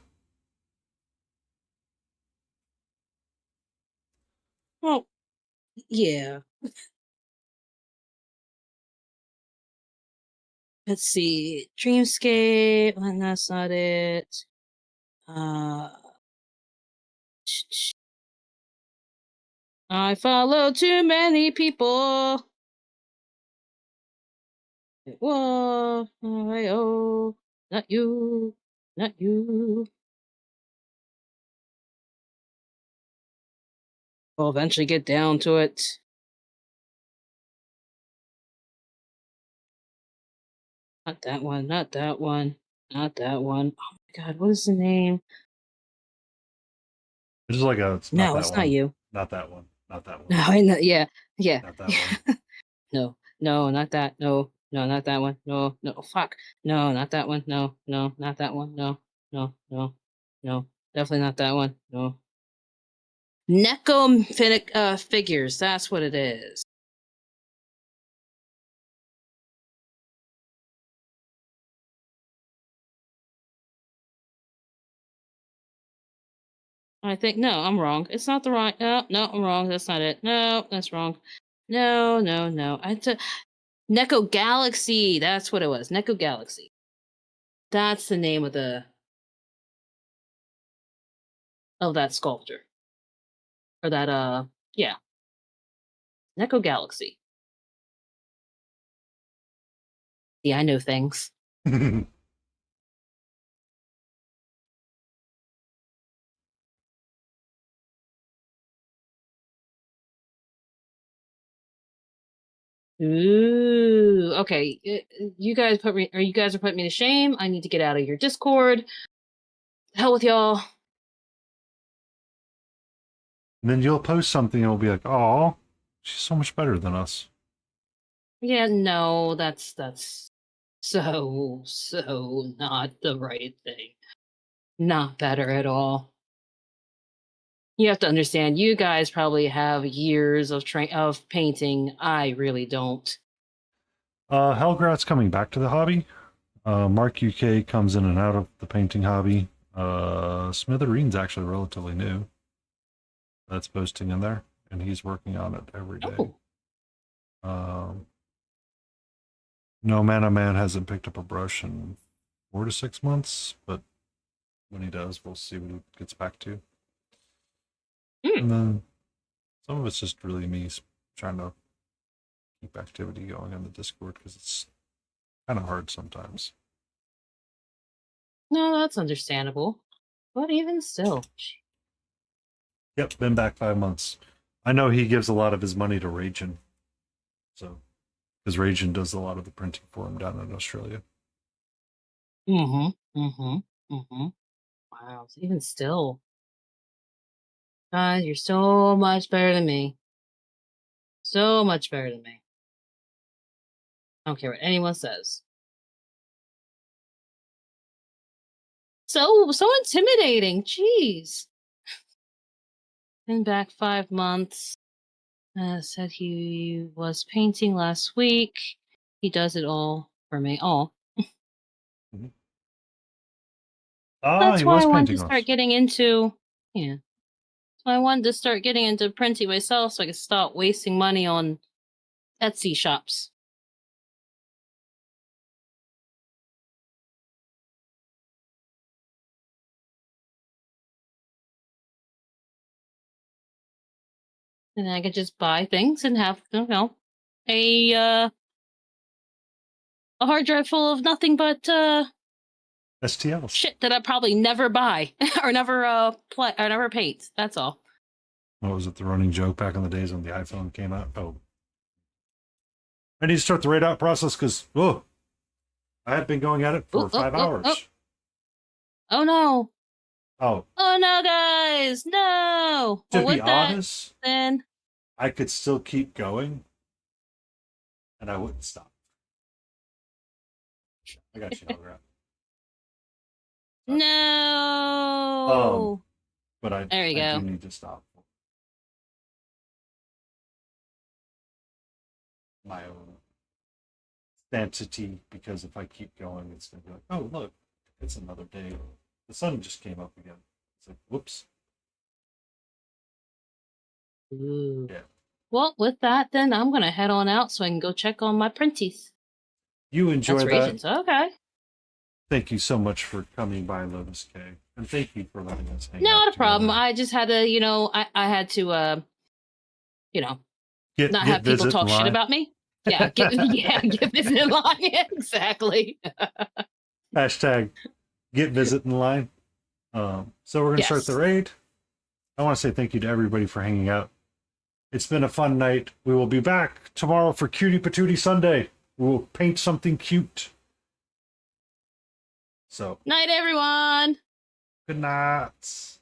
Well, yeah. Let's see. Dreamscape. Well, that's not it. I follow too many people. Whoa, oh, not you, not you. We'll eventually get down to it. Not that one, not that one, not that one. Oh my god, what is the name? It's like it's not No, that it's one. not you. Not that one. Not that one. No, I know, yeah, yeah. Not that one. No, no, not that. No, no, not that one. No, no, fuck. No, not that one. No, no, not that one. No, no, no, no. Definitely not that one. No. Necomphilic figures. That's what it is. I think no, I'm wrong. It's not the right. No, no, I'm wrong. That's not it. No, that's wrong. No, no, no. Neko Galaxy. That's what it was. Neko Galaxy. That's the name of that sculptor. Or that yeah. Neko Galaxy. Yeah, I know things. Ooh, okay. You guys you guys are putting me to shame. I need to get out of your Discord. Hell with y'all. And then you'll post something and it'll be like, oh, she's so much better than us. Yeah, no, that's so not the right thing. Not better at all. You have to understand, you guys probably have years of painting. I really don't. Helgrat's coming back to the hobby. Mark UK comes in and out of the painting hobby. Smithereen's actually relatively new. That's posting in there, and he's working on it every day. Oh. No Mana Man hasn't picked up a brush in 4 to 6 months, but when he does, we'll see what he gets back to. And then some of it's just really me trying to keep activity going on the Discord because it's kind of hard sometimes. No, that's understandable. But even still. Yep, been back 5 months. I know he gives a lot of his money to Ragin. So, because Ragin does a lot of the printing for him down in Australia. Wow. So even still. You're so much better than me. So much better than me. I don't care what anyone says. So intimidating. Jeez. Been back 5 months. Said he was painting last week. He does it all for me. Oh. That's He why was I wanted painting to us. start getting into I wanted to start getting into printing myself so I could stop wasting money on Etsy shops. And I could just buy things and have, you know, a hard drive full of nothing but STLs. shit that I probably never buy or never play or never paint. That's all. What was it? The running joke back in the days when the iPhone came out? Oh. I need to start the raid out process because, I have been going at it for 5 hours. Oh no. Oh. Oh no, guys. No. To Well, be with that, honest, then I could still keep going and I wouldn't stop. I got you, Grab. no. But I There you do go. need to stop. My own sanity, because if I keep going, it's going to be like, oh, look, it's another day. The sun just came up again. It's like, whoops. Ooh. Yeah. Well, with that, then I'm gonna head on out so I can go check on my printies. You enjoy That's that. raisins. Okay. Thank you so much for coming by, Lotus K. And thank you for letting us hang out Not a problem. together. I just had to, you know, I had to, you know, not have people visit talk and shit lie. about me. Yeah, get this in line. Exactly. Hashtag get visit in line. So we're going to start Yes. the raid. I want to say thank you to everybody for hanging out. It's been a fun night. We will be back tomorrow for Cutie Patootie Sunday. We will paint something cute. So, Night, everyone. good night.